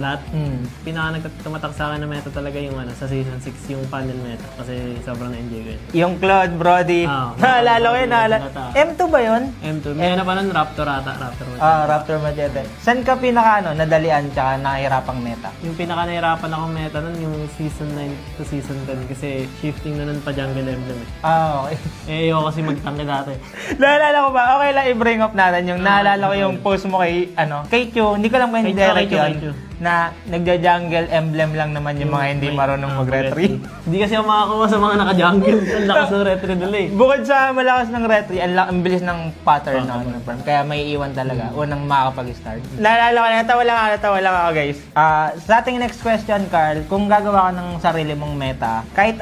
Lahat. Pinaka nagtumatak sa akin na meta talaga yung sa Season 6, yung panel meta. Kasi sobrang na-enjoy ko yun. Yung Claude, Brody. Naalala ko yun, M2 ba yun? M2. May pa nun, Raptor ata. Raptor Machete. Raptor Machete. Saan ka pinaka nadalian tsaka nakahirapang meta? Yung pinaka nahirapan akong meta nun, yung Season 9 to Season 10. Kasi shifting na nun pa jungle emblem eh. Okay. Ayoko kasi magtangke dati. Naalala ko ba? Okay lang i-bring up natin yung naalala ko yung post mo kay Q. Hindi ko lang may direct yun. Na nagja-jungle emblem lang naman yung mga hindi marunong mag-retry. Hindi kasi ako makakuha sa mga naka-jungle. Ang lakas ng retry nila eh. Bukod sa malakas ng retry, ang bilis ng pattern ng farm. Kaya may iwan talaga. Unang makakapag-start. Naalala ko na, natawa lang ako guys. Sa ating next question, Carl, kung gagawa ka ng sarili mong meta, kahit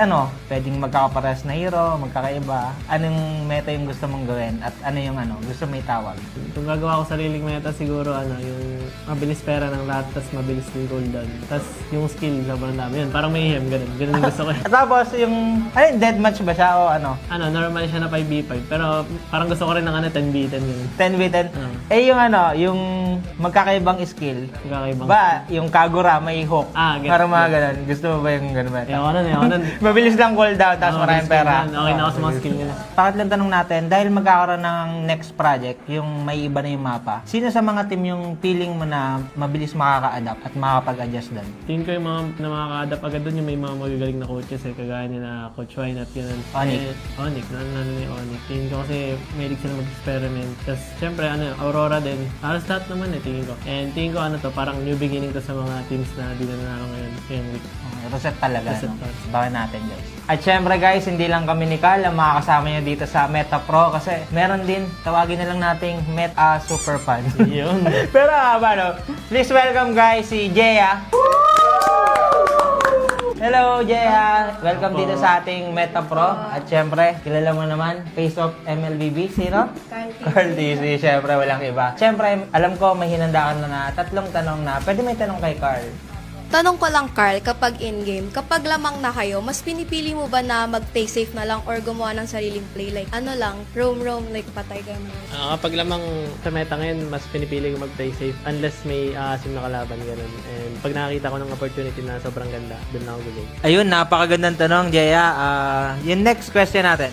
pwedeng magkakapares na hero, magkakaiba, anong meta yung gusto mong gawin? At ano yung gusto may tawag? Kung gagawa ko sariling meta, siguro yung mabilis pera ng lahat, tas mabilis yung cooldown. Tas yung skill, sobrang dami. Yun, parang mayhem, ganun. Ganun yung gusto ko. Tapos yung, deathmatch ba siya o ano? Normal siya na 5v5. Pero parang gusto ko rin ng 10v10 yun. 10v10? Yung magkakaibang skill. Magkakaibang. Ba, yung Kagura, may hook. Parang mga ganun. Gusto mo ba yung ganun ba? Ayoko nun. Mabilis lang cooldown, tapos maraming pera. Okay na ako sa mga skill nila. Pangatlong tanong natin, dahil magkakaroon ng next project, yung may iba na yung mapa, sino sa mga team yung feeling mo na mabilis makaka-adapt at makakapag-adjust doon? Tingin ko yung mga na makaka-adapt agad doon yung may mga magagaling na coaches kagaya nila Coach Wine at yun. ONIC. ONIC, yung ONIC. Tingin ko kasi mahilig sila mag-experiment. Tapos syempre Aurora din. Halos lahat naman tingin ko. And tingin ko parang new beginning to sa mga teams na di na nanalo ngayon week. Reset talaga. Baka natin guys. At syempre guys, hindi lang kami ni Carl ang makakasama nyo dito sa Meta Pro kasi meron din, tawagin na lang nating Meta Super Fan. Yun. Pero please welcome guys si Jeya. Hello Jeya! Welcome dito sa ating Meta Pro. At syempre, kilala mo naman, face of MLBB. Sino? Carl DC. Syempre, walang iba. Syempre, alam ko may hinandakan na 3 tanong na. Pwede may tanong kay Carl. Tanong ko lang, Carl, kapag in-game, kapag lamang na kayo, mas pinipili mo ba na mag-play safe na lang or gumawa ng sariling play? Like, roam, like patay ka mo? Kapag lamang sa meta ngayon, mas pinipili ko mag-play safe unless may aasim na kalaban, ganun. And pag nakakita ko ng opportunity na sobrang ganda, doon na ako gagawin. Ayun, napakagandang tanong, Jeya. Yung next question natin.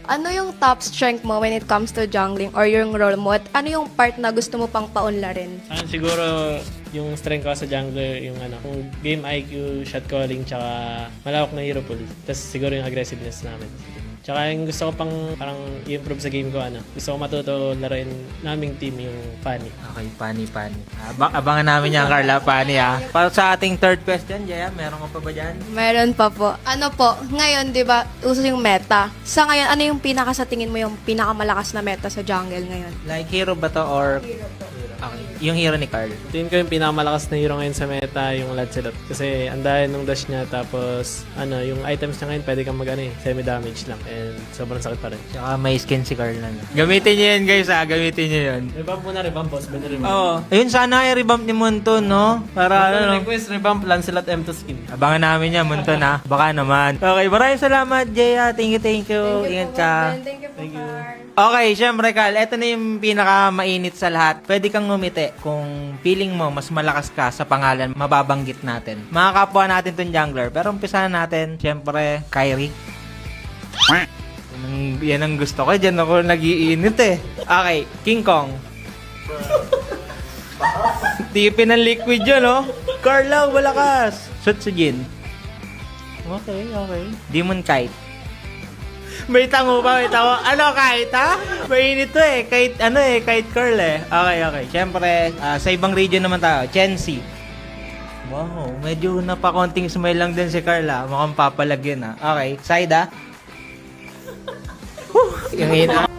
Ano yung top strength mo when it comes to jungling or yung role mo? At ano yung part na gusto mo pang paunlarin? Siguro yung strength ko sa jungler, yung game IQ, shot calling, tsaka malawak na hero pool. Tapos siguro yung aggressiveness namin. Tsaka yung gusto ko pang parang i-improve sa game ko, gusto ko matuto laruin naming team yung Fanny. Okay, Fanny. Abangan namin yan, Carla, Fanny Para sa ating third question, Jeya, meron ka pa ba dyan? Meron pa po. Ngayon, di ba, uso yung meta. Sa ngayon, ano yung sa tingin mo yung pinakamalakas na meta sa jungle ngayon? Like hero ba to or... Hero to. Okay. Yung hero ni Carl. Tingin ko yung pinakamalakas na hero ngayon sa meta, yung Lancelot. Kasi andayan nung dash niya, tapos yung items niya ngayon, pwede kang semi-damage lang. And sobrang sakit pa rin. Tsaka may skin si Carl na. Gamitin niyo yun guys gamitin niyo yun. Revamp muna, boss. Pwede revamp. Oo. Ayun, sana i-revamp ni Munto, no? Para request, revamp Lancelot M2 skin. Abangan namin yan, Munto na. Baka naman. Okay, maraming salamat, Jeya. Thank you. Ingat ka. Thank you. Okay, syempre Carl, ito na yung pinaka-mainit sa lahat. Pwede kang ngumiti kung feeling mo mas malakas ka sa pangalan mababanggit natin. Mga kapwa natin tong jungler. Pero umpisahan natin, syempre, Kyrie. Yan ang gusto ko. Diyan ako nag-iinit Okay, King Kong. Tipin ng liquid yun, no? Carl, malakas. Sutsujin. Okay. Demon Kite. May tango pa. Ano, Kite, ha? Mainit to Kite Carl Okay. Siyempre, sa ibang region naman tayo. Chensi. Wow, medyo napakonting smile lang din si Carl, Mukhang papalagyan, Okay, Saida. Yung hina.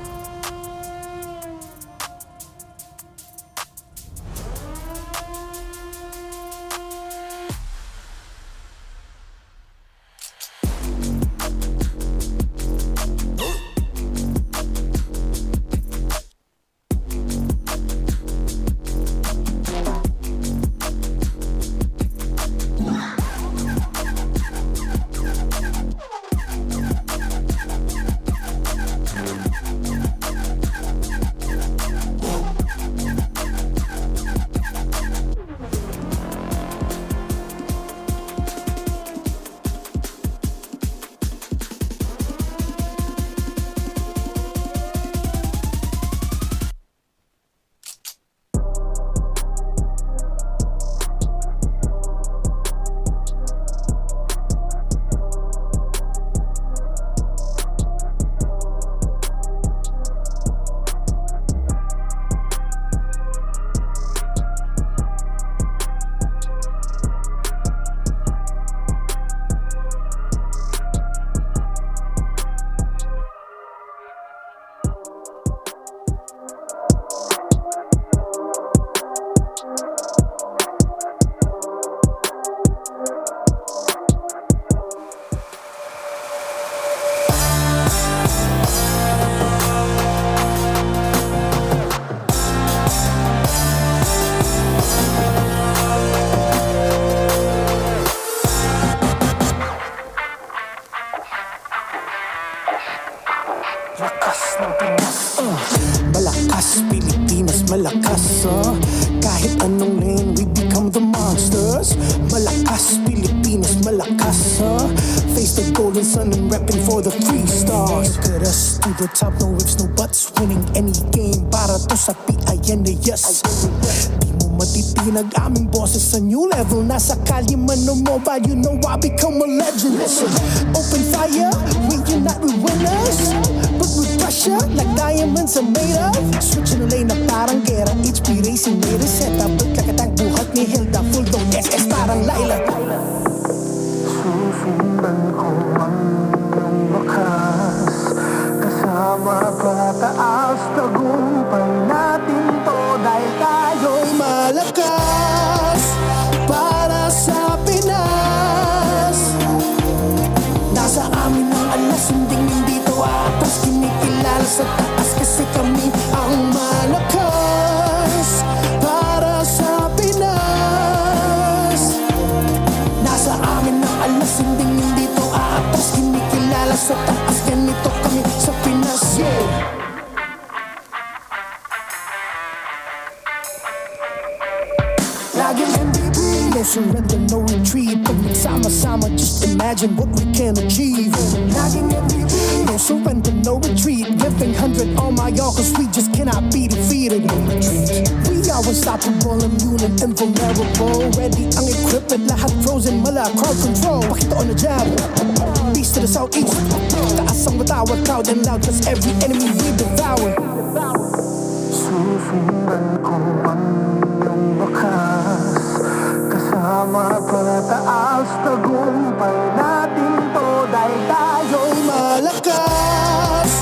good time, no ifs, no buts. Winning any game para to sa PIN, yes. Di mo matitinag aming boses sa new level. Nasa kalye man o mobile, you know I become a legend. Listen, open fire, we unite, we winners. But with pressure, like diamonds are made of. Switching the lane na parang gera. HP Racing made a setup. But kakatang buhat ni Hilda, full dome SS parang Laila. Susundan ko ang iyong bakas. Kasama pataas, tagumpay natin to. Dahil tayo'y malakas para sa Pinas. Nasa amin ang alas, hindi to atas. Kinikilala sa taas kasi kami ang malakas para sa Pinas. Nasa amin ang alas, hindi to atas. Kinikilala sa taas, ganito kami sa Pinas, yeah. Laging MLBB, no surrender, no retreat. Pag nagsama-sama, just imagine what we can achieve. Laging MLBB, no surrender, no retreat. Giving 100 on my all, cause we just cannot be defeated. We are unstoppable, immune and invulnerable. Ready ang equipment, lahat frozen, mala, crowd control. Pakita on the jab, east to the southeast. Taas ang matawag, proud and loud, cause every enemy we devour. Susundan ko ang iyong bakas. Kasama pataas, tagumpay natin to. Dahil tayo'y malakas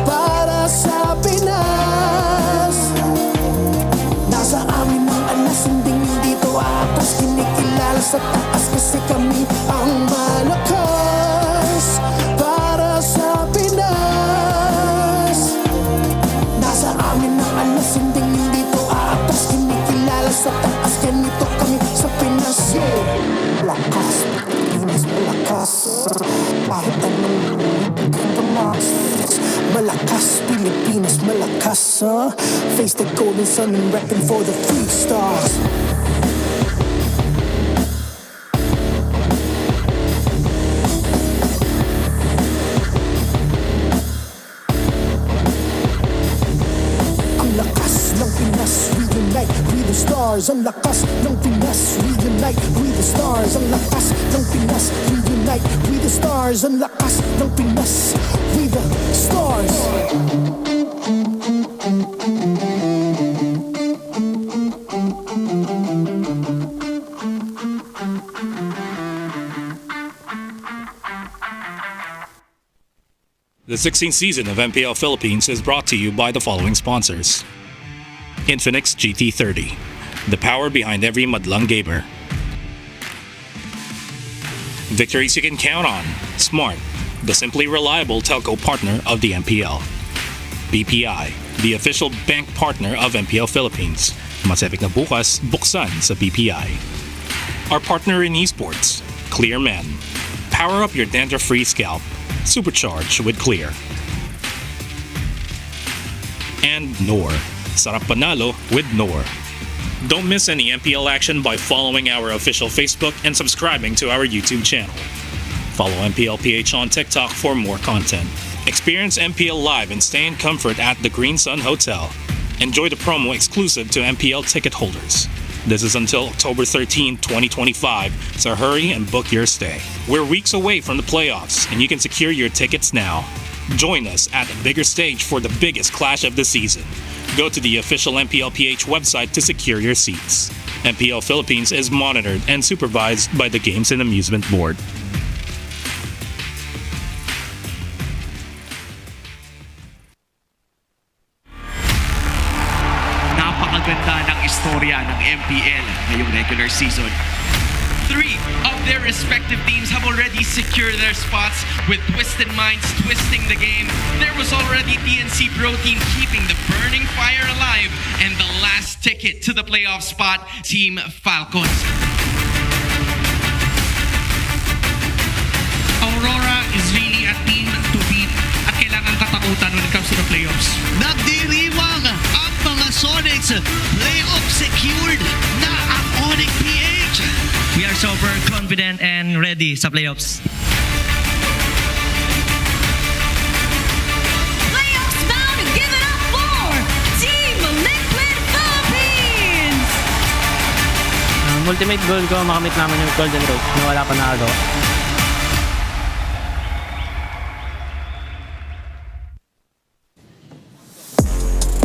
para sa Pinas. Nasa amin ang alas, hindi to atas. Kinikilala sa taas kasi kami ang malakas para sa Pinas. Nasa amin ang alas, hindi to atas. Kinikilala sa taas, ganito kami sa Pinas, yeah. Lakas, Pinas, malakas. Kahit anong tumas. Malakas, Pilipinas, malakas, huh? Face the golden sun and repping for the 3 stars. Ang lakas ng Pinas, we unite, we the stars. Ang lakas ng Pinas, we unite, we the stars. Ang lakas ng Pinas, we the stars. The 16th season of MPL Philippines is brought to you by the following sponsors. Infinix GT30, the power behind every madlang gamer. Victories you can count on. Smart, the simply reliable telco partner of the MPL. BPI, the official bank partner of MPL Philippines. Mas epic na bukas, buksan sa BPI. Our partner in esports, Clear Men. Power up your dandruff-free scalp. Supercharged with Clear. And Nor. Sarap panalo with Nor. Don't miss any MPL action by following our official Facebook and subscribing to our YouTube channel. Follow MPLPH on TikTok for more content. Experience MPL live and stay in comfort at the Green Sun Hotel. Enjoy the promo exclusive to MPL ticket holders. This is until October 13, 2025, so hurry and book your stay. We're weeks away from the playoffs, and you can secure your tickets now. Join us at the bigger stage for the biggest clash of the season. Go to the official MPLPH website to secure your seats. MPL Philippines is monitored and supervised by the Games and Amusement Board. Napakaganda ng istorya ng MPL ngayong regular season. 3 of their respective teams have already secured their spots with Twisted Minds twisting the game. There was already TNC Pro Team keeping the burning fire alive, and the last ticket to the playoff spot, Team Falcons. Aurora is really a team to beat at kailangan katakutan when it comes to the playoffs. Nagdiriwang ang mga Sonics. Playoff secured na ang ONIC PH. We are super confident and ready sa playoffs. Playoff ultimate goal ko, makamit namin yung Golden Road na wala pa nakagawa.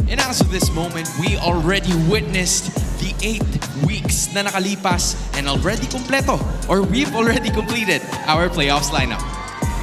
And as of this moment, we already witnessed the 8 weeks na nakalipas and already kompleto, or we've already completed our playoffs lineup.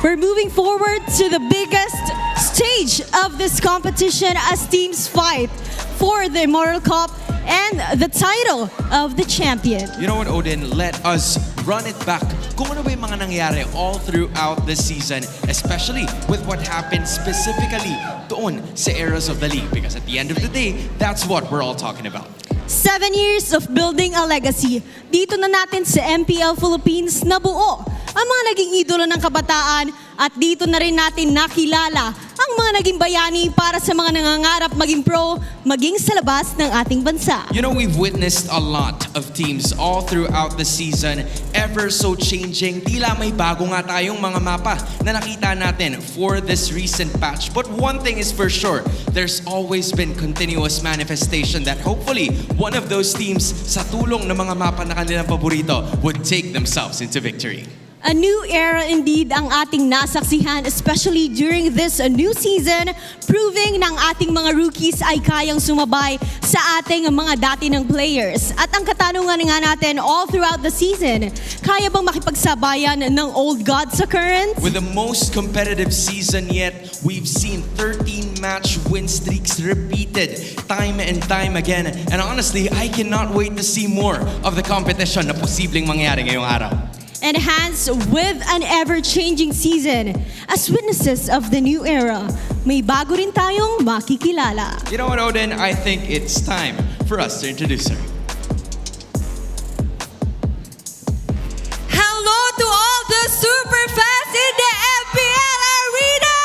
We're moving forward to the biggest stage of this competition as teams fight for the Immortal Cup and the title of the champion. You know what, Odin? Let us run it back. Kung ano ba yung mga nangyari all throughout the season, especially with what happened specifically doon sa eras of the league. Because at the end of the day, that's what we're all talking about. 7 years of building a legacy. Dito na natin sa MPL Philippines nabuo ang mga naging idolo ng kabataan at dito na rin natin nakilala ang mga naging bayani para sa mga nangangarap maging pro, maging sa labas ng ating bansa. You know, we've witnessed a lot of teams all throughout the season, ever so changing. Tila may bago nga tayong mga mapa na nakita natin for this recent patch. But one thing is for sure, there's always been continuous manifestation that hopefully one of those teams sa tulong ng mga mapa na kanilang paborito would take themselves into victory. A new era indeed ang ating nasaksihan, especially during this new season, proving ng ating mga rookies ay kayang sumabay sa ating mga dati ng players. At ang katanungan nga natin all throughout the season, kaya bang makipagsabayan ng old gods sa current? With the most competitive season yet, we've seen 13-match win streaks repeated time and time again. And honestly, I cannot wait to see more of the competition na posibleng mangyari ngayong araw. Enhanced with an ever-changing season. As witnesses of the new era, may bago rin tayong makikilala. You know what, Odin? I think it's time for us to introduce her. Hello to all the super fans in the MPL arena!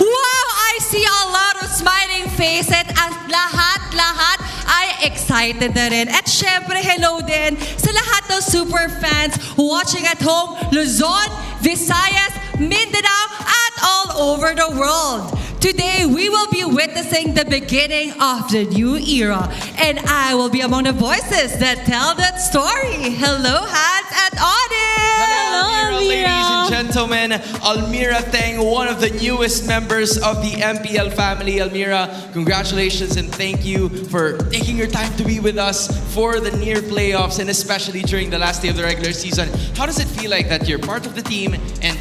Wow, I see a lot of smiling faces at lahat ay excited na rin. At syempre, hello din sa lahat ng super fans watching at home, Luzon, Visayas, Mindanao, at all over the world. Today, we will be witnessing the beginning of the new era, and I will be among the voices that tell that story. Hello, Hans at Audit! Hello, Almira. Ladies and gentlemen, Almira Teng, one of the newest members of the MPL family. Almira, congratulations and thank you for taking your time to be with us for the near playoffs and especially during the last day of the regular season. How does it feel like that you're part of the team, and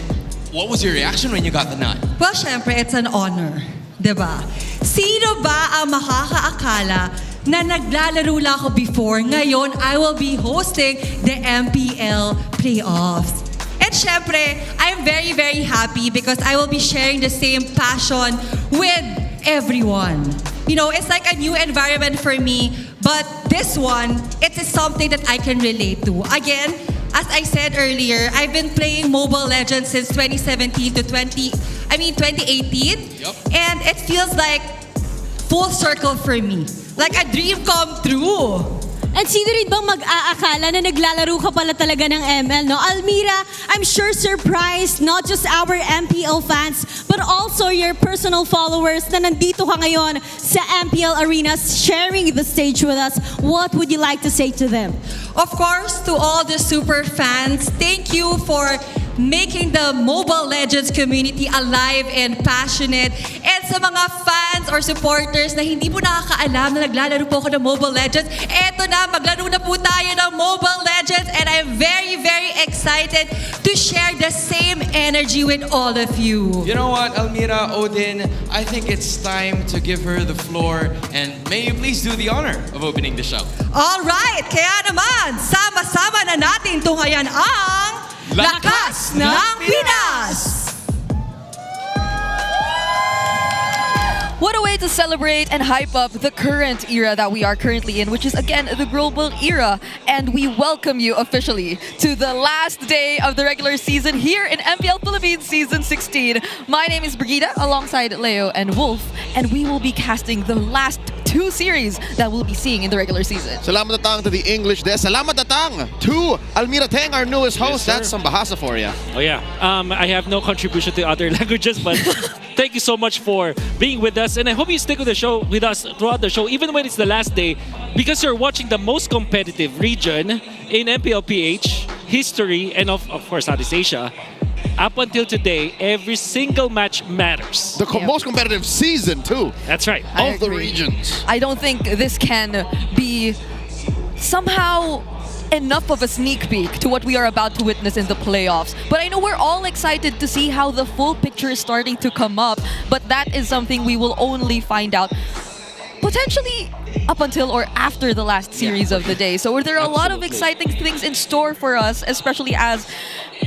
what was your reaction when you got the nod? Well, syempre, it's an honor. Diba? Sino ba ang makakaakala na naglalaro lang ako before, ngayon I will be hosting the MPL playoffs. And syempre, I'm very, very happy because I will be sharing the same passion with everyone. You know, it's like a new environment for me, but this one, it is something that I can relate to. Again, as I said earlier, I've been playing Mobile Legends since 2017 to 2018. Yep. And it feels like full circle for me. Like a dream come true. At sino rin bang mag-aakala na naglalaro ka pala talaga ng ML, no? Almira, I'm sure surprised not just our MPL fans, but also your personal followers na nandito ka ngayon sa MPL arenas sharing the stage with us. What would you like to say to them? Of course, to all the super fans, thank you for making the Mobile Legends community alive and passionate. And sa mga fans or supporters na hindi po nakakaalam na naglalaro po ako ng Mobile Legends, eto na, maglaro na po tayo ng Mobile Legends, and I'm very, very excited to share the same energy with all of you. You know what, Almira, Odin, I think it's time to give her the floor, and may you please do the honor of opening the show. Alright, kaya naman, sama-sama na natin tungayan ang Lakas ng Pinas! What a way to celebrate and hype up the current era that we are currently in, which is again the global era. And we welcome you officially to the last day of the regular season here in MPL Philippines Season 16. My name is Brigida alongside Leo and Wolf, and we will be casting the last two series that we'll be seeing in the regular season. Salamat datang to the English desk. Salamat datang to Almira Teng, our newest host. Yes, That's some Bahasa for you. Oh yeah, I have no contribution to other languages, but thank you so much for being with us, and I hope you stick with the show with us throughout the show, even when it's the last day, because you're watching the most competitive region in MPLPH history, and of course Southeast Asia. Up until today, every single match matters. The most competitive season too. That's right. I Of the agree. regions. I don't think this can be somehow enough of a sneak peek to what we are about to witness in the playoffs. But I know we're all excited to see how the full picture is starting to come up, but that is something we will only find out potentially up until or after the last series of the day. So there are a lot of exciting things in store for us, especially as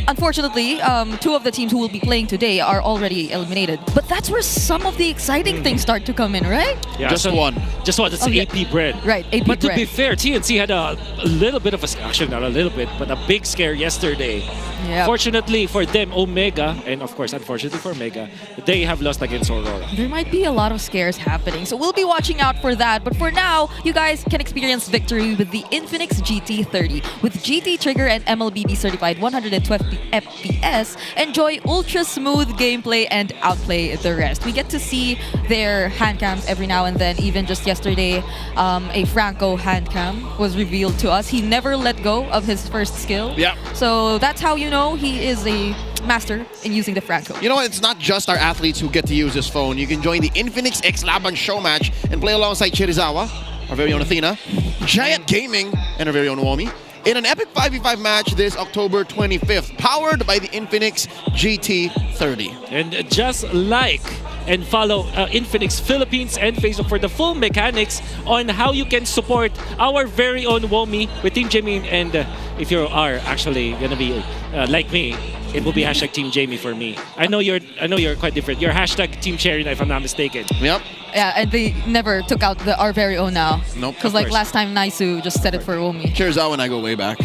unfortunately, two of the teams who will be playing today are already eliminated. But that's where some of the exciting things start to come in, right? Yeah, Just one. Just one. It's AP bread. Right, AP But to bread. be fair, TNC had a little bit of a, actually not a little bit, but a big scare yesterday. Yep. Fortunately for them, Omega, and of course, unfortunately for Omega, they have lost against Aurora. There might be a lot of scares happening, so we'll be watching out for that. But for now, you guys can experience victory with the Infinix GT30. With GT Trigger and MLBB certified 120 FPS, enjoy ultra smooth gameplay and outplay the rest. We get to see their hand cams every now and then. Even just yesterday, a Franco hand cam was revealed to us. He never let go of his first skill. Yeah. So that's how you know he is a master in using the Franco. You know what? It's not just our athletes who get to use this phone. You can join the Infinix X Laban show match and play alongside Chirizawa, our very own Athena, Giant Gaming, and our very own Womi, in an epic 5v5 match this October 25th, powered by the Infinix GT30. And just like and follow Infinix Philippines and Facebook for the full mechanics on how you can support our very own Womi with Team Jamie. And if you are actually gonna be like me, it will be hashtag Team Jamie for me. I know you're quite different. You're hashtag Team Cherry, if I'm not mistaken. Yep. Yeah, and they never took out our very own now. Nope. Because like last time, Naisu just said it for Omi. Chirizawa and I go way back.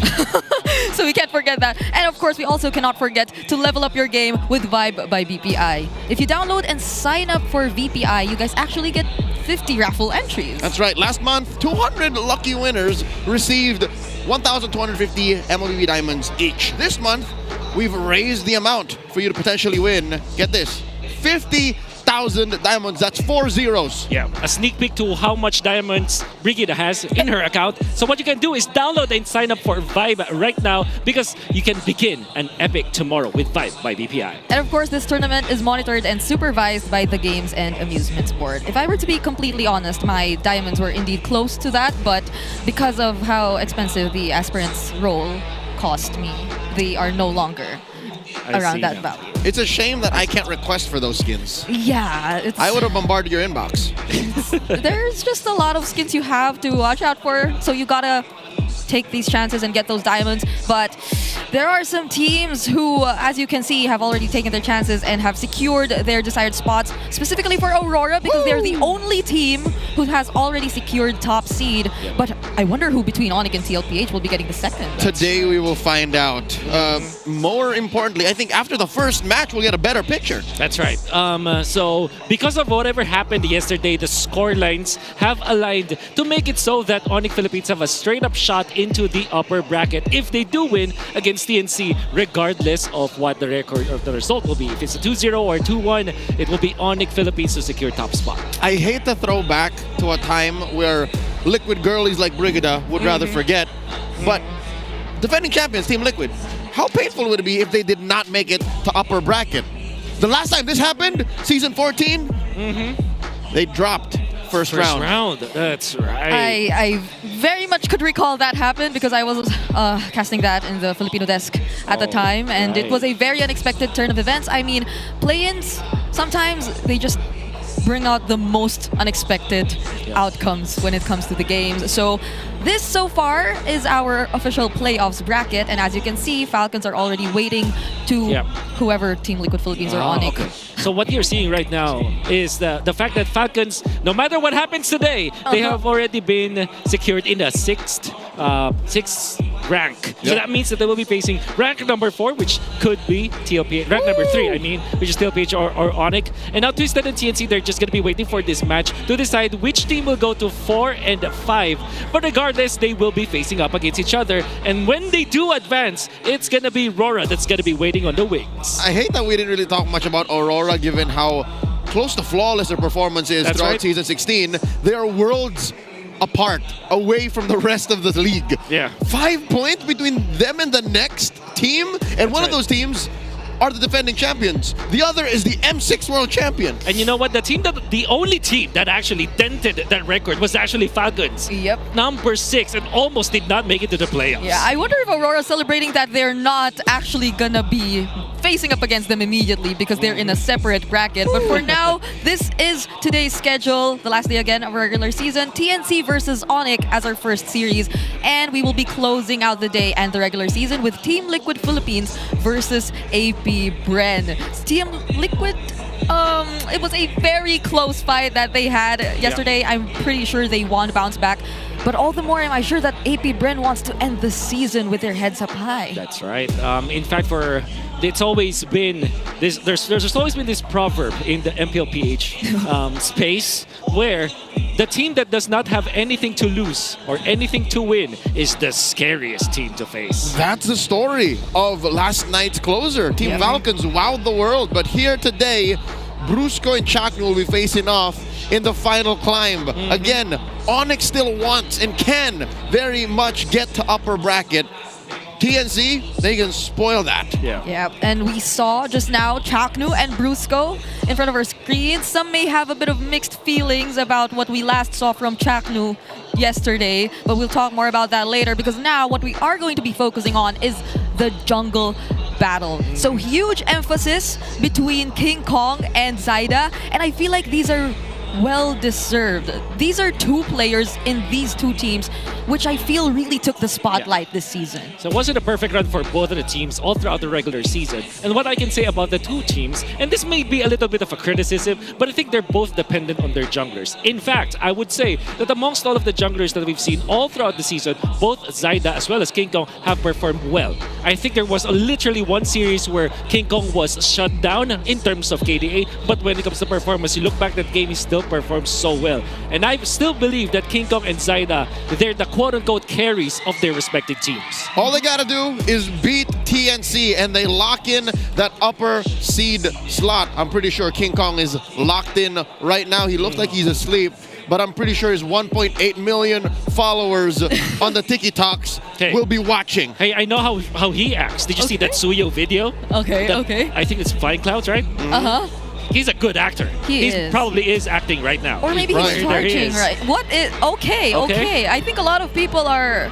So we can't forget that. And of course, we also cannot forget to level up your game with Vibe by BPI. If you download and sign up for VPI, you guys actually get 50 raffle entries. That's right. Last month, 200 lucky winners received 1,250 MLBB diamonds each. This month, we've raised the amount for you to potentially win. Get this, 50,000 diamonds. That's 4 zeros. Yeah, a sneak peek to how much diamonds Brigida has in her account. So what you can do is download and sign up for Vibe right now, because you can begin an epic tomorrow with Vibe by BPI. And of course, this tournament is monitored and supervised by the Games and Amusements Board. If I were to be completely honest, my diamonds were indeed close to that, but because of how expensive the aspirant's role cost me, they are no longer around that value. It's a shame that I can't request for those skins. Yeah, I would have bombarded your inbox. there's just a lot of skins you have to watch out for, so you gotta take these chances and get those diamonds. But there are some teams who, as you can see, have already taken their chances and have secured their desired spots, specifically for Aurora, because they're the only team who has already secured top seed. But I wonder who between ONIC and TLPH will be getting the second. Today we will find out. More importantly, I think after the first match, we'll get a better picture. That's right. So because of whatever happened yesterday, the score lines have aligned to make it so that ONIC Philippines have a straight up shot into the upper bracket if they do win against TNC, regardless of what the record of the result will be. If it's a 2-0 or 2-1, it will be ONIC Philippines to secure top spot. I hate to throw back to a time where liquid girlies like Brigida would rather forget, but defending champions, Team Liquid, how painful would it be if they did not make it to upper bracket? The last time this happened, season 14, they dropped first round. That's right. I very much could recall that happened because I was casting that in the Filipino desk at the time, and it was a very unexpected turn of events. I mean, play-ins, sometimes they just bring out the most unexpected outcomes when it comes to the games. So this so far is our official playoffs bracket, and as you can see, Falcons are already waiting to whoever Team Liquid Philippines are on. Okay. So what you're seeing right now is the fact that Falcons, no matter what happens today, they have already been secured in the sixth rank. So that means that they will be facing rank number 4, which could be TLPH. Rank number 3, I mean, which is TLPH or ONIC. And now Twisted and TNC, they're just going to be waiting for this match to decide which team will go to 4 and 5. But regardless, they will be facing up against each other. And when they do advance, it's going to be Rora that's going to be waiting on the wings. I hate that we didn't really talk much about Aurora, given how close to flawless their performance is throughout Season 16. They are worlds apart, away from the rest of the league. Yeah. 5 points between them and the next team, and one of those teams are the defending champions. The other is the M6 World Champion. And you know what? The only team that actually dented that record was actually Falcons. Yep. Number 6, and almost did not make it to the playoffs. Yeah, I wonder if Aurora's celebrating that they're not actually gonna be facing up against them immediately because they're in a separate bracket. But for now, this is today's schedule, the last day again of our regular season. TNC versus ONIC as our first series. And we will be closing out the day and the regular season with Team Liquid Philippines versus APBR. Team Liquid, it was a very close fight that they had yesterday. I'm pretty sure they won, bounce back. But all the more am I sure that APBR wants to end the season with their heads up high. That's right. In fact, it's always been this. There's always been this proverb in the MPLPH space where the team that does not have anything to lose or anything to win is the scariest team to face. That's the story of last night's closer. Team Falcons wowed the world, but here today, Brusco and Chakno will be facing off in the final climb. Again, ONIC still wants and can very much get to upper bracket. TNC, they can spoil that. Yeah, and we saw just now Chaknu and Brusco in front of our screens. Some may have a bit of mixed feelings about what we last saw from Chaknu yesterday, but we'll talk more about that later because now what we are going to be focusing on is the jungle battle. So huge emphasis between King Kong and Zaida, and I feel like these are well-deserved. These are two players in these two teams which I feel really took the spotlight this season. So it wasn't a perfect run for both of the teams all throughout the regular season. And what I can say about the two teams, and this may be a little bit of a criticism, but I think they're both dependent on their junglers. In fact, I would say that amongst all of the junglers that we've seen all throughout the season, both Zaida as well as King Kong have performed well. I think there was literally one series where King Kong was shut down in terms of KDA, but when it comes to performance, you look back at that game, he still performs so well. And I still believe that King Kong and Zaida, they're the quote-unquote carries of their respective teams. All they gotta do is beat TNC and they lock in that upper seed slot. I'm pretty sure King Kong is locked in right now. He looks like he's asleep, but I'm pretty sure his 1.8 million followers on the TikToks will be watching. Hey, I know how he acts. Did you see that Suyo video? Okay. I think it's Flying Clouds, right? Uh-huh. He's a good actor. He probably is acting right now. Or maybe he's charging, right? What is... Okay. I think a lot of people are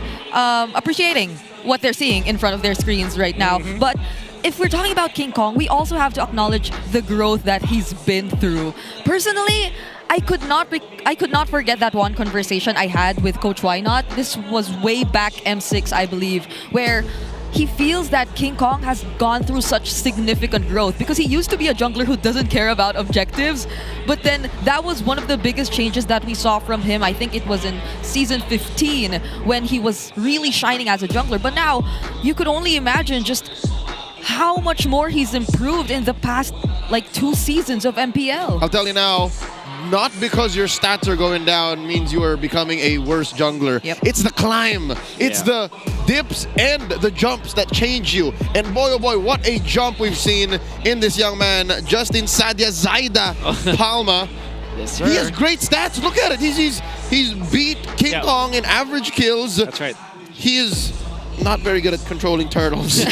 appreciating what they're seeing in front of their screens right now. But if we're talking about King Kong, we also have to acknowledge the growth that he's been through. Personally, I could not forget that one conversation I had with Coach Wynot. This was way back M6, I believe, where he feels that King Kong has gone through such significant growth because he used to be a jungler who doesn't care about objectives, but then that was one of the biggest changes that we saw from him. I think it was in Season 15 when he was really shining as a jungler, but now you could only imagine just how much more he's improved in the past like 2 seasons of MPL. I'll tell you now, not because your stats are going down means you are becoming a worse jungler. It's the climb. It's the dips and the jumps that change you. And boy, oh boy, what a jump we've seen in this young man, Justin Sadia Zaida Palma. Yes, sir. He has great stats. Look at it. He's beat King Kong in average kills. That's right. He is not very good at controlling turtles.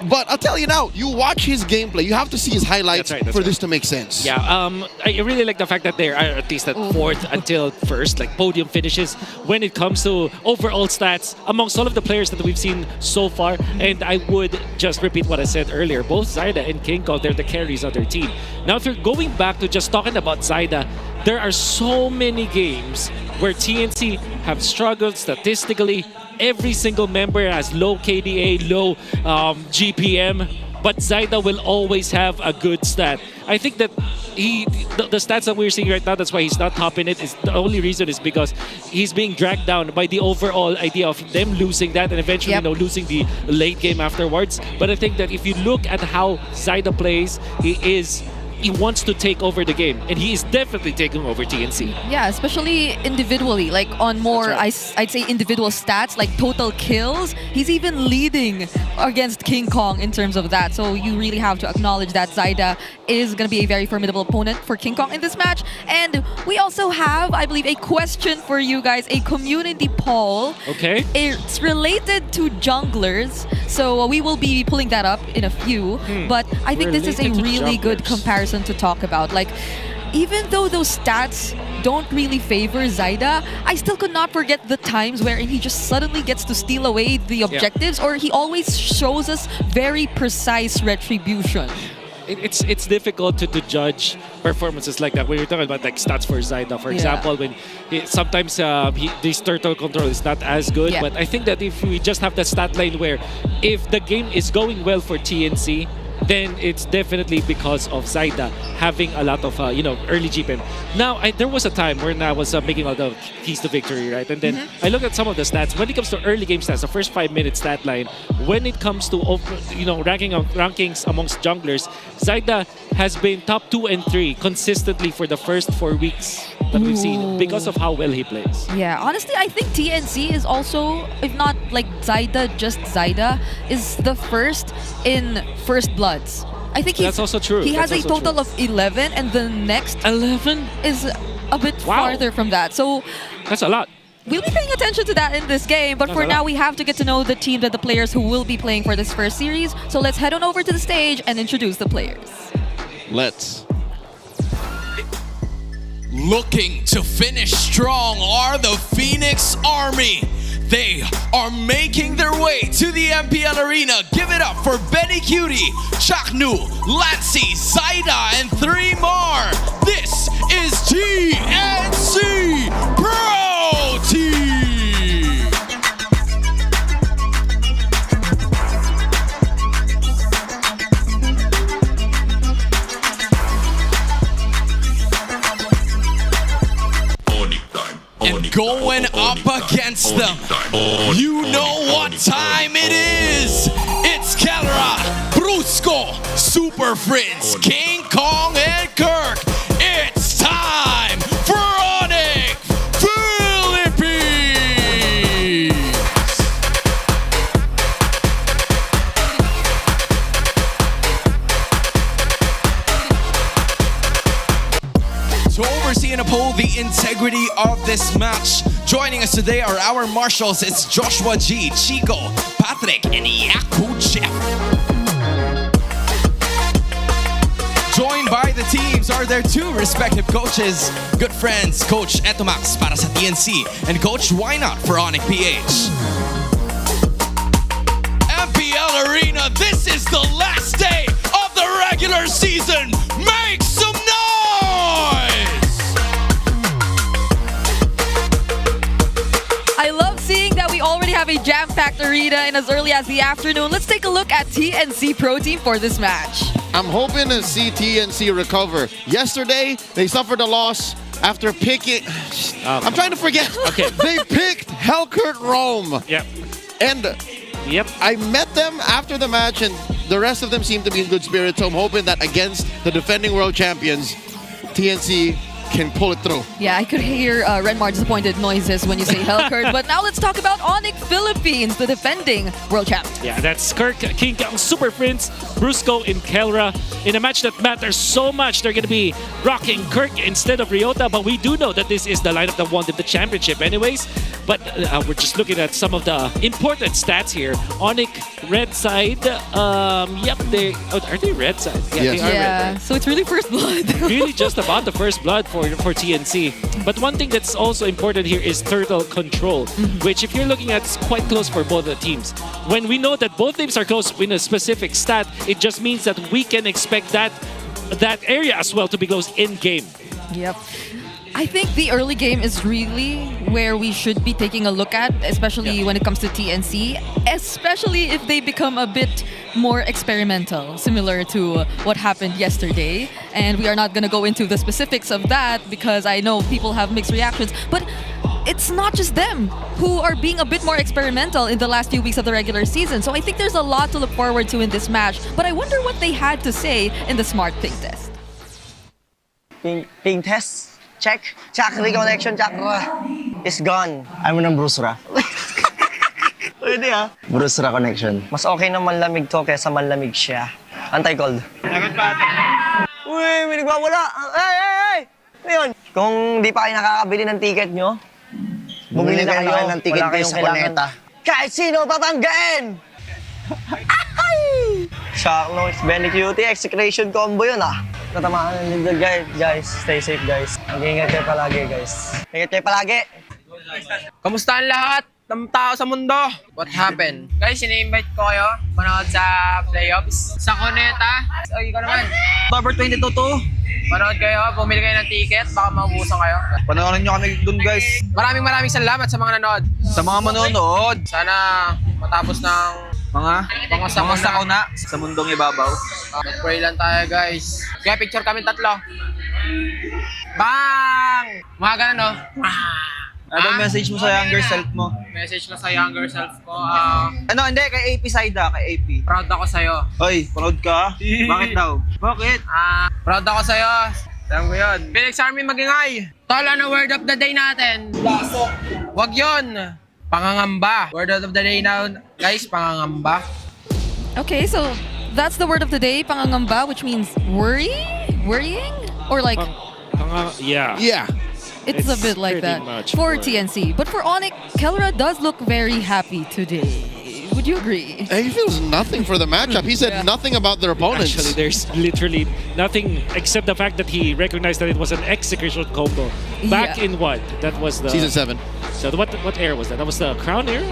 But I'll tell you now, you watch his gameplay, you have to see his highlights for this to make sense. Yeah, I really like the fact that they're at least at 4th until 1st, like podium finishes when it comes to overall stats amongst all of the players that we've seen so far. And I would just repeat what I said earlier. Both Zaida and King Kong, they're the carries of their team. Now, if you're going back to just talking about Zaida, there are so many games where TNC have struggled statistically. Every single member has low KDA, low GPM. but Zaida will always have a good stat. I think that the stats that we're seeing right now, that's why he's not topping it. Is the only reason is because he's being dragged down by the overall idea of them losing that and eventually losing the late game afterwards. But I think that if you look at how Zaida plays, he wants to take over the game, and he is definitely taking over TNC. Yeah, especially individually, like on more, That's I'd say individual stats, like total kills. He's even leading against King Kong in terms of that. So you really have to acknowledge that Zaida is going to be a very formidable opponent for King Kong in this match. And we also have, I believe, a question for you guys, a community poll. Okay. It's related to junglers, so we will be pulling that up in a few. But I think this is a really good comparison to talk about. Like, even though those stats don't really favor Zaida, I still could not forget the times wherein he just suddenly gets to steal away the objectives, or he always shows us very precise retribution. It's difficult to judge performances like that when you're talking about like stats for Zaida. For example, when sometimes this turtle control is not as good, but I think that if we just have the stat line where if the game is going well for TNC, then it's definitely because of Zaida having a lot of early GPM. Now, there was a time when I was making all the keys to victory, right? And then I look at some of the stats. When it comes to early game stats, the first 5-minute stat line, when it comes to rankings amongst junglers, Zaida has been top 2 and 3 consistently for the first 4 weeks that we've seen because of how well he plays. Yeah, honestly, I think TNC is also, if not like Zaida, just Zaida, is the first in First Bloods. I think that's also true. He has a total of 11, and the next 11 is a bit farther from that. So that's a lot. We'll be paying attention to that in this game, but for now we have to get to know the teams and the players who will be playing for this first series. So let's head on over to the stage and introduce the players. Let's. Looking to finish strong are the Phoenix Army. They are making their way to the MPL arena. Give it up for Benny Cutie, Chaknu, Lansy, Zaida, and 3 more. This is TNC Pro Team. And going up against them, you know what time it is. It's Kelra, Brusco, Super Friends, King Kong, and Kirk. It's time for ONIC Philippines. To oversee and uphold the integrity of this match, joining us today are our marshals. It's Joshua G, Chico, Patrick, and Yaku Jeff. Joined by the teams are their 2 respective coaches. Good friends, Coach Etomax para sa TNC and Coach Why Not for ONIC PH. MPL Arena, this is the last day of the regular season. Make some noise! I love seeing that we already have a jam-packed arena in as early as the afternoon. Let's take a look at TNC Pro Team for this match. I'm hoping to see TNC recover. Yesterday, they suffered a loss after picking... I'm trying to forget. Okay. They picked Hellkurt Rome. Yep. And I met them after the match, and the rest of them seem to be in good spirits. So I'm hoping that against the defending world champions, TNC can pull it through. Yeah, I could hear Renmar's disappointed noises when you say Hellkurt. But now let's talk about ONIC Philippines, the defending world champ. Yeah, that's Kirk, King Kong, Super Prince, Brusco, and Kelra. In a match that matters so much, they're going to be rocking Kirk instead of Ryota. But we do know that this is the lineup that won them the championship anyways. But we're just looking at some of the important stats here. ONIC, red side. Yep, are they red side? Yeah, yes. they are red, right? So it's really first blood. Really just about the first blood for TNC. But one thing that's also important here is turtle control, which if you're looking at, it's quite close for both the teams. When we know that both teams are close in a specific stat, it just means that we can expect that area as well to be close in game. Yep. I think the early game is really where we should be taking a look at, especially when it comes to TNC, especially if they become a bit more experimental, similar to what happened yesterday. And we are not going to go into the specifics of that because I know people have mixed reactions. But it's not just them who are being a bit more experimental in the last few weeks of the regular season. So I think there's a lot to look forward to in this match. But I wonder what they had to say in the Smart Ping Test. Ping test? Check. Chakra connection, chakra is gone. Ayaw mo ng Brusra. Pwede ah. Brusra connection. Mas okay na manlamig to kesa manlamig siya. Untitled. Uy, may nagwawala. Hey! Ano yun? Kung di pa kayo nakakabili ng ticket nyo, bumili na kayo. ng ticket Wala kayong sa kailangan. Cuneta. Kahit sino papanggain! Shock noise, Benny Cutie, execration combo yun ah. Natamaan ng lindag guys. Stay safe guys. Mag-ingat kayo palagi guys. Ingat kayo palagi. Kamusta ang lahat ng tao sa mundo? What happened? Guys, ini-invite ko kayo manood sa playoffs sa Cuneta. So, ikaw naman. October 22 to. Manood kayo, bumili kayo ng ticket, baka maubusan kayo. Panoorin nyo kami dun guys. Maraming salamat sa mga nanood. Sa mga manonood. Sana matapos ng mga sakuna sa mundong ibabaw. Pray lang tayo guys. Kaya picture kami tatlo. Bang! Mga ganun no? Anong message mo sa younger self mo? Message ko sa younger self ko. Hindi, kay AP Saida, kay AP. Proud ako sa'yo. Hoy, proud ka? Bakit daw? Bakit? Proud ako sa'yo. Alam ko yun. Phoenix Army magingay. Tol, ano word of the day natin? Lasok. Wag yun. Pangangamba. Word of the day now, guys, pangangamba. Okay, so that's the word of the day, pangangamba, which means worrying? Or like... Yeah. Yeah. It's a bit like that for TNC. But for ONIC, Kelra does look very happy today. Would you agree? He feels nothing for the matchup. He said nothing about their opponents. Actually, there's literally nothing except the fact that he recognized that it was an execution combo. Back in what? That was the... Season 7. So what era was that? That was the Crown era?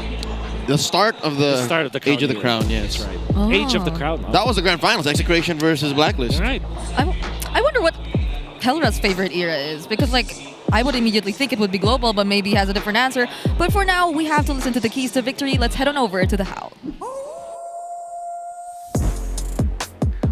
The start of the Crown Age of the era. Crown, yes. That's right. Oh. Age of the Crown. That was the grand finals, Execration versus Blacklist. Right. I wonder what Kelra's favorite era is, because like I would immediately think it would be global, but maybe he has a different answer. But for now, we have to listen to the keys to victory. Let's head on over to the how.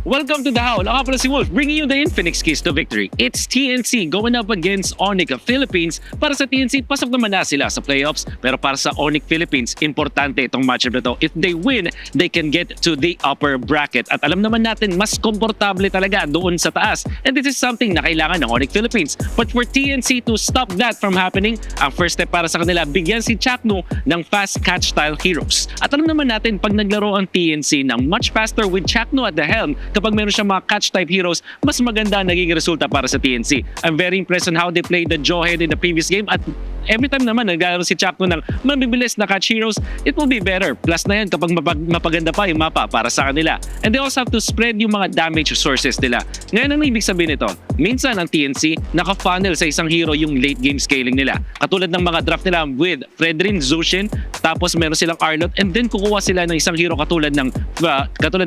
Welcome to the How. Ako pala si Wolf, bringing you the Infinix keys to victory. It's TNC going up against ONIC of Philippines. Para sa TNC, pasok naman na sila sa playoffs. Pero para sa ONIC Philippines, importante itong matchup na to. If they win, they can get to the upper bracket. At alam naman natin, mas komportable talaga doon sa taas. And this is something na kailangan ng ONIC Philippines. But for TNC to stop that from happening, ang first step para sa kanila, bigyan si Chakno ng fast catch style heroes. At alam naman natin, pag naglaro ang TNC ng much faster with Chakno at the helm, kapag meron siyang mga catch-type heroes, mas maganda naging resulta para sa TNC. I'm very impressed on how they played the Jawhead in the previous game at every time naman naglalaro si Chakno ng mabibilis na catch heroes, it will be better. Plus na yan kapag mapaganda pa yung mapa para sa kanila. And they also have to spread yung mga damage sources nila. Ngayon ang ibig sabihin nito, minsan ang TNC naka-funnel sa isang hero yung late game scaling nila. Katulad ng mga draft nila with Fredrin, Zushin, tapos meron silang Arlot, and then kukuha sila ng isang hero katulad ng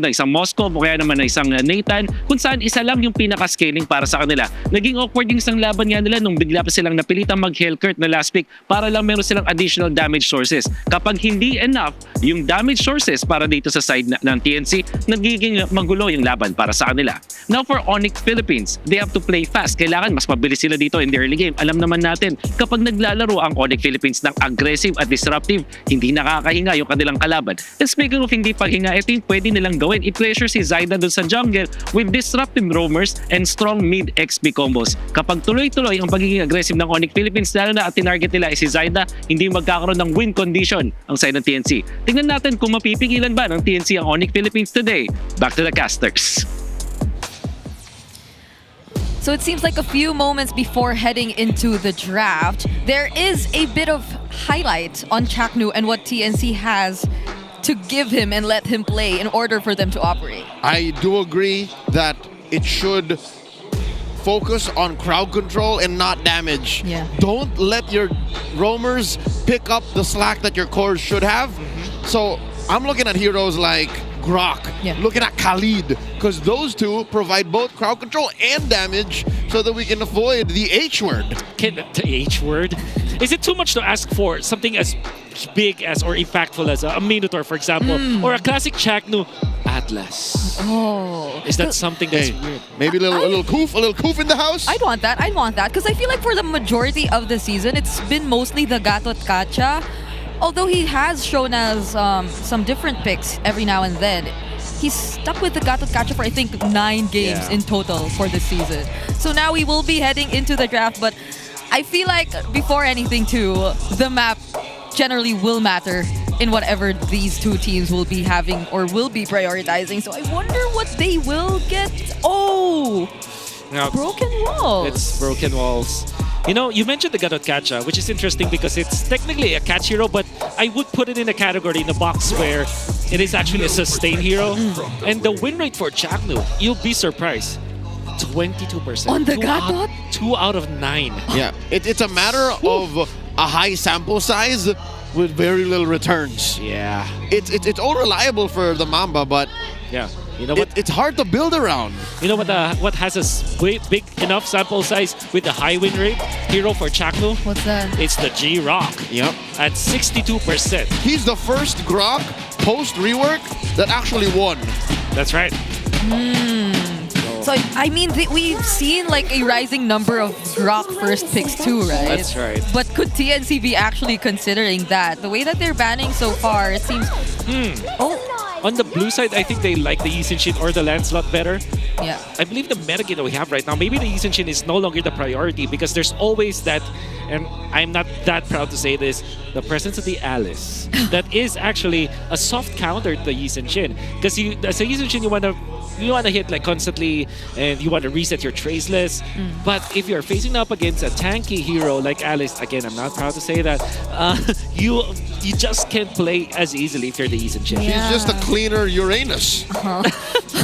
isang Moscow o kaya naman ng isang Nathan, kung saan isa lang yung pinaka-scaling para sa kanila. Naging awkward yung isang laban nga nila nung bigla pa silang napilitang mag-Hellcurt na last pick para lang meron silang additional damage sources. Kapag hindi enough yung damage sources para dito sa side ng TNC, nagiging magulo yung laban para sa kanila. Now for ONIC Philippines, they have to play fast. Kailangan mas mabilis sila dito in the early game. Alam naman natin, kapag naglalaro ang ONIC Philippines ng aggressive at disruptive, hindi nakakahinga yung kanilang kalaban. And speaking of hindi paghinga, ito yung pwede nilang gawin. I-pressure si Zaida dun sa jungle with disruptive roamers and strong mid XP combos. Kapag tuloy-tuloy ang pagiging aggressive ng ONIC Philippines, lalo na at tinarget nila ay si Zaida, hindi magkakaroon ng win condition ang side ng TNC. Tingnan natin kung mapipigilan ba ng TNC ang ONIC Philippines today. Back to the casters. So it seems like a few moments before heading into the draft, there is a bit of highlight on Chakno and what TNC has to give him and let him play in order for them to operate. I do agree that it should focus on crowd control and not damage. Yeah. Don't let your roamers pick up the slack that your cores should have. So I'm looking at heroes like Grok, looking at Khalid, because those two provide both crowd control and damage so that we can avoid the H word. The H word? Is it too much to ask for something as big as or impactful as a Minotaur, for example, or a classic Chaknu Atlas. Oh. Is that something that's weird? Maybe a little coof in the house? I'd want that. Because I feel like for the majority of the season, it's been mostly the Gatot Kacha. Although he has shown us some different picks every now and then. He's stuck with the Gatot Kacha for I think 9 games in total for this season. So now we will be heading into the draft, but I feel like before anything too, the map generally will matter in whatever these two teams will be having or will be prioritizing. So I wonder what they will get. Oh! Now, broken walls. It's broken walls. You know, you mentioned the Gatot Kacha, which is interesting because it's technically a catch hero, but I would put it in a category in a box where it is actually a sustain hero. And the win rate for Chaknu, you'll be surprised. 22%. On the Gatot? 2 out of 9. Yeah, it's a matter of a high sample size with very little returns. Yeah. It's all reliable for the Mamba, but yeah. You know what? It's hard to build around. You know what has a big enough sample size with the high win rate hero for Chaknu? What's that? It's the G-Rock. Yep. At 62%. He's the first Grok post-rework that actually won. That's right. So, I mean, we've seen like a rising number of Grok first picks too, right? That's right. But could TNC be actually considering that? The way that they're banning so far, it seems... Oh. On the blue side, I think they like the Yisin or the Lancelot better. Yeah. I believe the metagame that we have right now, maybe the Yisin is no longer the priority because there's always that, and I'm not that proud to say this, the presence of the Alice. That is actually a soft counter to the Yisin. Because as a Yisin, you want to hit like constantly and you want to reset your trace list. But if you're facing up against a tanky hero like Alice, again, I'm not proud to say that, you just can't play as easily if you're the Yisin. She's just a cleaner Uranus.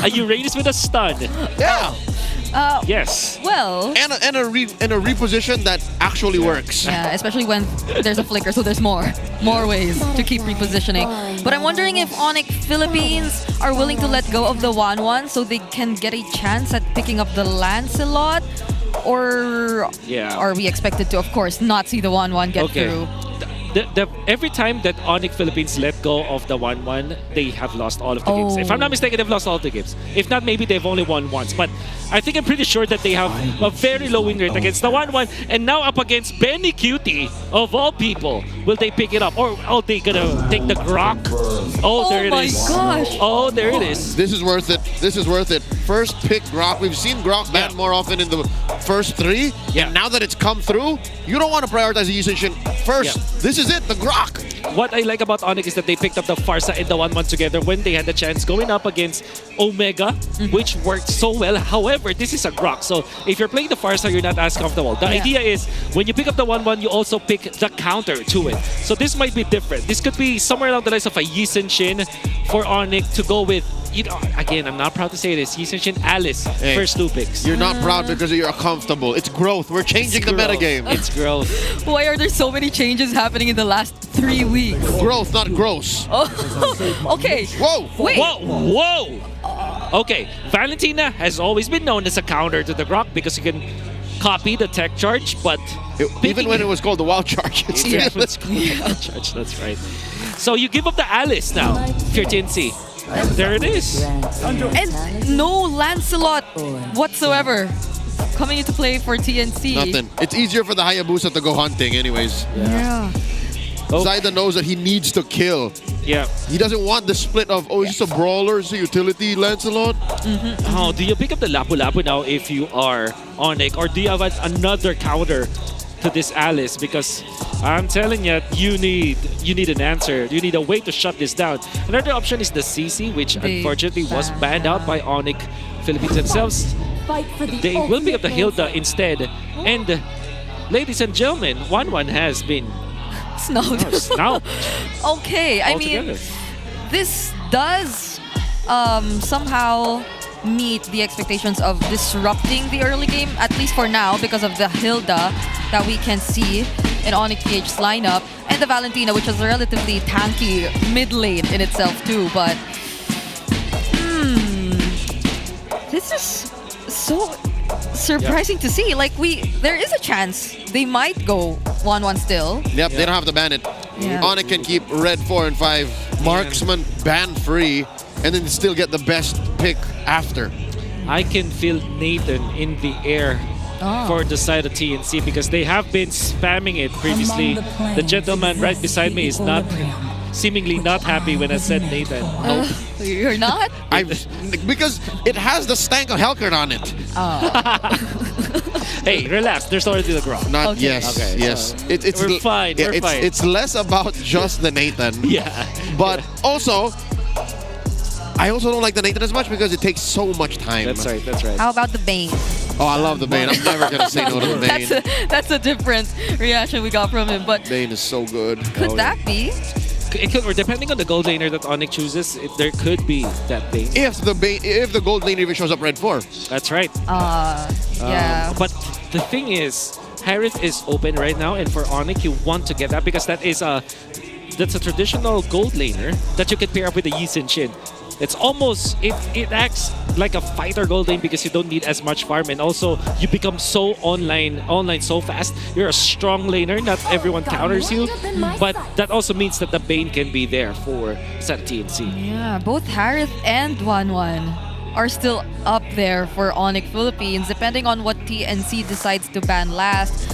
A Uranus with a stun. Yeah. Yes. Well. And a reposition that actually works. Yeah, especially when there's a flicker, so there's more ways to keep repositioning. But I'm wondering if ONIC Philippines are willing to let go of the 1-1 so they can get a chance at picking up the Lancelot, or are we expected to, of course, not see the 1-1 get through? Every time that ONIC Philippines let go of the 1-1, they have lost all of the games. If I'm not mistaken, they've lost all of the games. If not, maybe they've only won once. But I'm pretty sure that they have a very low win rate against the 1-1. And now up against Benny Cutie, of all people, will they pick it up? Or are they gonna take the Grok? Oh, there it is. Oh my gosh. Oh, there it is. This is worth it. This is worth it. First pick Grok. We've seen Grok banned more often in the first 3. Yeah. And now that it's come through, you don't want to prioritize the Yisin first. Yeah. This is it, the Grok. What I like about ONIC is that they picked up the Farsa and the 1-1 together when they had the chance going up against Omega, which worked so well. However, this is a Grok. So if you're playing the Farsa, you're not as comfortable. The idea is when you pick up the 1-1, you also pick the counter to it. So this might be different. This could be somewhere along the lines of a Yisin for ONIC to go with. You know, again, I'm not proud to say this. Yisin Alice, first 2 picks. You're not proud because you're comfortable. It's growth. We're changing the metagame. It's growth. Why are there so many changes happening in the last 3 weeks? Growth, not gross. Oh, okay. Whoa. Wait. Whoa. Okay, Valentina has always been known as a counter to the Grok because you can copy the tech charge, but even when it was called the wild charge, it's wild charge. That's right. So you give up the Alice now, if you're TNC. There it is. And no Lancelot whatsoever coming into play for TNC. Nothing. It's easier for the Hayabusa to go hunting anyways. Yeah. Zaida knows that he needs to kill. Yeah. He doesn't want the split of, oh, is this a brawler, is a utility Lancelot? Oh, do you pick up the Lapu-Lapu now if you are ONIC? Or do you have another counter to this Alice? Because I'm telling you, you need an answer. You need a way to shut this down. Another option is the CC, which unfortunately was banned out by ONIC Philippines themselves. They will pick up the Hilda instead. And ladies and gentlemen, 1-1 has been snout. Okay, I mean, this does somehow meet the expectations of disrupting the early game, at least for now, because of the Hilda that we can see in ONIC PH's lineup, and the Valentina, which is a relatively tanky mid lane in itself too. But this is so surprising to see. Like there is a chance they might go 1-1 still. Yep, they don't have to ban it. Yeah. ONIC can keep red 4 and 5, marksman ban free, and then still get the best pick after. I can feel Nathan in the air for the side of TNC because they have been spamming it previously. The gentleman right beside me is seemingly not happy when I said Nathan. You're not? Because it has the stank of Hellkert on it. Hey, relax. There's already the grok. Not okay. yes, Okay, yes. So It's we're fine. We're fine. It's less about just the Nathan. Yeah. But also, I also don't like the Nathan as much because it takes so much time. That's right. That's right. How about the Bane? Oh, I love the Bane. I'm never gonna say no to the Bane. That's a different reaction we got from him. But Bane is so good. could that be? It could, or depending on the gold laner that ONIC chooses, there could be that Bane. If the gold laner even shows up red 4. That's right. Yeah. But the thing is, Harith is open right now, and for ONIC, you want to get that because that's a traditional gold laner that you can pair up with the Yi Sin Shin. It's almost, it acts like a fighter gold lane because you don't need as much farm, and also you become so online so fast. You're a strong laner, not everyone counters you, but that also means that the Bane can be there for set TNC. Yeah, both Harith and 1-1 are still up there for ONIC Philippines, depending on what TNC decides to ban last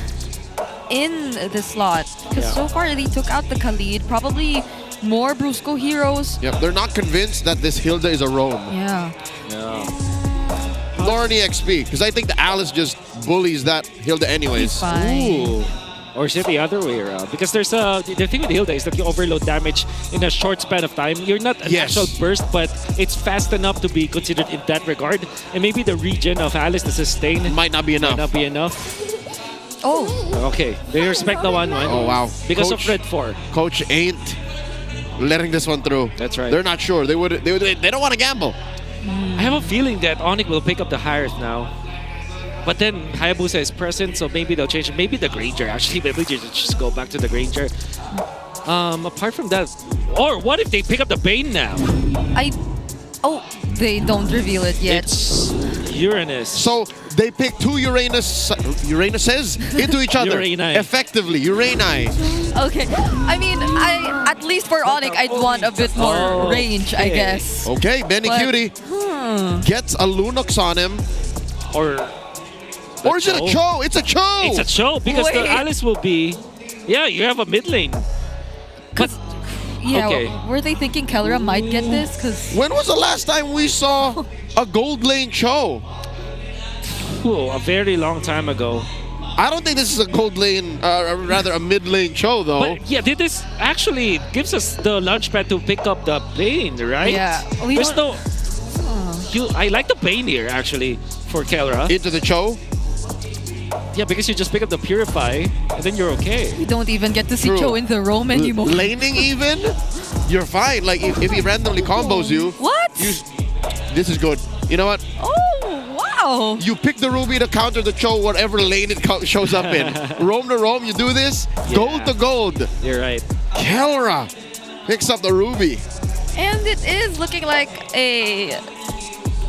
in the slot. Because so far they took out the Khalid, probably more Brusco heroes. Yep, they're not convinced that this Hilda is a roam. Yeah. Nor an EXP, because I think the Alice just bullies that Hilda anyways. Ooh. Or is it the other way around? Because there's the thing with Hilda is that you overload damage in a short span of time. You're not an actual burst, but it's fast enough to be considered in that regard. And maybe the regen of Alice, the sustain, might not be enough. Oh. Okay, they respect the 1-1. Oh, wow. Because Coach, of red 4. Coach ain't letting this one through. That's right. They're not sure. They don't want to gamble. I have a feeling that ONIC will pick up the Harith now. But then Hayabusa is present, so maybe they'll change it. Maybe the Granger, actually. Maybe they just go back to the Granger. Apart from that, or what if they pick up the Bane now? They don't reveal it yet. It's Uranus. So they pick two Uranuses into each other. Urani. Effectively, Urani. Okay. I mean, at least for ONIC, I'd want a bit more range, I guess. Okay, Benny But- Cutie gets a Lunox on him. Or is it a Cho? It's a Cho! It's a Cho because the Wait. Alice will be... Yeah, you have a mid lane. But, Yeah, okay. were they thinking Kellera might get this? Because When was the last time we saw a gold lane Cho? A very long time ago. I don't think this is a gold lane, rather a mid lane Cho though. But yeah, this actually gives us the launchpad to pick up the Bane, right? Yeah, we There's don't- I like the Bane here actually for Kellera. Into the Cho? Yeah, because you just pick up the Purify and then you're okay. we don't even get to see True. Cho in the roam anymore. Laning even, you're fine. Like if he randomly combos you, What? this is good. You know what? Oh, wow. You pick the Ruby to counter the Cho, whatever lane it shows up in. Roam to roam, you do this, gold to gold. You're right. Kellera picks up the Ruby. And it is looking like a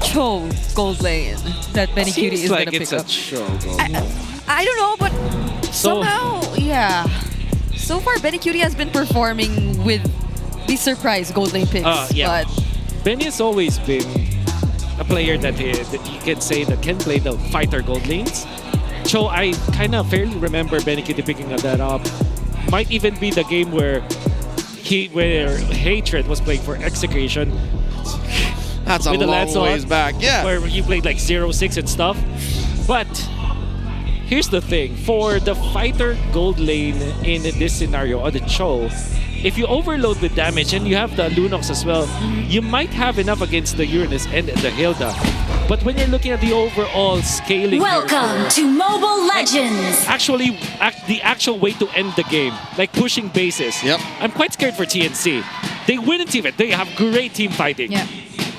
Cho gold lane that Benny Cutie is like going to it's pick a up. Cho gold. I don't know, but somehow, yeah. So far, Benny Cutie has been performing with these surprise gold lane picks. Yeah. But Benny has always been a player that you can say that can play the fighter gold lanes. Cho, I kind of fairly remember Benny Cutie picking that up. Might even be the game where Hatred was playing for Execution. That's a with the long Lancelot, ways back. Yeah. Where you played like 0-6 and stuff. But here's the thing. For the fighter gold lane in this scenario, or the Cho, if you overload with damage and you have the Lunox as well, you might have enough against the Uranus and the Hilda. But when you're looking at the overall scaling Welcome to Mobile Legends! Actually, the actual way to end the game, like pushing bases. Yep. I'm quite scared for TNC. They win a team. They have great team fighting. Yeah.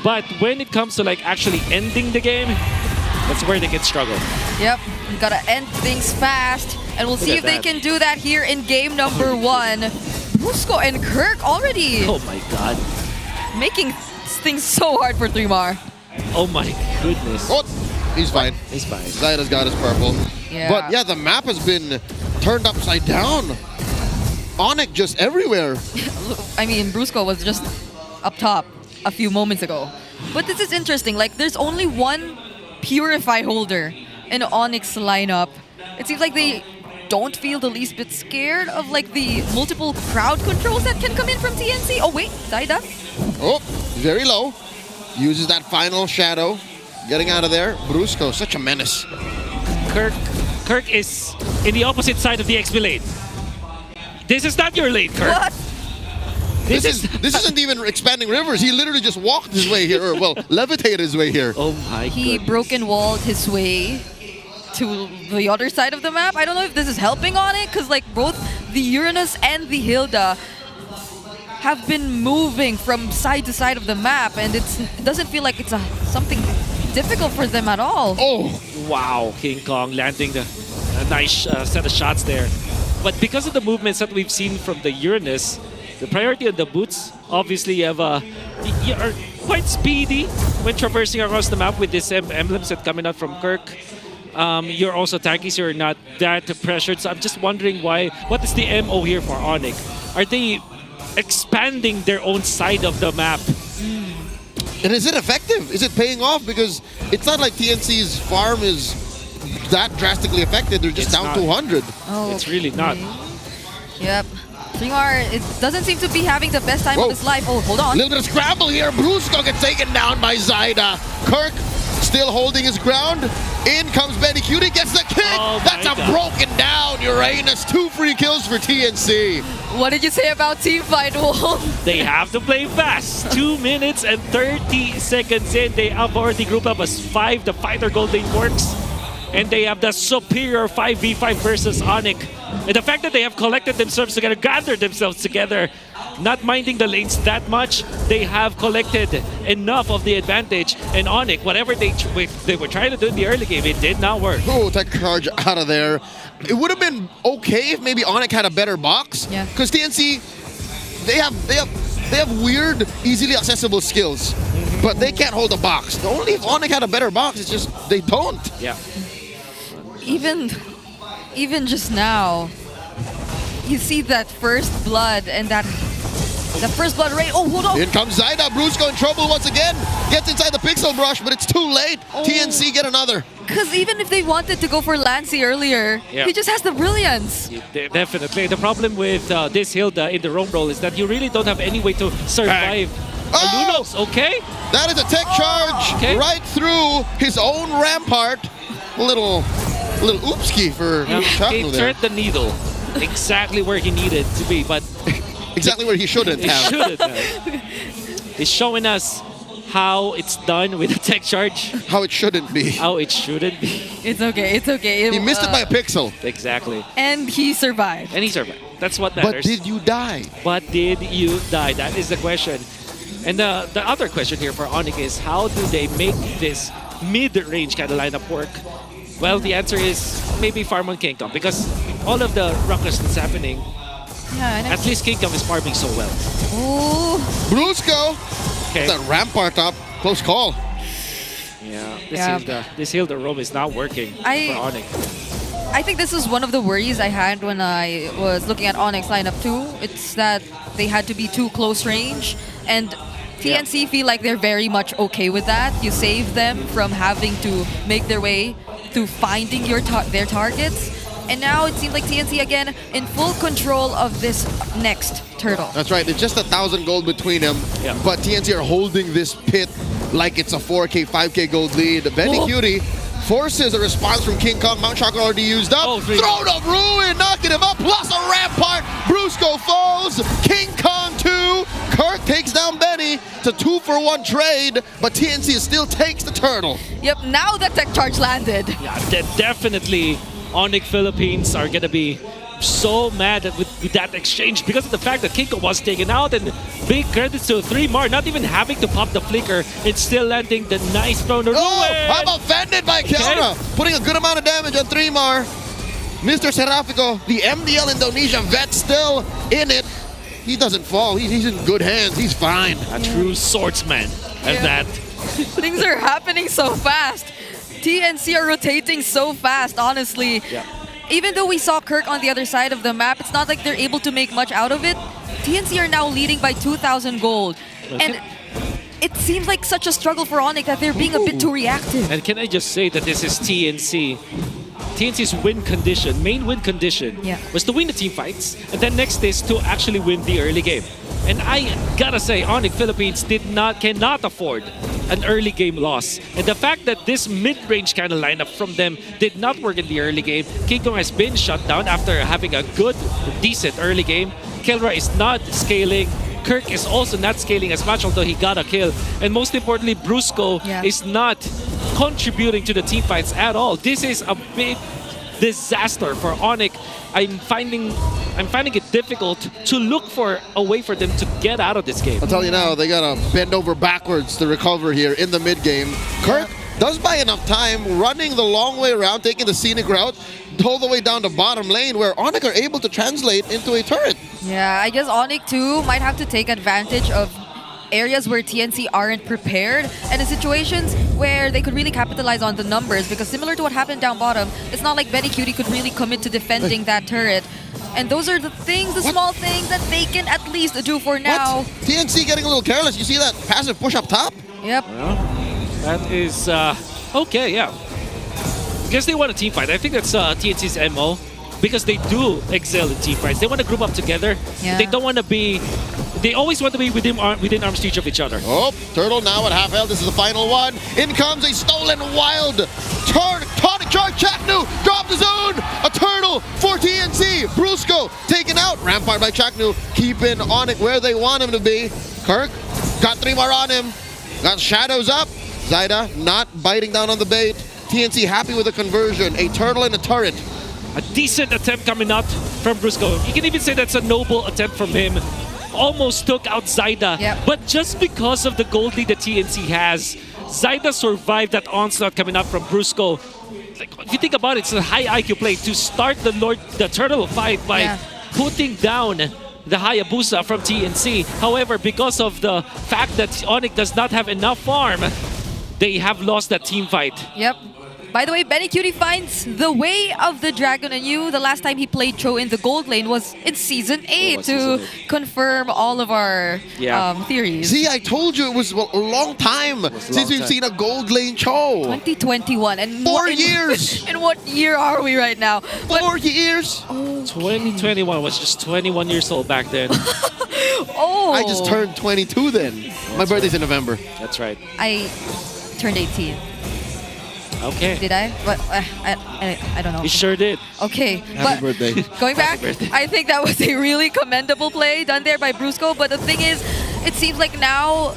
But when it comes to like actually ending the game, that's where they can struggle. Yep, we gotta end things fast. And we'll see Look if at they that. can do that here in game number 1. Brusco and Kirk already Oh my god. making things so hard for 3mar. Oh my goodness. Oh, he's fine. He's fine. Zyda's got his purple. Yeah. But yeah, the map has been turned upside down. ONIC just everywhere. I mean, Brusco was just up top a few moments ago. But this is interesting. Like, there's only one Purify holder in ONIC's lineup. It seems like they don't feel the least bit scared of like the multiple crowd controls that can come in from TNC. Oh wait, Zaida. Oh, very low. Uses that final shadow. Getting out of there. Brusco, such a menace. Kirk is in the opposite side of the XP lane. This is not your lane, Kirk. What? This isn't even expanding rivers. He literally just walked his way here, or well, levitated his way here. Oh my He broken walled his way to the other side of the map. I don't know if this is helping on it, because like both the Uranus and the Hilda have been moving from side to side of the map, and it doesn't feel like it's something difficult for them at all. Oh, wow. King Kong landing a nice set of shots there. But because of the movements that we've seen from the Uranus, the priority on the boots, obviously you are quite speedy when traversing across the map with this emblem set coming out from Kirk. You're also tanky, so you're not that pressured. So I'm just wondering what is the MO here for ONIC? Are they expanding their own side of the map? and is it effective? Is it paying off? Because it's not like TNC's farm is that drastically affected. They're just down to 100. Oh, it's really not. Yep. Tringwar, it doesn't seem to be having the best time of his life. Oh, hold on. A little bit of scramble here. Brusco gets taken down by Zaida. Kirk still holding his ground. In comes Betty Cutie, gets the kick. That's a broken down Uranus. 2 free kills for TNC. What did you say about team fight, Wolf? They have to play fast. 2 minutes and 30 seconds in. They have already grouped up as 5. The fighter gold lane works. And they have the superior 5v5 versus ONIC. And the fact that they have collected themselves together, gathered themselves together, not minding the lanes that much, they have collected enough of the advantage. And ONIC, whatever they were trying to do in the early game, it did not work. Oh, tech charge out of there. It would have been okay if maybe ONIC had a better box. Yeah. Because TNC, they have weird, easily accessible skills, but they can't hold a box. Only if ONIC had a better box, it's just they don't. Yeah. Even just now, you see that first blood and the first blood rate. Oh, hold on. In comes Zaida. Brusco in trouble once again. Gets inside the pixel brush, but it's too late. TNC get another. Because even if they wanted to go for Lancy earlier, he just has the brilliance. Yeah, definitely. The problem with this Hilda in the roam role is that you really don't have any way to survive. Lunos, okay? That is a tech charge right through his own rampart. A little oopski for He there. turned the needle exactly where he needed to be, but exactly where he shouldn't have. He's showing us how it's done with a tech charge. How it shouldn't be. How it shouldn't be. It's okay. It's okay. He missed it by a pixel. Exactly. And he survived. That's what matters. But did you die? But did you die? That is the question. And the other question here for ONIC is, how do they make this mid-range kind of lineup work? Well, the answer is maybe farm on Kingdom, because all of the ruckus that's happening, at least Kingdom is farming so well. Ooh. Brusco! Okay. That rampart up. Close call. Yeah, this Hilda roam is not working for ONIC. I think this is one of the worries I had when I was looking at ONIC's lineup too. It's that they had to be too close range, and TNC feel like they're very much okay with that. You save them from having to make their way through finding their targets. And now it seems like TNC again in full control of this next turtle. That's right. It's just 1,000 gold between them. Yeah. But TNC are holding this pit like it's a 4K, 5K gold lead. Benny Cutie forces a response from King Kong. Mount Chakra already used up. Throne of Ruin, knocking him up. Plus a rampart. Brusco falls. King Kong 2. Kirk takes down Benny. It's a 2-for-1 trade, but TNC still takes the turtle. Yep, now that tech charge landed. Yeah, definitely ONIC Philippines are going to be so mad with that exchange because of the fact that Kinko was taken out, and big credits to 3mar not even having to pop the flicker and still landing the nice Throne of Ruin. Oh, I'm offended by Kiara. Putting a good amount of damage on 3mar. Mr. Serafico, the MDL Indonesia vet, still in it. He doesn't fall. He's in good hands. He's fine. A true swordsman at that. Things are happening so fast. TNC are rotating so fast, honestly. Yeah. even though we saw Kirk on the other side of the map, it's not like they're able to make much out of it. TNC are now leading by 2,000 gold. And it seems like such a struggle for ONIC that they're being a bit too reactive. And can I just say that this is TNC. TNC's win condition, main win condition, was to win the team fights, and then next is to actually win the early game. And I gotta say, ONIC Philippines cannot afford an early game loss. And the fact that this mid-range kind of lineup from them did not work in the early game, King Kong has been shut down after having a good, decent early game. Kelra is not scaling. Kirk is also not scaling as much, although he got a kill. And most importantly, Brusco is not contributing to the team fights at all. This is a big disaster for ONIC. I'm finding it difficult to look for a way for them to get out of this game. I'll tell you now, they gotta bend over backwards to recover here in the mid game. Kirk does buy enough time running the long way around, taking the scenic route all the way down to bottom lane, where ONIC are able to translate into a turret. Yeah, I guess ONIC too might have to take advantage of areas where TNC aren't prepared, and in situations where they could really capitalize on the numbers, because similar to what happened down bottom, it's not like Benny Cutie could really commit to defending that turret. And those are the things, the small things that they can at least do for now. What? TNC getting a little careless. You see that passive push up top? Yep. Well, that is okay, yeah. Because they want a team fight. I think that's TNC's MO. Because they do excel in team fights. They want to group up together. Yeah. They don't want to be... They always want to be within arm's reach of each other. Oh, Turtle now at half health. This is the final one. In comes a stolen wild. Tonic charge. Chaknu dropped the zone. A Turtle for TNC. Brusco taken out. Rampart by Chaknu. Keeping ONIC where they want him to be. Kirk got 3 more on him. Got shadows up. Zaida not biting down on the bait. TNC happy with the conversion. A Turtle and a turret. A decent attempt coming out from Brusco. You can even say that's a noble attempt from him. Almost took out Zaida. But just because of the gold lead that TNC has, Zaida survived that onslaught coming out from Brusco. Like, if you think about it, it's a high IQ play to start the turtle fight by putting down the Hayabusa from TNC. However, because of the fact that ONIC does not have enough farm, they have lost that team fight. Yep. By the way, Benny Cutie finds the way of the dragon, and the last time he played Cho in the gold lane was in Season 8 to confirm all of our theories. See, I told you it was a long time since we've seen a gold lane Cho. 2021. And 4 years! In what year are we right now? 4 years! 2021 was just 21 years old back then. I just turned 22 then. My birthday's in November. That's right. I turned 18. Okay. Did I? But I don't know. You sure did. Okay. Happy birthday. Going back, I think that was a really commendable play done there by Brusco. But the thing is, it seems like now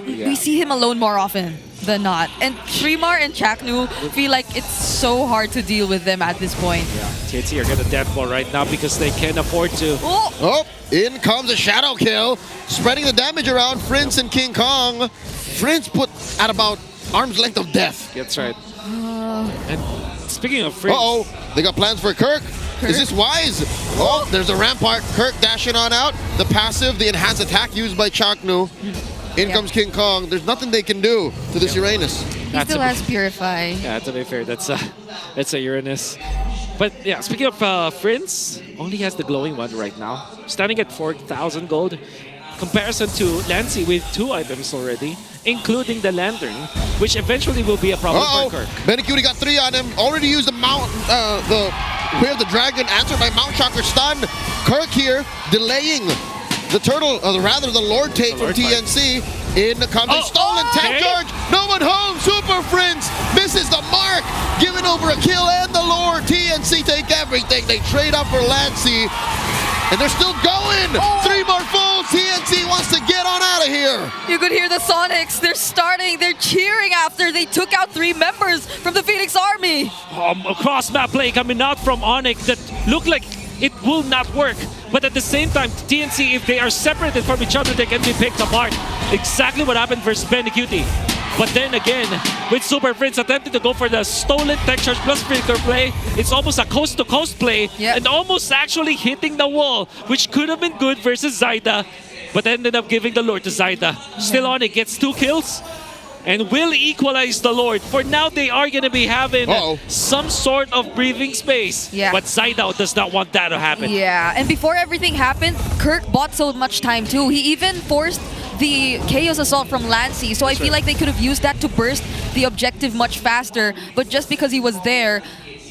we see him alone more often than not. And Trimar and Chaknu feel like it's so hard to deal with them at this point. Yeah. TNC are getting a death ball right now because they can't afford to. Oh, in comes a shadow kill. Spreading the damage around Prince and King Kong. Prince put at about arm's length of death. That's right. And speaking of Prince... Uh-oh, they got plans for Kirk. Is this wise? Oh, there's a Rampart. Kirk dashing on out. The passive, the enhanced attack used by Chaknu. In comes King Kong. There's nothing they can do to this Uranus. He still has Purify. Yeah, to be fair, that's a Uranus. But yeah, speaking of Prince, only has the glowing one right now. Standing at 4,000 gold. Comparison to Lancy with 2 items already, including the Lantern, which eventually will be a problem for Kirk. Benny Cutie got 3 on him. Already used the Mount, the Way of the Dragon, answered by Mount Shocker stun. Kirk here delaying the turtle, or rather the Lord take from TNC. In comes a stolen tech charge. No one home. Super Prince misses the mark. Giving over a kill and the Lord. TNC take everything. They trade up for Lancy. And they're still going! 3 more falls! TNC wants to get on out of here! You could hear the Sonics. They're starting. They're cheering after they took out 3 members from the Phoenix Army. A cross-map play coming out from ONIC that looked like it will not work. But at the same time, TNC, if they are separated from each other, they can be picked apart. Exactly what happened versus Benny Cutie. But then again, with Super Prince attempting to go for the stolen tech charge plus filter play, it's almost a coast-to-coast play and almost actually hitting the wall, which could have been good versus Zaida, but ended up giving the Lord to Zaida. Still on it, gets 2 kills. and will equalize the Lord. For now, they are going to be having some sort of breathing space. Yeah. But Zaidao does not want that to happen. Yeah, and before everything happened, Kirk bought so much time too. He even forced the Chaos Assault from Lancey, so I feel like they could have used that to burst the objective much faster, but just because he was there,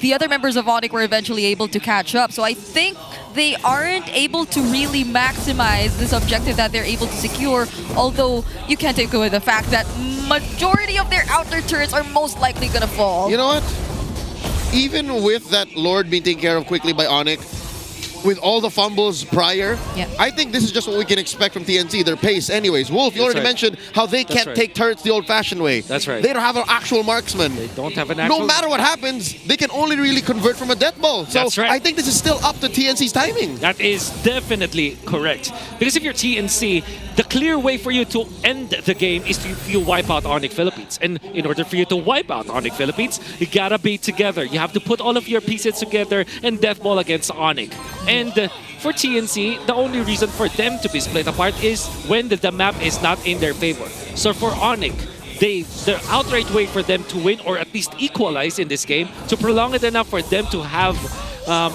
the other members of ONIC were eventually able to catch up. So I think they aren't able to really maximize this objective that they're able to secure, although you can't take away the fact that majority of their outer turrets are most likely gonna fall. You know what? Even with that Lord being taken care of quickly by ONIC, with all the fumbles prior, I think this is just what we can expect from TNC, their pace anyways. Wolf, you already mentioned how they can't take turrets the old-fashioned way. That's right. They don't have an actual marksman. They don't have an actual... No matter what happens, they can only really convert from a death ball. So That's right. I think this is still up to TNC's timing. That is definitely correct. Because if you're TNC, the clear way for you to end the game is if you wipe out ONIC Philippines. And in order for you to wipe out ONIC Philippines, you gotta be together. You have to put all of your pieces together and deathball against ONIC. And for TNC, the only reason for them to be split apart is when the map is not in their favor. So for ONIC, the outright way for them to win or at least equalize in this game, to prolong it enough for them to have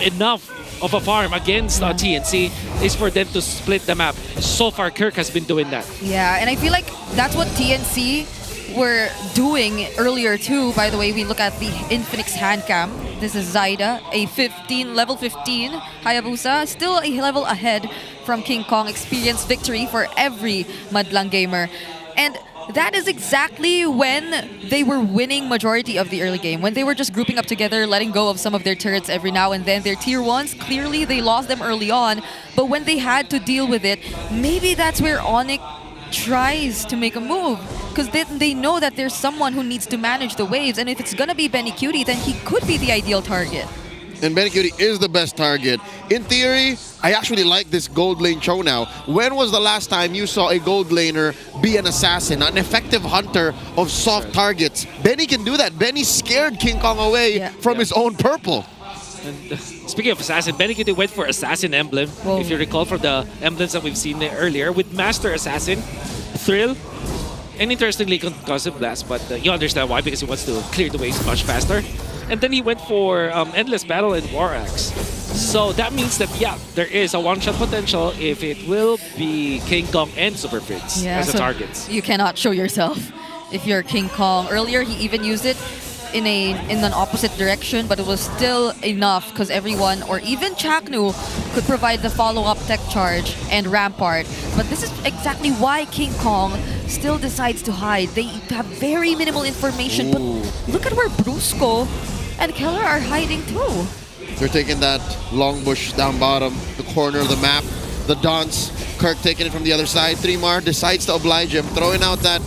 enough of a farm against TNC is for them to split the map. So far, Kirk has been doing that. Yeah, and I feel like that's what TNC were doing earlier too. By the way, we look at the Infinix handcam. This is Zaida, a level 15 Hayabusa, still a level ahead from King Kong. Experience victory for every Madlang gamer. And that is exactly when they were winning majority of the early game. When they were just grouping up together, letting go of some of their turrets every now and then. Their tier 1s, clearly they lost them early on. But when they had to deal with it, maybe that's where ONIC tries to make a move. Because they know that there's someone who needs to manage the waves. And if it's going to be Benny Cutie, then he could be the ideal target. And Benny Cutie is the best target. In theory, I actually like this gold lane show now. When was the last time you saw a gold laner be an assassin, an effective hunter of soft targets? Benny can do that. Benny scared King Kong away from his own purple. And speaking of assassin, Benny Cutie went for assassin emblem. Whoa. If you recall from the emblems that we've seen earlier, with Master Assassin, Thrill, and interestingly Concussive Blast, but you understand why, because he wants to clear the waves much faster. And then he went for Endless Battle and War Axe. So that means that, yeah, there is a one-shot potential if it will be King Kong and Super Fritz as the targets. You cannot show yourself if you're King Kong. Earlier, he even used it in an opposite direction, but it was still enough because everyone, or even Chaknu, could provide the follow-up tech charge and Rampart. But this is exactly why King Kong still decides to hide. They have very minimal information, but look at where Brusco and Keller are hiding too. They're taking that long bush down bottom, the corner of the map. The Dons, Kirk taking it from the other side. Three-Mar decides to oblige him, throwing out that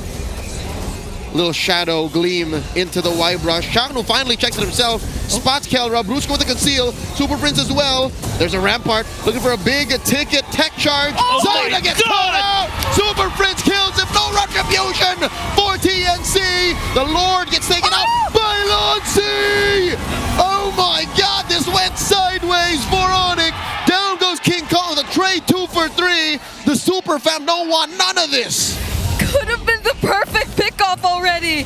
little shadow gleam into the Y-brush. Chaknu finally checks it himself, spots Kelra, Brusco with the conceal, Super Prince as well. There's a Rampart looking for a big ticket tech charge. Zaida gets caught out! Super Prince kills him, no retribution for TNC! The Lord gets taken out by Lancey! Oh my god, this went sideways for ONIC. Down goes King Kong, the trade 2 for 3. The Super Fam don't want none of this. Could have been the perfect pickoff already,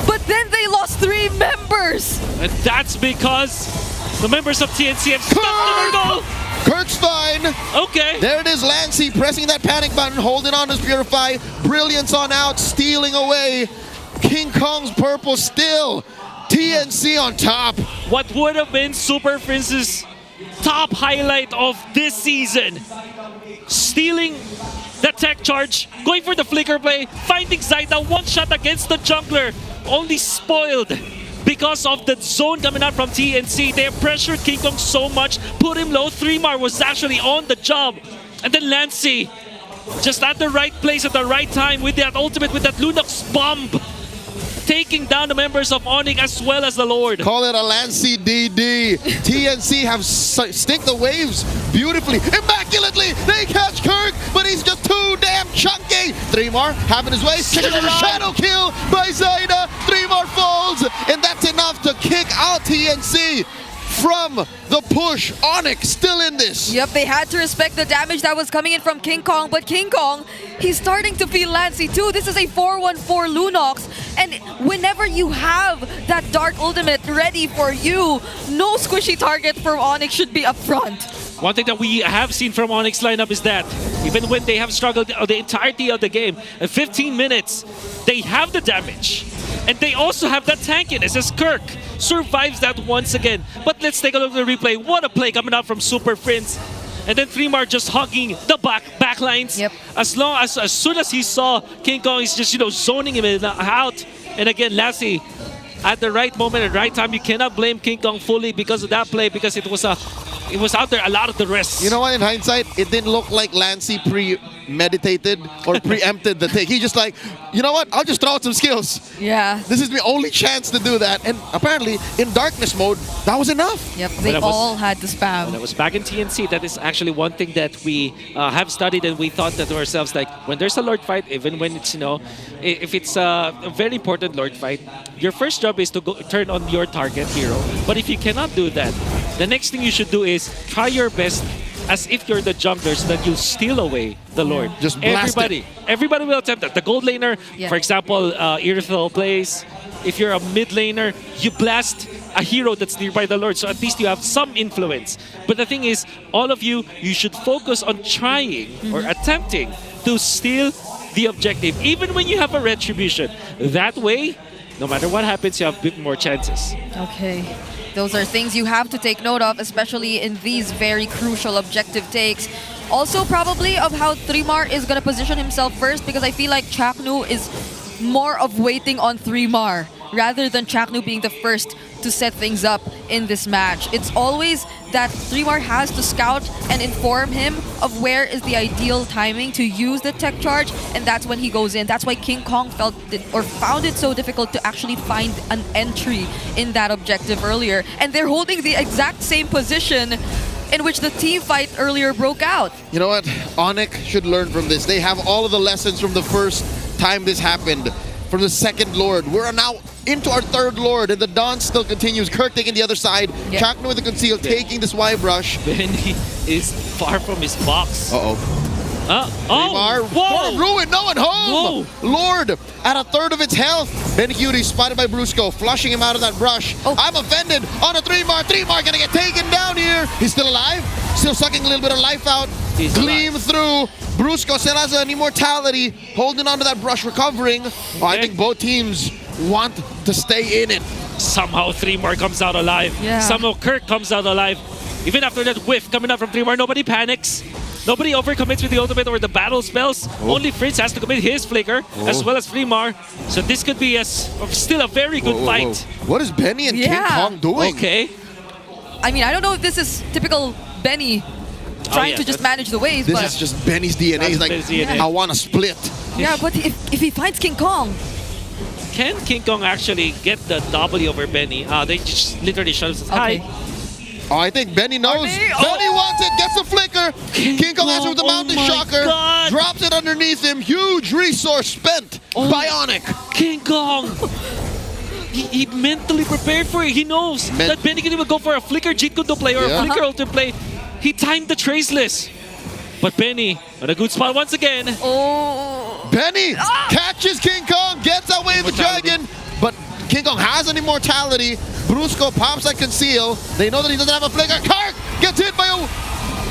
but then they lost 3 members. And that's because the members of TNC have stopped their goal. Kirk's fine. Okay. There it is, Lancey pressing that panic button, holding on to his Purify. Brilliance on out, stealing away King Kong's purple still. TNC on top. What would have been Super Prince's top highlight of this season? Stealing the tech charge, going for the flicker play, finding Zaida one shot against the jungler, only spoiled because of the zone coming out from TNC. They have pressured King Kong so much, put him low. Three-Mar was actually on the job. And then Lancey, just at the right place at the right time with that ultimate, with that Lunox bomb, taking down the members of ONIC as well as the Lord. Call it a Lancey DD. TNC have stick the waves beautifully, immaculately. They catch Kirk, but he's just too damn chunky. Three-Mar having his way. Shadow kill by Zaida. Three-Mar falls, and that's enough to kick out TNC from the push. ONIC still in this. Yep, they had to respect the damage that was coming in from King Kong, but King Kong, he's starting to feel Lancey too. This is a 4-1-4 Lunox. And whenever you have that Dark Ultimate ready for you, no squishy target from ONIC should be up front. One thing that we have seen from ONIC's lineup is that even when they have struggled the entirety of the game, in 15 minutes, they have the damage. And they also have that tankiness as Kirk survives that once again. But let's take a look at the replay. What a play coming out from Super Prince. And then 3mar just hugging the back lines. Yep. As soon as he saw King Kong, he's just zoning him in, out. And again, Lassie, at the right moment, at the right time, you cannot blame King Kong fully because of that play, because it was out there a lot of the rest. You know what? In hindsight, it didn't look like Lancey premeditated or preempted the take. He just like, you know what? I'll just throw out some skills. Yeah. This is my only chance to do that. And apparently, in darkness mode, that was enough. Yep. They all had to spam. When I was back in TNC, that is actually one thing that we have studied, and we thought that to ourselves, like, when there's a Lord fight, even when it's, if it's a very important Lord fight, your first job is to go turn on your target hero. But if you cannot do that, the next thing you should do is try your best as if you're the jungler so that you steal away the Lord. Just blast Everybody will attempt that. The gold laner, for example, Irithel plays. If you're a mid laner, you blast a hero that's nearby the Lord, so at least you have some influence. But the thing is, all of you should focus on trying or attempting to steal the objective, even when you have a retribution. That way, no matter what happens, you have a bit more chances. Okay. Those are things you have to take note of, especially in these very crucial objective takes. Also, probably of how 3mar is going to position himself first, because I feel like Chaknu is more of waiting on 3mar rather than Chaknu being the first to set things up in this match. It's always that 3mar has to scout and inform him of where is the ideal timing to use the tech charge, and that's when he goes in. That's why King Kong found it so difficult to actually find an entry in that objective earlier. And they're holding the exact same position in which the team fight earlier broke out. You know what? ONIC should learn from this. They have all of the lessons from the first time this happened, from the second Lord. We're now into our third Lord, and the dance still continues. Kirk taking the other side. Yep. Chaknu with the conceal, taking this Y brush. Benny is far from his box. Whoa! Ruin, no one home! Whoa. Lord, at a third of its health. Benny Cutie spotted by Brusco, flushing him out of that brush. I'm offended on a 3mar. 3mar gonna get taken down here. He's still alive, still sucking a little bit of life out. He's Gleam through. Brusco still has an immortality, holding onto that brush, recovering. I think both teams want to stay in it. Somehow 3mar comes out alive. Yeah. Somehow Kirk comes out alive. Even after that whiff coming out from 3mar, nobody panics. Nobody overcommits with the ultimate or the battle spells. Only Fritz has to commit his flicker, as well as 3mar. So this could be still a very good fight. What is Benny and King Kong doing? Okay. I mean, I don't know if this is typical Benny trying to just manage the waves, This but is just Benny's DNA. He's like, I want to split. yeah, but if he finds King Kong, Can King Kong actually get the W over Benny? They just literally shut us. Hi. Oh, I think Benny knows. Benny wants it, gets a flicker. King Kong answers with the Mountain Shocker. God. Drops it underneath him. Huge resource spent by ONIC. King Kong. He mentally prepared for it. He knows that Benny can even go for a flicker Jeet Kune Do play or a flicker ultimate play. He timed the traceless. But Benny on a good spot once again. Benny catches King Kong, gets away with the dragon. But King Kong has an immortality. Brusco pops that conceal. They know that he doesn't have a flicker. Kirk gets hit by a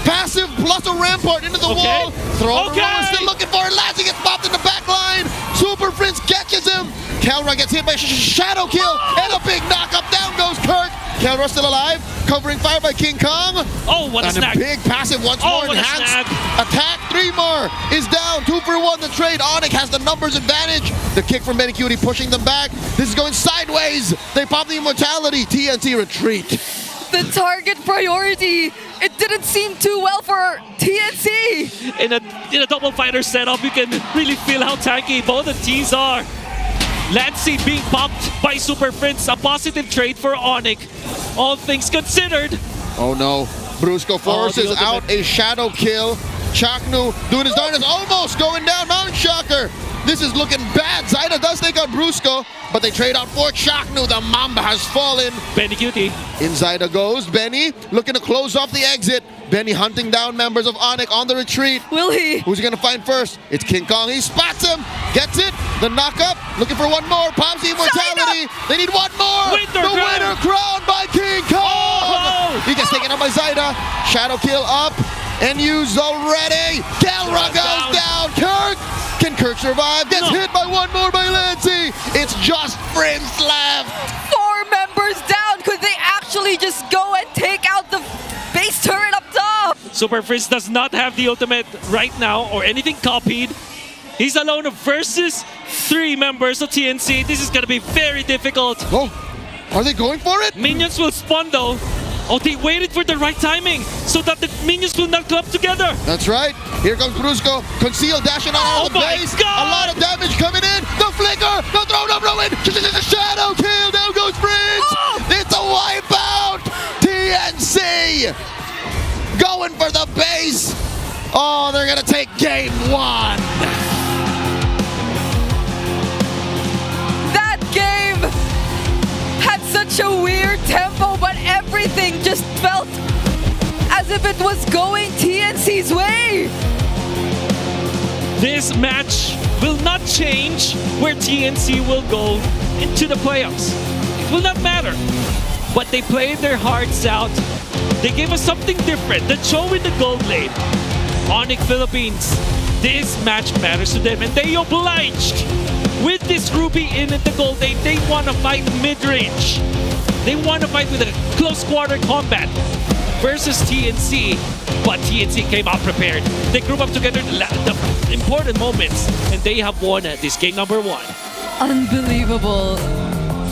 passive plus a rampart into the wall. Throw still looking for it. Lassie gets popped in the back line. Super Prince catches him. Kelra gets hit by Shadow Kill. And a big knock-up. Down goes Kirk. Kelra still alive. Covering fire by King Kong. Oh, what a snag. And a big passive once more. Enhanced attack. 3mar is down. 2 for 1 the trade. ONIC has the numbers advantage. The kick from Benny Cutie pushing them back. This is going sideways. They pop the immortality. TNT retreat. the target priority, it didn't seem too well for TNC. In a double fighter setup, you can really feel how tanky both the teams are. Lancey being popped by Super Prince, a positive trade for ONIC. All things considered. Oh no, Brusco forces out a shadow kill. Chaknu doing his darndest, almost going down. Mountain Shocker This is looking bad. Zaida does take out Brusco, but they trade out for Chaknu. The Mamba has fallen. Benny Cutie. In Zaida goes. Benny looking to close off the exit. Benny hunting down members of ONIC on the retreat. Will he? Who's he going to find first? It's King Kong. He spots him. Gets it. The knock-up. Looking for one more. Pops the immortality. They need one more. Winner crown by King Kong. He gets taken out by Zaida. Shadow kill up and used already. Kelra goes down. Kirk. Can Kirk survive? Gets hit by one more by Lancy. It's just Prince left. 4 members down. Could they actually just go and take out the base turret up top? Super Frizz does not have the ultimate right now or anything copied. He's alone versus 3 members of TNC. This is going to be very difficult. Oh, are they going for it? Minions will spawn though. Oh, they waited for the right timing so that the minions will not club together. That's right. Here comes Brusco. Conceal, dashing out of the base. A lot of damage coming in. The flicker. The throw, no win. Shadow kill. Down goes Prince. It's a wipeout. TNC going for the base. Oh, they're going to take game 1. That game had such a weird tempo, but everything just felt as if it was going TNC's way. This match will not change where TNC will go into the playoffs. It will not matter. But they played their hearts out. They gave us something different. The show in the gold lane. ONIC Philippines. This match matters to them and they obliged. With this Ruby in the gold lane, they want to fight mid-range. They want to fight with a close quarter combat versus TNC. But TNC came out prepared. They group up together the important moments and they have won this game number 1. Unbelievable.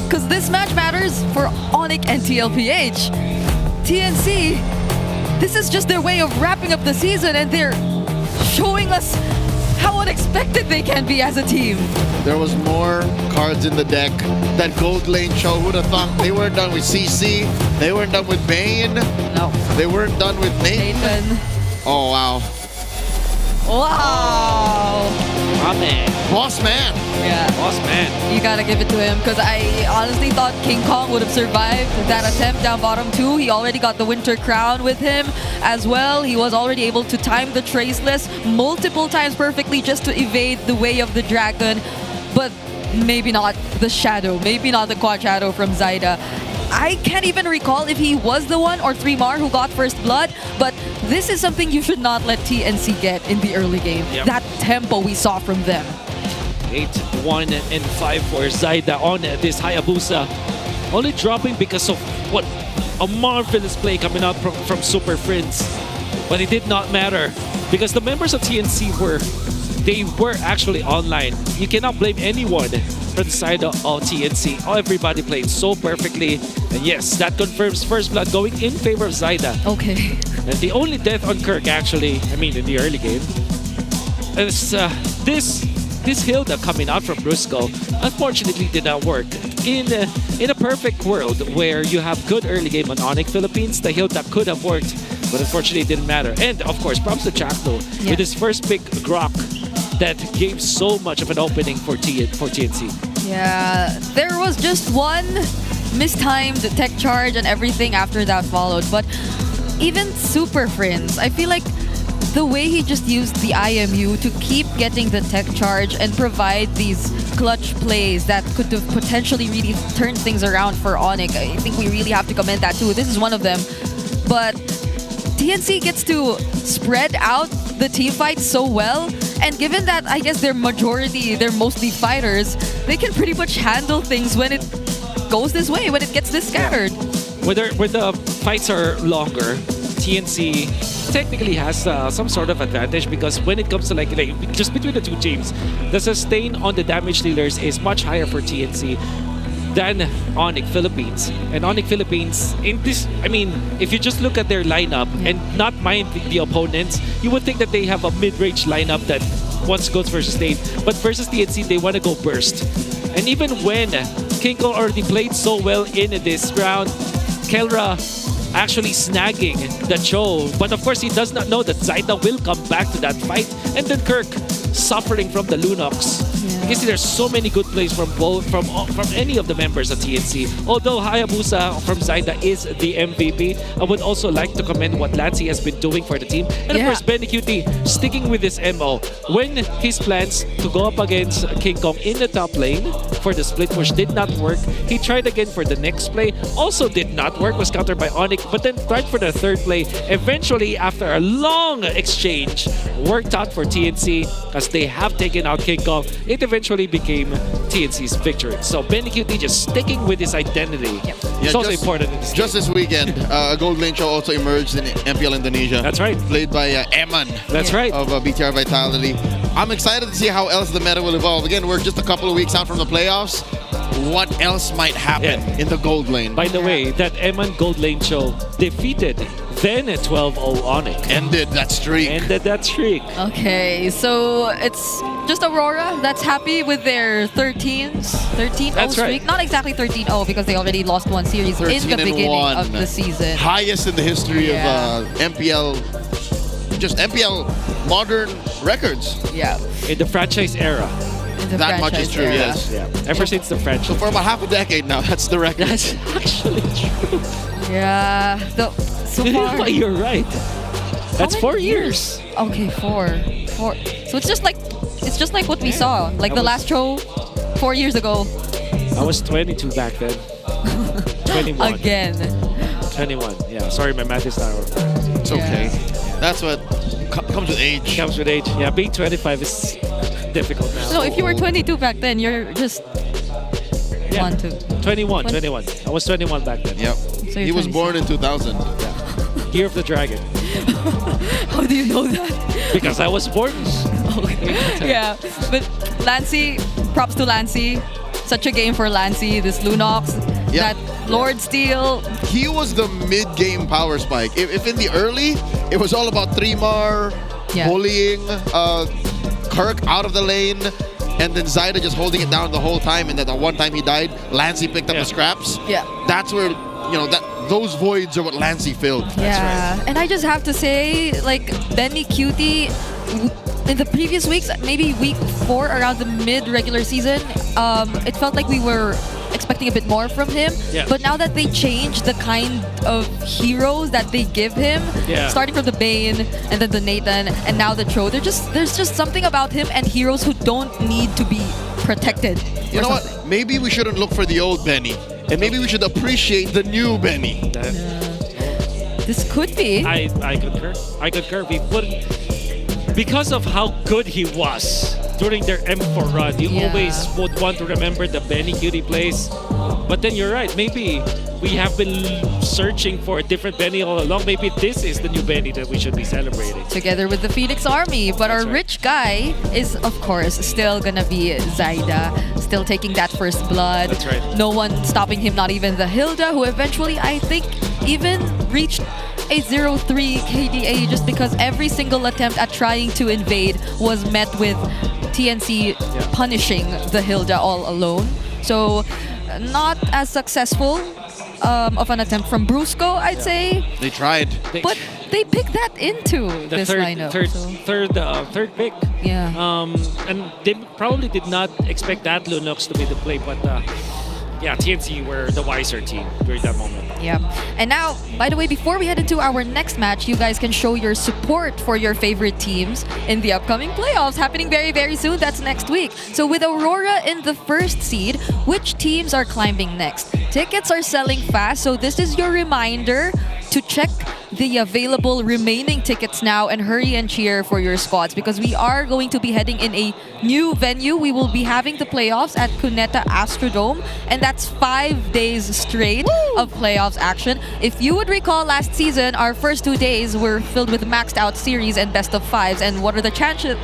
Because this match matters for ONIC and TLPH. TNC, this is just their way of wrapping up the season and they're showing us how unexpected they can be as a team. There was more cards in the deck. That gold lane show, who'd have thought? They weren't done with CC. They weren't done with Bane. No. They weren't done with Nathan. Oh, wow. Wow. My man. Boss man. Yeah. Boss man. You gotta give it to him because I honestly thought King Kong would have survived that attempt down bottom 2. He already got the Winter Crown with him as well. He was already able to time the Traceless multiple times perfectly just to evade the way of the Dragon. But maybe not the Shadow. Maybe not the Quad Shadow from Zaida. I can't even recall if he was the one or 3mar who got first blood, but this is something you should not let TNC get in the early game. Yep. That tempo we saw from them. 8-1 and 5 for Zaida on this Hayabusa. Only dropping because of what a marvelous play coming out from Super Friends. But it did not matter because the members of TNC were actually online. You cannot blame anyone for the side of TNC. Everybody played so perfectly. And yes, that confirms first blood going in favor of Zaida. Okay. And the only death on Kirk actually, I mean in the early game, is this Hilda coming out from Brusco unfortunately did not work. In a perfect world where you have good early game on ONIC Philippines, the Hilda could have worked, but unfortunately it didn't matter. And of course, props to Chakno with his first pick Grok that gave so much of an opening for TNC. Yeah, there was just one mistimed tech charge and everything after that followed. But even Super Friends, I feel like the way he just used the IMU to keep getting the tech charge and provide these clutch plays that could have potentially really turned things around for ONIC. I think we really have to commend that too. This is one of them. But TNC gets to spread out the team fight so well. And given that, I guess they're mostly fighters, they can pretty much handle things when it goes this way, when it gets this scattered. Where the fights are longer, TNC technically has some sort of advantage because when it comes to like just between the two teams, the sustain on the damage dealers is much higher for TNC than ONIC Philippines. And ONIC Philippines, in this, I mean, if you just look at their lineup and not mind the opponents, you would think that they have a mid-range lineup that once goes for sustain. But versus TNC, they want to go burst. And even when Kinko already played so well in this round, Kelra actually snagging the Cho. But of course, he does not know that Zaida will come back to that fight. And then Kirk suffering from the Lunox. You can see there's so many good plays from any of the members of TNC. Although Hayabusa from Zaida is the MVP, I would also like to commend what Lancey has been doing for the team. And of course, Benny QT sticking with his MO. When his plans to go up against King Kong in the top lane for the split push did not work, he tried again for the next play. Also did not work, was countered by ONIC, but then tried for the third play. Eventually, after a long exchange, worked out for TNC as they have taken out King Kong. It eventually became TNC's victory. So Benny QT just sticking with his identity. It's also important in this Just game. this weekend, a gold lane show also emerged in MPL Indonesia. That's right. Played by Eman. That's right. Of BTR Vitality. I'm excited to see how else the meta will evolve. Again, we're just a couple of weeks out from the playoffs. What else might happen in the gold lane? By the way, that Eman gold lane show defeated then at 12-0 ONIC. Ended that streak. Okay, so it's just Aurora that's happy with their 13-0 That's streak. right. Not exactly 13-0 because they already lost one series in the beginning of the season. Highest in the history of MPL, just MPL modern records. Yeah. In the franchise era. That much is true, yes. Yeah. Ever since the franchise. So for about half a decade now, that's the record. That's actually true. Yeah. So far. You're right. That's 4 years. Okay, four. So it's just like what we saw. Like the last show 4 years ago. I was 22 back then. 21. Again. 21. Yeah. Sorry, my math is not. It's okay. That's what comes with age. Comes with age. Yeah, being 25 is difficult now. No, if you were 22 back then, you're just 21. I was 21 back then. Yep. So He was born in 2000. Yeah. Year of the Dragon. How do you know that? Because I was born. Yeah, but Lancey, props to Lancey. Such a game for Lancey. This Lunox, that Lord Steel. He was the mid-game power spike. If in the early, it was all about Trimar, bullying, Kirk out of the lane, and then Zaida just holding it down the whole time. And then the one time he died, Lancey picked up the scraps. Yeah. That's where, those voids are what Lancey filled. Yeah, and I just have to say, like, Benny QT, in the previous weeks, maybe week 4 around the mid-regular season, it felt like we were expecting a bit more from him. Yeah. But now that they changed the kind of heroes that they give him, starting from the Bane and then the Nathan and now the Cho, there's just something about him and heroes who don't need to be protected. You know what? Maybe we shouldn't look for the old Benny. And maybe we should appreciate the new Benny. This could be. I concur. Because of how good he was during their M4 run, you always would want to remember the Benny QT plays. But then you're right. Maybe we have been searching for a different Benny all along. Maybe this is the new Benny that we should be celebrating. Together with the Phoenix Army. But our rich guy is, of course, still gonna be Zaida. Still taking that first blood. That's right. No one stopping him, not even the Hilda, who eventually, I think, even reached a 0-3 KDA just because every single attempt at trying to invade was met with TNC punishing the Hilda all alone. So, not as successul of an attempt from Brusco, I'd say. They tried. But they picked that into The this lineup. third pick. Yeah. And they probably did not expect that Lunox to be the play, but TNC were the wiser team during that moment. Yeah. And now, by the way, before we head into our next match, you guys can show your support for your favorite teams in the upcoming playoffs happening very, very soon. That's next week. So with Aurora in the first seed, which teams are climbing next? Tickets are selling fast, so this is your reminder to check the available remaining tickets now and hurry and cheer for your squads because we are going to be heading in a new venue. We will be having the playoffs at Cuneta Astrodome, and that's 5 days straight of playoffs action. If you would recall last season, our first 2 days were filled with maxed out series and best of 5s. And what are the chances?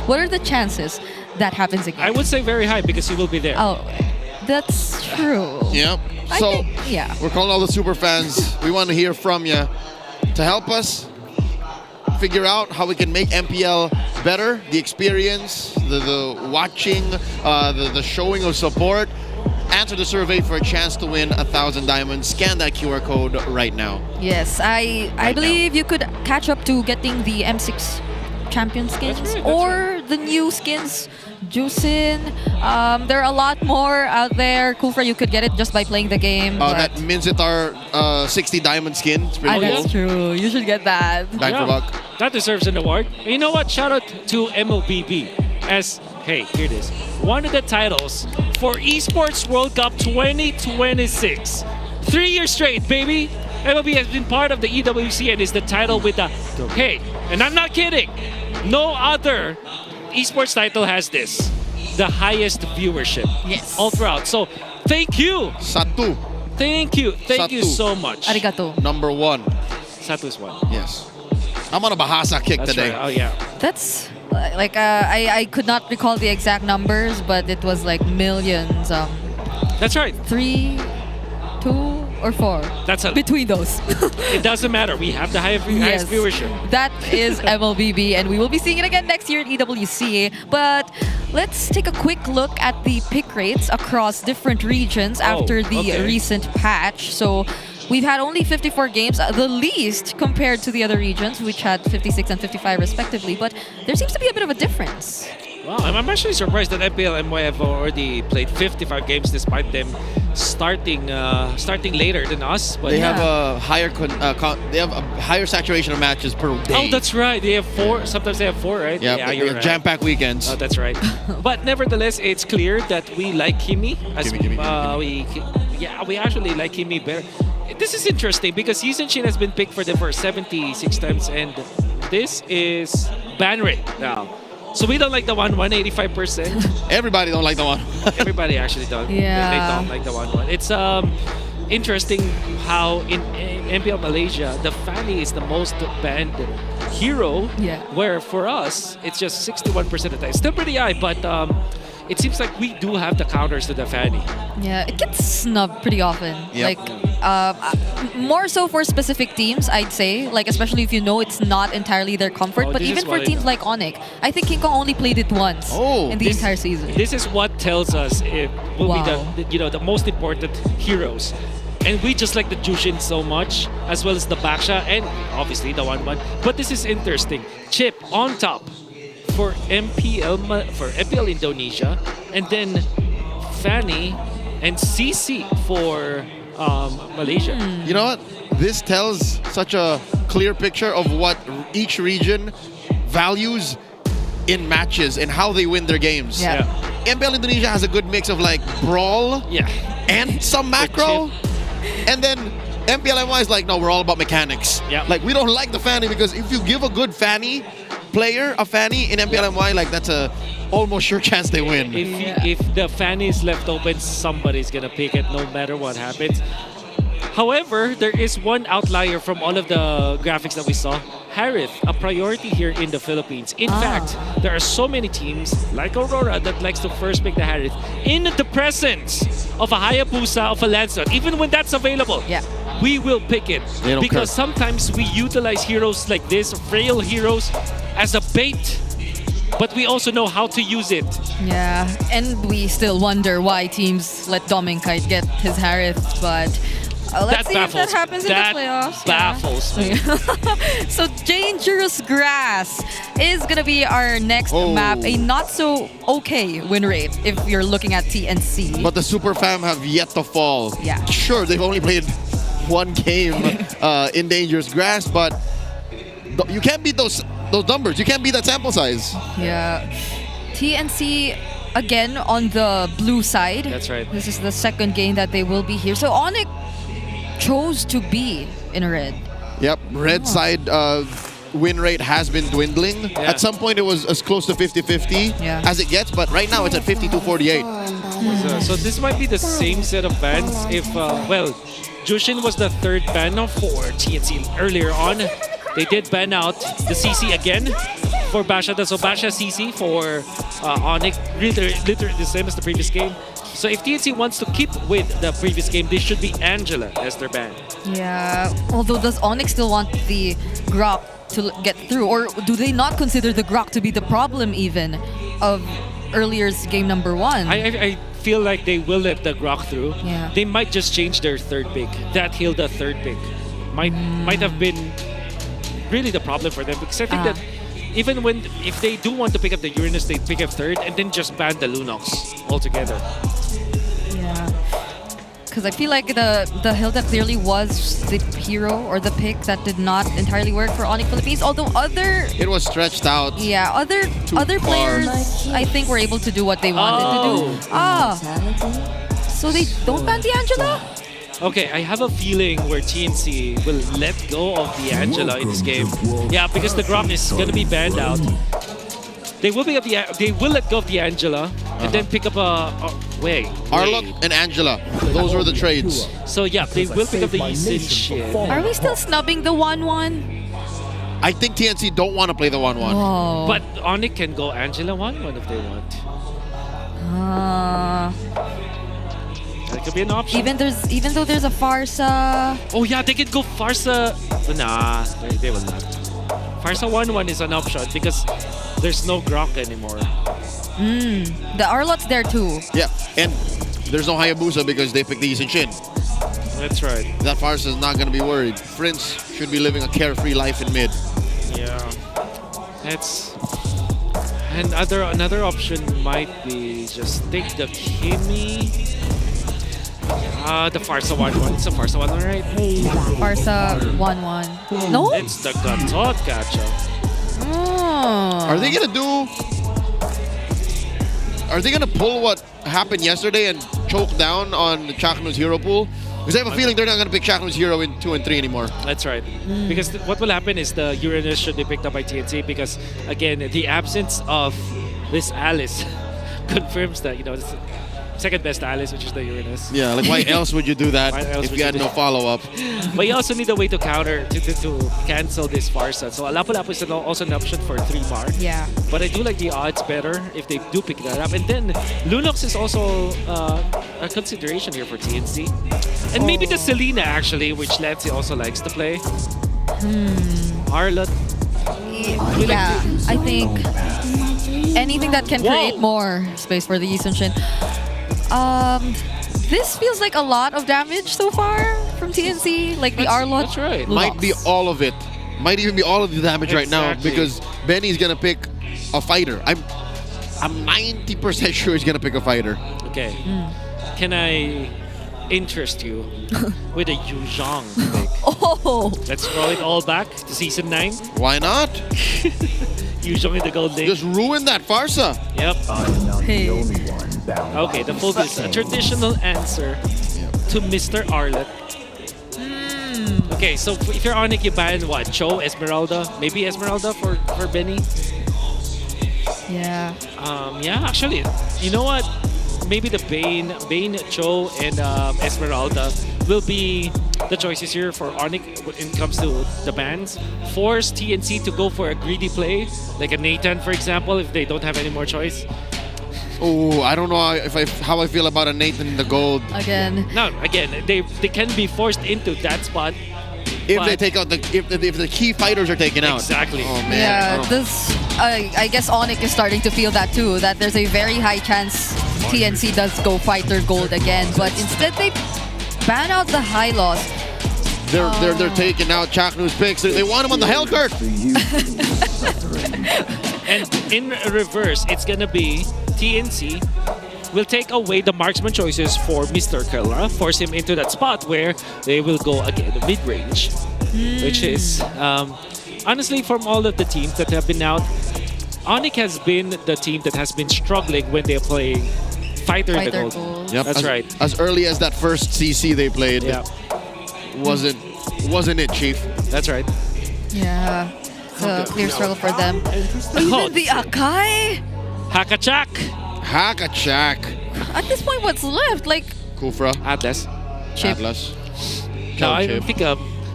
What are the chances that happens again? I would say very high because you will be there. Oh, that's true. Yep. So, we're calling all the super fans. We want to hear from you to help us figure out how we can make MPL better, the experience, the watching, the showing of support. Answer the survey for a chance to win 1,000 diamonds. Scan that QR code right now. Yes, I believe you could catch up to getting the M6 champion skins or the new skins Juicin. There are a lot more out there. Kufra, you could get it just by playing the game. That Minzitar 60 diamond skin. It's pretty cool. That's true. You should get that. Bang for buck. That deserves an award. And you know what? Shout out to MLBB as, hey, here it is. One of the titles for Esports World Cup 2026. 3 years straight, baby. MLB has been part of the EWC and is the title with the, hey, and I'm not kidding, no other esports title has this. The highest viewership. Yes. All throughout. So, thank you. Satu. Thank you. Thank you Satu. so much. Arigato. Number 1. Satu's one. Yes. I'm on a Bahasa kick That's today. right. Oh, yeah. That's like I could not recall the exact numbers, but it was like millions. That's right. 3, 2, or 4. That's between those. It doesn't matter. We have the highest viewership. That is MLBB, and we will be seeing it again next year at EWC. But let's take a quick look at the pick rates across different regions after the recent patch. So we've had only 54 games, the least compared to the other regions, which had 56 and 55 respectively. But there seems to be a bit of a difference. Wow, I'm actually surprised that MPL and MY have already played 55 games despite them starting later than us. But they have a higher they have a higher saturation of matches per day. Oh, that's right. They have 4. Sometimes they have 4, right? Yep, Yeah, they you're have right. jam-packed weekends. Oh, that's right. But nevertheless, it's clear that we like Kimi. We actually like Kimi better. This is interesting because Yuzenshin has been picked for them for 76 times, and this is ban rate now. So we don't like the 185%. Everybody don't like the one. Everybody actually don't. Yeah. They don't like the 1-1. It's interesting how in MPL Malaysia, the Fanny is the most banned hero. Yeah. Where for us, it's just 61% of the time. Still pretty high, but it seems like we do have the counters to the Fanny. Yeah, it gets snubbed pretty often. Yep. Like, more so for specific teams, I'd say. Like, especially if you know it's not entirely their comfort. But this even is for why- teams like ONIC, I think King Kong only played it once in the entire season. This is what tells us it will be the most important heroes. And we just like the Jushin so much, as well as the Baksha, and obviously the 1-1. But this is interesting. Chip on top for MPL Indonesia, and then Fanny and CC for Malaysia. You know what? This tells such a clear picture of what each region values in matches and how they win their games. Yeah. MPL Indonesia has a good mix of like brawl and some macro. And then MPLMY is like, no, we're all about mechanics. Yeah. Like, we don't like the Fanny because if you give a good Fanny player a Fanny in MPLMY, like, that's a almost sure chance they win. If the Fanny is left open, somebody's gonna pick it no matter what happens. However, there is one outlier from all of the graphics that we saw. Harith, a priority here in the Philippines. In fact, there are so many teams like Aurora that likes to first pick the Harith in the presence of a Hayabusa, of a Lancelot. Even when that's available, we will pick it. They don't Because care. sometimes we utilize heroes like this, frail heroes, as a bait. But we also know how to use it. Yeah, and we still wonder why teams let Dominkite get his Harith, but let's see if that happens in the playoffs. Baffles me. So Dangerous Grass is going to be our next map. A not so okay win rate if you're looking at TNC. But the Super Fam have yet to fall. Yeah. Sure, they've only played one game in Dangerous Grass, but you can't beat those numbers. You can't beat that sample size. Yeah. TNC again on the blue side. That's right. This is the second game that they will be here. So ONIC chose to be in red. Yep, red side win rate has been dwindling. Yeah. At some point, it was as close to 50-50 as it gets, but right now it's at 52-48. So this might be the same set of bans if, Jushin was the third ban for TNC earlier on. They did ban out the CC again for Basha. So Basha CC for ONIC, literally the same as the previous game. So if TNC wants to keep with the previous game, this should be Angela as their ban. Yeah, although does ONIC still want the Grok to get through? Or do they not consider the Grok to be the problem even of earlier's game number 1? I feel like they will let the Grok through. Yeah. They might just change their third pick. That Hilda third pick might have been really the problem for them, because I think that even if they do want to pick up the Uranus, they pick up third and then just ban the Lunox altogether. Yeah. Because I feel like the Hilda clearly was the hero or the pick that did not entirely work for ONIC Philippines. Although It was stretched out. Yeah, other players I think were able to do what they wanted to do. So they don't ban D'Angelo? Okay, I have a feeling where TNC will let go of D'Angelo in this game. Yeah, because the Grok is gonna be banned out. They will let go of D'Angelo and then pick up wait. Arlott and Angela. Those were the trades. So yeah, they will pick up the Yisin Shin. Are we still snubbing the 1-1? I think TNC don't want to play the 1-1. Oh. But ONIC can go Angela 1-1 if they want. That could be an option. Even though there's a Farsa. Oh yeah, they could go Farsa. Nah, they will not. Farsa 1-1 is an option because there's no Grok anymore. The Arlott's there too. Yeah, and there's no Hayabusa because they picked the Yisin Shin. That's right. That Farsa is not going to be worried. Prince should be living a carefree life in mid. Yeah. And another option might be just take the Kimi. The Farsa 1-1. It's a Farsa 1-1, right? Farsa 1-1. No? It's the Gatot Gacha. Are they gonna pull what happened yesterday and choke down on the Chaknu's hero pool? Because I have a feeling they're not gonna pick Chaknu's hero in 2 and 3 anymore. That's right. Because what will happen is the Uranus should be picked up by TNC because again the absence of this Alice confirms that it's second best Alice, which is the Uranus. Yeah, like why else would you do that if you had no follow-up? But you also need a way to counter, to cancel this Farsa. So Lapu-Lapu is also an option for 3-bar. Yeah. But I do like the odds better if they do pick that up. And then Lunox is also a consideration here for TNC. And maybe the Selena actually, which Lancy also likes to play. Arlott. Yeah, I think anything that can create more space for the Yisun Shin. This feels like a lot of damage so far from TNC. Like the Arlott. That's right. Might be all of it. Might even be all of the damage right now because Benny's gonna pick a fighter. I'm 90% sure he's gonna pick a fighter. Okay. Can I interest you with a Yu Zhang pick? Oh! Let's roll it all back to season 9. Why not? Yu Zhang in the gold lane. Just ruin that Farsa. Yep. Hey. Okay, the fold is a traditional answer to Mr. Arlott. Okay, so if you're ONIC, you ban what? Cho, Esmeralda? Maybe Esmeralda for Benny? Yeah. Yeah, actually, you know what? Maybe the Bane, Cho, and Esmeralda will be the choices here for ONIC when it comes to the bans. Force TNC to go for a greedy play, like a Nathan, for example, if they don't have any more choice. Oh, I don't know how I feel about a Nathan in the gold. Again. No, again, they can be forced into that spot. If they take out if the key fighters are taken out. Exactly. Oh man. Yeah, I guess ONIC is starting to feel that too. That there's a very high chance TNC does go fighter gold again, but instead they ban out the high loss. They're taking out Chaknu's picks. They want him on the Hellcurt. And in reverse, it's gonna be TNC will take away the marksman choices for Mr. Kella, force him into that spot where they will go again mid-range, which is honestly from all of the teams that have been out, ONIC has been the team that has been struggling when they're playing fighter in the gold. Yep, that's right. As early as that first CC they played, wasn't it, Chief? That's right. Yeah, it's a clear struggle for them. Even the Akai? Hakachak. At this point, what's left? Like Kufra, Atlas, Chip. Atlas. No, I think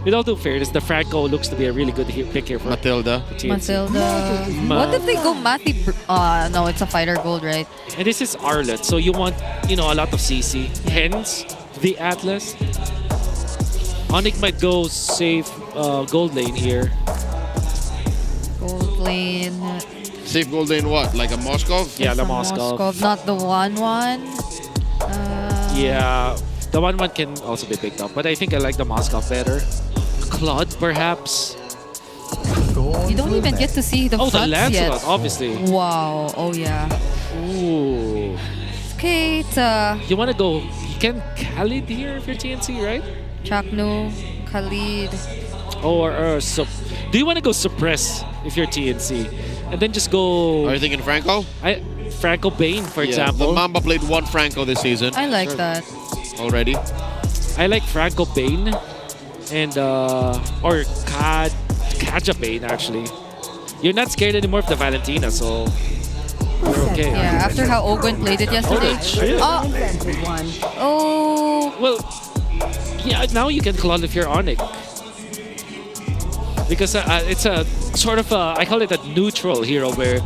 with all due fairness, the Franco looks to be a really good pick here for Matilda. What if they go Matthew? No, it's a fighter gold, right? And this is Arlott, so you want a lot of CC. Hence the Atlas. ONIC might go safe gold lane here. Gold lane. Safe gold lane what? Like a Moskov? Yeah, the Moskov. Not the 1-1. Yeah, the 1-1 can also be picked up, but I think I like the Moskov better. Claude, perhaps. You don't even get to see the Oh, the fronts yet. Lancelot, obviously. Wow. Oh, yeah. Ooh. Okay, You want to go... You can Khalid here if you're TNC, right? Chakno, Khalid. Do you want to go suppress if you're TNC? And then just go... Are you thinking Franco? Franco Bane, for example. The Mamba played one Franco this season. I like that. Already. I like Franco Bane and or Kaja Bane actually. You're not scared anymore of the Valentina, so you're okay. Yeah, after how Ogun played it yesterday. Oh. Well, yeah, now you can claw if you're ONIC. Because it's a sort of I call it a neutral hero where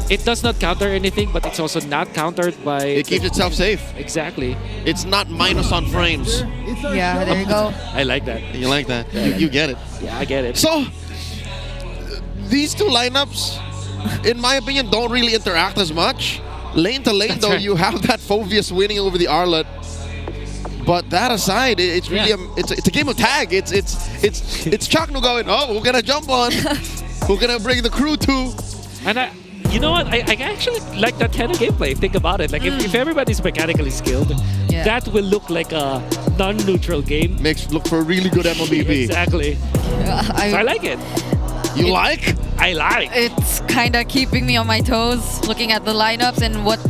it does not counter anything, but it's also not countered by... It keeps itself safe. Exactly. It's not minus on frames. Yeah, there you go. I like that. You like that? You get it. Yeah, I get it. So, these two lineups, in my opinion, don't really interact as much. Lane to lane, though, you have that Phoveus winning over the Arlet. But that aside, it's really it's a game of tag. It's Chakno going, oh, we're gonna jump on. We're gonna bring the crew to. And you know what? I actually like that kind of gameplay. Think about it. Like if everybody's mechanically skilled, that will look like a non-neutral game. Makes look for a really good MLBB. Exactly. So I like it. You like? I like. It's kind of keeping me on my toes, looking at the lineups and what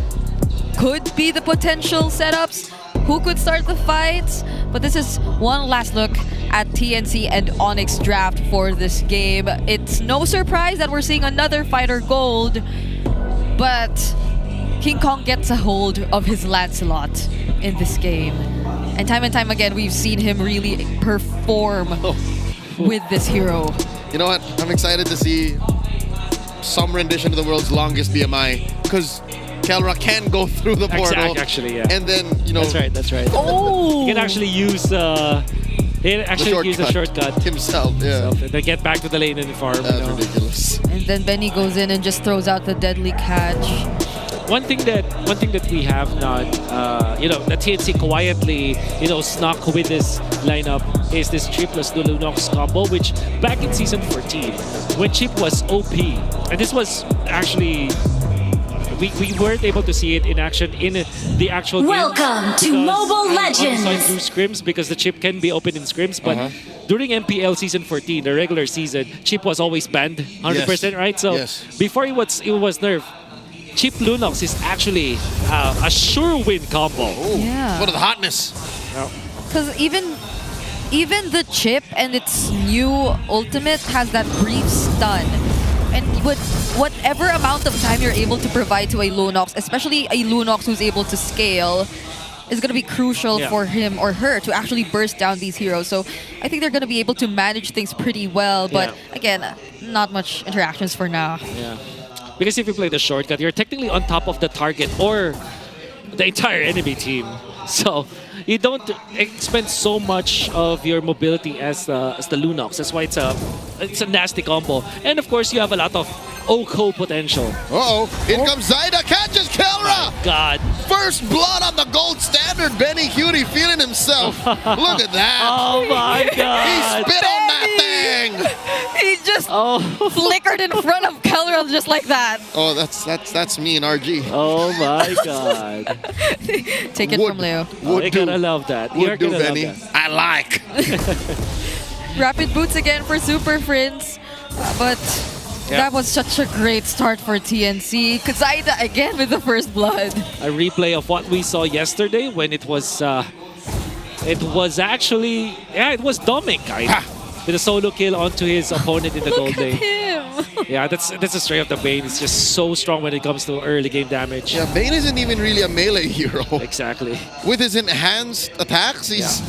could be the potential setups. Who could start the fights? But this is one last look at TNC and ONIC's draft for this game. It's no surprise that we're seeing another fighter gold, but King Kong gets a hold of his Lancelot in this game. And time again, we've seen him really perform with this hero. You know what? I'm excited to see some rendition of the world's longest BMI, because Kelra can go through the portal. Actually, yeah. And then, you know... That's right. Oh! He can actually use... use a shortcut himself, yeah. And then get back to the lane and farm. That's ridiculous. And then Benny goes in and just throws out the deadly catch. One thing that we have not, the TNC quietly, snuck with this lineup is this Chip plus Lunox combo, which back in Season 14, when Chip was OP, and this was actually... We weren't able to see it in action in the actual Welcome to Mobile Legends! Through scrims because the chip can be open in scrims, but during MPL Season 14, the regular season, chip was always banned 100%, right? So before it was nerfed, Chip Lunox is actually a sure win combo. Yeah. What of the hotness? Because even the chip and its new ultimate has that brief stun. And with whatever amount of time you're able to provide to a Lunox, especially a Lunox who's able to scale, is going to be crucial for him or her to actually burst down these heroes. So I think they're going to be able to manage things pretty well. But again, not much interactions for now. Yeah. Because if you play the shortcut, you're technically on top of the target or the entire enemy team. So you don't expend so much of your mobility as the Lunox. That's why it's a nasty combo. And of course, you have a lot of OCO potential. In comes Zyda, catches Kelra! God. First blood on the gold standard. Benny Cutie feeling himself. Look at that. Oh my God. He spit on that thing. He just flickered in front of Kelra just like that. Oh, that's me and RG. Oh my God. Take it from Leo. You're gonna love that. You're gonna love Benny. that. I like. Rapid boots again for Super Friends. But that was such a great start for TNC. Kazaida again with the first blood. A replay of what we saw yesterday when it was actually, it was Dominic with a solo kill onto his opponent in the gold lane. Yeah, that's a straight up the Bane. It's just so strong when it comes to early game damage. Yeah, Bane isn't even really a melee hero. Exactly. With his enhanced attacks, he's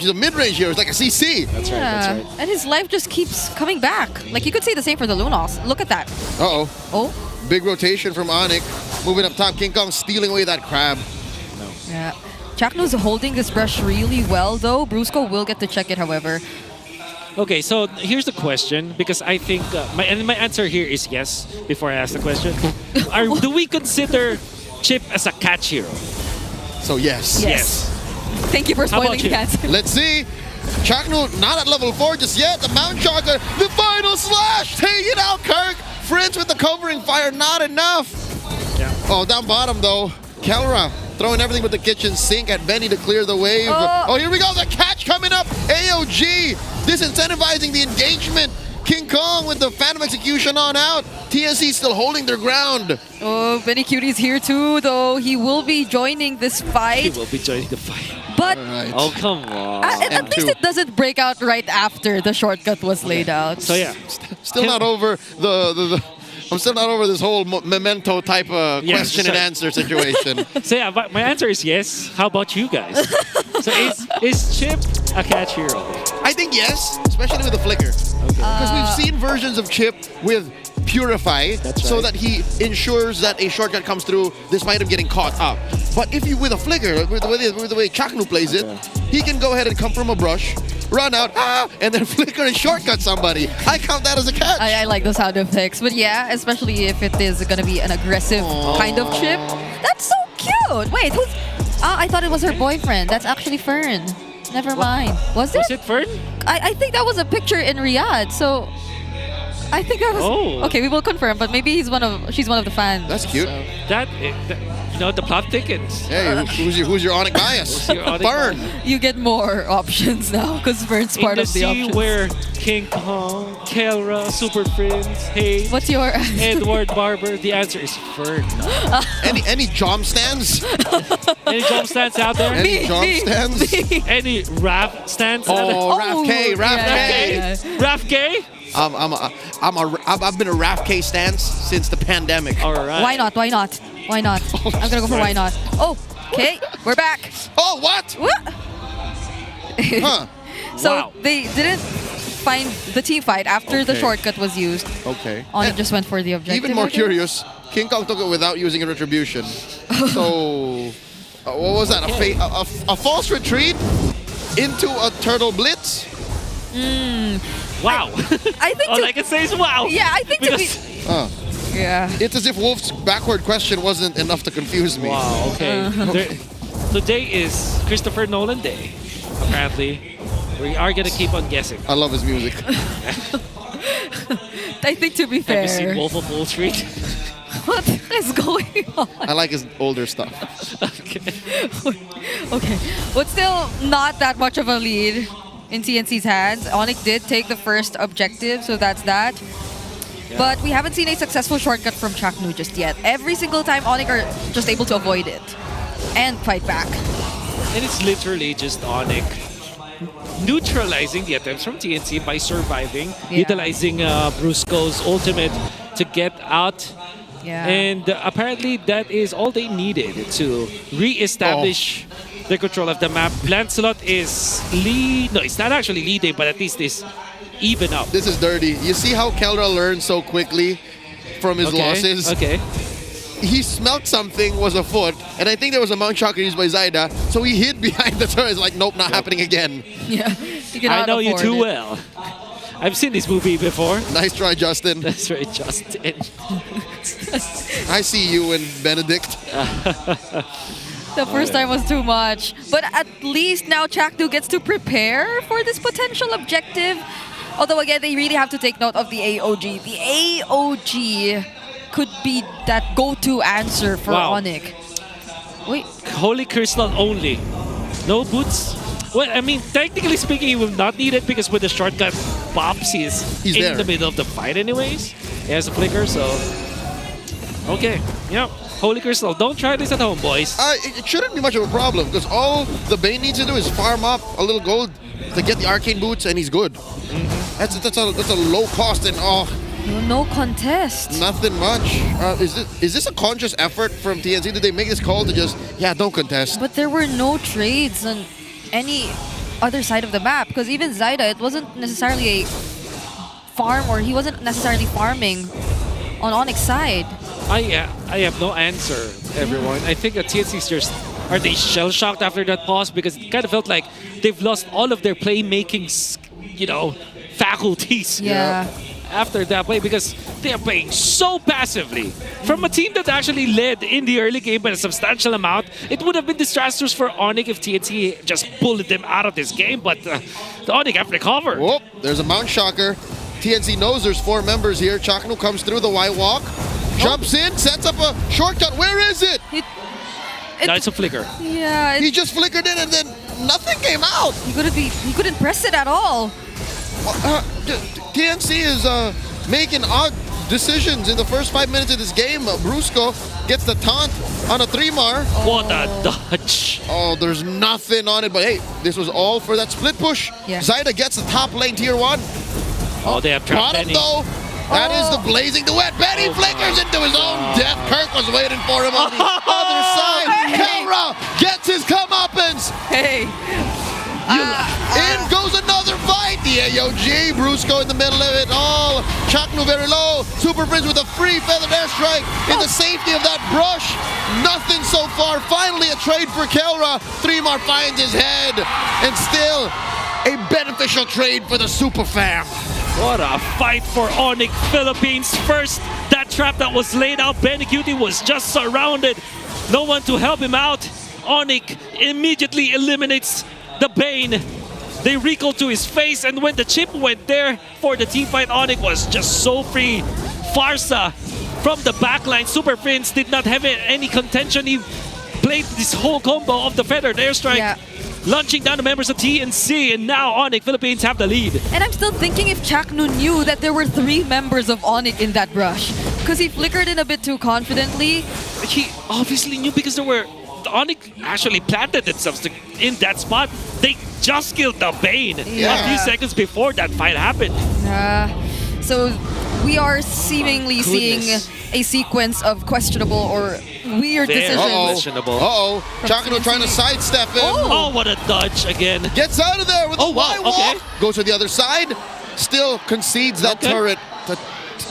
a mid-range hero. It's like a CC. That's right, that's right. And his life just keeps coming back. Like, you could say the same for the Lunos. Look at that. Oh. Big rotation from ONIC. Moving up top, King Kong stealing away that crab. Yeah. Chakno's holding this brush really well, though. Brusco will get to check it, however. Okay, so here's the question, because I think my answer here is yes. Before I ask the question, do we consider Chip as a catch hero? So yes. Thank you for spoiling the answer. Let's see. Chaknu not at level 4 just yet. The Mount Shocker, the final slash! Take it out, Kirk! Friends with the covering fire, not enough. Yeah. Oh, down bottom though. Kelra throwing everything with the kitchen sink at Benny to clear the wave. Oh, here we go, the catch coming up. AOG disincentivizing the engagement. King Kong with the Phantom Execution on out. TNC still holding their ground. Oh, Benny Cutie's here too, though. He will be joining this fight. He will be joining the fight. But oh, come on. at least it doesn't break out right after the shortcut was laid out. So yeah, still not over I'm still not over this whole memento type of question and answer situation. So yeah, but my answer is yes. How about you guys? So is Chip a catch hero? I think yes, especially with the flicker. Because we've seen versions of Chip with Purify, so that he ensures that a shortcut comes through despite him getting caught up. But if you with a flicker, with the way Chaknu plays it, he can go ahead and come from a brush, run out, and then flicker and shortcut somebody. I count that as a catch. I like the sound effects, but yeah, especially if it is going to be an aggressive kind of Chip. That's so cute. Wait, who's... I thought it was her boyfriend. That's actually Fern. Never mind. Was it? Was it Fern? I think that was a picture in Riyadh, so... I think that was... Okay, we will confirm, but maybe she's one of the fans. That's cute. So. That you know, the plot thickens. Hey, who's your ONIC bias? Fern. You get more options now, because Fern's part of the options. Where King Kong, Kelra, Super Prince, Hey... What's your Edward Barber. The answer is Fern. Any jom stands? Any jom stands out there? Any jom stands? Any rap stands out there? Raf K, Raf K. Raf K? I've been a Raf K stance since the pandemic. All right. Why not? Why not? Why not? I'm gonna go for why not. Oh, okay, we're back. Oh, what? Huh. So they didn't find the team fight after the shortcut was used. Okay. ONIC just went for the objective. Even more curious, King Kong took it without using a retribution. So, what was that? A false retreat into a turtle blitz? Wow. I think all I can say is wow. Yeah, I think yeah. It's as if Wolf's backward question wasn't enough to confuse me. Wow, okay. Today is Christopher Nolan Day, apparently. We are going to keep on guessing. I love his music. I think to be fair... Have you seen Wolf of Wall Street? What is going on? I like his older stuff. Okay. But still not that much of a lead in TNC's hands. ONIC did take the first objective, so that's that. Yeah. But we haven't seen a successful shortcut from Chaknu just yet. Every single time ONIC are just able to avoid it and fight back. And it's literally just ONIC neutralizing the attempts from TNC by surviving, utilizing Brusco's ultimate to get out. Yeah. And apparently that is all they needed to re-establish the control of the map. Lancelot is no, it's not actually leading, but at least is even up. This is dirty. You see how Kelra learned so quickly from his losses? Okay. He smelt something was afoot, and I think there was a Mount Shocker used by Zaida, so he hid behind the turret. It's like, nope, not happening again. Yeah. I know you too well. I've seen this movie before. Nice try, Justin. Nice try, Justin. I see you and Benedict. The first time was too much. But at least now Chaknu gets to prepare for this potential objective. Although again, they really have to take note of the AOG. The AOG could be that go-to answer for ONIC. Wait. Holy Crystal only. No boots. Well, I mean, technically speaking, he will not need it because with the shortcut pops, he's in there. the middle of the fight anyways. He has a flicker, so... Okay, yeah. Holy Crystal, don't try this at home, boys. It shouldn't be much of a problem because all the Bane needs to do is farm up a little gold to get the arcane boots and he's good. That's a low cost and no contest. Nothing much. Is this a conscious effort from TNC? Did they make this call to just don't contest? But there were no trades on any other side of the map because even Zaida, it wasn't necessarily a farm or he wasn't necessarily farming on ONIC's side. I have no answer, everyone. I think that TNC's just... Are they shell-shocked after that pause? Because it kind of felt like they've lost all of their playmaking, faculties. Yeah. after that play because they are playing so passively. From a team that actually led in the early game by a substantial amount, it would have been disastrous for ONIC if TNC just bullied them out of this game, but the ONIC have recovered. Whoop, there's a Mount Shocker. TNC knows there's 4 members here. Chaknu comes through the Y walk, jumps in, sets up a shortcut. Where is it? That's a flicker. Yeah. He just flickered in and then nothing came out. He couldn't press it at all. TNC is making odd decisions in the first 5 minutes of this game. Brusco gets the taunt on a 3-mar. What a dodge. Oh, there's nothing on it, but hey, this was all for that split push. Yeah. Zaida gets the top lane tier 1. Oh, they have trapped Bottom Benny. though. That is the blazing duet. Benny flickers into his own death. Kirk was waiting for him on the other side. Kelra gets his comeuppance. Hey. In goes another fight. The AOG. Brusco in the middle of it all. Chaknu very low. Super Prince with a free feathered airstrike in the safety of that brush. Nothing so far. Finally a trade for Kelra. 3-mar finds his head. And still a beneficial trade for the Super Fam. What a fight for ONIC Philippines. First, that trap that was laid out, Benny Cutie was just surrounded. No one to help him out. ONIC immediately eliminates the Bane. They recall to his face, and when the chip went there for the team fight, ONIC was just so free. Farsa from the backline. Super Prince did not have any contention. He played this whole combo of the feathered airstrike. Yeah. Launching down the members of TNC, and now ONIC Philippines have the lead. And I'm still thinking if Chaknu knew that there were 3 members of ONIC in that rush. Because he flickered in a bit too confidently. He obviously knew because ONIC actually planted themselves in that spot. They just killed the Bane a few seconds before that fight happened. So we are seemingly seeing a sequence of questionable or weird decisions. Uh-oh. Chaknu trying to sidestep him. Oh, what a dodge again. Gets out of there with a Y walk. Okay. Goes to the other side. Still concedes that turret to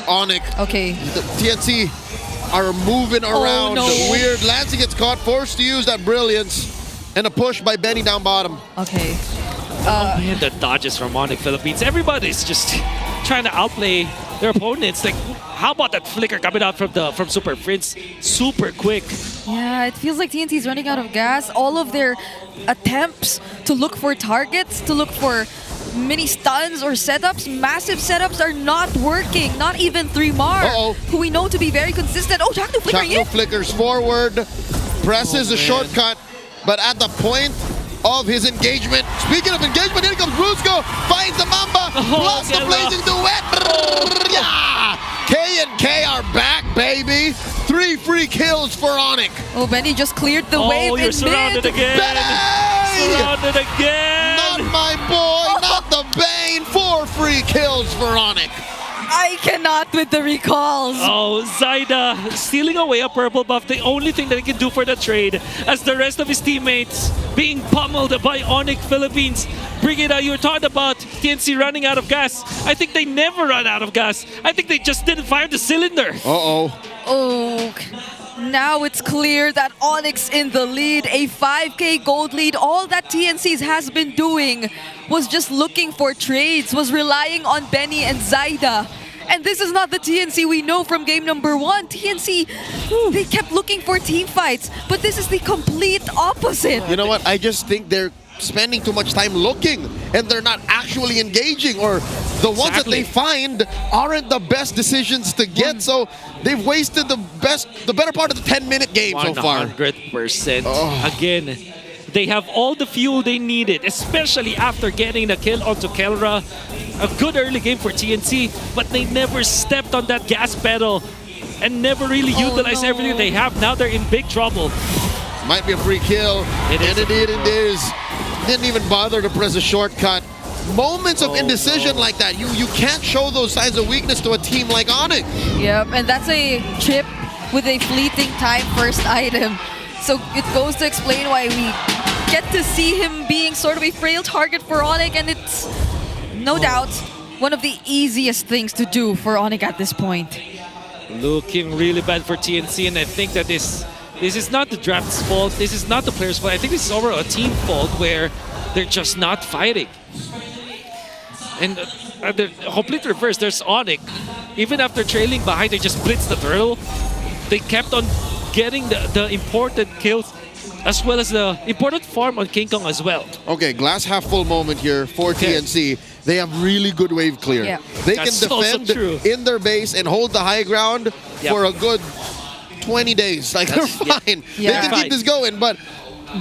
ONIC. Okay. The TNC are moving around. No. Weird. Lancey gets caught, forced to use that brilliance. And a push by Benny down bottom. Okay. Man, the dodges from ONIC Philippines. Everybody's just trying to outplay their opponents. Like, how about that flicker coming out from Super Prince? Super quick. Yeah, it feels like TNC's running out of gas. All of their attempts to look for targets, to look for mini stuns or setups, massive setups are not working. Not even 3-mar, who we know to be very consistent. Oh, Chaknu flickering in. Chaknu flickers forward, presses a shortcut, but at the point of his engagement. Speaking of engagement, here comes Brusco, finds the Mamba, plus the blazing duet. Yeah! K and K are back, baby. 3 free kills for ONIC. Oh, Benny just cleared the wave in you're surrounded mid. again. Benny! Surrounded again. Not my boy, not the Bane. 4 free kills for ONIC. I cannot with the recalls. Oh, Zaida stealing away a purple buff, the only thing that he can do for the trade, as the rest of his teammates being pummeled by ONIC Philippines. Brigida, you were talking about TNC running out of gas. I think they never run out of gas. I think they just didn't fire the cylinder. Oh, now it's clear that ONIC's in the lead, a 5k gold lead. All that TNC's has been doing was just looking for trades, was relying on Benny and Zaida. And this is not the TNC we know from game number 1. TNC, they kept looking for team fights, but this is the complete opposite. You know what? I just think they're spending too much time looking and they're not actually engaging, or the ones that they find aren't the best decisions to get. So they've wasted the better part of the 10-minute game so far. 100%. Again, they have all the fuel they needed, especially after getting the kill onto Kelra. A good early game for TNC, but they never stepped on that gas pedal and never really utilized everything they have. Now they're in big trouble. Might be a free kill. It is. Didn't even bother to press a shortcut. Moments of indecision like that, you can't show those signs of weakness to a team like ONIC. Yep, and that's a chip with a fleeting time first item. So it goes to explain why we get to see him being sort of a frail target for ONIC, and it's no doubt one of the easiest things to do for ONIC at this point. Looking really bad for TNC, and I think that this is not the draft's fault, this is not the player's fault. I think this is overall a team fault where they're just not fighting. And the complete reverse, there's ONIC. Even after trailing behind, they just blitzed the turtle. They kept on getting the important kills as well as the important farm on King Kong as well. Okay, glass half full moment here for TNC. They have really good wave clear. Yeah. They That's can also defend true. in their base and hold the high ground for a good 20 days. Like, they're fine. Yeah. They can keep this going, but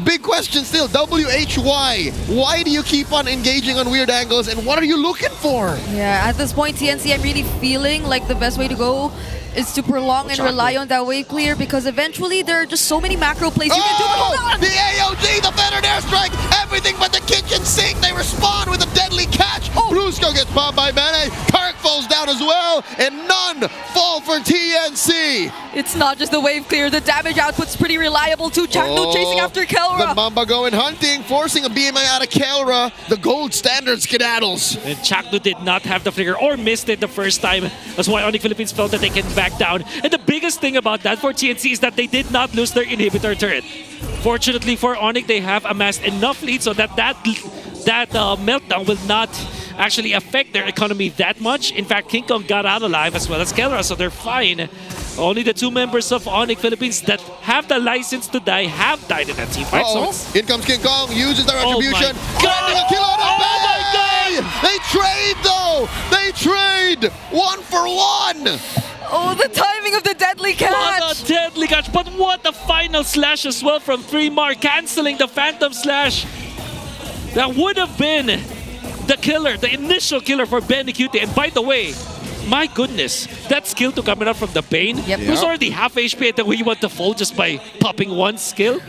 big question still, WHY. Why do you keep on engaging on weird angles, and what are you looking for? Yeah, at this point, TNC, I'm really feeling like the best way to go is to prolong and rely on that wave clear, because eventually there are just so many macro plays you can do. But hold on! The AOG, the feathered airstrike, everything but the kitchen sink. They respond with a deadly catch. Brusco gets popped by Bene. Kark falls down as well, and none fall for TNC. It's not just the wave clear, the damage output's pretty reliable too. Chakno chasing after Kelra. The Mamba going hunting, forcing a BMI out of Kelra. The gold standard skedaddles. And Chakno did not have the flicker or missed it the first time. That's why ONIC Philippines felt that they can back down. And the biggest thing about that for TNC is that they did not lose their inhibitor turret. Fortunately for ONIC, they have amassed enough lead so that meltdown will not actually affect their economy that much. In fact, King Kong got out alive as well as Kelra, so they're fine. Only the two members of ONIC Philippines that have the license to die have died in that team fight. So In comes King Kong, uses their retribution. God! A kill on Oh my God! They trade though! They trade! 1 for 1! Oh, the timing of the deadly catch! What a deadly catch, but what a final slash as well from 3mar, canceling the Phantom Slash. That would have been the killer, the initial killer for Benny Cutie. And by the way, my goodness, that skill to coming out from the Bane, who's already half HP, and then we want to fold just by popping one skill?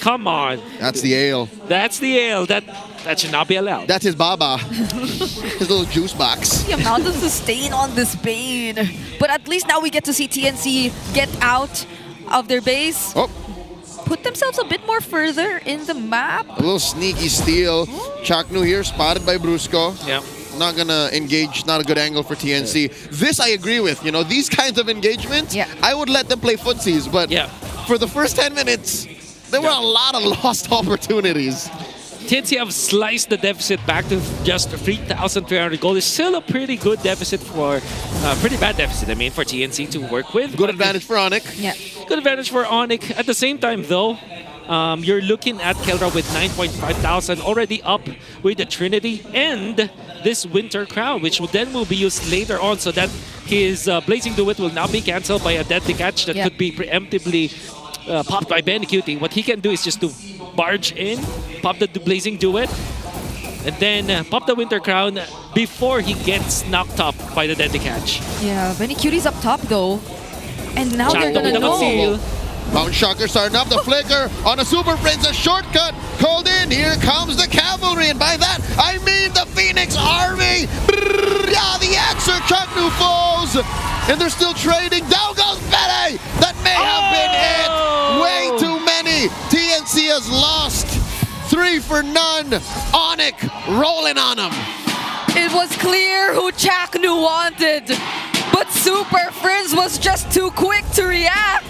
Come on. That's the ale. That's the ale. That should not be allowed. That's his baba. His little juice box. The amount of sustain on this Bane. But at least now we get to see TNC get out of their base. Put themselves a bit more further in the map. A little sneaky steal. Chaknu here, spotted by Brusco. Yeah. Not gonna engage, not a good angle for TNC. This I agree with, you know, these kinds of engagements, I would let them play footsies, but for the first 10 minutes, there were a lot of lost opportunities. TNC have sliced the deficit back to just 3,300 gold. It's still a pretty good deficit for, pretty bad deficit, I mean, for TNC to work with. Good advantage for ONIC. Yeah. Good advantage for ONIC. At the same time, though, you're looking at Kelra with 9,500 already up with the Trinity and this Winter Crown, which then will be used later on so that his Blazing Duet will now be cancelled by a deadly catch that could be preemptively popped by Ben Cutie. What he can do is just to barge in, pop the Blazing Duet, and then pop the Winter Crown before he gets knocked up by the deadly catch. Yeah, Benny Cutie's up top though. And now they're gonna know. Mountain Shocker starting up the flicker on a Super Prince, a shortcut called in. Here comes the cavalry, and by that I mean the Phoenix Army. Yeah, the answer, Chaknu falls, and they're still trading. Down goes Bene. That may have been it. Way too many. TNC has lost. 3 for none. ONIC rolling on them. It was clear who Chaknu wanted, but Super Frizz was just too quick to react.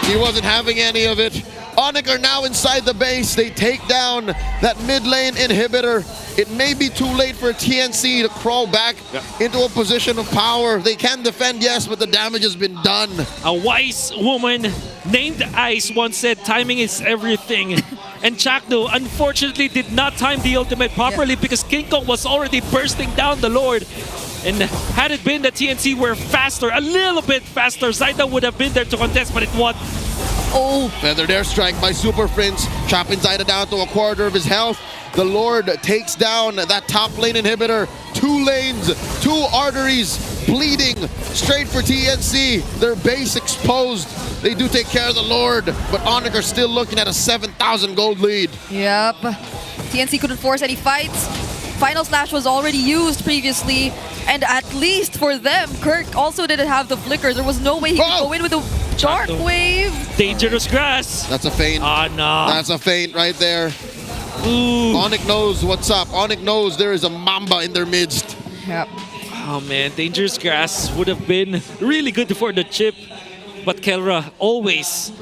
He wasn't having any of it. ONIC are now inside the base. They take down that mid lane inhibitor. It may be too late for TNC to crawl back into a position of power. They can defend, yes, but the damage has been done. A wise woman named Ice once said timing is everything. And Chakno unfortunately did not time the ultimate properly because King Kong was already bursting down the Lord. And had it been that TNC were faster, a little bit faster, Zaida would have been there to contest, but it won. Feathered airstrike by Super Prince, chopping Zaida down to a quarter of his health. The Lord takes down that top lane inhibitor. 2 lanes, 2 arteries bleeding straight for TNC. Their base exposed. They do take care of the Lord, but ONIC are still looking at a 7,000 gold lead. Yep. TNC couldn't force any fights. Final Slash was already used previously, and at least for them, Kirk also didn't have the flicker. There was no way he could go in with a Dark Wave. Dangerous grass. That's a feint. No. That's a feint right there. Ooh. ONIC knows what's up. ONIC knows there is a Mamba in their midst. Yep. Oh man, dangerous grass would have been really good for the chip. But Kelra always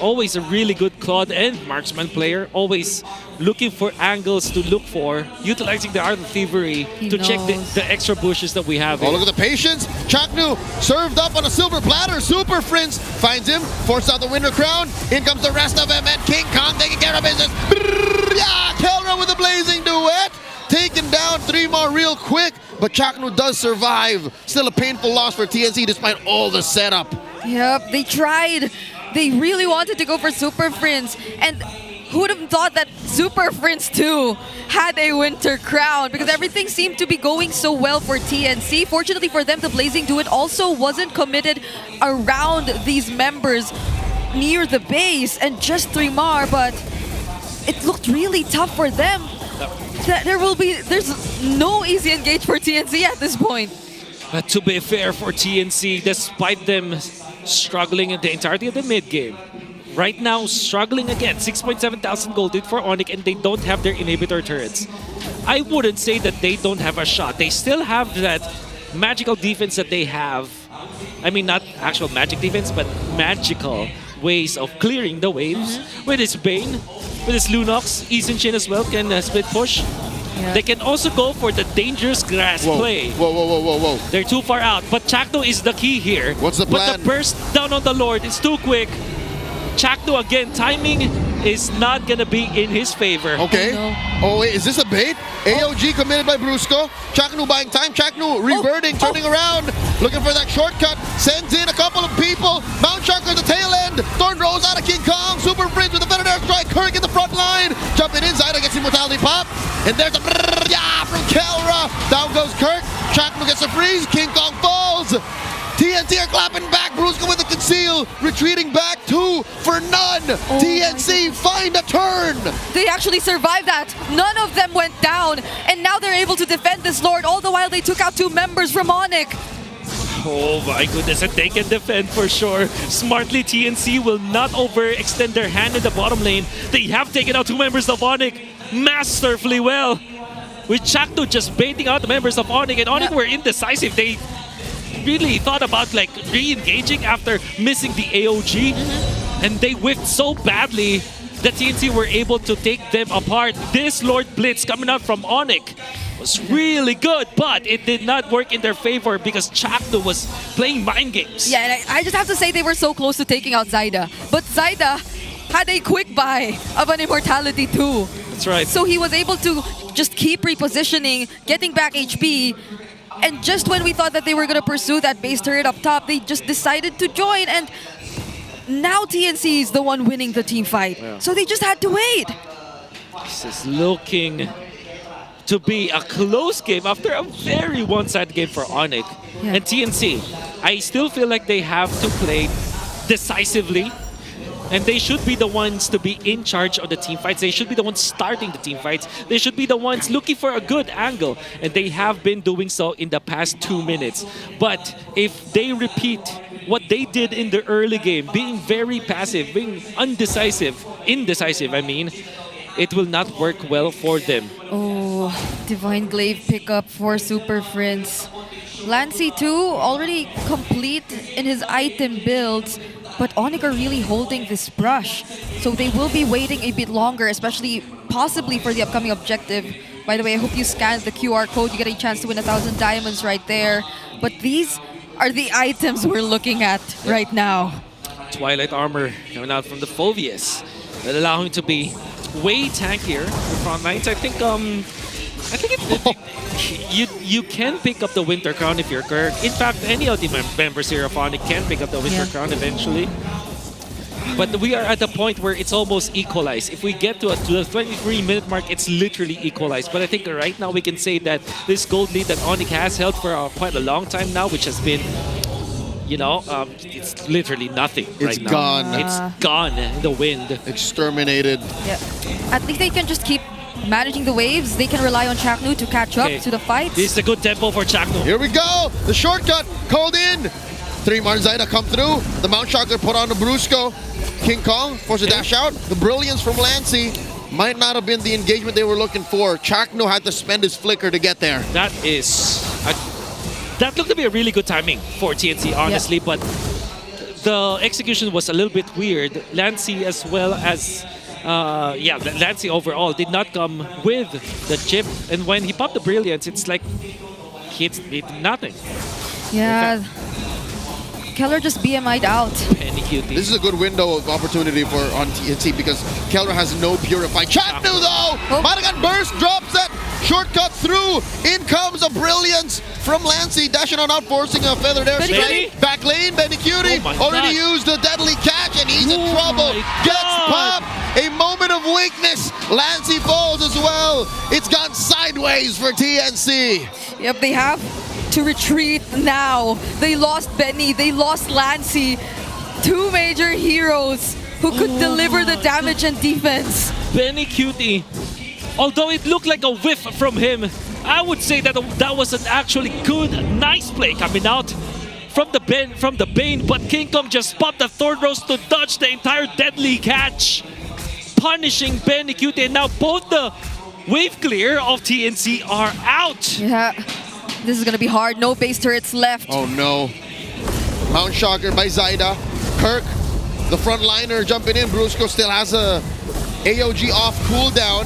always a really good Claude and marksman player, always looking for angles to look for, utilizing the Art of Thievery to check the extra bushes that we have. Oh, look at the patience. Chaknu served up on a silver platter. Super Prince finds him, forced out the Winter Crown. In comes the rest of them, and King Kong taking care of business. Yeah, Kelra with a blazing duet. Taken down 3 more real quick, but Chaknu does survive. Still a painful loss for TNC despite all the setup. Yep, they tried. They really wanted to go for Super Prince. And who would have thought that Super Prince 2 had a Winter Crown? Because everything seemed to be going so well for TNC. Fortunately for them, the Blazing Duet also wasn't committed around these members near the base and just 3 more, but it looked really tough for them. There's no easy engage for TNC at this point. But to be fair for TNC, despite them struggling in the entirety of the mid game, right now struggling again, 6.7 thousand gold for ONIC, and they don't have their inhibitor turrets. I wouldn't say that they don't have a shot. They still have that magical defense that they have. I mean, not actual magic defense, but magical ways of clearing the waves. With his Bane, with his Lunox, Isenchin as well can split push. Yeah. They can also go for the dangerous grass play. Whoa. They're too far out, but Chakno is the key here. What's the plan? But the burst down on the Lord is too quick. Chakno again, timing is not gonna be in his favor. Okay. Oh wait, is this a bait? AOG committed by Brusco. Chaknu buying time. Chaknu reverting, turning around, looking for that shortcut. Sends in a couple of people. Mount Shark at the tail end. Thorn rolls out of King Kong. Super Prince with the Venom Air Strike. Kirk in the front line. Jumping inside against Immortality Pop. And there's a from Kelra. Down goes Kirk. Chaknu gets a freeze. King Kong falls. TNT are clapping back. Brusco with the conceal. Retreating back 2 for none. TNC find a turn. They actually survived that. None of them went down. And now they're able to defend this Lord, all the while they took out 2 members from ONIC. Oh my goodness, and they can defend for sure. Smartly, TNC will not overextend their hand in the bottom lane. They have taken out 2 members of ONIC masterfully well. With Chakno just baiting out the members of ONIC, and ONIC were indecisive. They really thought about like re-engaging after missing the AOG, and they whiffed so badly that TNC were able to take them apart. This Lord Blitz coming out from ONIC was really good, but it did not work in their favor because Chakno was playing mind games. Yeah, and I just have to say they were so close to taking out Zyda. But Zyda had a quick buy of an Immortality too. That's right. So he was able to just keep repositioning, getting back HP. And just when we thought that they were going to pursue that base turret up top, they just decided to join. And now TNC is the one winning the team fight. Yeah. So they just had to wait. This is looking to be a close game after a very one-sided game for ONIC. Yeah. And TNC, I still feel like they have to play decisively. And they should be the ones to be in charge of the team fights. They should be the ones starting the team fights. They should be the ones looking for a good angle. And they have been doing so in the past 2 minutes. But if they what they did in the early game, being very passive, being indecisive, I mean, it will not work well for them. Oh, Divine Glaive pickup for Super Prince. Lancy too, already complete in his item builds. But ONIC are really holding this brush. So they will be waiting a bit longer, especially possibly for the upcoming objective. By the way, I hope you scanned the QR code. You get a chance to win 1,000 diamonds right there. But these are the items we're looking at right now. Twilight Armor coming out from the Phoveus. That allow him to be way tankier for front lines. I think you can pick up the Winter Crown if you're Kirk. In fact, any of the members here of ONIC can pick up the Winter Crown eventually. But we are at the point where it's almost equalized. If we get to the 23-minute mark, it's literally equalized. But I think right now we can say that this gold lead that ONIC has held for quite a long time now, which has been, it's literally nothing right now. Gone. It's gone in the wind. Exterminated. Yeah. At least they can just keep managing the waves. They can rely on Chaknu to catch up to the fight. This is a good tempo for Chaknu. Here we go. The shortcut called in. 3 Marzaida come through. The Mount Shark put on the Brusco. King Kong forced a dash out. The brilliance from Lancy might not have been the engagement they were looking for. Chakno had to spend his flicker to get there. That looked to be a really good timing for TNC, honestly, but the execution was a little bit weird. Lancy as well as Lancy overall did not come with the chip, and when he popped the brilliance, it's like he did nothing. Yeah. Keller just BMI'd out. Penny Cutie. This is a good window of opportunity for on TNC because Keller has no purify. Chatnu though! Madagan burst, drops that shortcut through. In comes a brilliance from Lancy, dashing on out, forcing a feathered air strike. Back lane, Benny Cutie already used the deadly catch and he's in trouble. Gets popped. A moment of weakness. Lancy falls as well. It's gone sideways for TNC. Yep, they have to retreat now. They lost Benny, they lost Lancy. Two major heroes who could deliver the damage and defense. Benny Cutie, although it looked like a whiff from him, I would say that that was an actually good, nice play coming out from the Bane, but King Kong just popped the Thorn Rose to dodge the entire deadly catch, punishing Benny Cutie, and now both the wave clear of TNC are out. Yeah. This is gonna be hard. No base turrets left. Oh no. Mount Shocker by Zyda. Kirk, the frontliner jumping in. Brusco still has a AOG off cooldown.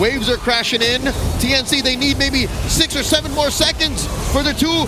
Waves are crashing in. TNC, they need maybe 6 or 7 more seconds for the two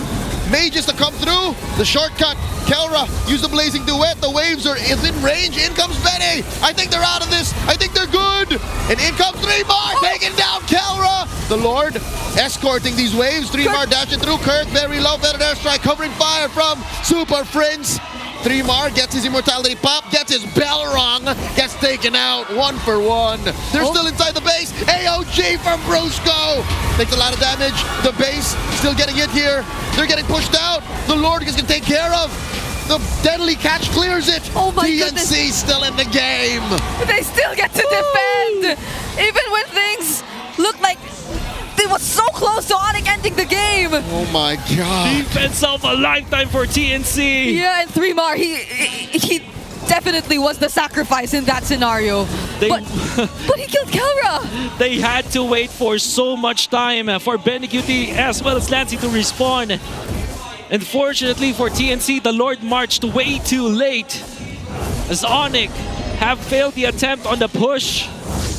mages to come through. The shortcut. Kelra use the blazing duet. The waves are in range. In comes Benny. I think they're out of this. I think they're good. And in comes 3mar, taking down Kelra. The Lord escorting these waves. 3mar dashing through. Kirk very low. Feathered airstrike covering fire from Super Prince. 3mar gets his immortality pop, gets his bell rung, gets taken out 1 for 1. They're still inside the base. AOG from Brusco. Takes a lot of damage. The base still getting hit here. They're getting pushed out. The Lord is going to take care of. The deadly catch clears it. Oh my TNC goodness. still in the game. They still get to defend. Even when things look like it was so close to ONIC ending the game. Oh my god. Defense of a lifetime for TNC. Yeah, and 3mar, he definitely was the sacrifice in that scenario. But he killed Kelra. They had to wait for so much time for Benny Cutie as well as Lancy to respawn. Unfortunately for TNC, the Lord marched way too late as ONIC have failed the attempt on the push.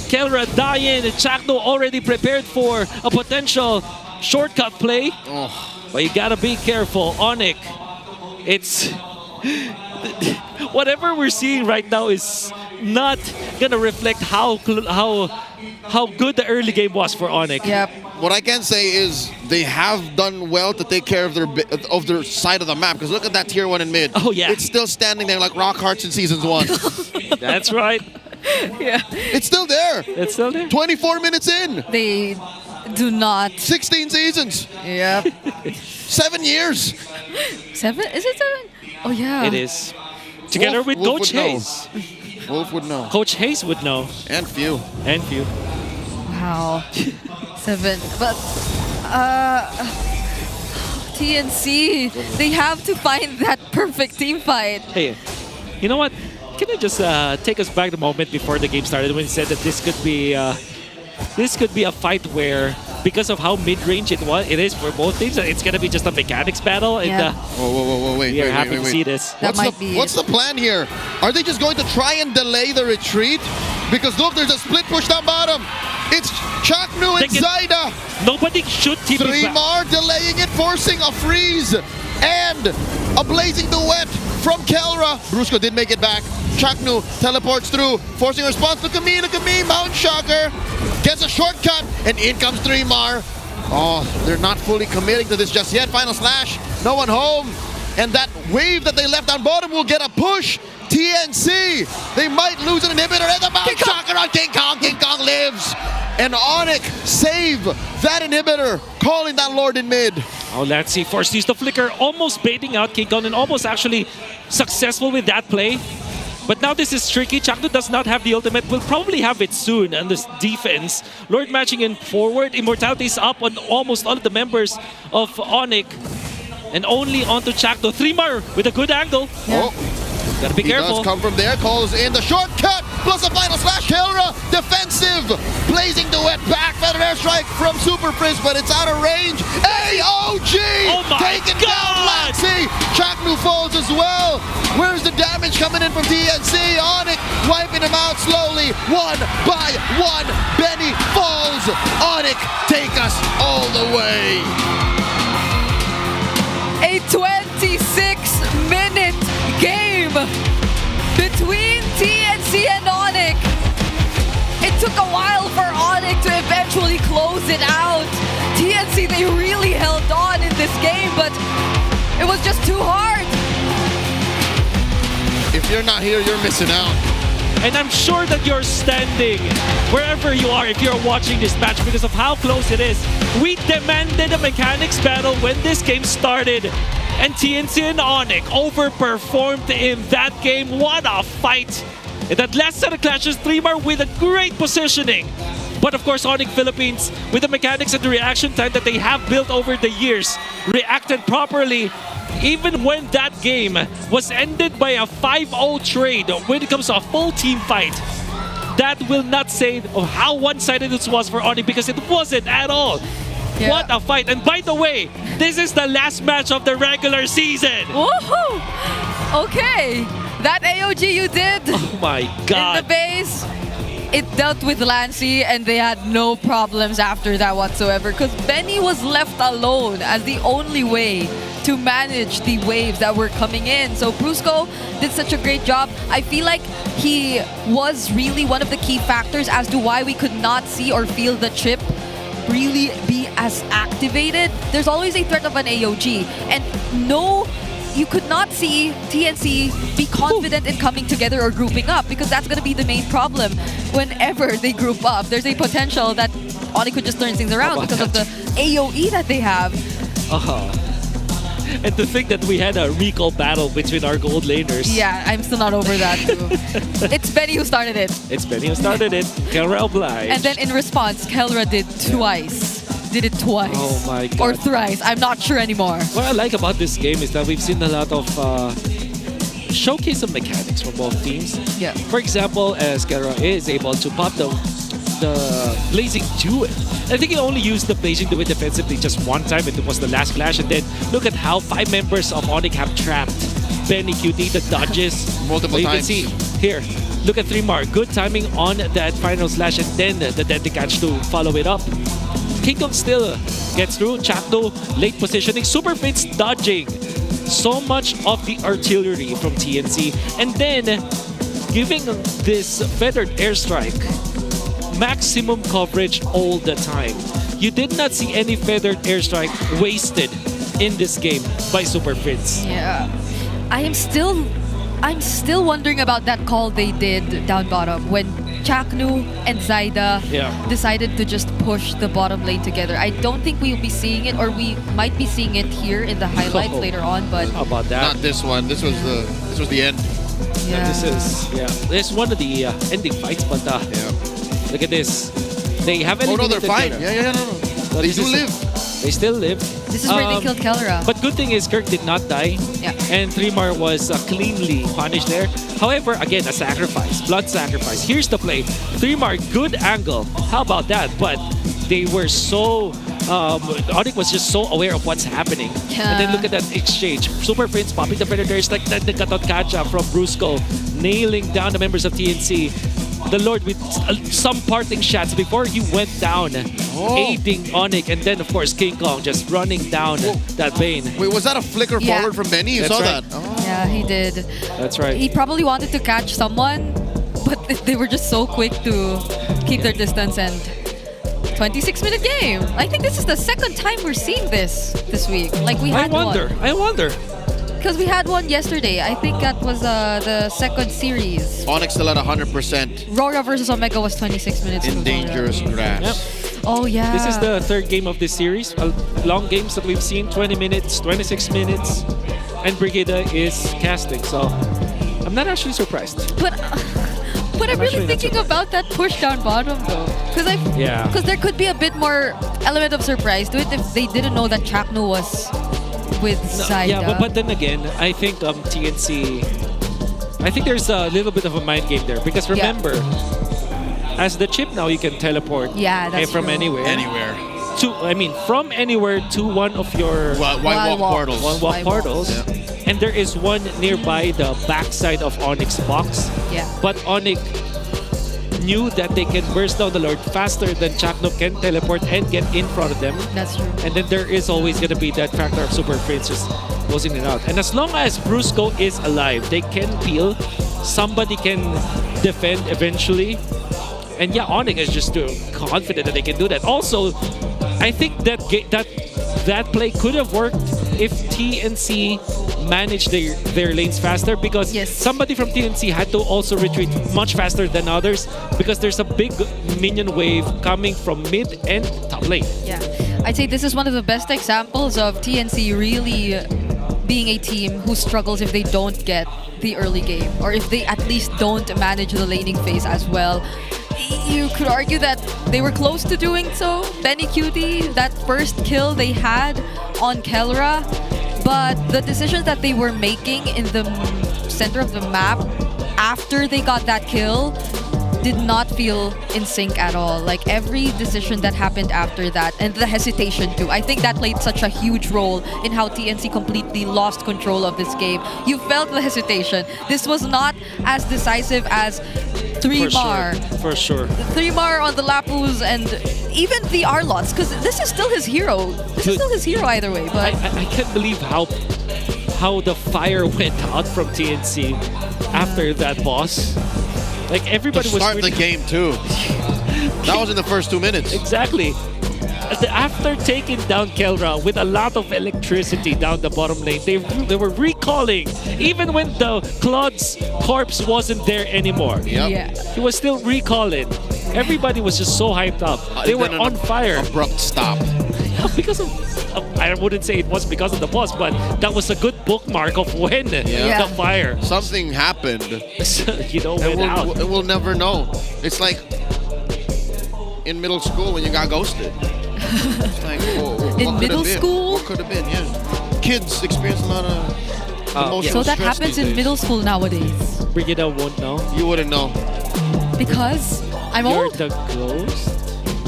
Kelra dying, Chakno already prepared for a potential shortcut play. But you gotta be careful, ONIC. It's whatever we're seeing right now is not gonna reflect how good the early game was for ONIC. Yep. What I can say is they have done well to take care of their side of the map. Because look at that tier 1 in mid. Oh yeah. It's still standing there like rock hearts in seasons 1. That's right. Yeah. It's still there. It's still there. 24 minutes in. They do not. 16 seasons. Yep. 7 years. 7? Is it 7? Oh yeah. It is. Together with Wolf Coach would know. Hayes. Wolf would know. Coach Hayes would know. And few. And few. Wow. 7. But TNC, they have to find that perfect team fight. Hey, you know what? Can I just take us back the moment before the game started when he said that this could be a fight where, because of how mid-range it is for both teams, it's gonna be just a mechanics battle. Yeah. And Whoa, wait. we are wait, happy wait, to wait. see this. What's the plan here? Are they just going to try and delay the retreat? Because look, there's a split push down bottom. It's Chaknu and Zyda. Nobody should keep it back. 3mar delaying it, forcing a freeze. And a blazing duet from Kelra. Brusco did make it back. Chaknu teleports through, forcing a response. Look at me, Mount Shocker gets a shortcut, and in comes 3mar. Oh, they're not fully committing to this just yet. Final slash, no one home. And that wave that they left on bottom will get a push. TNC, they might lose an inhibitor, and the Mount Shocker on King Kong. King Kong lives. And ONIC save that inhibitor, calling that Lord in mid. Oh, let's see. Forced use the flicker, almost baiting out King Kong and almost actually successful with that play. But now this is tricky. Chakno does not have the ultimate. Will probably have it soon on this defense. Lord matching in forward. Immortality is up on almost all of the members of ONIC. And only onto Chakno. 3mar with a good angle. Yeah. Gotta be careful. He does come from there, calls in the shortcut, plus a final slash. Kelra, defensive, blazing duet. went back. Feather airstrike from Super Frizz, but it's out of range. AOG taking down Laxi. Chaknu falls as well. Where's the damage coming in from TNC? ONIC wiping him out slowly, one by one. Benny falls. ONIC take us all the way. A 26-minute game between TNC and ONIC. It took a while for ONIC to eventually close it out. TNC, they really held on in this game, but it was just too hard. If you're not here, you're missing out. And I'm sure that you're standing wherever you are if you're watching this match because of how close it is. We demanded a mechanics battle when this game started. And TNC and ONIC overperformed in that game. What a fight! In that last set of clashes, Three-Mar with a great positioning. But of course, ONIC Philippines, with the mechanics and the reaction time that they have built over the years, reacted properly even when that game was ended by a 5-0 trade. When it comes to a full team fight, that will not say of how one-sided this was for ONIC because it wasn't at all. Yeah. What a fight. And by the way, this is the last match of the regular season. Woohoo! Okay, that AOG you did. Oh my God. In the base, it dealt with Lancy and they had no problems after that whatsoever because Benny was left alone as the only way to manage the waves that were coming in. So Brusco did such a great job. I feel like he was really one of the key factors as to why we could not see or feel the chip really be as activated. There's always a threat of an AOG and you could not see TNC be confident in coming together or grouping up because that's going to be the main problem. Whenever they group up, there's a potential that ONIC could just turn things around because of the AOE that they have. And to think that we had a recall battle between our gold laners. Yeah, I'm still not over that too. It's Benny who started it. It's Benny who started it. Kelra obliged. And then in response, Kelra did twice. Did it twice. Oh my God. Or thrice. I'm not sure anymore. What I like about this game is that we've seen a lot of showcase of mechanics from both teams. Yeah. For example, as Kelra is able to pop the Blazing Duet. I think he only used the Blazing Duet defensively just one time and it was the last clash. And then look at how 5 members of ONIC have trapped Benny QT, the dodges. Multiple times. You can see here, look at Three-Mar. Good timing on that final slash and then the deadly catch to follow it up. Kingdom still gets through. Chakto, late positioning. Super Fits dodging. So much of the artillery from TNC. And then giving this feathered airstrike maximum coverage all the time. You did not see any feathered airstrike wasted in this game by Super Fits. Yeah. I'm still wondering about that call they did down bottom when Chaknu and Zaida decided to just push the bottom lane together. I don't think we'll be seeing it, or we might be seeing it here in the highlights later on. But how about that? Not this one. This was the end. Yeah. This is one of the ending fights. But look at this. They have they're fine. No. They do live. They still live. This is where they killed Kelra. But good thing is Kirk did not die. Yeah. And Three-Mar was cleanly punished there. However, again, a sacrifice. Blood sacrifice. Here's the play. Three-Mar, good angle. How about that? But they were so... ONIC was just so aware of what's happening. Yeah. And then look at that exchange. Super Prince popping the predators like that Katotkacha from Brusco. Nailing down the members of TNC. The Lord with some parting shots before he went down, aiding ONIC, and then of course King Kong just running down that Bane. Wait, was that a flicker forward from Benny? You saw that? Oh. Yeah, he did. That's right. He probably wanted to catch someone, but they were just so quick to keep their distance and 26-minute game. I think this is the second time we're seeing this week. Like we had I wonder. Because we had one yesterday. I think that was the second series. ONIC still at 100%. Rora versus Omega was 26 minutes. In dangerous grass. Yep. Oh, yeah. This is the third game of this series. Long games that we've seen, 20 minutes, 26 minutes. And Brigida is casting, so I'm not actually surprised. But I'm really thinking about that push down bottom, though. Because there could be a bit more element of surprise to it if they didn't know that Chakno was with Zaida. Yeah, but then again, I think TNC... I think there's a little bit of a mind game there. Because remember, as the chip now, you can teleport. Yeah, that's from true. anywhere. Anywhere. From anywhere to one of your White walk portals. One walk portals. Yeah. And there is one nearby the backside of ONIC's box. Yeah. But ONIC knew that they can burst down the Lord faster than Chakno can teleport and get in front of them. That's true. And then there is always going to be that factor of Super Prince just goes in and out. And as long as Brusco is alive, they can peel. Somebody can defend eventually. And yeah, ONIC is just too confident that they can do that. Also, I think that play could have worked if TNC managed their lanes faster, because somebody from TNC had to also retreat much faster than others because there's a big minion wave coming from mid and top lane. Yeah, I'd say this is one of the best examples of TNC really being a team who struggles if they don't get the early game, or if they at least don't manage the laning phase as well. You could argue that they were close to doing so. Benny QD, that first kill they had on Kelra, but the decisions that they were making in the center of the map after they got that kill did not feel in sync at all. Like every decision that happened after that, and the hesitation too, I think that played such a huge role in how TNC completely lost control of this game. You felt the hesitation. This was not as decisive as 3-Mar. For sure. 3-Mar on the Lapus and even the Arlots, because this is still his hero. This is still his hero either way. But I can't believe how the fire went out from TNC after that boss. Like everybody was start the game too. That was in the first 2 minutes. Exactly. After taking down Kelra with a lot of electricity down the bottom lane, they were recalling even when the Claude's corpse wasn't there anymore. Yep. Yeah. He was still recalling. Everybody was just so hyped up. They were on fire. Abrupt stop. Because of I wouldn't say it was because of the boss, but that was a good bookmark of when the fire. Something happened. Went out. We'll never know. It's like in middle school when you got ghosted. It's like, in middle school? What could have been? Yeah. Kids experience a lot of emotional So that stress happens these in days. middle school nowadays. Brigida won't know. You wouldn't know. Because I'm You're old. the ghost?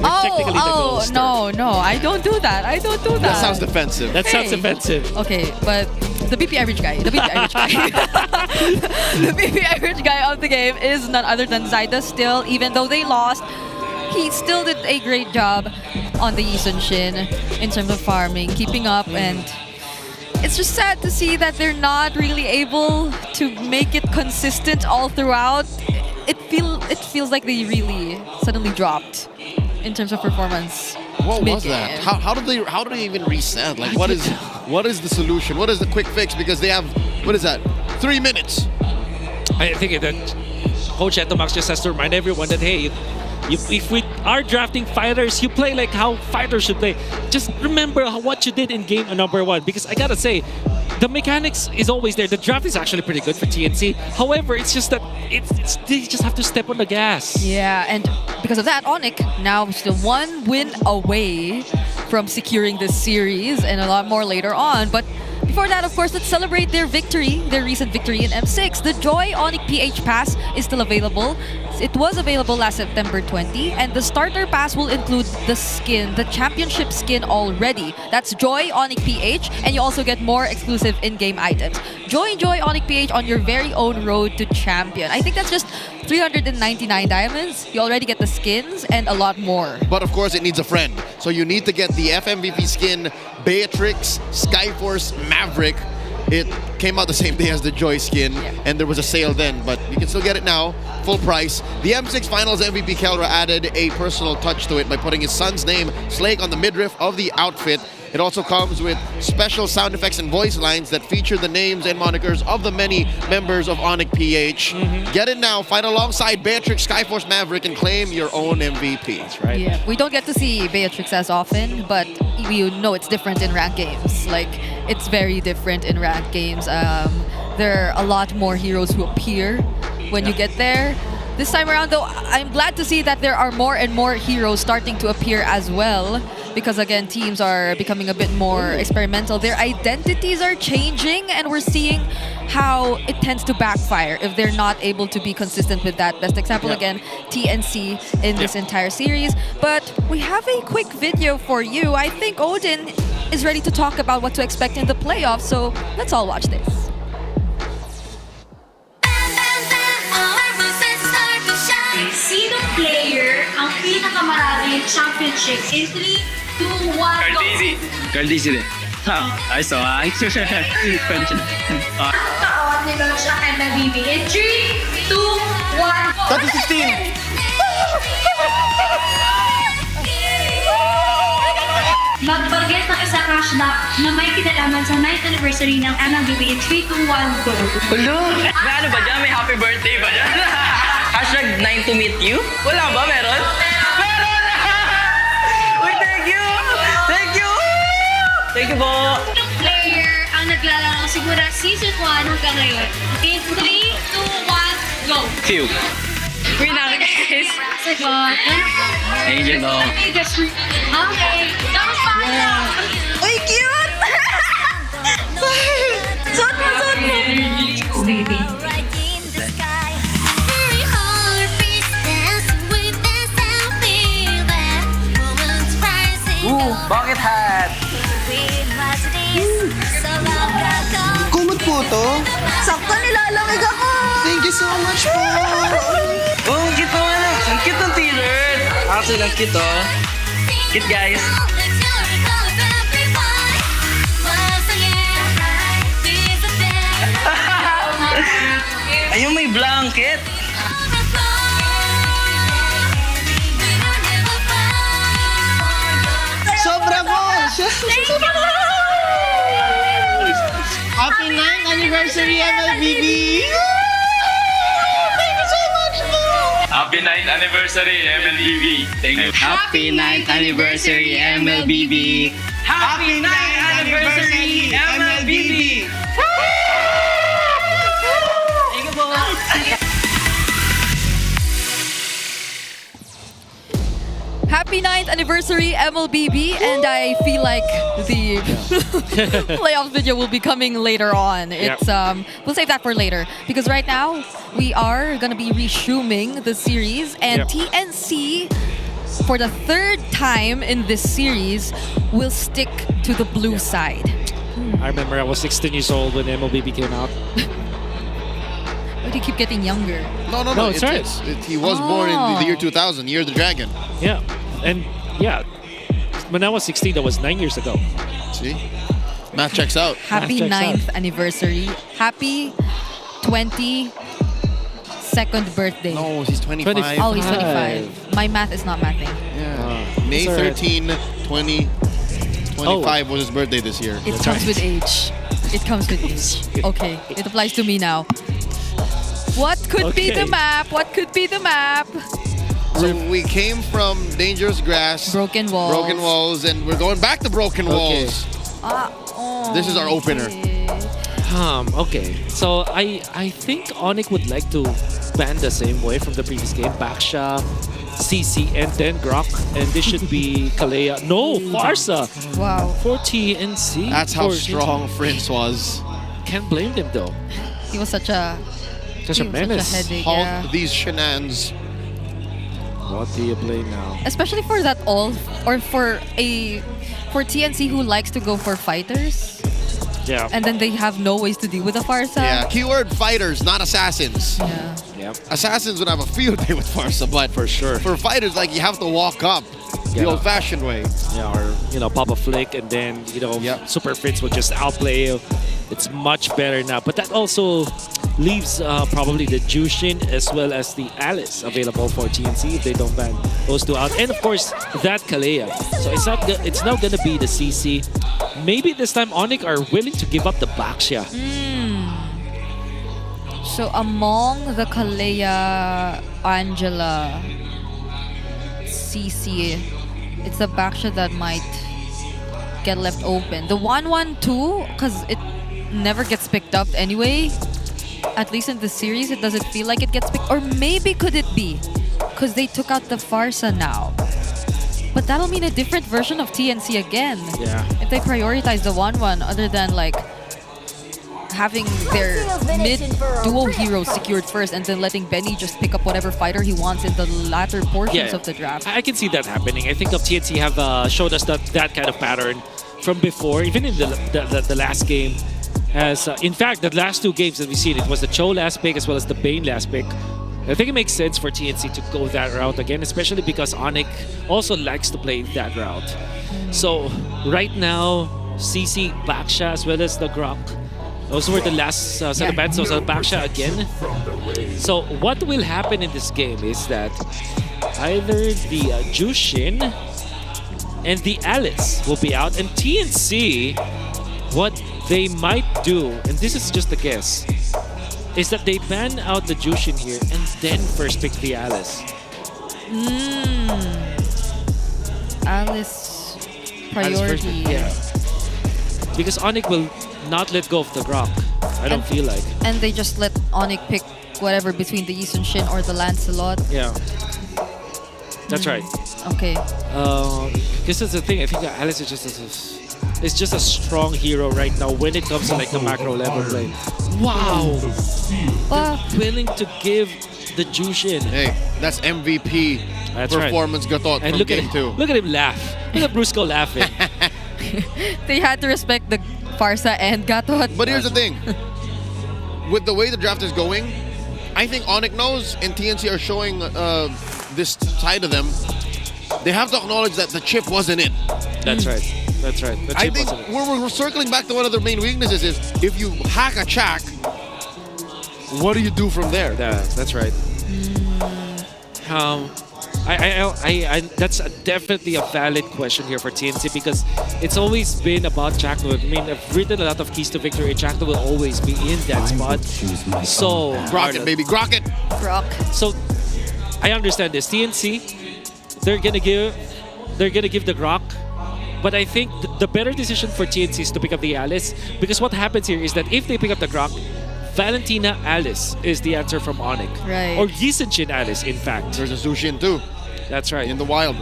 Technically the ghost. No, I don't do that. I don't do that. That sounds defensive. That sounds Hey. offensive. Okay, but the BP average guy, the BP average guy of the game is none other than Zyda still, even though they lost. He still did a great job on the Yisun Shin in terms of farming, keeping up, and it's just sad to see that they're not really able to make it consistent all throughout. It feels like they really suddenly dropped in terms of performance. What was mid-game. that? How did they even reset? Like what is the solution? What is the quick fix? Because they have, what is that? 3 minutes. I think that Coach Etomax just has to remind everyone that, hey, if we are drafting fighters, you play like how fighters should play. Just remember what you did in game number 1. Because I gotta say, the mechanics is always there. The draft is actually pretty good for TNC. However, it's just that they just have to step on the gas. Yeah, and because of that, ONIC now still 1 win away from securing this series, and a lot more later on. But before that, of course, let's celebrate their victory, their recent victory in M6. The Joy ONIC PH Pass is still available. It was available last September 20, and the starter pass will include the skin, the championship skin already. That's Joy ONIC PH, and you also get more exclusive in-game items. Join Joy ONIC PH on your very own road to champion. I think that's just 399 diamonds. You already get the skins and a lot more. But of course, it needs a friend. So you need to get the FMVP skin, Beatrix, Skyforce, Maverick. It came out the same day as the Joy skin, and there was a sale then, but you can still get it now, full price. The M6 Finals MVP Kelra added a personal touch to it by putting his son's name, Slake, on the midriff of the outfit. It also comes with special sound effects and voice lines that feature the names and monikers of the many members of ONIC PH. Get it now, fight alongside Beatrix, Skyforce, Maverick, and claim your own MVP. That's right. Yeah, we don't get to see Beatrix as often, but you know it's different in ranked games. Like, it's very different in ranked games. There are a lot more heroes who appear when you get there. This time around, though, I'm glad to see that there are more and more heroes starting to appear as well. Because again, teams are becoming a bit more experimental. Their identities are changing, and we're seeing how it tends to backfire if they're not able to be consistent with that. Best example, again, TNC in this entire series. But we have a quick video for you. I think Odin is ready to talk about what to expect in the playoffs, so let's all watch this. Sinong player ang pinakamaraming championship in 3, 2, 1, go! Carlisi din. I saw. Ang taon ni launch ang MLBB in 3, 2, 1, go! 16! Magbagay ng isang crush na may kinalaman sa 9th anniversary ng MLBB in 3, 2, 1, go! Ulo! May ano ba dyan? May happy birthday ba dyan? Hashtag 9 to meet you? Wala ba? Meron? Meron! Uy, thank you! Thank you! Thank you po! Sinong player ang naglalaro siguro season 1 hanggang ngayon? In 3, 2, 1, go! Q. Wait na, guys. Sagot. Angel, no. Okay. Tapos pa! Uy, cute! Suot mo, suot mo! Baby. Bucket hat! Kumot po to. Sakto, nilalamig ako! Thank you so much po. Oh, ang cute naman. Ang cute ng t-shirt. Actually, ang cute oh. Cute guys. Ayun, may blanket. Sobra po. Happy 9th anniversary MLBB. Thank you so much po. Happy 9th anniversary, MLBB. Thank you. Happy 9th anniversary MLBB. Happy 9th anniversary MLBB. Thank you po. Happy 9th anniversary MLBB, and I feel like the playoff video will be coming later on. It's we'll save that for later because right now we are gonna be resuming the series, and TNC for the 3rd time in this series will stick to the blue side. I remember I was 16 years old when MLBB came out. Why do you keep getting younger? No, it's right. He was born in the year 2000, Year of the Dragon. Yeah, and yeah, when I was 16, that was 9 years ago. See? Math checks out. Happy 9th anniversary. Happy 22nd birthday. No, he's 25. Oh, he's 25. My math is not mathing. Yeah. May 13, 2025 was his birthday this year. It comes with age. It comes with age. Okay, it applies to me now. What could be the map? What could be the map? So we came from dangerous grass, broken walls, and we're going back to broken walls. This is our opener. Okay. So I think ONIC would like to ban the same way from the previous game. Baksha, CC, and then Grok. And this should be Kalea. No, Farsa. Wow. For TNC. That's how strong Prince was. Can't blame them though. He was such a menace. Such a headache, Halt these shenanigans. What do you blame now? Especially for that all, or for TNC who likes to go for fighters. Yeah. And then they have no ways to deal with the Farsa. Yeah, keyword fighters, not assassins. Yeah. Yep. Assassins would have a field day with Farsa, but for sure. For fighters, like you have to walk up the old-fashioned way. Yeah, or pop a flick and then Super Fritz will just outplay you. It's much better now, but that also leaves probably the Jushin as well as the Alice available for TNC if they don't ban those two out, and of course that Kalea. So it's not gonna be the CC. Maybe this time ONIC are willing to give up the Baksha. So among the Kalea, Angela, CC, it's the Baksha that might get left open. The 1-1-2, because it never gets picked up anyway. at least in the series, it doesn't feel like it gets picked. Or maybe could it be? Because they took out the Farsa now. But that'll mean a different version of TNC again. Yeah. If they prioritize the 1-1 other than like having their mid duo heroes secured first and then letting Benny just pick up whatever fighter he wants in the latter portions of the draft. I can see that happening. I think TNC have showed us that kind of pattern from before, even in the last game. As in fact, the last 2 games that we've seen, it was the Cho last pick as well as the Bane last pick. I think it makes sense for TNC to go that route again, especially because ONIC also likes to play that route. So right now, CC, Baksha as well as the Grok, those were the last set of bets. So Baksha again. So what will happen in this game is that either the Jushin and the Alice will be out, and TNC, what they might do, and this is just a guess, is that they ban out the Jushin here and then first pick the Alice. Alice priority. Because ONIC will not let go of the Grok. I don't feel like. And they just let ONIC pick whatever between the Yi Sun-shin or the Lancelot. Yeah. That's right. Okay. Because that's the thing. I think Alice is just a strong hero right now when it comes to like the macro level play. Wow. Willing to give the Jushin. Hey, that's MVP performance gatot and from game 2. Look at him laugh. Look at Brusco laughing. They had to respect the Farsa and Gatot. But here's the thing. With the way the draft is going, I think ONIC knows and TNC are showing this side of them. They have to acknowledge that the chip wasn't it. That's right. That's right. The I chip think wasn't it. we're circling back to one of their main weaknesses is if you hack a Chak, what do you do from there? Yeah, that's right. That's definitely a valid question here for TNC because it's always been about Chakto. I mean, I've written a lot of keys to victory. Chakto will always be in that spot. So Grok it, baby, Grok it. Grok. So I understand this. TNC, they're gonna give the Grok. But I think the better decision for TNC is to pick up the Alice because what happens here is that if they pick up the Grok, Valentina Alice is the answer from ONIC. Right. Or Yi Sun-shin Alice, in fact. There's a Zushin too. That's right. In the wild.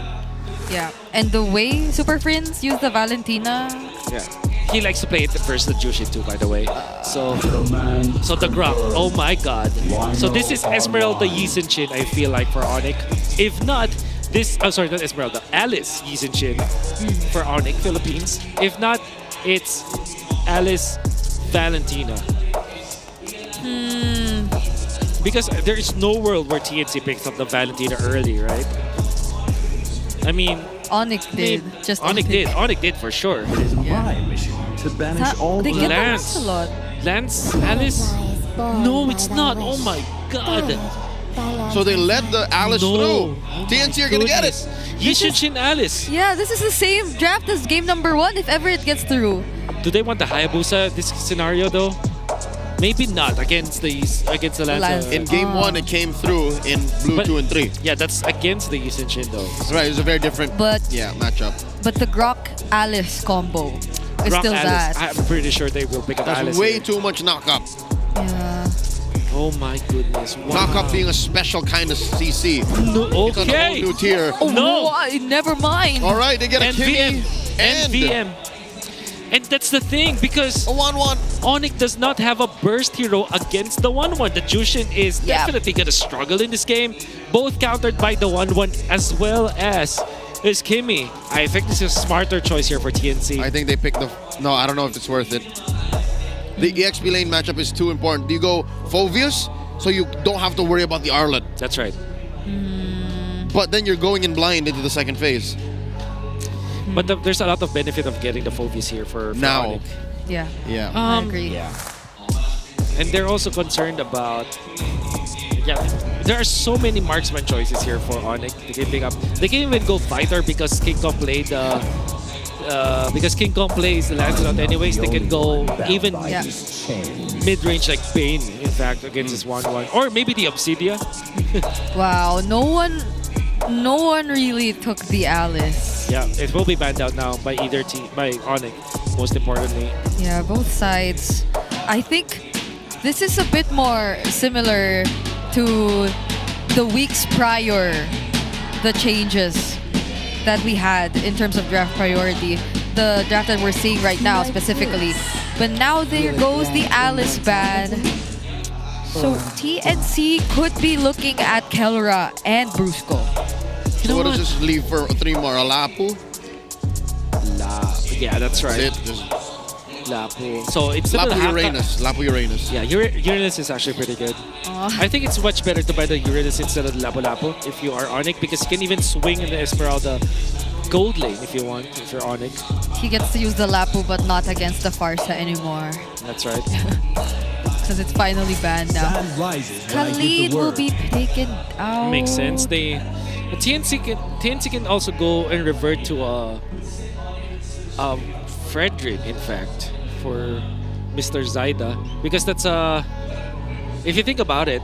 Yeah. And the way Super Friends use the Valentina. Yeah. He likes to play it versus the Jushin too, by the way. So the Grok. Oh my god. So this is Esmeralda Yi Sun-shin, I feel like, for ONIC. If not, not Esmeralda. Alice Yi Sun-shin for ONIC Philippines. If not, it's Alice Valentina. Because there is no world where TNC picks up the Valentina early, right? I mean, ONIC did. Just ONIC did. ONIC did for sure. It is my mission to banish all they get Lance. a lot. Lance? Alice? No, it's not. Oh my god. So they let the Alice through. TNC are gonna get it. Yi Sun-shin Alice. Yeah, this is the same draft as game number 1 if ever it gets through. Do they want the Hayabusa this scenario though? Maybe not against the Lance. In game 1, it came through in blue 2 and 3. Yeah, that's against the Yi Sun-shin though. Right, it's a very different matchup. But the Grok Alice combo is Grok still Alice, that. I'm pretty sure they will pick up That's Alice. way here. too much knock-up. Yeah. Oh my goodness. Wow. Knock-up being a special kind of CC. No, It's on a whole new tier. Oh, No. why? Never mind. All right, they get a NVM. Kimmy and NVM. And that's the thing because a 1-1. ONIC does not have a burst hero against the 1-1. The Jushin is definitely gonna struggle in this game. Both countered by the 1-1 as well as Kimmy. I think this is a smarter choice here for TNC. I think they picked the... No, I don't know if it's worth it. The EXP lane matchup is too important. Do you go Phoveus so you don't have to worry about the Arlet? That's right. But then you're going in blind into the second phase. But there's a lot of benefit of getting the Phoveus here for now. ONIC. Yeah. Yeah. I agree. Yeah. And they're also concerned about... Yeah, there are so many marksman choices here for ONIC. They can pick up. They can even go fighter because King Kong played because King Kong plays the Lancelot anyways. They can go even mid-range like Bane, in fact, against this 1-1. Or maybe the Obsidia. Wow, no one really took the Alice. Yeah, it will be banned out now by either team, by ONIC, most importantly. Yeah, both sides. I think This is a bit more similar to the weeks prior, the changes that we had in terms of draft priority. The draft that we're seeing right now specifically. But now there goes the Alice ban. So TNC could be looking at Kelra and Brusco. So what does this leave for 3 more? Lapu? Yeah, that's right. That's it. Just Lapu. So it's Lapu Uranus. Lapu Uranus. Yeah, Uranus is actually pretty good. I think it's much better to buy the Uranus instead of the Lapu Lapu if you are ONIC, because you can even swing in the Esmeralda gold lane if you want, if you're ONIC. He gets to use the Lapu but not against the Farsa anymore. That's right. Because it's finally banned now. Khalid will be taken out. Makes sense. TNC can also go and revert to Frederick, in fact, for Mr. Zaida, because that's if you think about it,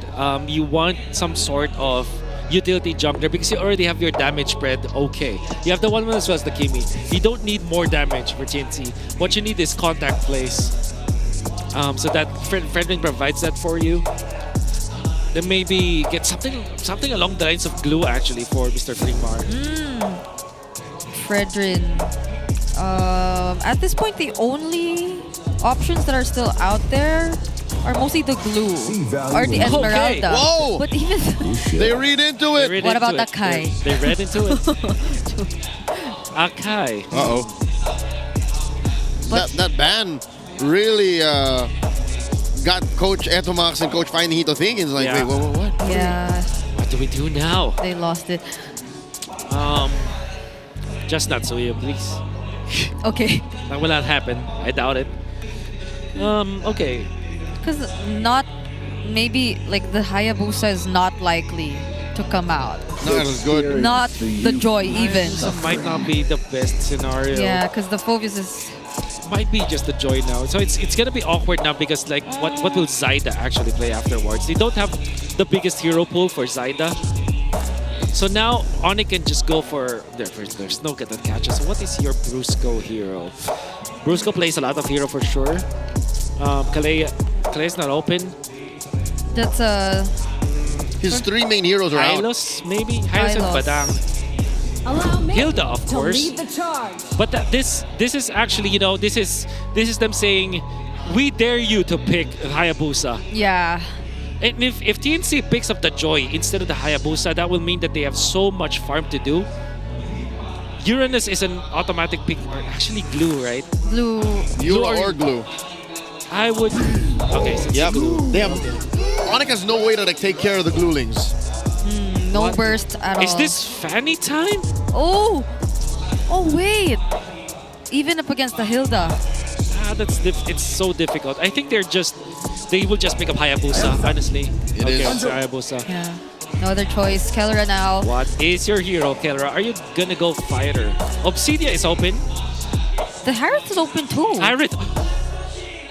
you want some sort of utility jungler because you already have your damage spread okay. You have the 1-1 as well as the Kimi. You don't need more damage for TNC. What you need is contact plays. So that Frederick provides that for you. Then maybe get something along the lines of glue actually for Mr. Fringmar. Fredrin. At this point, the only options that are still out there are mostly the glue or the Esmeralda. Okay. Whoa! But even they read into it. What about Akai? They read into it. Akai. Uh-oh. That ban really got Coach Etomax and Coach Fine Hito thinking. It's like, wait, what? Yeah. What do we do now? They lost it. Just not Suyo, please. Okay. That will not happen. I doubt it. Okay. Because maybe like the Hayabusa is not likely to come out. Not as good. Not the Joy even. That might not be the best scenario. Yeah, because the Phobius is... Might be just the Joy now. So it's gonna be awkward now because like what will Zaida actually play afterwards? They don't have the biggest hero pool for Zaida. So now ONIC can just go for there's no get that catches. So what is your Brusco hero? Brusco plays a lot of hero for sure. Kalei's not open. That's his 3 main heroes are out. Hylos, maybe? Hylos and Badang. Hilda, of course. But this is actually, this is them saying, we dare you to pick Hayabusa. Yeah. And if TNC picks up the Joy instead of the Hayabusa, that will mean that they have so much farm to do. Uranus is an automatic pick, or actually glue, right? Glue. Or glue. I would. Okay. So yep. They have. ONIC has no way to take care of the glulings. No burst at all. Is this Fanny time? Oh wait. Even up against the Hilda. It's so difficult. I think they will just pick up Hayabusa, honestly. It is. Hayabusa. Yeah. No other choice. Kelra now. What is your hero, Kelra? Are you gonna go fighter? Obsidia is open. The Harith is open too. Harith.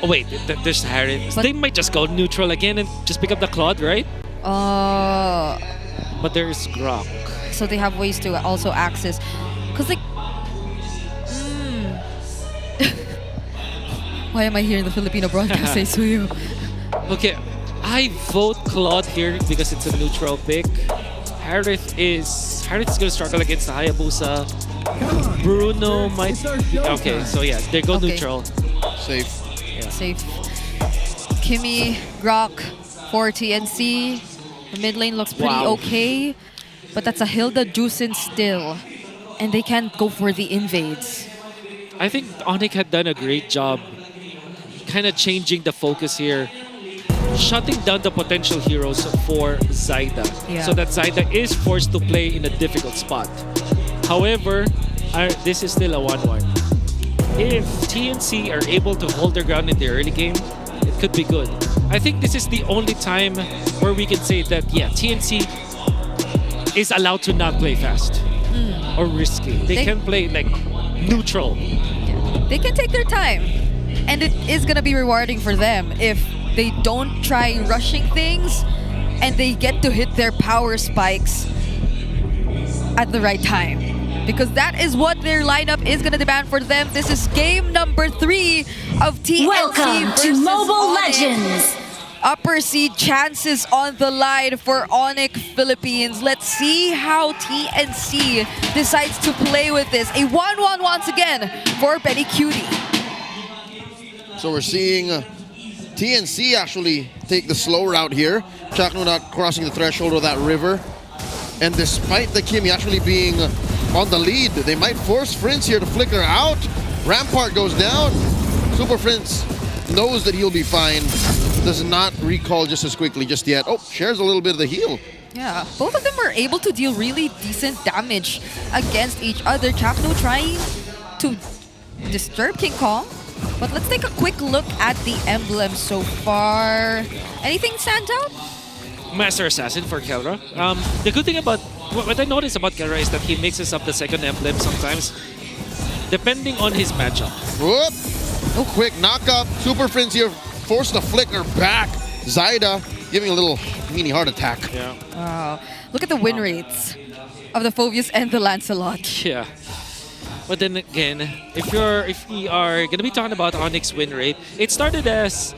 Oh wait, there's Harith. They might just go neutral again and just pick up the Claude, right? But there is Grok. So they have ways to also access. Because like... Why am I here in the Filipino broadcast say Suyo? Okay, I vote Claude here because it's a neutral pick. Harith is gonna struggle against the Hayabusa. Bruno might be, okay, so yeah, they go neutral. Safe. Yeah. Safe. Kimi, Grok, for TNC. The mid lane looks pretty okay. But that's a Hilda Juicin still. And they can't go for the invades. I think ONIC had done a great job kind of changing the focus here. Shutting down the potential heroes for Zaida. Yeah. So that Zaida is forced to play in a difficult spot. However, this is still a 1-1. If TNC are able to hold their ground in the early game, it could be good. I think this is the only time where we can say that, yeah, TNC is allowed to not play fast or risky. They can play like neutral. They can take their time. And it is going to be rewarding for them if they don't try rushing things and they get to hit their power spikes at the right time. Because that is what their lineup is going to demand for them. This is game number 3 of TLC Welcome to Mobile ONIC. Legends. upper seed chances on the line for ONIC Philippines. Let's see how TNC decides to play with this. A 1-1 once again for Benny Cutie. So we're seeing TNC actually take the slow route here. Chakno not crossing the threshold of that river. And despite the Kimi actually being on the lead, they might force Prince here to flicker out. Rampart goes down. Super Prince knows that he'll be fine. Does not recall just as quickly just yet. Oh, shares a little bit of the heal. Yeah, both of them were able to deal really decent damage against each other. Chakno trying to disturb King Kong. But let's take a quick look at the emblems so far. Anything stand out? Master Assassin for Kelra. The good thing about what I noticed about Kelra is that he mixes up the second emblem sometimes, depending on his matchup. Whoop! Oh, quick knock up. Super Prince here forced the flicker back. Zaida giving a little mini heart attack. Yeah. Wow. Look at the win rates of the Phoveus and the Lancelot. Yeah. But then again, if we are gonna be talking about ONIC's win rate, it started as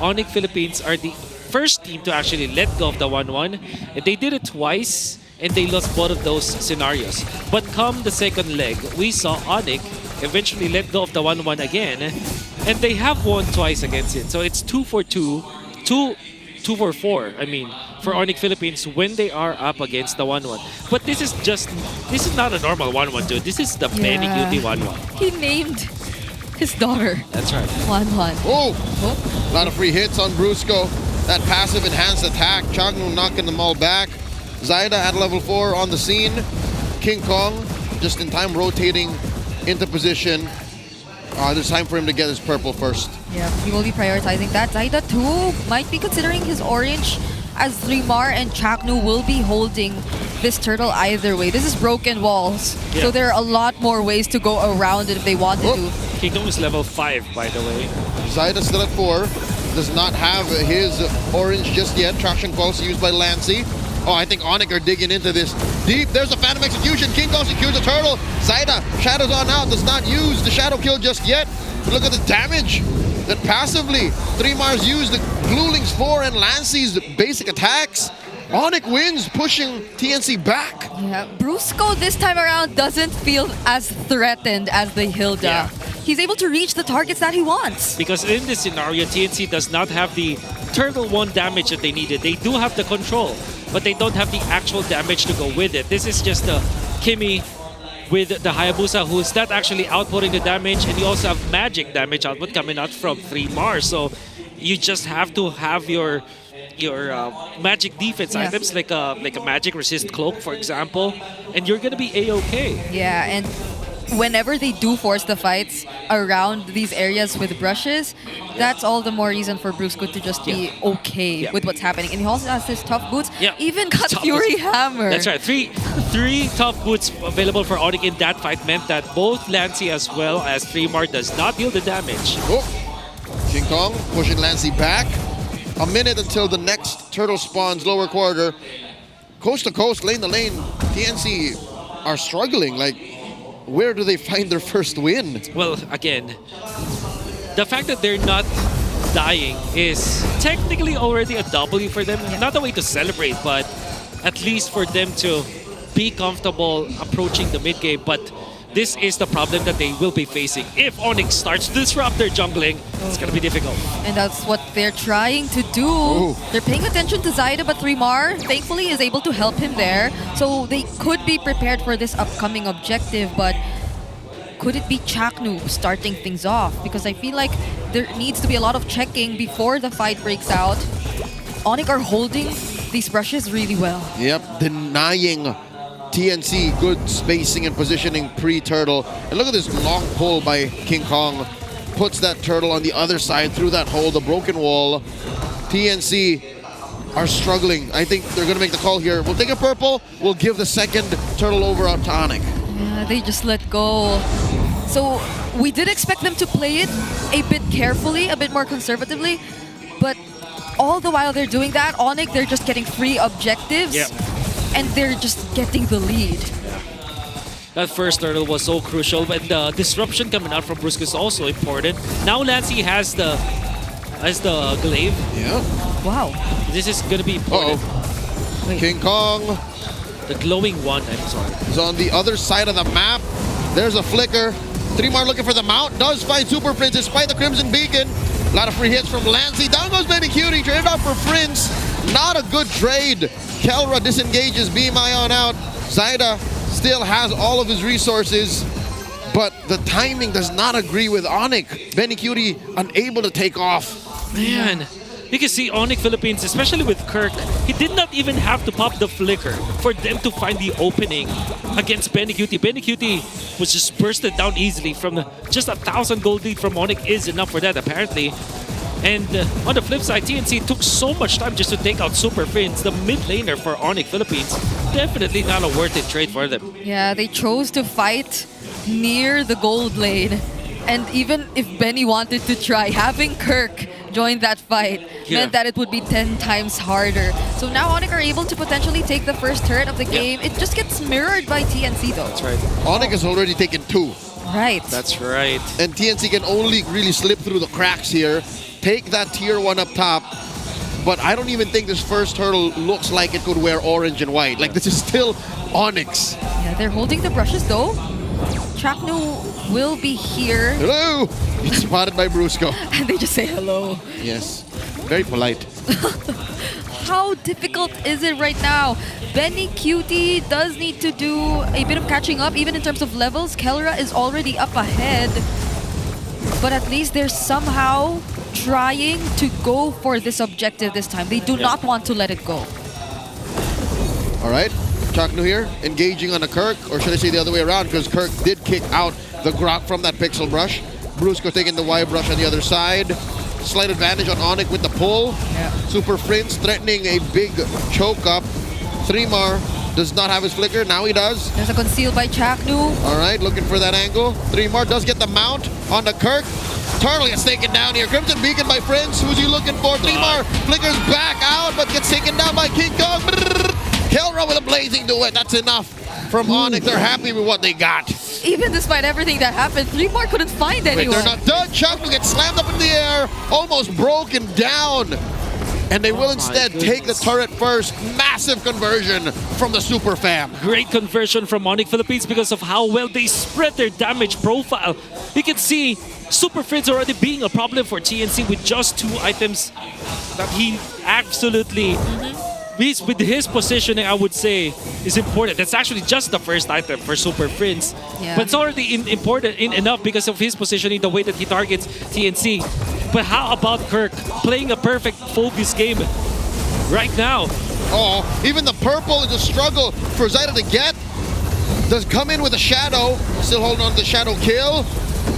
ONIC Philippines are the first team to actually let go of the 1-1. They did it twice and they lost both of those scenarios. But come the second leg, we saw ONIC eventually let go of the 1-1 again, and they have won twice against it. So it's 2-4-2, 2-4-4. I mean, for ONIC Philippines when they are up against the 1-1. But this is not a normal 1-1, dude. This is the Benny Cutie 1-1. He named his daughter. That's right. 1-1. Oh! A lot of free hits on Brusco. That passive enhanced attack. Chagno knocking them all back. Zaida at level 4 on the scene. King Kong just in time rotating into position. There's time for him to get his purple first. Yeah, he will be prioritizing that. Zaida too might be considering his orange, as Rimar and Chakno will be holding this turtle either way. This is broken walls, so there are a lot more ways to go around it if they wanted to. Kingdom is level 5, by the way. Zaida still at 4. Does not have his orange just yet. Traction Pulse used by Lancy. Oh, I think ONIC are digging into this deep. There's a Phantom Execution. King Kong secures the turtle. Zaida, shadows on out, does not use the shadow kill just yet. But look at the damage that passively 3 Mars used the Gluling's 4 and Lancy's basic attacks. ONIC wins, pushing TNC back. Yeah, Brusco this time around doesn't feel as threatened as the Hilda. Yeah. He's able to reach the targets that he wants. Because in this scenario, TNC does not have the Turtle 1 damage that they needed. They do have the control, but they don't have the actual damage to go with it. This is just the Kimi with the Hayabusa, who's not actually outputting the damage, and you also have magic damage output coming out from 3 Mars. So you just have to have your magic defense items like a magic resist cloak, for example, and you're gonna be a-okay. Yeah, and whenever they do force the fights around these areas with brushes, that's all the more reason for Brusco to just be okay with what's happening. And he also has his tough boots, even got Fury Hammer. That's right. Three tough boots available for ONIC in that fight meant that both Lancy as well as 3-Mar does not deal the damage. Oh, King Kong pushing Lancy back. A minute until the next turtle spawns lower quarter. Coast to coast, lane to lane, TNC are struggling. Like, where do they find their first win? Well, again, the fact that they're not dying is technically already a W for them. Not a way to celebrate, but at least for them to be comfortable approaching the mid game. But this is the problem that they will be facing. If ONIC starts to disrupt their jungling, it's going to be difficult. And that's what they're trying to do. Ooh. They're paying attention to Zaida, but 3-Mar thankfully is able to help him there. So they could be prepared for this upcoming objective, but could it be Chakno starting things off? Because I feel like there needs to be a lot of checking before the fight breaks out. ONIC are holding these brushes really well. Yep, denying TNC good spacing and positioning pre-turtle. And look at this long pull by King Kong. Puts that turtle on the other side through that hole, the broken wall. TNC are struggling. I think they're going to make the call here. We'll take a purple. We'll give the second turtle over on ONIC. Yeah, they just let go. So we did expect them to play it a bit carefully, a bit more conservatively. But all the while they're doing that, ONIC, they're just getting free objectives. Yep. And they're just getting the lead. That first turtle was so crucial, and the disruption coming out from Brusco is also important. Now Lancy has the as the glaive. Yeah. Wow. This is gonna be important. King Kong. The glowing one, I'm sorry. Is on the other side of the map. There's a flicker. 3mar looking for the mount. Does find Super Prince despite the Crimson Beacon. A lot of free hits from Lancey. Down goes Benny Cutie. Traded off for Prince. Not a good trade. Kelra disengages. Beam Ion out. Zaida still has all of his resources. But the timing does not agree with ONIC. Benny Cutie unable to take off. Man. You can see ONIC Philippines, especially with Kirk, he did not even have to pop the flicker for them to find the opening against Benny Cutie. Benny Cutie was just bursted down easily from just 1,000 gold lead from ONIC is enough for that apparently. And on the flip side, TNC took so much time just to take out Super Prince, the mid laner for ONIC Philippines. Definitely not a worth it trade for them. Yeah, they chose to fight near the gold lane. And even if Benny wanted to try, having Kirk join that fight meant that it would be 10 times harder. So now ONIC are able to potentially take the first turret of the game. It just gets mirrored by TNC though. That's right. ONIC has already taken 2. Right. That's right. And TNC can only really slip through the cracks here. Take that tier 1 up top. But I don't even think this first hurdle looks like it could wear orange and white. Like, this is still ONIC. Yeah, they're holding the brushes though. Traknu will be here. Hello! It's spotted by Brusco. And they just say hello. Yes. Very polite. How difficult is it right now? Benny Cutie does need to do a bit of catching up, even in terms of levels. Kelra is already up ahead. But at least they're somehow trying to go for this objective this time. They do not want to let it go. All right. Traknu here, engaging on a Kirk, or should I say the other way around, because Kirk did kick out the Grok from that Pixel Brush. Brusco taking the Y Brush on the other side. Slight advantage on ONIC with the pull. Yeah. Super Prince threatening a big choke up. 3mar does not have his flicker, now he does. There's a conceal by Traknu. All right, looking for that angle. 3mar does get the mount on the Kirk. Turtle gets taken down here. Crimson Beacon by Prince. Who's he looking for? 3mar flickers back out, but gets taken down by King Kong. Kelra with a blazing duet. That's enough from ONIC. They're happy with what they got. Even despite everything that happened, 3mar couldn't find anyone. Wait, they're not done. Chuck will get slammed up in the air, almost broken down. And they will instead take the turret first. Massive conversion from the Super Fam. Great conversion from ONIC Philippines because of how well they spread their damage profile. You can see Super Prince already being a problem for TNC with just 2 items that he absolutely... with his positioning, I would say, is important. That's actually just the first item for Super Prince. Yeah. But it's already important enough because of his positioning, the way that he targets TNC. But how about Kirk playing a perfect focus game right now? Oh, even the purple is a struggle for Zaida to get. Does come in with a shadow. Still holding on to the shadow kill.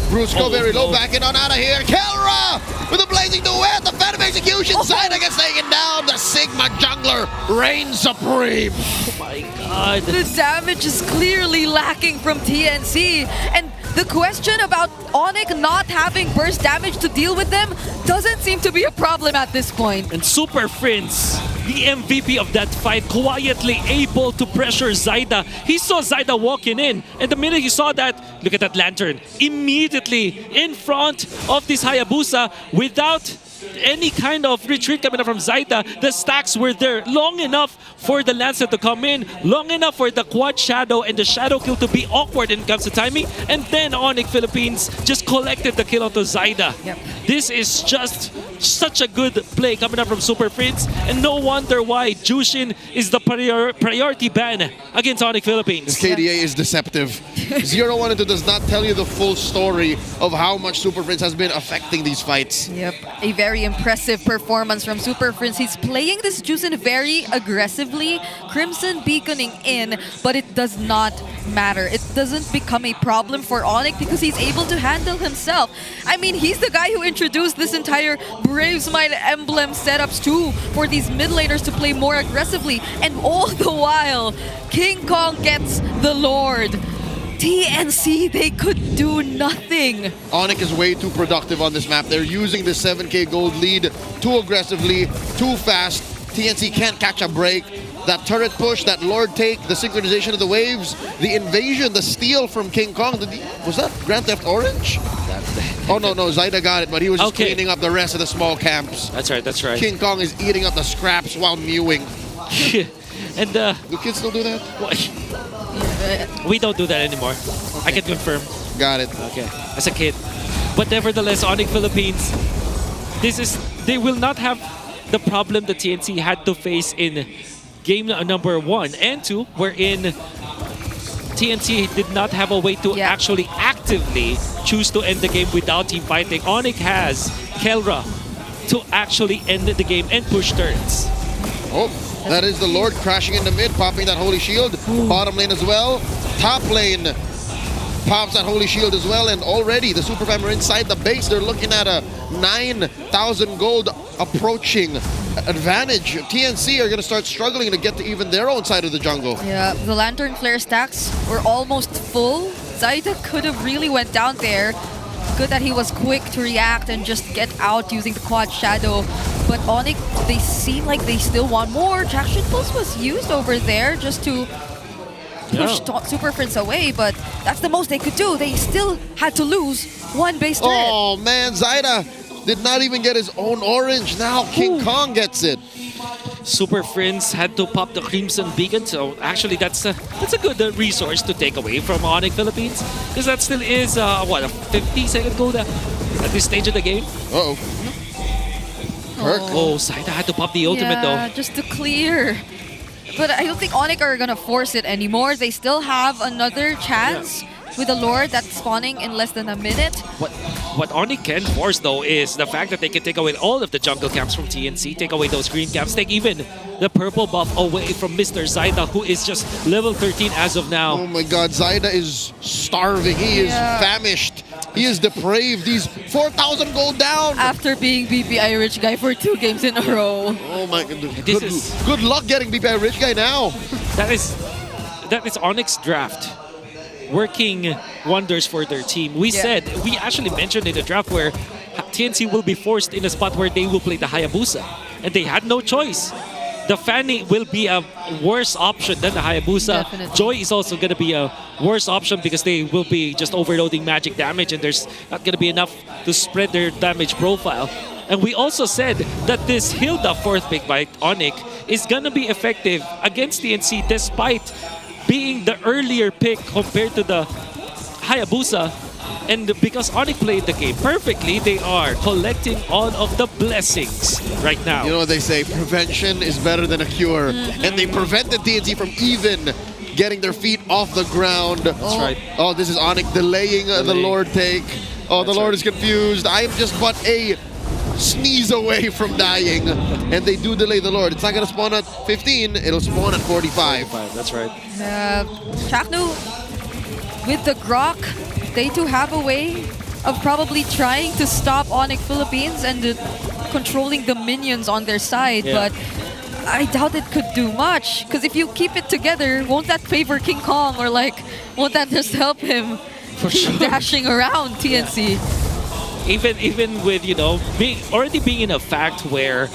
Brusco very low, backing on out of here. Kelra with a blazing duet. The Phantom Execution. Zaida gets taken down. The Sigma jungler reigns supreme. Oh my god. The damage is clearly lacking from TNC. And the question about ONIC not having burst damage to deal with them doesn't seem to be a problem at this point. And Super Prince, the MVP of that fight, quietly able to pressure Zaida. He saw Zaida walking in, and the minute he saw that, look at that lantern, immediately in front of this Hayabusa without any kind of retreat coming up from Zaida. The stacks were there long enough for the Lancer to come in, long enough for the quad shadow and the shadow kill to be awkward when it comes to timing, and then ONIC Philippines just collected the kill onto Zaida. Yep. This is just such a good play coming up from Super Prince, and no wonder why Jushin is the priority ban against ONIC Philippines. This KDA is deceptive. 0-1 and 2 does not tell you the full story of how much Super Prince has been affecting these fights. Yep, a very impressive performance from Super Prince. He's playing this Jushin very aggressively, Crimson beaconing in, but it does not matter. It doesn't become a problem for ONIC because he's able to handle himself. I mean, he's the guy who introduced this entire Brave Smile emblem setups too for these mid laners to play more aggressively, and all the while, King Kong gets the Lord. TNC, they could do nothing. ONIC is way too productive on this map. They're using the 7k gold lead too aggressively, too fast. TNC can't catch a break. That turret push, that Lord take, the synchronization of the waves, the invasion, the steal from King Kong. Was that Grand Theft Orange? Oh, no, Zyda got it, but he was just cleaning up the rest of the small camps. That's right, that's right. King Kong is eating up the scraps while mewing. And do kids still do that? We don't do that anymore. I can confirm. Got it. Okay, as a kid. But nevertheless, ONIC Philippines, they will not have the problem that TNC had to face in game number 1 and 2, wherein TNC did not have a way to actually actively choose to end the game without team fighting. ONIC has Kelra to actually end the game and push turns. Oh, that is the Lord crashing in the mid, popping that Holy Shield. Bottom lane as well. Top lane pops that Holy Shield as well, and already the Super Fam are inside the base. They're looking at a 9,000 gold approaching advantage. TNC are going to start struggling to get to even their own side of the jungle. Yeah, the Lantern Flare stacks were almost full. Zyda could have really went down there. Good that he was quick to react and just get out using the Quad Shadow. But ONIC, they seem like they still want more. Traction Pulse was used over there just to push Super Prince away, but that's the most they could do. They still had to lose one base turret. Oh man, Zyda did not even get his own orange. Now King Kong gets it. Super Prince had to pop the Crimson Beacon, so actually that's a good resource to take away from ONIC Philippines, because that still is a 50-second gold at this stage of the game. Uh-oh. Oh, Zyda had to pop the ultimate though. Just to clear. But I don't think ONIC are gonna force it anymore. They still have another chance with the Lord that's spawning in less than a minute. What ONIC can force though is the fact that they can take away all of the jungle camps from TNC, take away those green camps, take even the purple buff away from Mr. Zyda, who is just level 13 as of now. Oh my god, Zyda is starving. He is famished. He is depraved. He's 4,000 gold down. After being BPI Rich Guy for 2 games in a row. Oh my god. Good luck getting BPI Rich Guy now. That is ONIC's draft working wonders for their team. We actually mentioned in the draft where TNC will be forced in a spot where they will play the Hayabusa, and they had no choice. The Fanny will be a worse option than the Hayabusa. Definitely. Joy is also going to be a worse option because they will be just overloading magic damage, and there's not going to be enough to spread their damage profile. And we also said that this Hilda 4th pick by ONIC is going to be effective against TNC despite being the earlier pick compared to the Hayabusa. And because ONIC played the game perfectly, they are collecting all of the blessings right now. You know what they say, prevention is better than a cure. And they prevented TNC from even getting their feet off the ground. That's right. Oh, this is ONIC delaying the Lord take. Oh, the Lord is confused. I am just but a sneeze away from dying. And they do delay the Lord. It's not going to spawn at 15, it'll spawn at 45. That's right. Chaknu, with the Grok, they do have a way of probably trying to stop ONIC Philippines and controlling the minions on their side, but I doubt it could do much. Because if you keep it together, won't that favor King Kong, or like, won't that just help him keep dashing around TNC? Even with, you know, already being in a fact where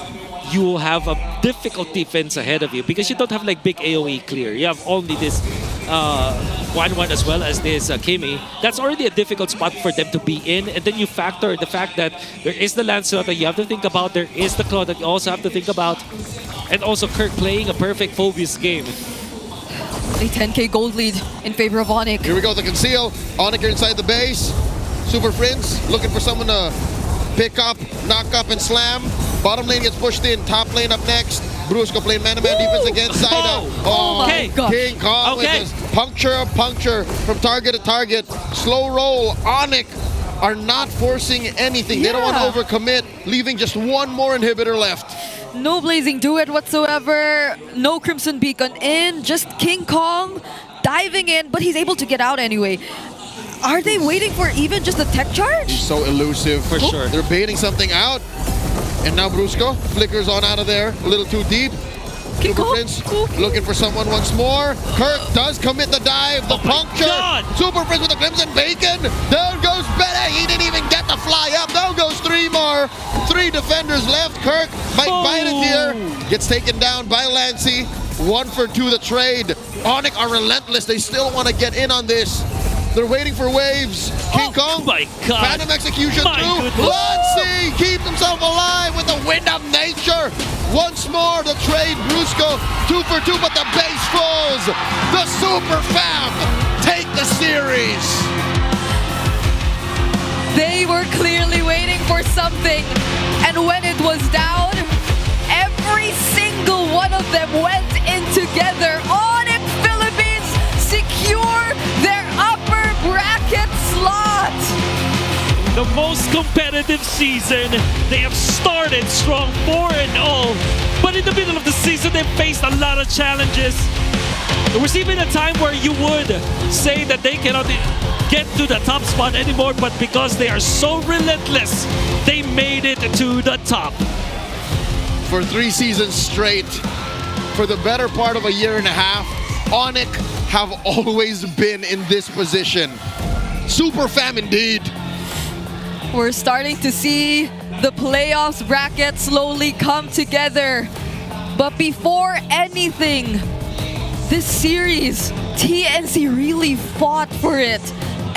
you have a difficult defense ahead of you because you don't have like big AoE clear. You have only this 1-1 as well as this Kimi. That's already a difficult spot for them to be in. And then you factor the fact that there is the Lancelot that you have to think about. There is the Claw that you also have to think about. And also Kirk playing a perfect Phobius game. A 10k gold lead in favor of ONIC. Here we go, the conceal. ONIC are inside the base. Super Prince looking for someone to pick up, knock up, and slam. Bottom lane gets pushed in. Top lane up next. Brusco playing man-to-man defense against Zyda. Oh my gosh. King Kong with his puncture from target to target. Slow roll. ONIC are not forcing anything. They don't want to overcommit, leaving just one more inhibitor left. No Blazing Duet whatsoever. No Crimson Beacon in. Just King Kong diving in, but he's able to get out anyway. Are they waiting for even just a tech charge? He's so elusive. For sure. They're baiting something out. And now Brusco flickers on out of there a little too deep. Super Prince looking for someone once more. Kirk does commit the dive, the puncture. Super Prince with the Crimson Bacon. Down goes Bennett. He didn't even get to fly up. Down goes 3 more. 3 defenders left. Kirk might bite it here. Gets taken down by Lancey. 1 for 2 the trade. ONIC are relentless. They still want to get in on this. They're waiting for waves. King Kong, Phantom Execution through. Lancey keeps himself alive with the wind of nature. Once more, the trade. Brusco, 2 for 2, but the base falls. The Super Fam take the series. They were clearly waiting for something. And when it was down, every single one of them went in together. ONIC Philippines secure their upper bracket slot. The most competitive season. They have started strong 4-0, but in the middle of the season they faced a lot of challenges. There was even a time where you would say that they cannot get to the top spot anymore, but because they are so relentless, they made it to the top. For 3 seasons straight, for the better part of a year and a half, ONIC have always been in this position. Super Fam indeed. We're starting to see the playoffs bracket slowly come together. But before anything, this series, TNC really fought for it.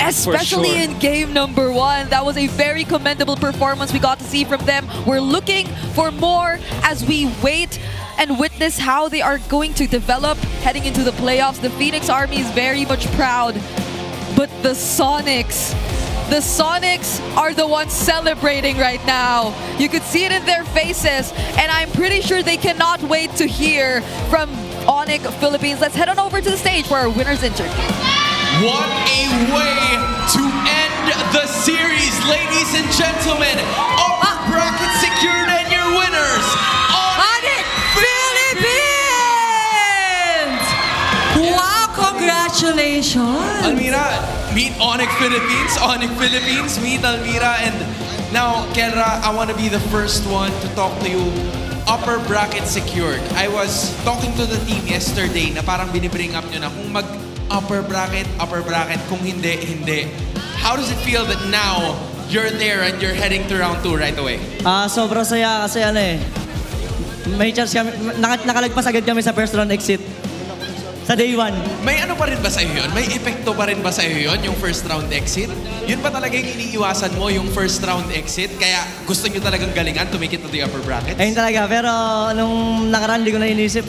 Especially in game number 1. That was a very commendable performance we got to see from them. We're looking for more as we wait and witness how they are going to develop heading into the playoffs. The Phoenix Army is very much proud. But the Sonics are the ones celebrating right now. You could see it in their faces, and I'm pretty sure they cannot wait to hear from ONIC Philippines. Let's head on over to the stage for our winner's interview. What a way to end the series, ladies and gentlemen. Upper bracket secured and your winners, ONIC Philippines! Wow, congratulations! Almira, meet ONIC Philippines, meet Almira. And now, Kelra, I want to be the first one to talk to you. Upper bracket secured. I was talking to the team yesterday na parang binibring up nyo na kung mag upper bracket, kung hindi. How does it feel that now you're there and you're heading to round 2 right away? Sobrang saya kasi may chance kami, nakalagpas agad kami sa first round exit. Sa day 1. May ano pa rin ba sa'yo yun? May epekto pa rin ba sa'yo yun, yung first round exit? Yun ba talaga yung iniiwasan mo, yung first round exit? Kaya gusto nyo talagang galingan to make it to the upper brackets? Ayun talaga, pero nung nakaraan di ko na inisip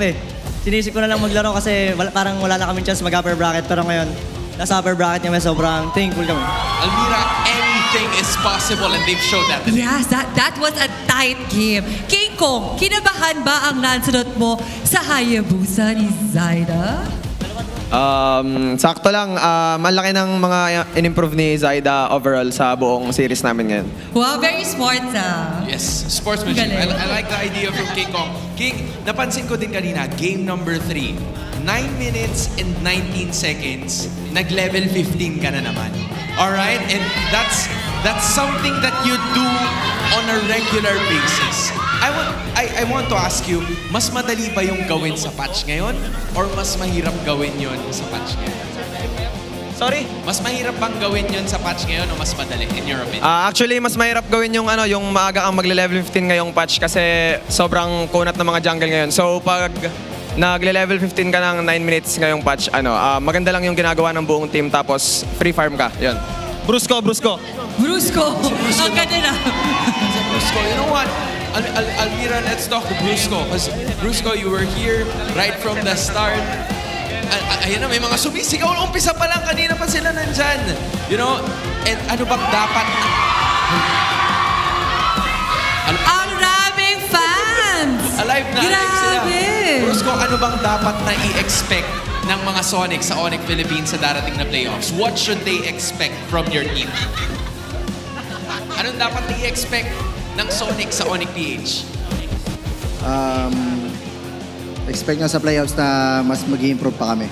Sinisip ko na lang maglaro kasi parang wala na kaming chance mag-upper bracket. Pero ngayon, nasa upper bracket kami, sobrang thankful kami. Almira, anything is possible and they've showed that today. Yes, that was a tight game. King Kong, kinabahan ba ang lansunod mo sa Hayabusa ni Zaida? Sakto lang, malaki ng mga in-improve ni Zaida overall sa buong series namin ngayon. Wow, very smart Yes, sportsmanship. I like the idea from King Kong. King, napansin ko din kanina, game number 3. 9 minutes and 19 seconds, nag-level 15 ka na naman. Alright? And that's something that you do on a regular basis. I want to ask you, mas madali ba yung gawin sa patch ngayon? Or mas mahirap gawin yon sa patch ngayon? Sorry? Mas mahirap bang gawin yon sa patch ngayon o mas madali, in your opinion? Actually, mas mahirap gawin yung maaga kang magle-level 15 ngayong patch kasi sobrang kunat ng mga jungle ngayon. So pag nagle-level 15 ka ng 9 minutes ngayong patch, maganda lang yung ginagawa ng buong team tapos free farm ka. Yun. Brusco. Ang ganda na. Brusco, you know what? Almira, let's talk to Brusco. Because Brusco, you were here right from the start. Ayun na, may mga sumisigaw. Umpisa pa lang, kanina pa sila nandyan. You know, and ano bang dapat? Ang daming fans! Alive na alive sila. Grabe! Brusco, ano bang dapat na i-expect ng mga Sonic sa ONIC Philippines sa darating na playoffs? What should they expect from your team? Anong dapat i-expect ng Sonic sa ONIC PH? Expect nyo sa playoffs na mas mag-improve pa kami.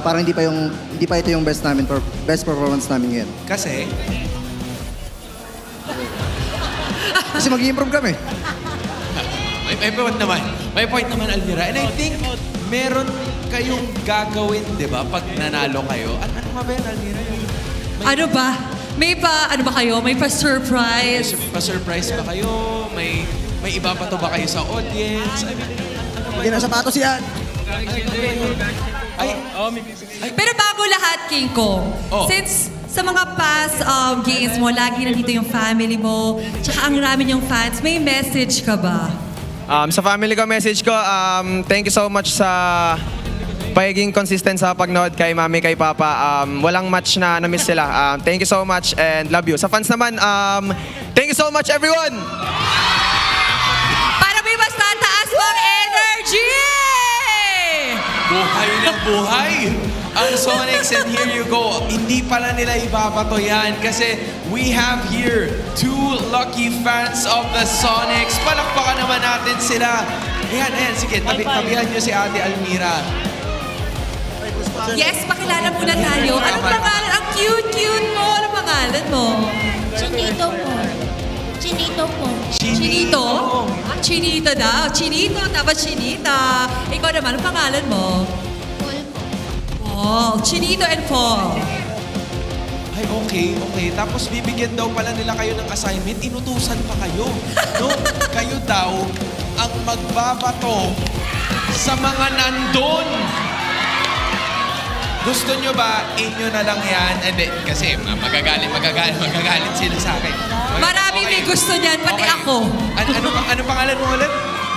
Parang hindi pa ito yung best performance namin ngayon. Kasi mag-improve kami. May point naman. May point naman, Almira. And I think meron kayong gagawin, di ba? Pag nanalo kayo. Ano nga ba yan, Almira? Ano ba? May pa kayo? May pa-surprise? Pa-surprise ba kayo? May iba pa to ba kayo sa audience? I mean, ano ba? Hindi na sapatos yan. Pero bago lahat, King Kong, since sa mga past games mo, lagi nandito yung family mo, tsaka ang rami niyong fans, may message ka ba? Sa family ko, message ko, thank you so much sa pagiging consistent sa pagnood kay mami, kay papa. Walang match na na-miss sila. Thank you so much and love you. Sa fans naman, thank you so much everyone! Para may mas tataas mong energy! Buhay na buhay! Ang Sonics, and here you go. Hindi pala nila ibabato yan kasi we have here two lucky fans of the Sonics. Palakpakan naman natin sila. Ayan, sige, tabihan nyo si Ate Almira. Yes, pakilala muna tayo. Anong pangalan? Ang cute mo. Anong pangalan mo? Chinito po. Chinito po. Chinito? Chinito daw. Chinito, tapos Chinita. Ikaw naman, anong pangalan mo? Paul po. Oh, Chinito and Paul. Ay, okay. Tapos bibigyan daw pala nila kayo ng assignment. Inutusan pa kayo. No? Kayo daw ang magbabato sa mga nandun. Gusto nyo ba inyo na lang yan? Hindi, kasi magagalit sila sa akin. Maraming may gusto niyan, pati ako. Ano pangalan mo ulit?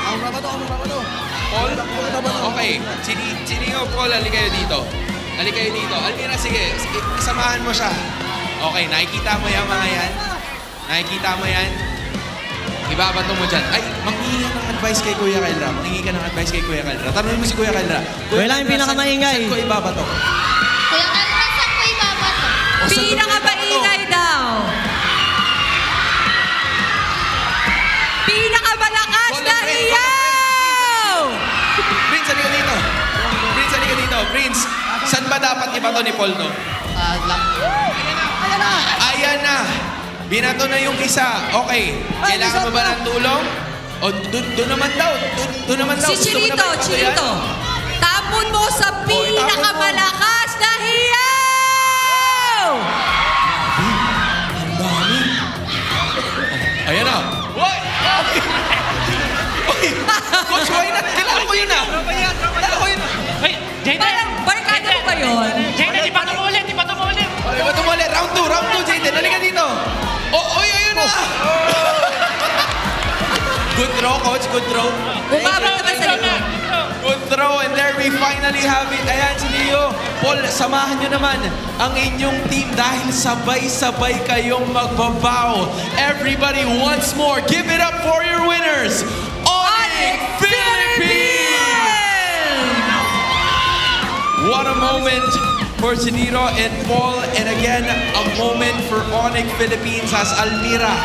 Ang babato. Paul? Okay. Sino Paul, halika kayo dito. Almira, sige, samahan mo siya. Okay, nakikita mo yung mga yan? Nakikita mo yan? Ibabato mo dyan. Ay, manghihingi ng advice kay Kuya Kylra. Tanungin mo si Kuya Kylra. Kuya lang yung pinakamaingay. Saan ko ibabato? Kuya Kalma, saan ko ibabato? Pinakamaingay daw. Pinakamalakas na hiyaw! Prince, halika dito. Prince, saan ba dapat ibato ni Paul to? Ayan na. Binato na yung isa. Okay. Kailangan mo ba ng tulong? O, doon naman daw. Si Chinito. Tapon mo sa pinakamalakas na hiyaw! Ang dami. Ayan na. What? Coach, why not? Kailangan ko yun Ay, Jaden! Barkada mo ba yun? Jaden, ibato mo ulit! Round 2, Jaden. Halika dito. Ayun na. Good throw, Coach. Good throw. Umabot naman sa likod. Good throw, and there we finally have it. Ayan si Leo. Paul, samahan nyo naman ang inyong team dahil sabay-sabay kayong magbabaw. Everybody, once more, give it up for your winners. ONIC Philippines! What a moment for Chinito and Paul. And again, a moment for ONIC Philippines as Almira.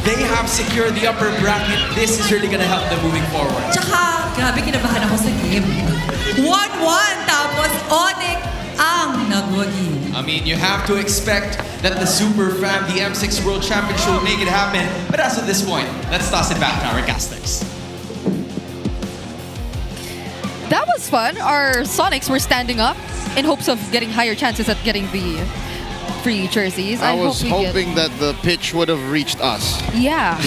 They have secured the upper bracket. This is really gonna help them moving forward. Tsaka, grabe kinabahan ako sa game. 1-1, tapos ONIC ang nagwagi. I mean, you have to expect that the Super Fam, the M6 World Championship will make it happen. But as of this point, let's toss it back to our casters. That was fun. Our Sonics were standing up in hopes of getting higher chances at getting the free jerseys. I was hope we hoping that the pitch would have reached us. Yeah,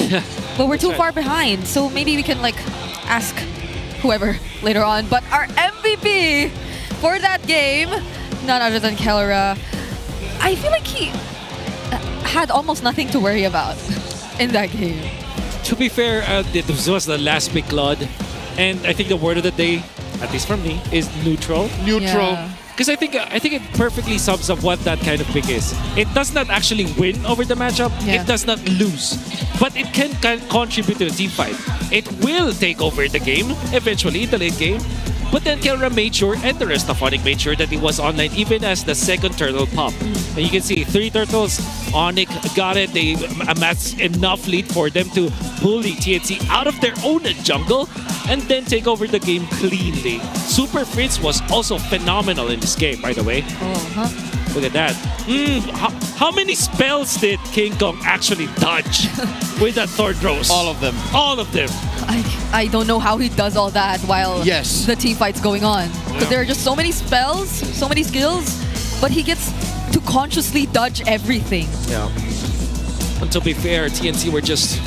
but we're too far behind, so maybe we can ask whoever later on. But our MVP for that game, none other than Kelra. I feel like he had almost nothing to worry about in that game. To be fair, this was the last big Claude, and I think the word of the day, at least from me, is neutral. Yeah. Because I think it perfectly sums up what that kind of pick is. It does not actually win over the matchup. Yeah. It does not lose. But it can contribute to the team fight. It will take over the game, eventually, the late game. But then Kelra made sure, and the rest of ONIC made sure that he was online even as the second turtle popped. And you can see 3 turtles, ONIC got it. They amassed enough lead for them to bully TNC out of their own jungle and then take over the game cleanly. Super Fritz was also phenomenal in this game, by the way. Look at that. How many spells did King Kong actually dodge with that Thorn Rose? All of them. All of them. I don't know how he does all that while the team fight's going on. Because there are just so many spells, so many skills, but he gets to consciously dodge everything. Yeah. And to be fair, TNC were just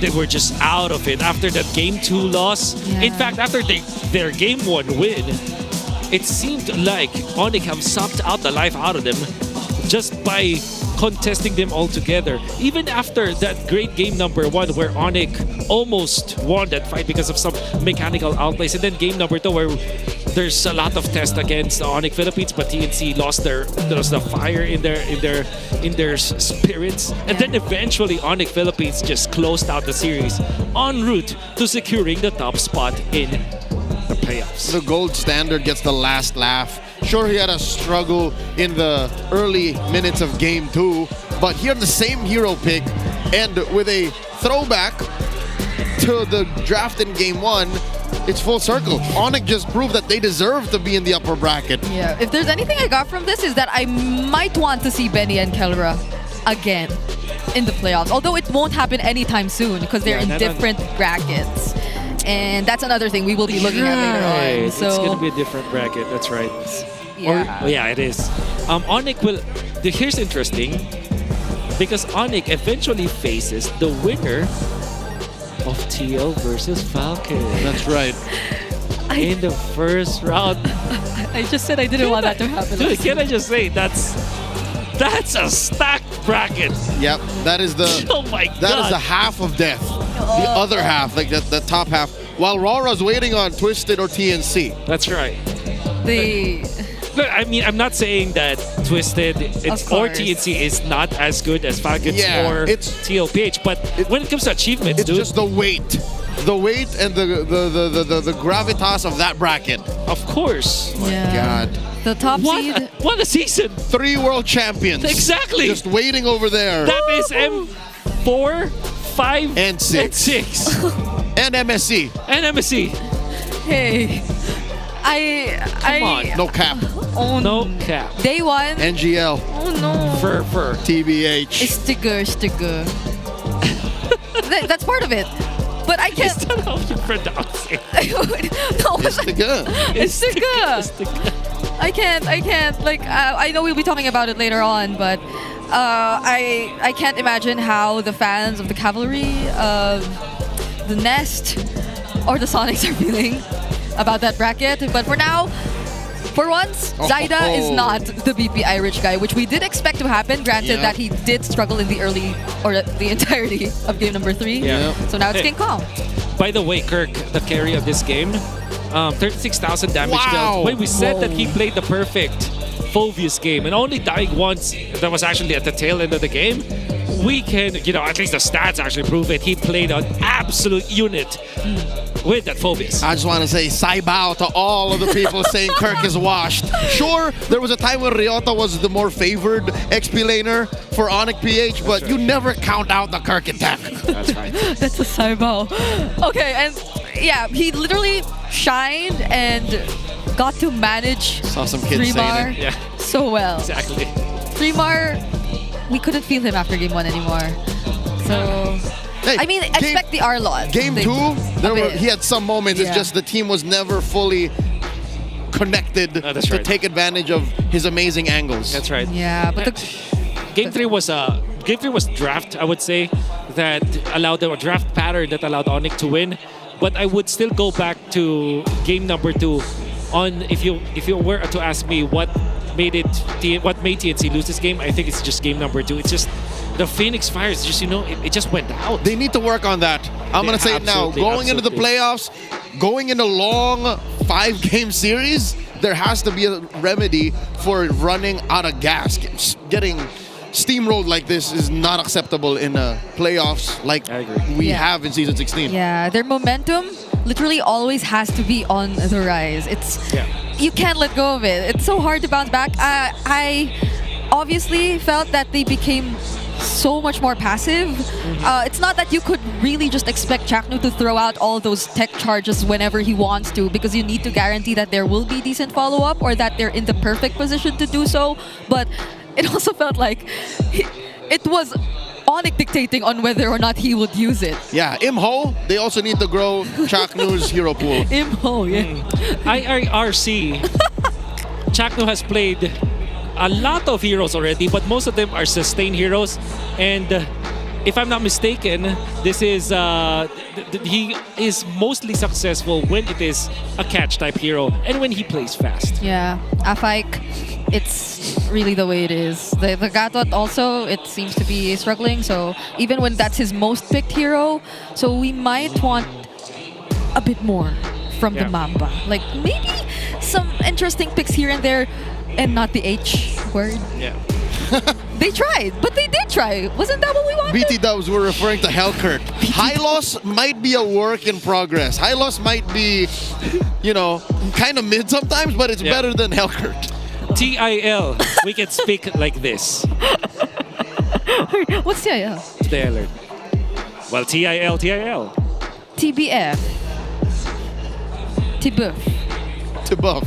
they were just out of it after that Game 2 loss. Yeah. In fact, after their Game 1 win, it seemed like ONIC have sucked out the life out of them just by contesting them all together. Even after that great game number 1 where ONIC almost won that fight because of some mechanical outplays, and then game number 2 where there's a lot of test against the ONIC Philippines, but TNC lost the fire in their spirits, and then eventually ONIC Philippines just closed out the series en route to securing the top spot in the playoffs. The gold standard gets the last laugh. Sure, he had a struggle in the early minutes of Game 2, but he had the same hero pick, and with a throwback to the draft in Game 1, it's full circle. ONIC just proved that they deserve to be in the upper bracket. Yeah, if there's anything I got from this is that I might want to see Benny and Kelra again in the playoffs. Although it won't happen anytime soon because they're in different brackets. And that's another thing we will be looking at later on. So it's going to be a different bracket, that's right. Yeah. Yeah, it is. ONIC will... Here's interesting. Because ONIC eventually faces the winner of TL versus Falcon. That's right. In the first round. I just said I didn't want that to happen. Dude, can I just say, that's a stacked bracket. Yep, that is the... Oh my God. That is the half of death. The other half, like the top half. While Rora's waiting on Twisted or TNC. That's right. Look, I mean, I'm not saying that Twisted or TNC is not as good as Falcons or TLPH, but when it comes to achievements, it's just the weight. The weight and the gravitas of that bracket. Of course. Oh my God. The top seed. What a season. 3 world champions. Exactly. Just waiting over there. That is M4, 5, and 6. And MSC. And MSC. Hey. Come on. No cap. Oh, no cap. Day 1. NGL. Oh no. Fur. TBH. Sticker. That's part of it. But I can't... Is that how you pronounce it? No, it's sticker. I can't. Like, I know we'll be talking about it later on, but I can't imagine how the fans of the Cavalry, of the Nest, or the Sonics are feeling about that bracket. But for now, for once, Zaida is not the BPI rich guy, which we did expect to happen, granted that he did struggle in the early, or the entirety of game number 3. Yeah. So now it's King Kong. By the way, Kirk, the carry of this game, 36,000 damage dealt. When we said that he played the perfect Phobius game and only dying once, that was actually at the tail end of the game, we can, at least the stats actually prove it. He played an absolute unit with that Phobius. I just want to say Saibao to all of the people saying Kirk is washed. Sure, there was a time when Ryota was the more favored XP laner for ONIC PH, but you never count out the Kirk attack. That's right. That's a Saibao. Okay, and yeah, he literally shined and got to manage Saw some kids saying it. so well. Exactly. 3mar, we couldn't feel him after game 1 anymore. So... Hey, I mean, expect the R-Lot. Game 2, he had some moments. It's just the team was never fully connected to take advantage of his amazing angles. That's right. Yeah, but Game 3 was draft, I would say, that allowed them a draft pattern that allowed ONIC to win. But I would still go back to game number 2 on if you were to ask me what made TNC lose this game, I think it's just game number 2. It's just the Phoenix Fires, just it just went out. They need to work on that. I'm gonna say it now. Going into the playoffs, going in a long 5-game series, there has to be a remedy for running out of gas. Getting steamrolled like this is not acceptable in playoffs like we have in season 16. Yeah, their momentum literally always has to be on the rise. You can't let go of it. It's so hard to bounce back. I obviously felt that they became so much more passive. It's not that you could really just expect Chaknu to throw out all those tech charges whenever he wants to, because you need to guarantee that there will be decent follow-up or that they're in the perfect position to do so. But it also felt like it was ONIC dictating on whether or not he would use it. Yeah, Imho, they also need to grow Chaknu's hero pool. Imho, yeah. IRC, Chaknu has played a lot of heroes already, but most of them are sustained heroes. And if I'm not mistaken, this is he is mostly successful when it is a catch type hero and when he plays fast. Yeah, Afike, it's really the way it is. The Gatot also, it seems to be struggling. So even when that's his most picked hero, so we might want a bit more from the Mamba. Like maybe some interesting picks here and there, and not the H word. Yeah. They tried, but they did try. Wasn't that what we wanted? BT Dubs were referring to Hellkirk. High loss might be a work in progress. High loss might be, you know, kind of mid sometimes, but it's better than Hellkirk. TIL, we can speak like this. What's TIL? Today I learned. Well, TIL. TBF. Tibuff. Tibuff.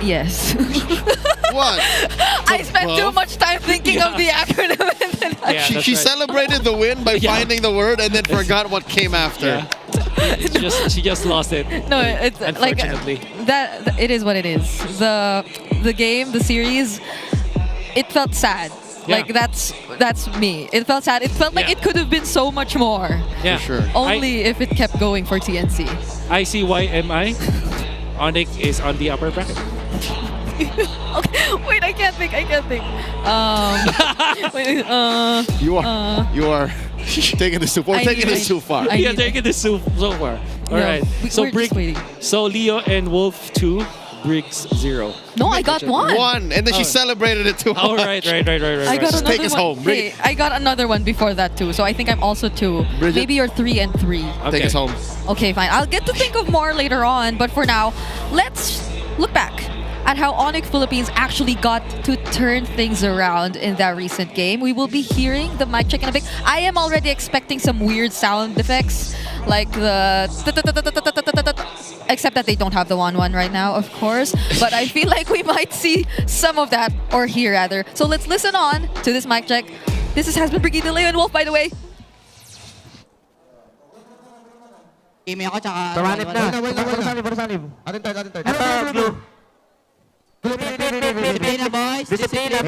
Yes. What? I spent too much time thinking of the acronym. And then She celebrated the win by finding the word and then forgot what came after. She just lost it. No, it's like unfortunately. that. It is what it is. The game, the series, it felt sad. Yeah. Like that's me. It felt sad. It felt like it could have been so much more. Yeah, for sure. Only if it kept going for TNC. ICYMI. ONIC is on the upper bracket. Okay, wait, I can't think. You are taking this too far. Taking this too far. Taking this so far. All right. So Brig, so Leo and Wolf 2, Briggs 0. No, I got one. One, and then she celebrated it too Oh, much. right. I got Just another take us one. home. Bring Hey, I got another one before that too. So I think I'm also 2. Bridget? Maybe you're 3 and 3. Take us home. Okay, fine. I'll get to think of more later on. But for now, let's look back at how ONIC Philippines actually got to turn things around in that recent game. We will be hearing the mic check in a bit. I am already expecting some weird sound effects, like the except that they don't have the 1-1 right now, of course. But I feel like we might see some of that, or hear rather. So let's listen on to this mic check. This has been Brigida Leo and Wolf, by the way. Imi ako, tsaka... Tumanip na. Sanib. Atin tayo. Blue. Disiplina, boys. Disiplina.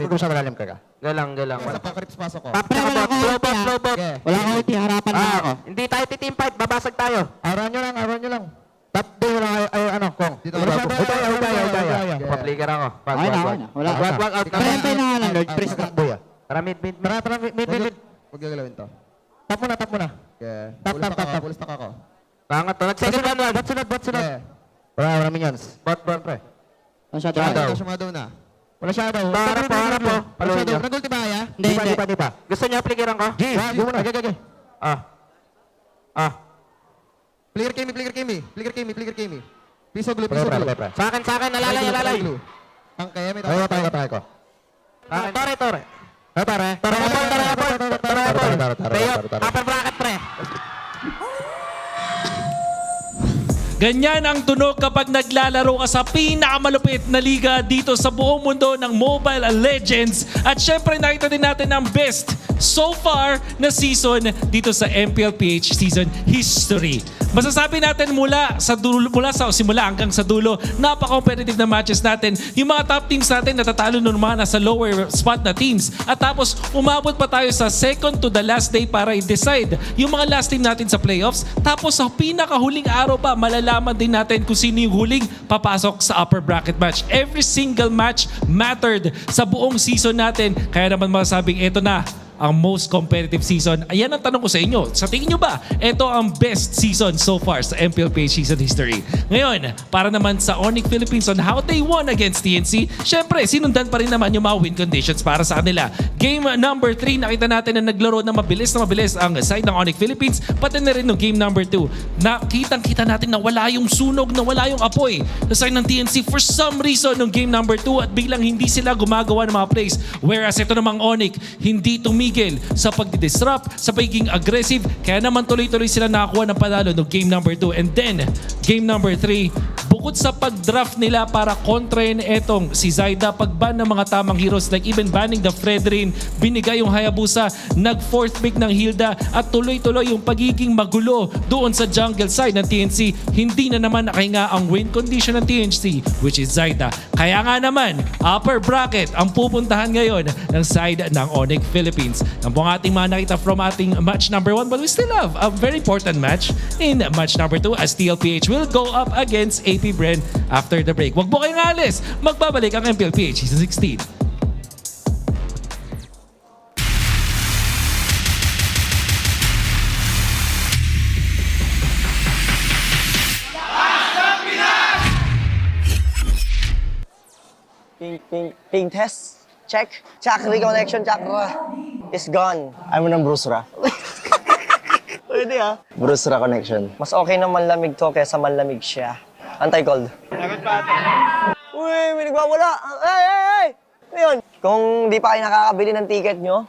Kung sa malalim ka. Galang. Wala pa krips pasok ko. Papre, wala ko ulti ha. Wala ko ulti, harapan na ako. Hindi tayo team fight, babasag tayo. Araw nyo lang. Top day, wala ano, Kong. Dito, Utaya. Papliker ako. Okay na. Wala. Wag out. Pwede na nga lang, Lord. Press na. Tara, mid. Huwag gagalawin to. Tap muna. Tap. Pulis ako. Bangat to. Nag-second one. Bot sunod. Wala minions. Bot, pre. Shadow na. Wala shadow. Harap po. Paluin nyo. Nag-ulti ba kaya? Hindi pa. Gusto niya plikiran ko? G muna. Okay. Pliker Kimi. Piso blue. Sa akin. Alalay. Ang kaya may tayo ko. Tore. Tore. Upper bracket, pre. Ganyan ang tunog kapag naglalaro ka sa pinakamalupit na liga dito sa buong mundo ng Mobile Legends. At syempre nakita din natin ang best so far na season dito sa MPLPH season history. Masasabi natin mula sa simula hanggang sa dulo, napaka-competitive na matches natin. Yung mga top teams natin natatalo ng mga nasa lower spot na teams. At tapos umabot pa tayo sa second to the last day para i-decide yung mga last team natin sa playoffs. Tapos sa pinakahuling araw pa, malalaman din natin kung sino yung huling papasok sa upper bracket match. Every single match mattered sa buong season natin. Kaya naman masasabing eto na ang most competitive season. Ayan ang tanong ko sa inyo. Sa tingin nyo ba, ito ang best season so far sa MPLPH season history? Ngayon, para naman sa ONIC Philippines on how they won against TNC, syempre, sinundan pa rin naman yung mga win conditions para sa kanila. Game number 3, nakita natin na naglaro na mabilis ang side ng ONIC Philippines, pati na rin ng game number 2. Nakitang-kita natin na wala yung sunog, na wala yung apoy sa side ng TNC for some reason ng game number 2 at biglang hindi sila gumagawa ng mga plays. Whereas ito namang ONIC, hindi tumigil sa pagdidisrupt, sa pagiging aggressive. Kaya naman tuloy-tuloy sila nakakuha ng panalo no game number 2. And then, game number 3, bukod sa pag-draft nila para kontrahin etong si Zaida, pag-ban ng mga tamang heroes like even banning the Fredrin, binigay yung Hayabusa, nag-fourth pick ng Hilda at tuloy-tuloy yung pagiging magulo doon sa jungle side ng TNC. Hindi na naman nakahinga ang win condition ng TNC, which is Zaida. Kaya nga naman, upper bracket ang pupuntahan ngayon ng side ng ONIC Philippines. Ang pong ating mga nakita from ating match number 1, but we still have a very important match in match number 2 as TLPH will go up against APBR after the break. Wag po kayong alis. Magbabalik ang MPLPH Season 16. Ping test. Check. Chakra connection, chakra. Is gone. Ayaw mo ng Bruce Ra. Pwede ah. Bruce Ra connection. Mas okay na manlamig to kaysa manlamig siya. Untitled. Uy, may nagwawala. Hey! Ano yun? Kung di pa kayo nakakabili ng ticket nyo,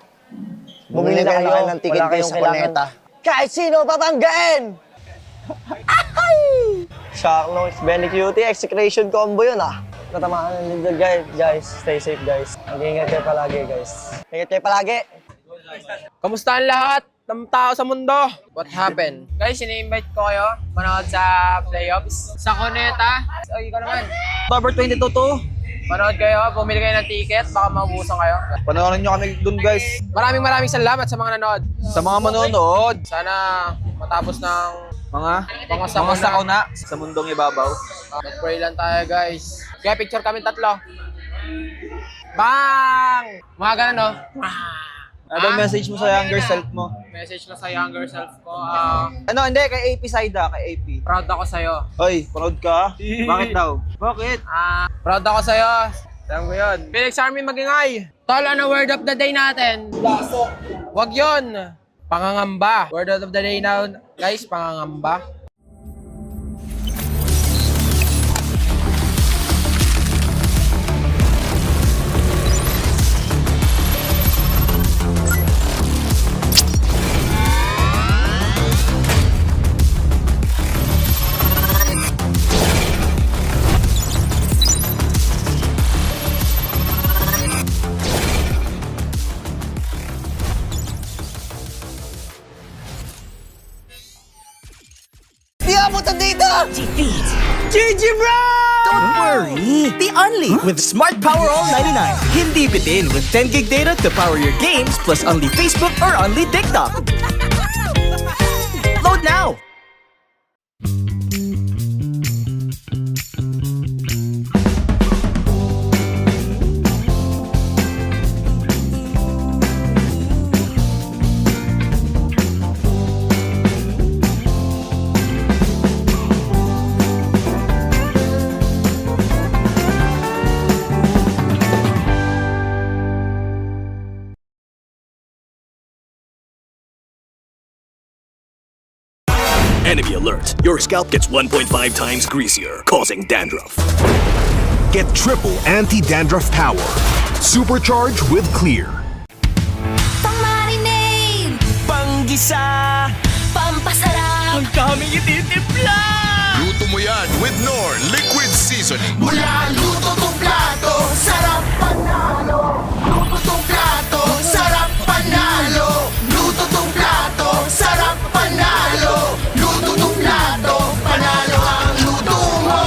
bumili na kayo ng ticket kayo sa Cuneta. Kahit sino papanggain! Shock noise, Benny Cutie, execration combo yun ah. Natamaan ng nila guys. Stay safe guys. Mag-iingat kayo palagi guys. Ingat kayo palagi. Kamusta ang lahat ng tao sa mundo? What happened? Guys, ini-invite ko kayo manood sa playoffs sa Cuneta. So, ikaw naman. October 22 to. Manood kayo, bumili kayo ng ticket, baka maubusan kayo. Panoorin nyo kami dun guys. Maraming salamat sa mga nanood. Sa mga manonood. Sana matapos ng mga sakuna sa mundong ibabaw. Mag-pray lang tayo guys. Kaya picture kami tatlo. Bang! Mga ganun no? Ano message mo sa younger self mo? Message ko sa younger self ko. Hindi, kay AP Saida, kay AP. Proud ako sa'yo. Hoy, proud ka? Bakit daw? Bakit? Proud ako sa'yo. Sabi ko yun. Felix Army magingay. Tol, ano word of the day natin? Lasok. Wag yun. Pangangamba. Word of the day now, guys, pangangamba. Di abot ang data! Defeat. GG bro! Don't worry. The Only with Smart Power All 99. Hindi bitin with 10 gig data to power your games plus only Facebook or only TikTok. Load now! Enemy alert. Your scalp gets 1.5 times greasier, causing dandruff. Get triple anti-dandruff power. Supercharged with Clear. Pang-marinade! Pang-gisa! Pampasarap! Ang daming ititimpla! Luto mo yan with Knorr Liquid Seasoning. Mula luto tong plato, sarap panalo! Luto tong plato, sarap panalo! Luto tong plato, sarap panalo! Luto tong plato, panalo ang luto mo!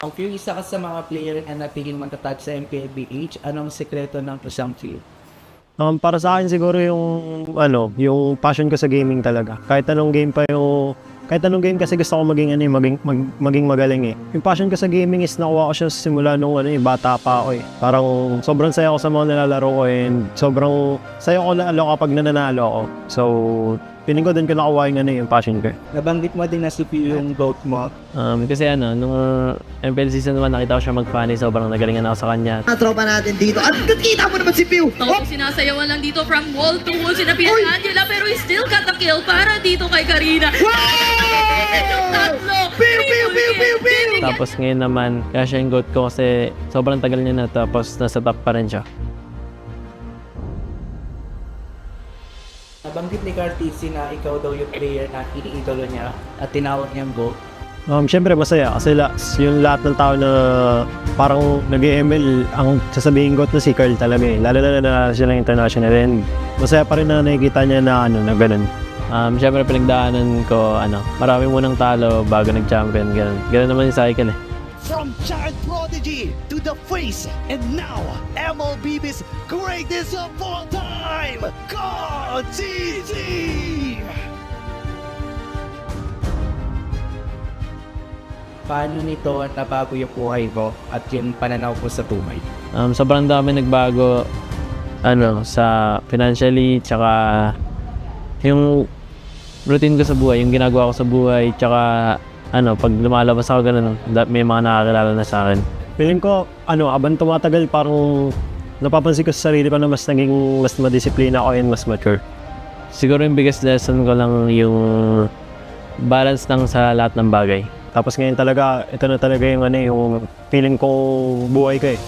Ang few isa ka sa mga player na napigil magtatag sa MLBB, anong sekreto ng isang field? Para sa akin siguro yung passion ko sa gaming talaga. Kahit anong game kasi gusto ko maging magaling eh. Yung passion ko sa gaming is nakuha ko siya simula nung bata pa ako eh. Parang sobrang saya ko sa mga nilalaro ko and sobrang saya ko lalo kapag nananalo ako. So Feeling ko doon ko nakuha yung passion ko. Nabanggit mo din na CPU yung GOAT mo. Kasi nung MPL Season 1, nakita ko siya mag-funny. Sobrang nagalingan ako sa kanya. Tropa natin dito. At nakita mo naman si Pew. Ako sinasayawan lang dito from wall to wall si Angela pero he still got the kill para dito kay Karina. Tatlo! Tapos ngayon naman, kaya siya yung GOAT ko kasi sobrang tagal niya na tapos nasa top pa rin siya. Nabanggit ni Cartesi na ikaw daw yung player na iniidolo niya at tinawag niyang GOAT. Siyempre masaya kasi yung lahat ng tao na parang nag-ML, ang sasabihin ko na si Carl talaga eh. Lalo na siya ng international and masaya pa rin na nakikita niya na na ganun. Siyempre pinagdaanan ko, marami munang talo bago nag-champion, ganun. Ganun naman yung cycle eh. From child prodigy to the face, and now MLBB's greatest of all time, God CC! Paano nito nabago yung buhay mo at yung pananaw mo sa tumay? Sobrang dami nagbago sa financially, tsaka yung routine ko sa buhay, yung ginagawa ko sa buhay, tsaka pag lumalabas ako ganun, may mga nakakilala na sa akin. Feeling ko, abang tumatagal, parang napapansin ko sa sarili ko na mas madisiplina ako and mas mature. Siguro yung biggest lesson ko lang yung balance lang sa lahat ng bagay. Tapos ngayon talaga, ito na talaga yung feeling ko buhay ko eh.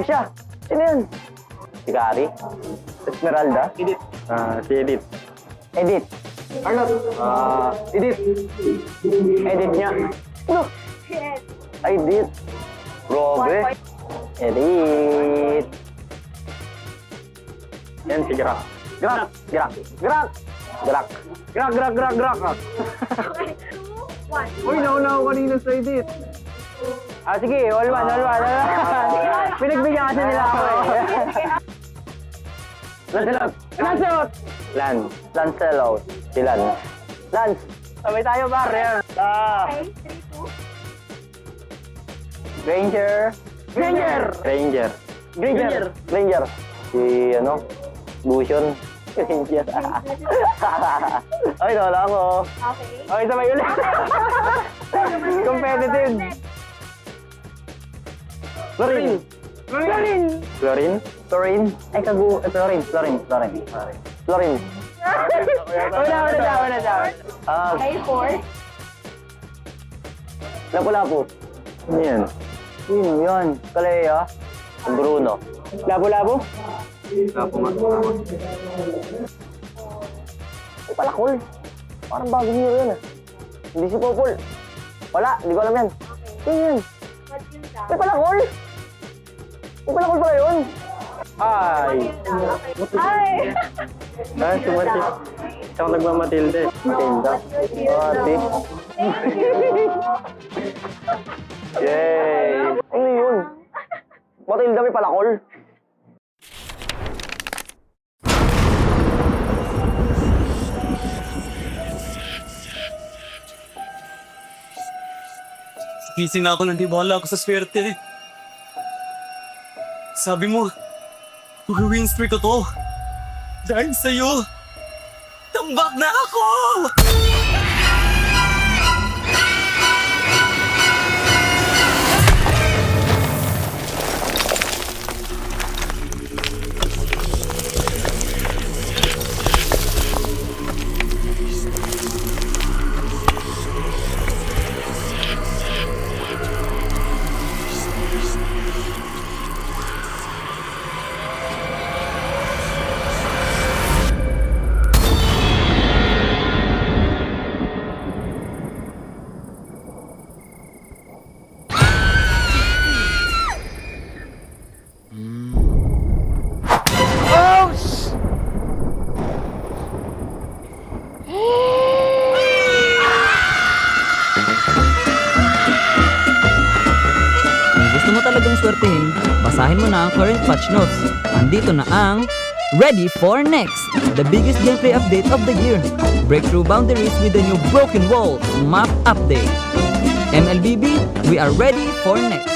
Siya, sino yun? Si Gary? Esmeralda? Edith. Si Edith. Edith. Arnold. Edith. Edith niya. Look! Edith. Robe. Edith. Yan si Grak. Grak! Grak! Grak! Grak! Grak! Grak! Grak! Grak! Uy, naunaw kanina sa Edith. Sige, all one. Pinagbigyan kasi nila ako eh. Lancelot! Lancelot. Si Lance. Lance! Sabay tayo, pare. Ranger. Si, Bution. Ranger. Ay, wala ako. Okay, sabay ulit. Competitive. Florin. Ay, Florin. Una. Lapu-lapu. Ano yan? Sino yan? Kalea. Bruno. Lapu-lapu? Lapu nga. Ay, palakol. Parang bagong hero yan ah. Hindi si Popol. Wala, hindi ko alam yan. Sino yan? Ay, palakol! Ay, palakol pala yun! Ay! Sumati. Siyang nagmamatilde. Matilda. Ate. Yay! Ano yun? Matilda may palakol? Gising na ako, nandiwala ako sa swerte. Sabi mo, mag-win streak ko to. Dahil sa'yo, tambak na ako! Gusto mo talagang swertehin, basahin mo na ang current patch notes. Andito na ang Ready for Next, the biggest gameplay update of the year. Break through boundaries with the new Broken Wall map update. MLBB, we are ready for next.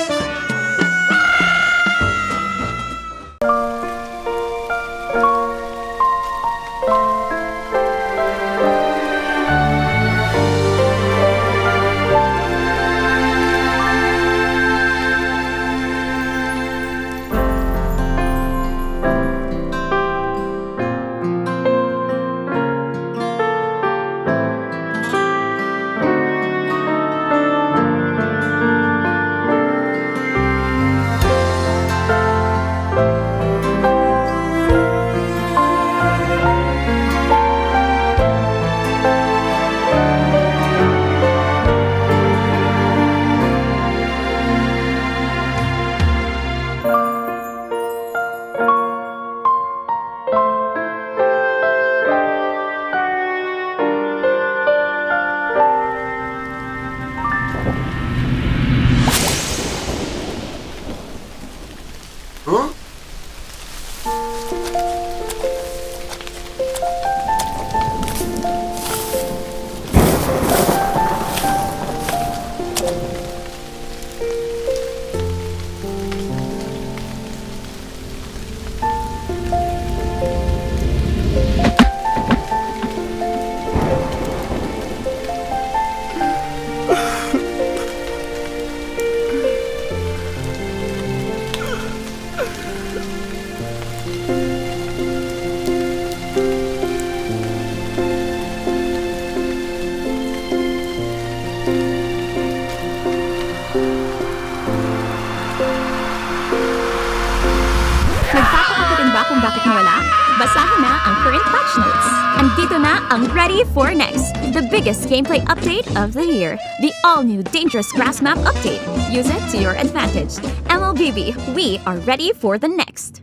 Nagtataka ba kung bakit nawala? Basahin na ang current patch notes. Andito na ang Ready for Next, the biggest gameplay update of the year. The all-new Dangerous Grass Map update. Use it to your advantage. MLBB, we are ready for the next.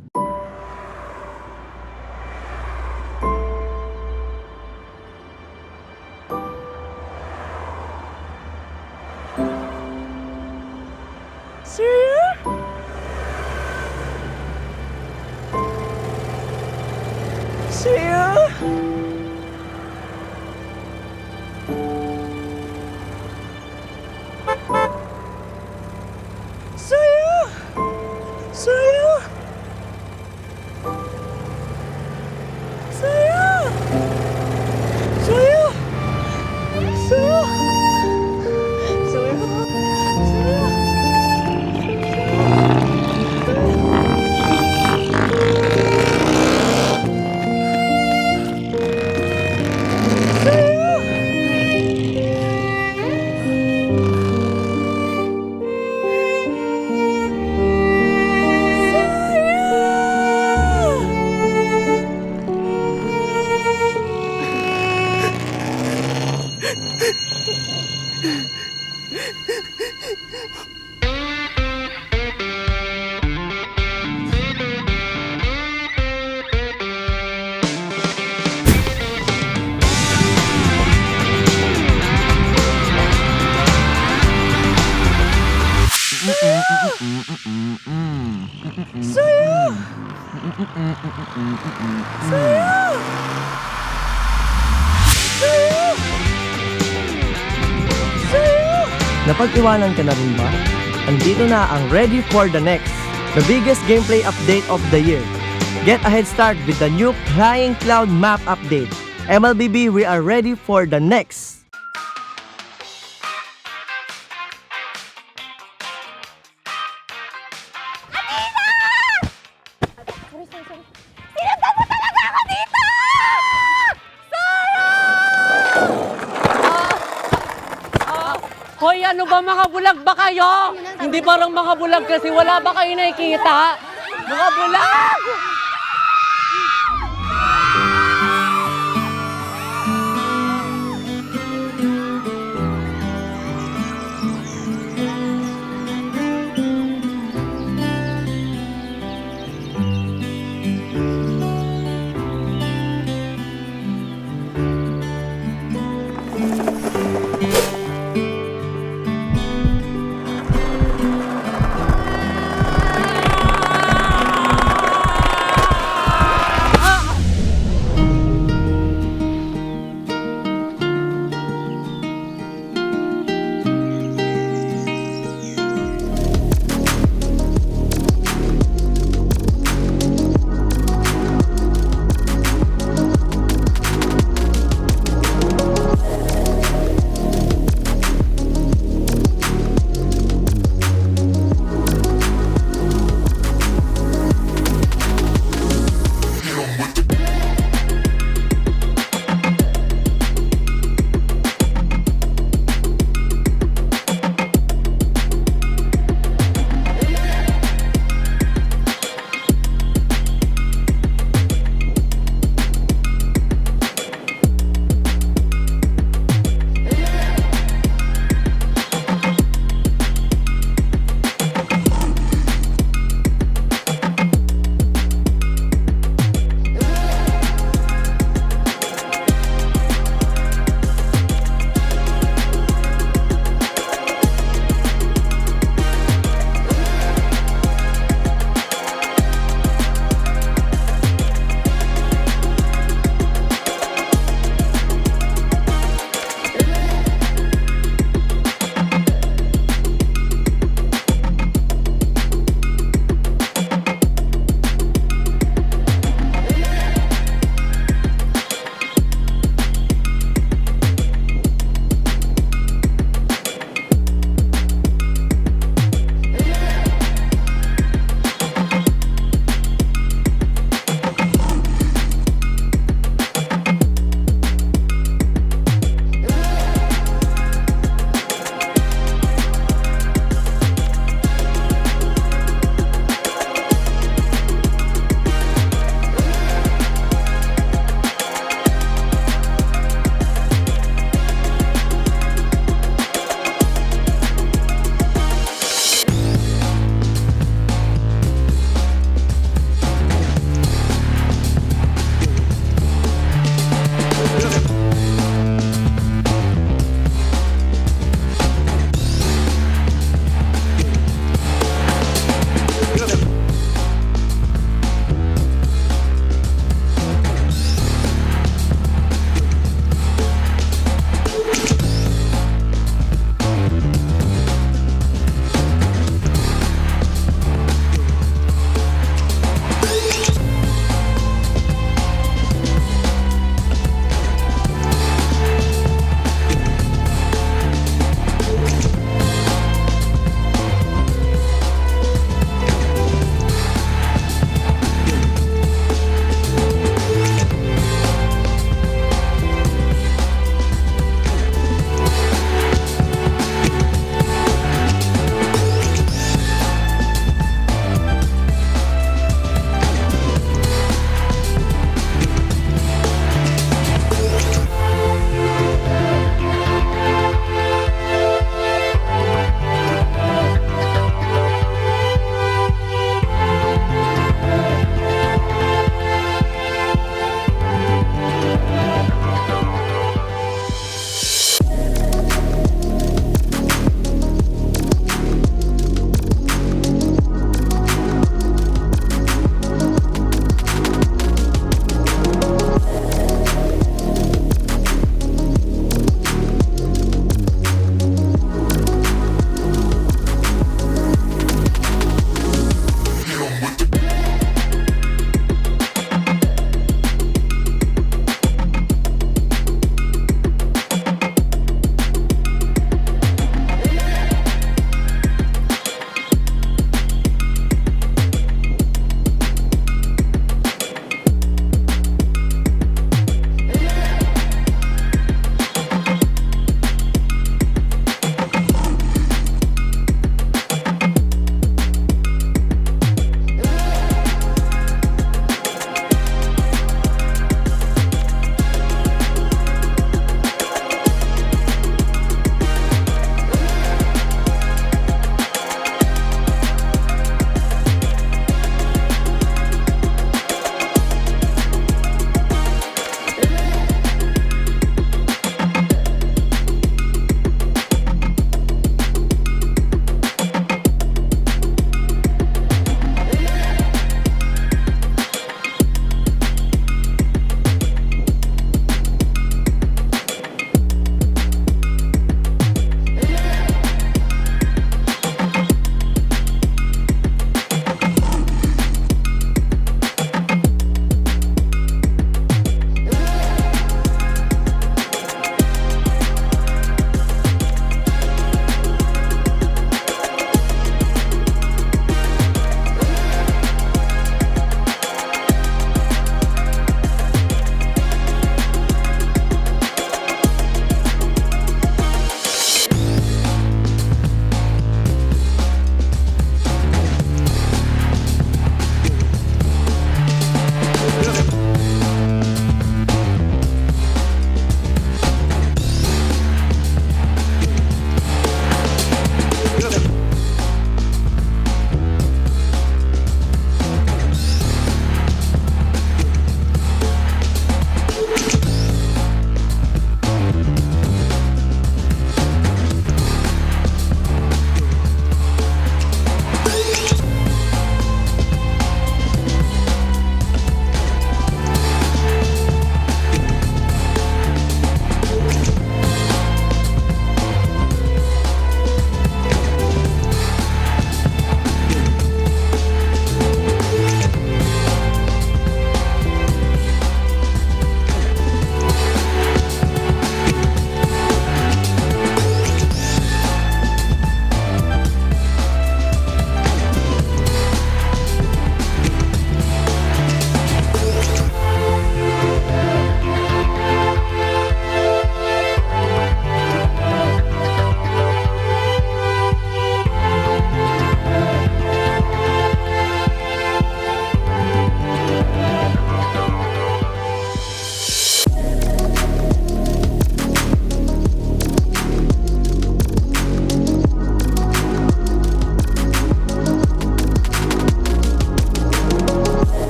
Napag-iwanan ka na rin ba? Andito na ang Ready for the Next, the biggest gameplay update of the year. Get a head start with the new Flying Cloud map update. MLBB, we are ready for the next. Hoy, ano ba mga bulag ba kayo? Hindi parang mga bulag kasi wala ba kayo nakikita? Mga bulag!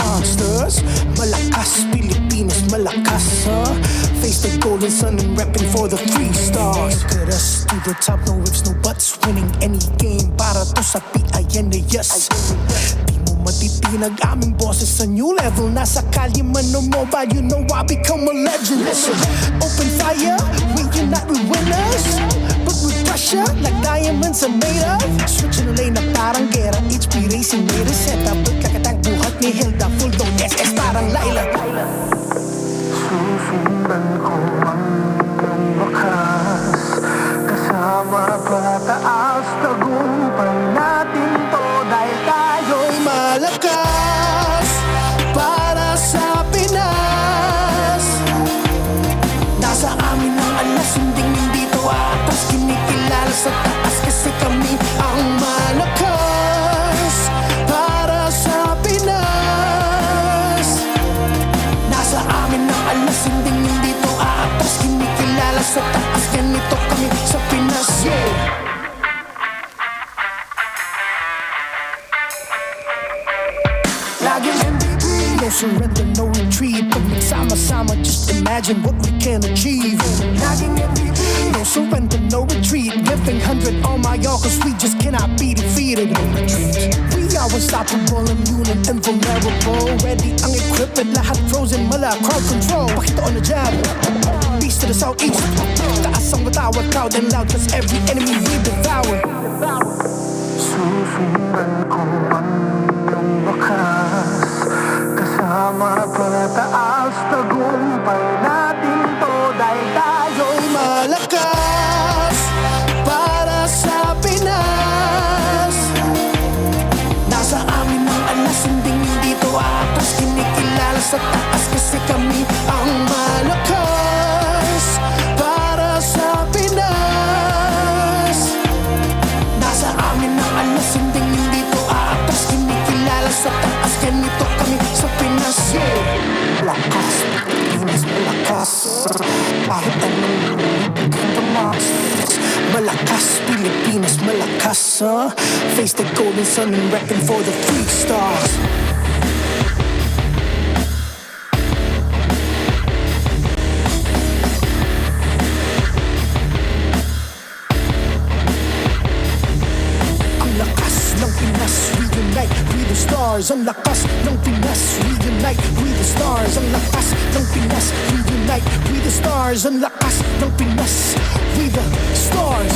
monsters. Malakas, Pilipinas, malakas, face the golden sun and repping for the 3 stars. Look at us to the top, no ifs, no buts. Winning any game para to sa PINAS. Di mo matitinag aming boses sa new level. Nasa kalye man o mobile, you know I become a legend. Listen, open fire, we unite, we winners. But with pressure, like diamonds are made of. Switching the lane na parang gera. HP Racing may reseta. Pagkakatang buhat ni Hilda, full dome SS parang Laila. Susundan ko ang wakas. Kasama pataas, tagumpay natin to. Dahil tayo'y malakas para sa Pinas. Nasa amin ang alas, hindi to atas. Kinikilala sa taas kasi kami ang malakas para sa Pinas. Nasa amin ang alas, hindi to atas. Kinikilala sa taas, ganito kami sa Pinas. Laging MVP, no surrender, no retreat. Pag nagsama-sama, just imagine what we can achieve. Laging MVP, no surrender, no retreat. Giving 100 on my all, cause we just cannot be defeated. No retreat. We are unstoppable, immune and invulnerable. Ready ang equipment, lahat frozen, mala, crowd control. Pakita on the jab, east to the southeast. Taas ang matawag, proud and loud, cause every enemy we devour. Susundan ko ang iyong wakas. Kasama pataas, tagumpay natin to. Dahil tayo'y malakas para sa Pinas. Nasa amin ang alas, hindi to atas. Kinikilala sa taas kasi kami ang malakas para sa Pinas. Nasa amin ang alas, hindi to atas. Kinikilala sa taas, ganito kami sa Pinas. Malakas, Pinas, malakas. Kahit anong malakas, Pilipinas, malakas, face the golden sun and repping for the 3 stars. Ang lakas ng Pinas, reunite with the stars. Ang lakas ng Pinas, reunite with the stars. Ang lakas ng Pinas, reunite with the stars. Ang lakas ng Pinas with the stars.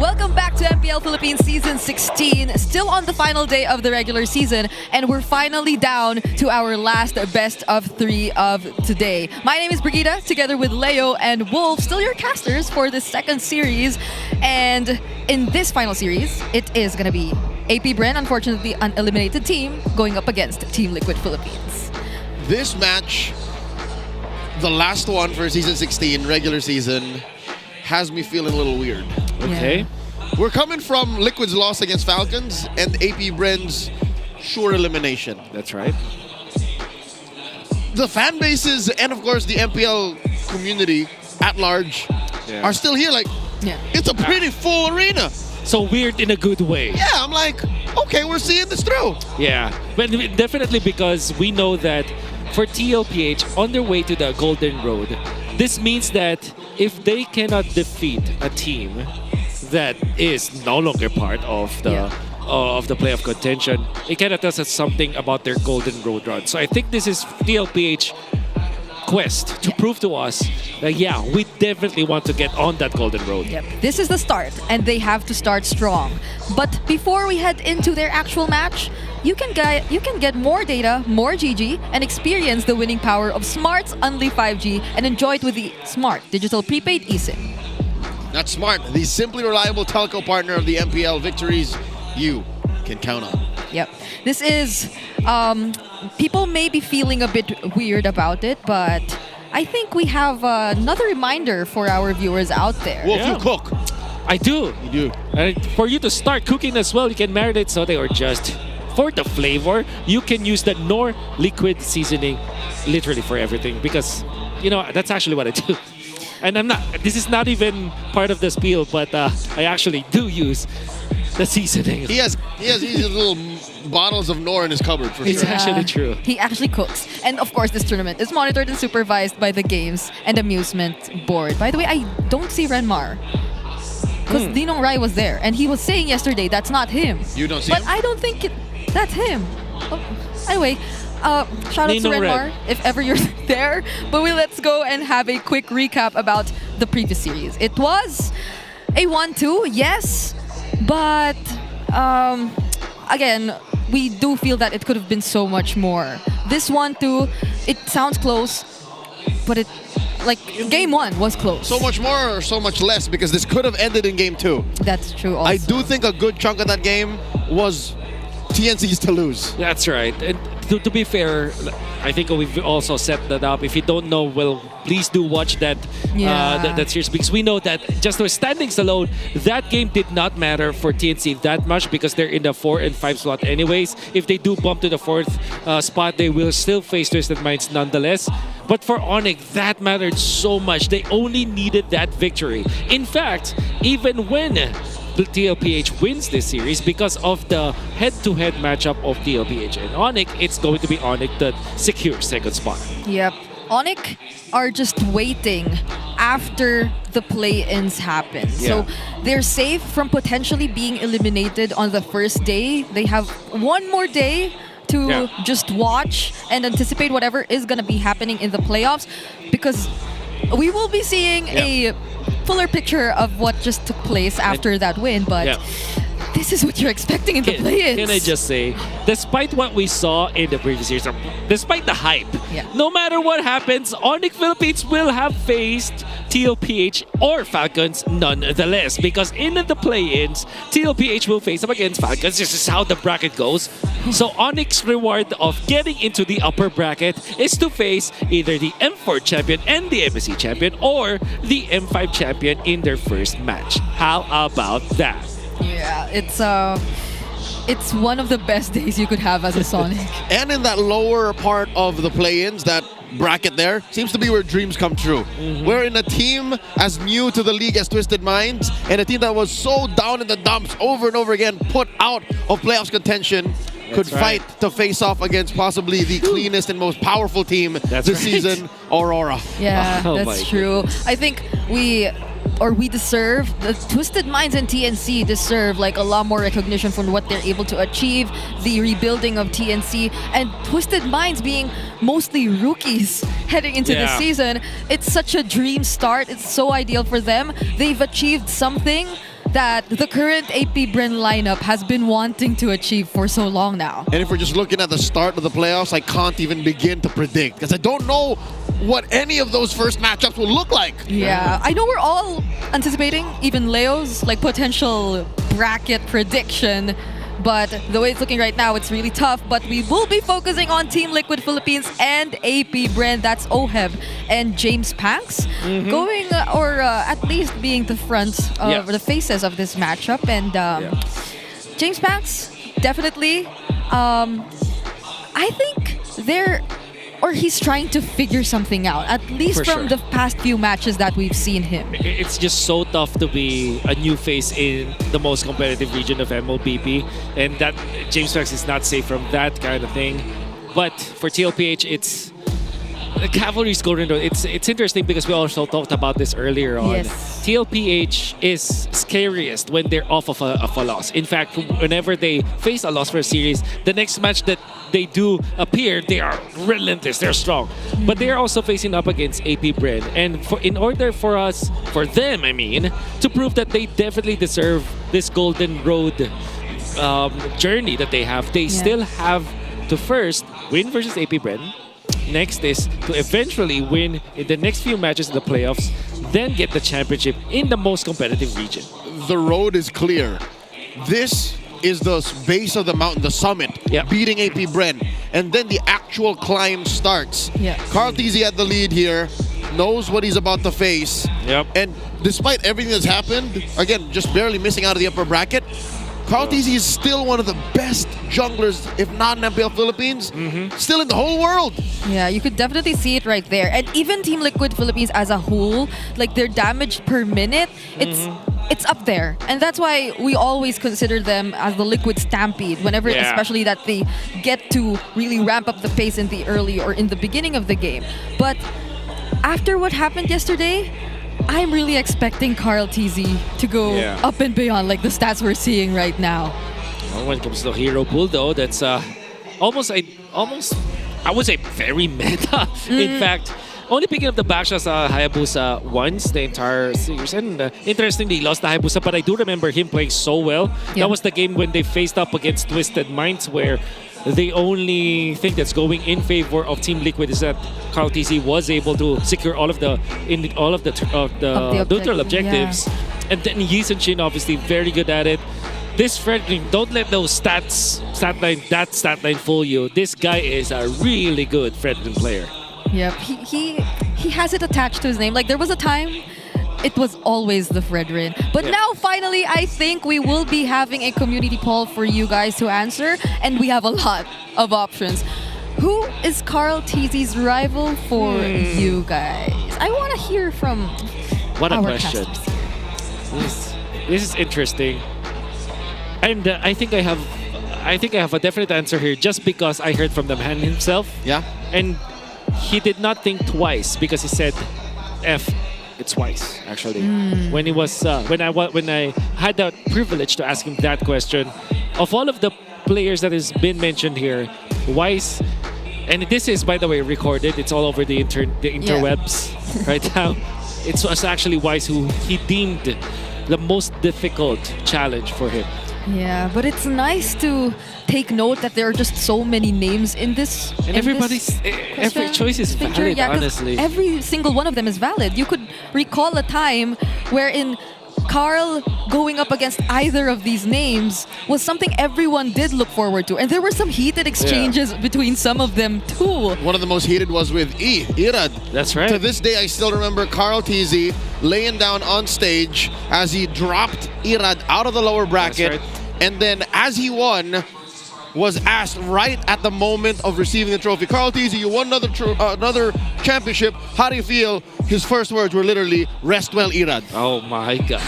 Welcome back to MPL Philippines Season 16, still on the final day of the regular season, and we're finally down to our last best of 3 of today. My name is Brigida, together with Leo and Wolf, still your casters for this second series. And in this final series, it is going to be APBR, unfortunately an eliminated team, going up against Team Liquid Philippines. This match, the last one for Season 16, regular season, has me feeling a little weird. Okay. We're coming from Liquid's loss against Falcons and APBR's sure elimination. That's right. The fan bases and, of course, the MPL community at large are still here. Like, it's a pretty full arena. So weird in a good way. Yeah, I'm like, okay, we're seeing this through. Yeah, but definitely because we know that for TLPH, on their way to the Golden Road, this means that if they cannot defeat a team that is no longer part of the playoff contention, it kind of tells us something about their Golden Road run. So I think this is TLPH quest to prove to us that we definitely want to get on that Golden Road. Yep. This is the start, and they have to start strong. But before we head into their actual match, you can get more data, more GG, and experience the winning power of Smart's Unli 5G and enjoy it with the Smart Digital Prepaid eSIM. That's Smart, the simply reliable telco partner of the MPL victories you can count on. Yep. This is, people may be feeling a bit weird about it, but I think we have another reminder for our viewers out there. Wolf, you cook. I do. You do. For you to start cooking as well, you can marinate, saute, or just for the flavor, you can use the Knorr liquid seasoning literally for everything because, that's actually what I do. And this is not even part of the spiel, but I actually do use the seasoning. He has these little bottles of Knorr in his cupboard for It's sure. actually true. He actually cooks. And of course, this tournament is monitored and supervised by the Games and Amusement Board. By the way, I don't see Renmar. Because Dinong Rai was there. And he was saying yesterday, that's not him. You don't see but him? I don't think that's him. Anyway, shout out to Ninong Renmar Red. if ever you're there. But let's go and have a quick recap about the previous series. It was a 1-2, yes. But again, we do feel that it could have been so much more. This 1-2, it sounds close, but game 1 was close. So much more or so much less because this could have ended in game 2. That's true also. I do think a good chunk of that game was TNC's to lose. That's right. And to be fair, I think we've also set that up. If you don't know, well, please do watch that that series because we know that just with standings alone, that game did not matter for TNC that much because they're in the 4 and 5 slot anyways. If they do bump to the 4th spot, they will still face Twisted Minds nonetheless. But for ONIC, that mattered so much. They only needed that victory. In fact, even when the TLPH wins this series because of the head-to-head matchup of TLPH and ONIC, it's going to be ONIC that secures second spot. Yep. ONIC are just waiting after the play-ins happen. So they're safe from potentially being eliminated on the first day. They have one more day to just watch and anticipate whatever is going to be happening in the playoffs because we will be seeing a fuller picture of what just took place after that win, but this is what you're expecting in the play-ins. Can I just say, despite what we saw in the previous years, despite the hype, no matter what happens, ONIC Philippines will have faced TLPH or Falcons nonetheless. Because in the play-ins, TLPH will face up against Falcons. This is how the bracket goes. So ONIC's reward of getting into the upper bracket is to face either the M4 champion and the MSC champion or the M5 champion in their first match. How about that? Yeah, it's one of the best days you could have as a Sonic. And in that lower part of the play-ins, that bracket there, seems to be where dreams come true. We're in a team as new to the league as Twisted Minds, and a team that was so down in the dumps over and over again, put out of playoffs contention, could fight to face off against possibly the cleanest and most powerful team this season, Aurora. Yeah, that's true. I think we deserve, the Twisted Minds and TNC deserve like a lot more recognition for what they're able to achieve, the rebuilding of TNC, and Twisted Minds being mostly rookies heading into the season. It's such a dream start. It's so ideal for them. They've achieved something that the current APBR lineup has been wanting to achieve for so long now. And if we're just looking at the start of the playoffs, I can't even begin to predict because I don't know what any of those first matchups will look like. Yeah, I know we're all anticipating even Leo's like potential bracket prediction, but the way it's looking right now, it's really tough. But we will be focusing on Team Liquid Philippines and APBR. That's Oheb and James Panks going, or at least being the front of the faces of this matchup. And James Panks, definitely, I think he's trying to figure something out, at least from the past few matches that we've seen him. It's just so tough to be a new face in the most competitive region of MLBB, and that James Panks is not safe from that kind of thing. But for TLPH, it's the Cavalry's going to. It's interesting because we also talked about this earlier on. Yes. TLPH is scariest when they're off of a loss. In fact, whenever they face a loss for a series, the next match that they do appear, they are relentless, they're strong. But they are also facing up against APBR. And in order for them, to prove that they definitely deserve this golden road journey that they have, they still have to first win versus APBR. Next is to eventually win in the next few matches in the playoffs, then get the championship in the most competitive region. The road is clear. This is the base of the mountain, the summit, beating AP Bren. And then the actual climb starts. Yeah. Carl TZ had the lead here, knows what he's about to face. Yep. And despite everything that's happened, again, just barely missing out of the upper bracket, Carl TZ is still one of the best junglers, if not in MPL Philippines, still in the whole world. Yeah, you could definitely see it right there. And even Team Liquid Philippines as a whole, like their damage per minute, it's up there. And that's why we always consider them as the Liquid Stampede, whenever, especially that they get to really ramp up the pace in the early or in the beginning of the game. But after what happened yesterday, I'm really expecting Carl TZ to go up and beyond like the stats we're seeing right now. Well, when it comes to hero pool, though, that's almost I would say very meta. In fact, only picking up the backshots Hayabusa once the entire series. And interestingly, he lost the Hayabusa, but I do remember him playing so well. That was the game when they faced up against Twisted Minds, where the only thing that's going in favor of Team Liquid is that Carl TZ was able to secure all of the neutral objectives. And then Yi Sun-shin obviously very good at it. This Fredrin, don't let those stat line fool you. This guy is a really good Fredrin player. Yep, he has it attached to his name. Like there was a time it was always the Fredrin. But now, finally, I think we will be having a community poll for you guys to answer. And we have a lot of options. Who is Carl TZ's rival for you guys? I want to hear from What a our question. casters. This is interesting. And I think I have a definite answer here just because I heard from the man himself. Yeah. And he did not think twice because he said F. It's Wise, actually. When he was when I had the privilege to ask him that question, of all of the players that has been mentioned here, Wise, and this is, by the way, recorded. It's all over the interwebs right now. It was actually Wise who he deemed the most difficult challenge for him. Yeah, but it's nice to take note that there are just so many names in this. And every choice is valid, honestly. Every single one of them is valid. You could recall a time wherein Carl going up against either of these names was something everyone did look forward to. And there were some heated exchanges between some of them too. One of the most heated was with Irad. That's right. To this day, I still remember Carl TZ laying down on stage as he dropped Irad out of the lower bracket. And then as he won, was asked right at the moment of receiving the trophy, Carl TZ, you won another championship. How do you feel? His first words were literally, rest well, Irad. Oh my God.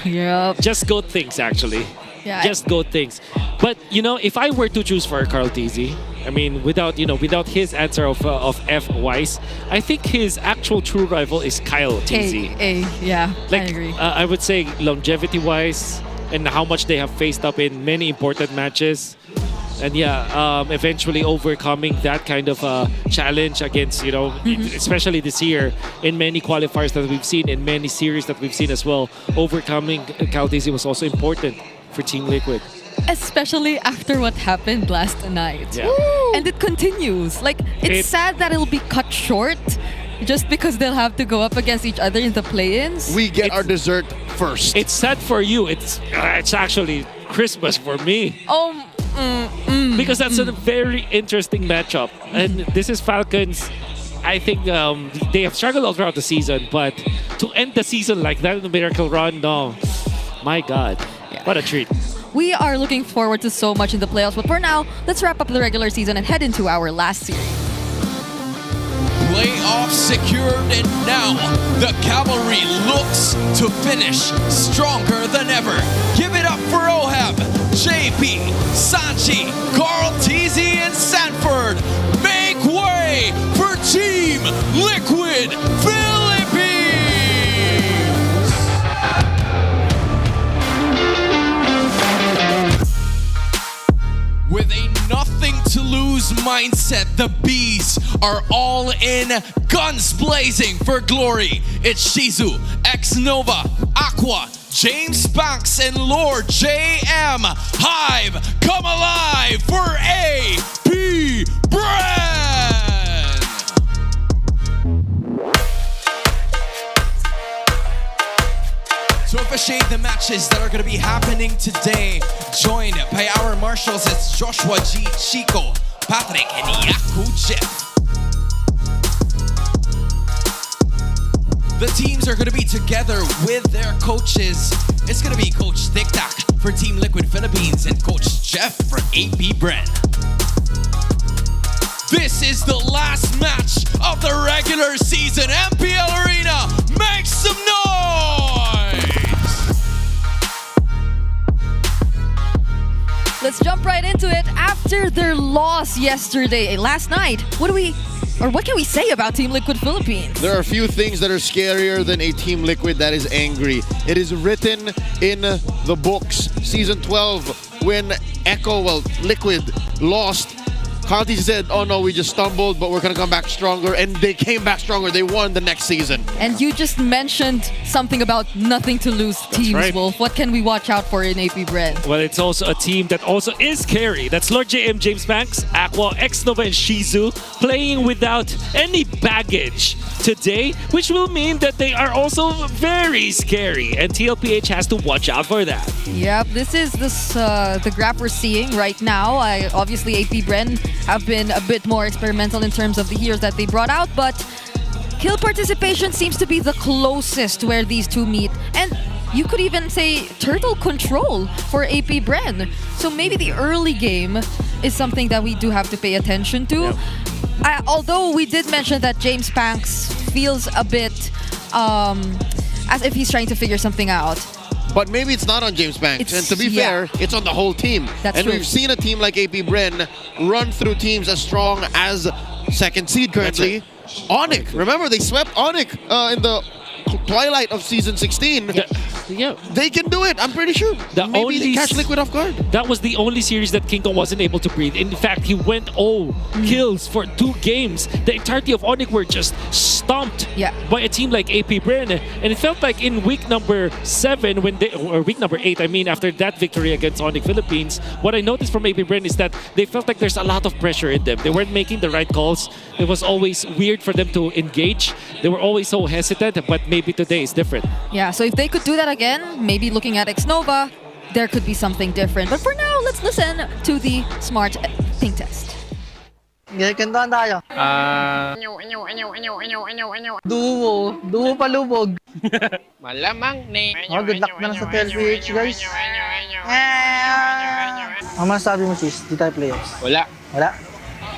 Yep. Just good things, actually. Yeah. Just good things. But, you know, if I were to choose for Carl TZ, I mean, without his answer of F Wise, I think his actual true rival is Kyle TZ. Yeah, like, I agree. I would say longevity-wise and how much they have faced up in many important matches. And eventually overcoming that kind of challenge against, especially this year in many qualifiers that we've seen, in many series that we've seen as well, overcoming Cal TZ was also important for Team Liquid. Especially after what happened last night. Yeah. And it continues. Like, it's sad that it'll be cut short just because they'll have to go up against each other in the play-ins. We get our dessert first. It's sad for you. It's actually Christmas for me. Because that's a very interesting matchup. And this is Falcons. I think they have struggled all throughout the season, but to end the season like that in the Miracle Run, no. My God. What a treat. We are looking forward to so much in the playoffs, but for now, let's wrap up the regular season and head into our last series. Playoffs secured, and now the cavalry looks to finish stronger than ever. Give it up for Ohab, JP, Sanchi, Carl TZ, and Sanford. Make way for Team Liquid Philippines! With a nothing-to-lose mindset, the Bees are all in, guns blazing for glory. It's Shizu, X-Nova, Aqua, James Banks, and Lord JM. Hive, come alive for APBR! to officiate the matches that are going to be happening today. Joined by our marshals, it's Joshua G, Chico, Patrick, and Yaku Jeff. The teams are going to be together with their coaches. It's going to be Coach Tic Tac for Team Liquid Philippines and Coach Jeff for AP Bren. This is the last match of the regular season. MPL Arena, make some noise! Let's jump right into it. After their loss last night, what can we say about Team Liquid Philippines? There are a few things that are scarier than a Team Liquid that is angry. It is written in the books. Season 12, when Liquid lost, Conti said, oh no, we just stumbled, but we're going to come back stronger. And they came back stronger. They won the next season. And you just mentioned something about nothing to lose teams, right. Wolf. What can we watch out for in AP Bren? Well, it's also a team that also is scary. That's Lord JM, James Banks, Aqua, Xnova, and Shizu playing without any baggage today, which will mean that they are also very scary. And TLPH has to watch out for that. Yep, this is the graph we're seeing right now. Obviously, AP Bren have been a bit more experimental in terms of the heroes that they brought out, but kill participation seems to be the closest where these two meet. And you could even say turtle control for AP Bren. So maybe the early game is something that we do have to pay attention to. Yep. Although we did mention that James Banks feels a bit as if he's trying to figure something out. But maybe it's not on James Banks. And to be fair, it's on the whole team. That's true. We've seen a team like AP Bren run through teams as strong as second seed currently. ONIC. Remember, they swept ONIC in the twilight of season 16. Yeah. They can do it, I'm pretty sure. Maybe they catch Liquid off guard. That was the only series that King Kong wasn't able to breathe. In fact, he went 0 kills for 2 games. The entirety of ONIC were just stomped by a team like AP Bren. And it felt like in week number 7, or week number 8, I mean, after that victory against ONIC Philippines, what I noticed from AP Bren is that they felt like there's a lot of pressure in them. They weren't making the right calls. It was always weird for them to engage. They were always so hesitant, but maybe today is different. Yeah, so if they could do that again, maybe looking at Xnova, there could be something different. But for now, let's listen to the smart ping test. Kantahan tayo. Duo palubog. Malamang ni. Good luck na lang sa TLPH, guys. Ang masasabi mo, sis, di tayo playoffs? Wala.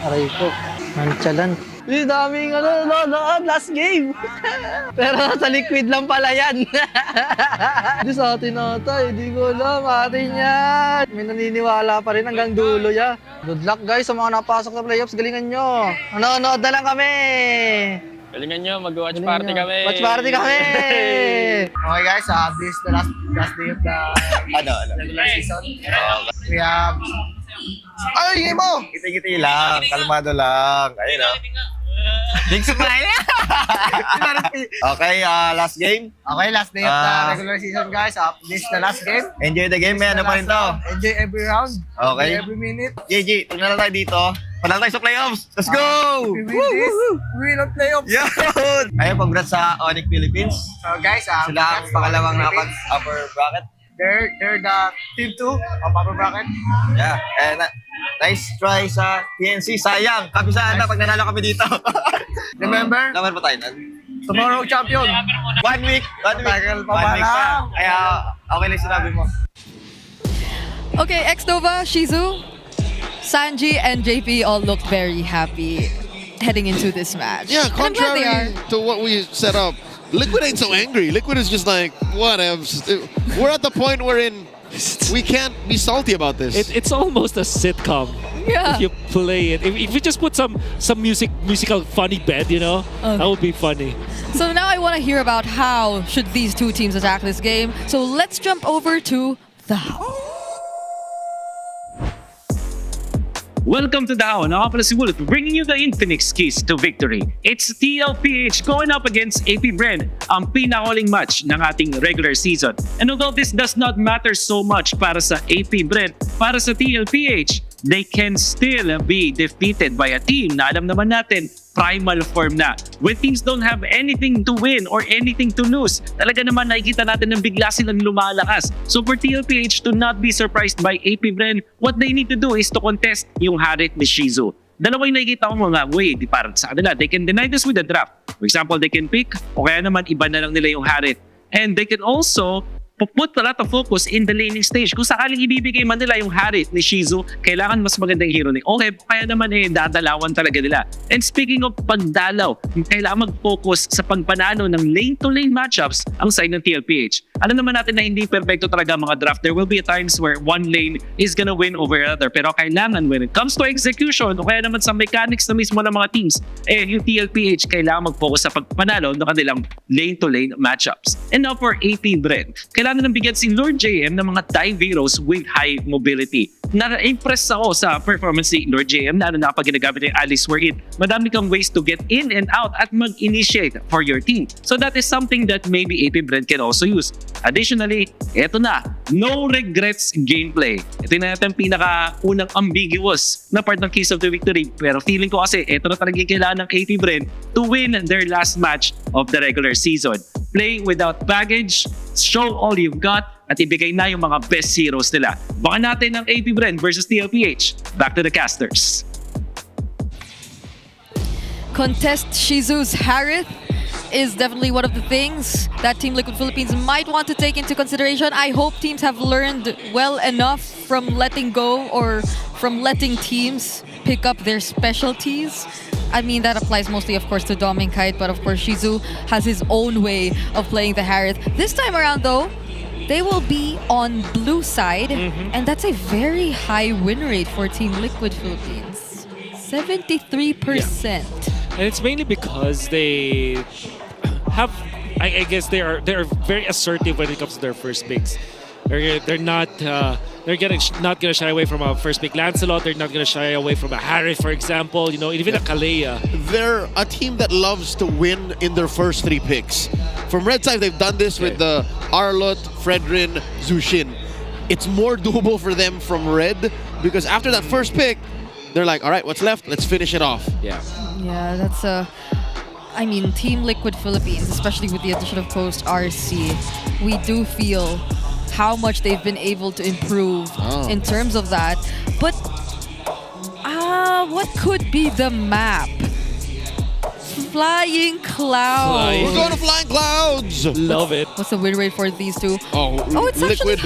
Aray ko. Nantsalan. Hindi daming last game. Pero sa Liquid lang pala yan. Hindi sa atin ata, hindi ko alam. Atin yan. May naniniwala pa rin hanggang dulo ya. Good luck guys sa mga napasok sa playoffs. Galingan nyo. Nanonood na lang kami. Galingan nyo, mag-watch party kami. Watch party kami. Okay guys, this is the last day of the regular season. We have... Ay, game mo! Kiti-kiti lang, kalmado lang. Ayun na. Big smile! Okay, last game. Okay, last day of the regular season, guys. This is the last game. Enjoy the game, man. Ano pa rin to? Enjoy every round. Okay. Enjoy every minute. JG, tignan lang tayo dito. Panalo tayo sa playoffs. Let's go! We win this. We win ang playoffs. Yun! Ayun, congrats sa ONIC Philippines. So, guys, sila ang pangalawang upper bracket. They're the team 2 of upper bracket. Yeah, and nice try sa TNC. Sayang, kabisaan na pag nanalo kami dito. Remember? Laban pa tayo nan. Tomorrow champion. 1 week. 1 week. Tagal pa 1 week pa. Kaya okay lang sinabi mo. Okay, Xnova, Shizu, Sanji, and JP all looked very happy heading into this match. Yeah, contrary to what we set up, Liquid ain't so angry. Liquid is just like, whatever. We're at the point wherein we can't be salty about this. It's almost a sitcom. Yeah. If you play it. If you just put some musical funny bed, you know, that would be funny. So now I want to hear about how should these two teams attack this game. So let's jump over to the how. Welcome to the How. Ako pala si Wolf, bringing you the Infinix keys to victory. It's TLPH going up against AP Bren, ang pinakahuling match ng ating regular season. And although this does not matter so much para sa AP Bren, para sa TLPH, they can still be defeated by a team na alam naman natin primal form na. When teams don't have anything to win or anything to lose, talaga naman nakikita natin ng bigla silang lumalakas. So for TLPH to not be surprised by APBR, what they need to do is to contest yung Harit ni Shizu. Dalawa yung nakikita ko mga way, di para sa kanila. They can deny this with the draft. For example, they can pick o kaya naman iba na lang nila yung Harit. And they can also put a lot of focus in the laning stage. Kung sakaling ibibigay man nila yung Harit ni Shizu, kailangan mas magandang hero ni Oheb, kaya naman dadalawan talaga nila. And speaking of pagdalaw, kailangan mag-focus sa pagpanalo ng lane-to-lane matchups ang side ng TLPH. Alam naman natin na hindi perfecto talaga mga draft. There will be times where one lane is gonna win over another. Pero kailangan when it comes to execution o kaya naman sa mechanics na mismo ng mga teams, yung TLPH kailangan mag-focus sa pagpanalo ng kanilang lane-to-lane matchups. And now for APBR, kailangan nang bigyan si Lord JM ng mga dive heroes with high mobility. Na-impress ako sa performance ni Lord JM lalo na kapag ginagamit yung Alice wherein madami kang ways to get in and out at mag-initiate for your team. So that is something that maybe APBR can also use. Additionally, eto na, no regrets gameplay. Ito na natin pinaka-unang ambiguous na part ng Keys of the Victory. Pero feeling ko kasi eto na talagang kailangan ng APBR to win their last match of the regular season. Play without baggage, show all you've got, at ibigay na yung mga best heroes nila. Baka natin ang APBR versus TLPH. Back to the casters. Contest Shizu's Harith is definitely one of the things that Team Liquid Philippines might want to take into consideration. I hope teams have learned well enough from letting go or from letting teams pick up their specialties. I mean, that applies mostly, of course, to Dom and Kite, but of course, Shizu has his own way of playing the Harith. This time around, though, they will be on blue side, and that's a very high win rate for Team Liquid Philippines. 73%. And it's mainly because they have, I guess they're very assertive when it comes to their first picks. They're not gonna shy away from a first pick Lancelot. They're not gonna shy away from a Harith, for example. You know, even a Kalea. They're a team that loves to win in their first 3 picks. From Red side, they've done this with the Arlott, Fredrin, Zushin. It's more doable for them from Red because after that first pick, they're like, all right, what's left? Let's finish it off. Yeah. Yeah, that's I mean, Team Liquid Philippines, especially with the addition of Post RC, we do feel how much they've been able to improve in terms of that. But what could be the map? Flying Clouds. We're going to Flying Clouds. Love it. What's the win rate for these two? It's Liquid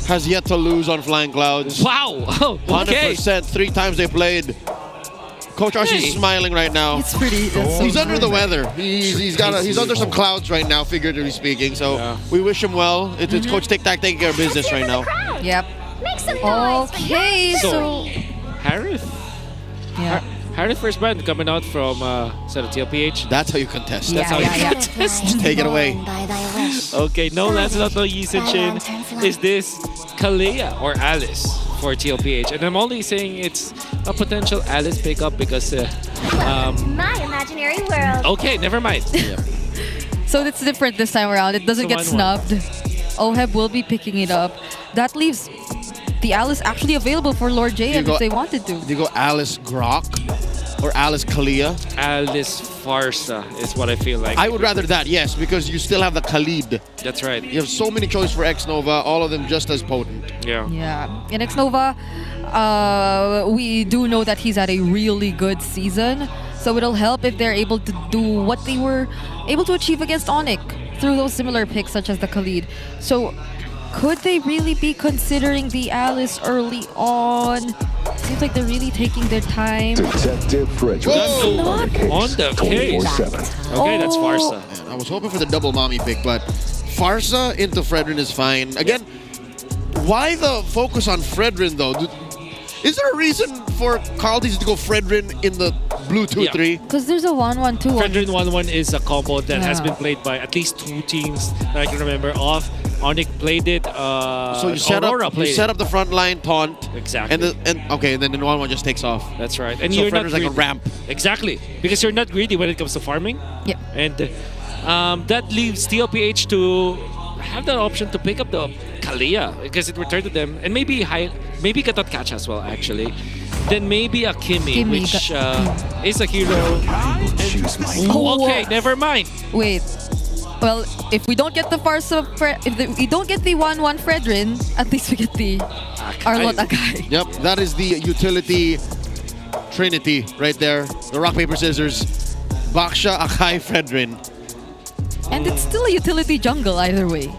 has yet to lose on Flying Clouds. Wow. Okay. 100%. 3 times they played. Coach Archie's smiling right now. It's pretty. He's under the weather. He's under some clouds right now, figuratively speaking. So we wish him well. It's Coach Tic Tac taking care of business right now. Yep. Okay, so Harith. Yeah. Harith first brand coming out from TLPH. That's how you contest. That's how you contest. Take it away. Okay, no Lancelot, no Yi Shin. Is this Kalea or Alice for TLPH? And I'm only saying it's a potential Alice pickup because my imaginary world. Okay, never mind. So it's different this time around. It doesn't get snubbed. Oheb will be picking it up. That leaves the Alice actually available for Lord JM if they wanted to. Do you go Alice Grok or Alice Kalea? Alice Farsa is what I feel like. I would rather that, yes, because you still have the Khalid. That's right. You have so many choices for X-Nova, all of them just as potent. Yeah. Yeah. In X-Nova, we do know that he's had a really good season. So it'll help if they're able to do what they were able to achieve against ONIC through those similar picks such as the Khalid. So could they really be considering the Alice early on? Seems like they're really taking their time. Detective Frederick. On the case. Okay, that's Farsa. Man, I was hoping for the double mommy pick, but Farsa into Fredrin is fine. Again, why the focus on Fredrin though? Is there a reason for Carlties to go Fredrin in the blue 2-3? Because there's a 1-1-2. Fredrin 1-1 is a combo that has been played by at least 2 teams that I can remember off. ONIC played it. So you set up the front line taunt. Exactly. And then the 1-1 just takes off. That's right. And so you're not like a ramp. Exactly. Because you're not greedy when it comes to farming. Yep. And that leaves TLPH to have that option to pick up the Kalea because it returned to them, and maybe Katot Catch as well actually. Then maybe a Kimmy which is a hero, choose my Okay, never mind. Wait. Well, if we don't get the we don't get the 1-1 Fredrin, at least we get the Arlot Akai. Yep, that is the utility trinity right there. The rock, paper, scissors. Baksha, Akai, Fredrin. And it's still a utility jungle either way.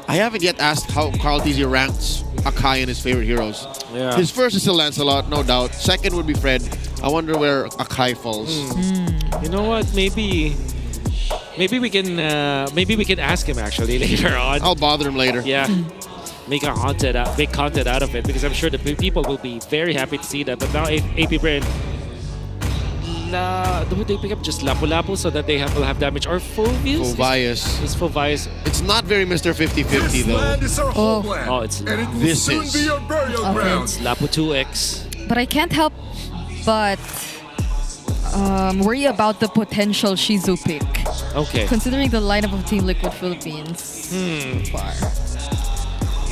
I haven't yet asked how Carl TZ ranks Akai and his favorite heroes. Yeah. His first is still Lancelot, no doubt. Second would be Fred. I wonder where Akai falls. You know what? Maybe we can ask him actually later on. I'll bother him later. Yeah. Make content out of it, because I'm sure the people will be very happy to see that. But now APBR, would they pick up just Lapu-Lapu so that they will have damage, or Phobius? Phobius. It's Phobius. It's not very Mr. 50-50 though. Oh, it's this is It's Lapu 2X. But I can't help but worry about the potential Shizu pick. Okay. Considering the lineup of Team Liquid Philippines so far.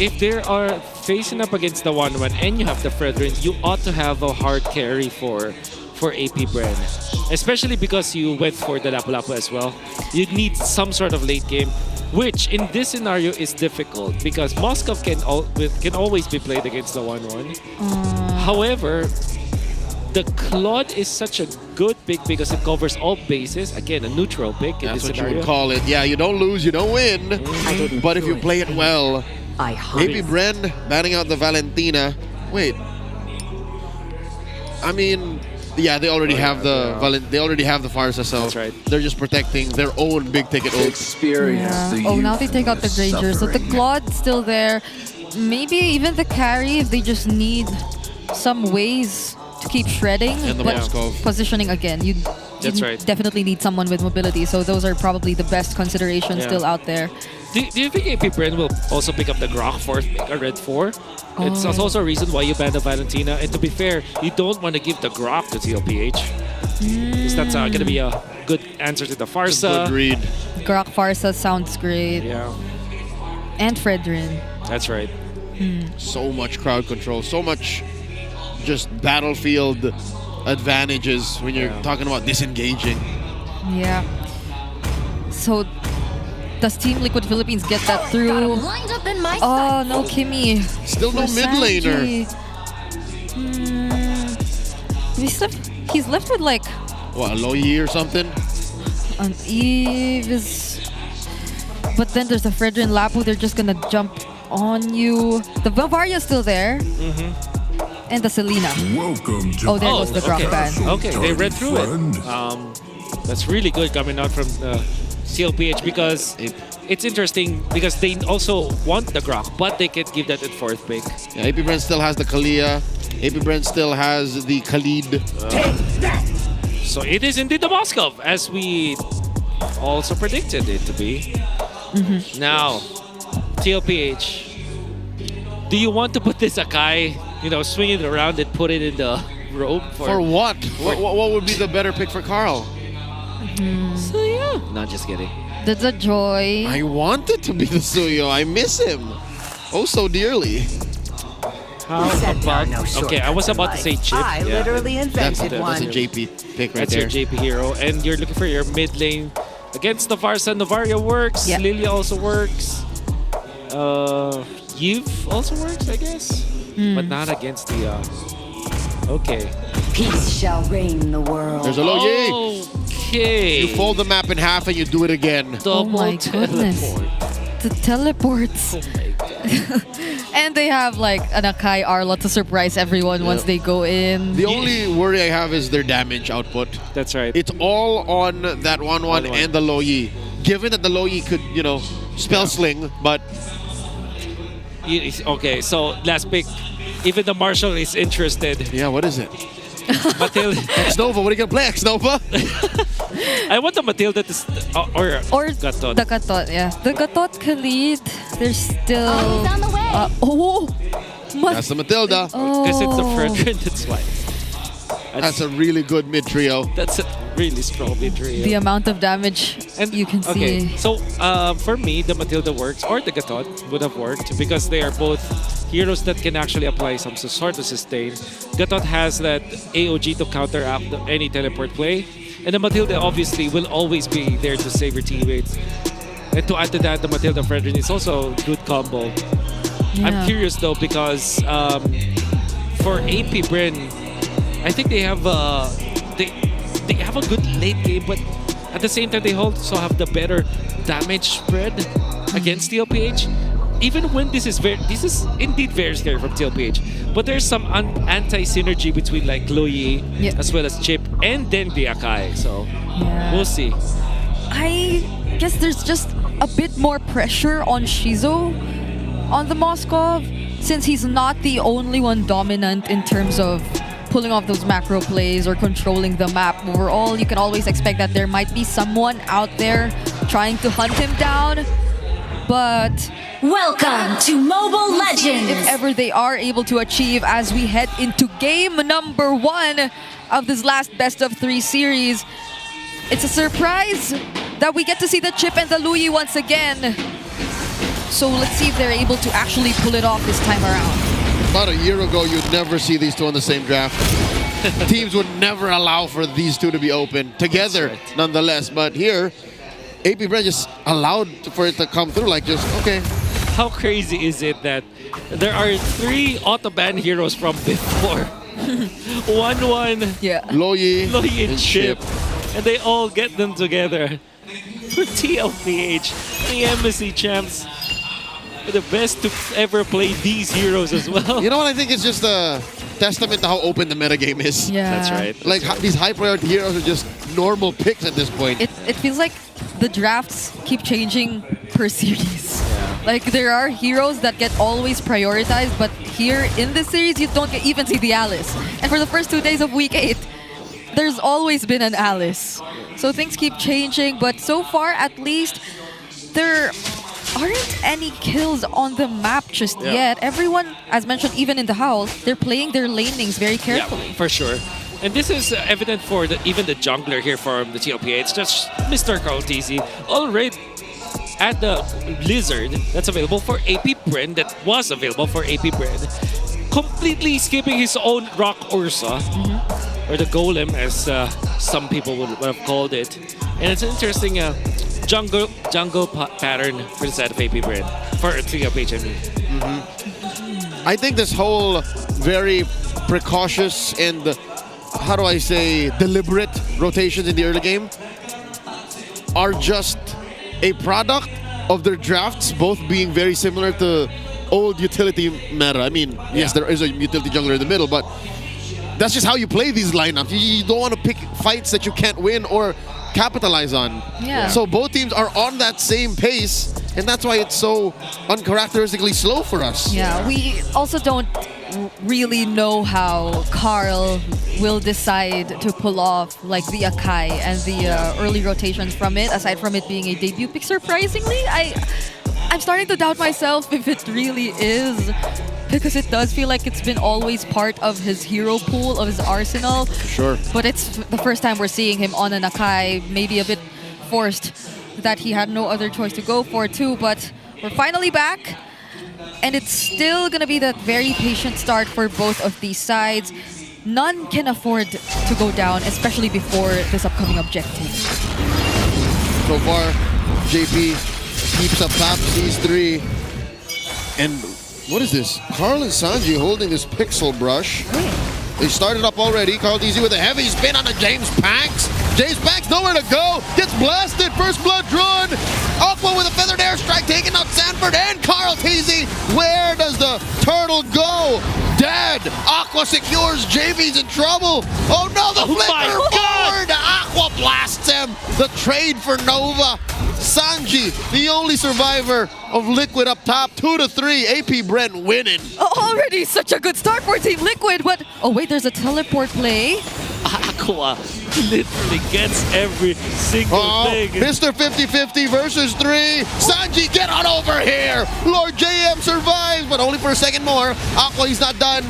If they are facing up against the 1-1 and you have the Fredrin, you ought to have a hard carry for APBR. Especially because you went for the Lapu-Lapu as well. You need some sort of late game, which in this scenario is difficult because Moscow can always be played against the 1-1. However, the Claude is such a good pick because it covers all bases. Again, a neutral pick in That's this what scenario. you would call it. Yeah, you don't lose, you don't win. But if you play it well, APBR banning out the Valentina. Wait. I mean, yeah, they already have the Farsa, so That's right. They're just protecting their own big ticket ults. Oh, now they take out the Granger. So the Claude's still there. Maybe even the carry if they just need some ways to keep shredding. And the but Moskov. positioning again, you That's right. definitely need someone with mobility. So those are probably the best considerations still out there. Do you think APBR will also pick up the Grok 4th pick, a Red 4? It's also a reason why you ban the Valentina. And to be fair, you don't want to give the Grok to TLPH. Because that's going to be a good answer to the Farsa. Good read. Grok Farsa sounds great. Yeah. And Fredrin. That's right. So much crowd control, so much just battlefield advantages when you're talking about disengaging. Yeah. So does Team Liquid Philippines get that through? Lined up in my Oh, no Kimmy. Still no For mid laner. He's left with like What, a Loyi or something? an Eve is... But then there's the Fredrin Lapu, they're just gonna jump on you. The Bavaria's still there. And the Selena. Welcome to Oh, there goes the Grok ban. Okay, they read through it. That's really good coming out from CLPH because it's interesting because they also want the Grok, but they can give that at 4th pick. Yeah, APBR still has the Kalia. APBR still has the Khalid. So it is indeed the Moskov, as we also predicted it to be. Now, TLPH, do you want to put this Akai, swing it around and put it in the rope? For what? What would be the better pick for Carl? So yeah. Not just kidding. The Joy. I want it to be the Suyo. I miss him. Oh, so dearly. How about... Okay, I was about to say Chip. I literally invented That's a JP pick right That's there. your JP hero. And you're looking for your mid lane against Navarsa. Navaria works. Yep. Lilia also works. You've also works, I guess. But not against the... Okay. Peace shall reign in the world. There's a Loyi. Okay. You fold the map in half and you do it again. Oh my goodness. The teleports. Oh my god. And they have like an Akai Arla to surprise everyone once they go in. The only worry I have is their damage output. That's right. It's all on that 1-1 and the Loyi. Given that the Loyi could, spell sling, but... Okay, so last pick. Even the Marshal is interested. Yeah, what is it? Matilda. X-Nova, what are you going to play, X-Nova? I want the Matilda to... or Gatot. The Gatot, yeah. The Gatot Khalid, they're still... Oh, he's on the way. That's the Matilda. Because it's the Fredrin, that's why. That's a really good mid trio. That's a really strong mid trio. The amount of damage you can see. Okay, so for me, the Matilda works, or the Gatot would have worked because they are both heroes that can actually apply some sort of sustain. Gatot has that AOG to counteract any teleport play. And the Matilda obviously will always be there to save her teammates. And to add to that, the Matilda Fredrin is also a good combo. I'm curious though because for AP Bren, I think they have they have a good late game, but at the same time they also have the better damage spread against TLPH. Even when this is indeed very scary from TLPH, but there's some anti-synergy between like Chloe as well as Chip and then the Akai. So we'll see. I guess there's just a bit more pressure on Shizo on the Moskov, since he's not the only one dominant in terms of pulling off those macro plays or controlling the map. Overall, you can always expect that there might be someone out there trying to hunt him down. But welcome to Mobile Legends! If ever they are able to achieve as we head into game number 1 of this last best of 3 series, it's a surprise that we get to see the Chip and the Louis once again. So let's see if they're able to actually pull it off this time around. About a year ago, you'd never see these two on the same draft. Teams would never allow for these two to be open together, nonetheless. But here, APBR just allowed for it to come through, like just, okay. How crazy is it that there are 3 auto-ban heroes from before? 1-1, Loyi and Chip. And they all get them together. For TLPH, the Embassy champs, the best to ever play these heroes as well. You know what? I think it's just a testament to how open the metagame is. Yeah. That's right. Like, these high-priority heroes are just normal picks at this point. It feels like the drafts keep changing per series. Like, there are heroes that get always prioritized, but here in this series, you don't even see the Alice. And for the first 2 days of Week 8, there's always been an Alice. So things keep changing, but so far, at least, there aren't any kills on the map just yet. Everyone, as mentioned, even in the Howl, they're playing their lanings very carefully. Yeah, for sure. And this is evident for even the jungler here from the TLPH. It's just Mr. Carl TZ already at the Blizzard that's available for AP Bren, that was available for AP Bren. Completely skipping his own Rock Ursa, or the Golem as some people would have called it. And it's an interesting jungle pattern for the side of AP Bren, for TLPH, I mean. I think this whole very precautious and, how do I say, deliberate rotations in the early game are just a product of their drafts both being very similar to old utility meta. I mean, yes, there is a utility jungler in the middle, but that's just how you play these lineups. You don't want to pick fights that you can't win or capitalize on. Yeah. So both teams are on that same pace, and that's why it's so uncharacteristically slow for us. Yeah, we also don't really know how Carl will decide to pull off like the Akai and the early rotations from it, aside from it being a debut pick. Surprisingly, I'm starting to doubt myself if it really is, because it does feel like it's been always part of his hero pool, of his arsenal. Sure. But it's the first time we're seeing him on an Akai, maybe a bit forced that he had no other choice to go for too, but we're finally back. And it's still going to be that very patient start for both of these sides. None can afford to go down, especially before this upcoming objective. So far, JP keeps up top, sees 3. And what is this? Carl and Sanji holding this pixel brush. They started up already. Carl DZ with a heavy spin on the James Panks. James Panks nowhere to go. Gets blasted. First blood drawn. Aqua with a feathered airstrike taking out Sanford and Carl TZ. Where does the turtle go? Dead. Aqua secures. JV's in trouble. Oh no, the flicker forward. Aqua blasts him. The trade for Nova. Sanji, the only survivor of Liquid up top, 2-3. AP Brent winning. Already such a good start for Team Liquid, but oh wait, there's a teleport play. Aqua literally gets every single thing. Mr. 50-50 versus 3. Sanji, get on over here. Lord JM survives, but only for a second more. Aqua, he's not done.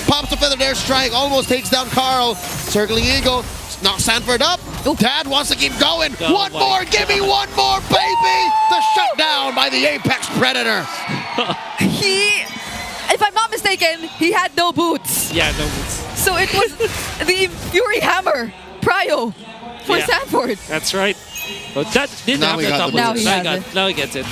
Pops the feathered airstrike, almost takes down Carl. Circling Eagle. Now Sanford up. Dad wants to keep going. One more. Give me one more, baby. The shutdown by the Apex Predator. If I'm not mistaken, he had no boots. Yeah, no boots. So it was the Fury Hammer, Prio. for Sanford. That's right. But that didn't Now have he the got the double. bonus. Now he gets it.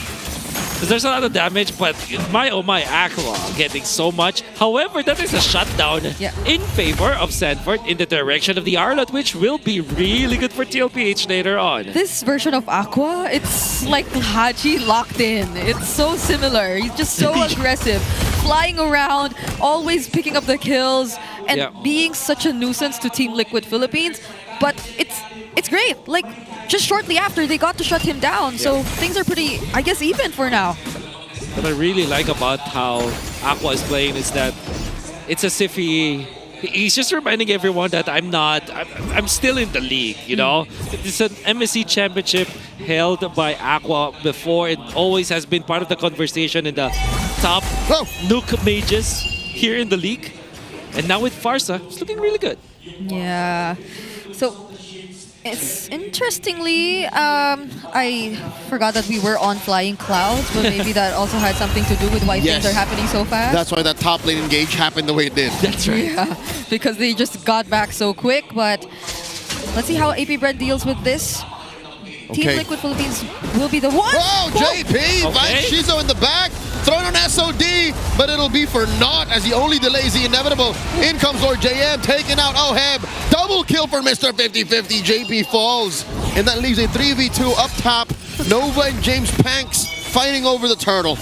Because there's a lot of damage, but my oh my, Aqua getting so much. However, that is a shutdown in favor of Sanford in the direction of the Arlot, which will be really good for TLPH later on. This version of Aqua, it's like Haji locked in. It's so similar. He's just so aggressive. Flying around, always picking up the kills, and being such a nuisance to Team Liquid Philippines. But it's great. Like, just shortly after, they got to shut him down. So things are pretty, I guess, even for now. What I really like about how Aqua is playing is that it's as if he's just reminding everyone that I'm still in the league, you know? It's an MSC championship held by Aqua before. It always has been part of the conversation in the top Nuke mages here in the league. And now with Farsa, it's looking really good. Yeah. So, it's interestingly, I forgot that we were on Flying Clouds, but maybe that also had something to do with why things are happening so fast. That's why that top lane engage happened the way it did. That's right. Yeah, because they just got back so quick, but let's see how APBR deals with this. Team Liquid Philippines will be the one. Oh, JP finds Shizo in the back. Thrown on SOD, but it'll be for naught as he only delays the inevitable. In comes Lord JM, taking out Oheb. Double kill for Mr. 50-50. JP falls, and that leaves a 3v2 up top. Nova and James Panks fighting over the turtle.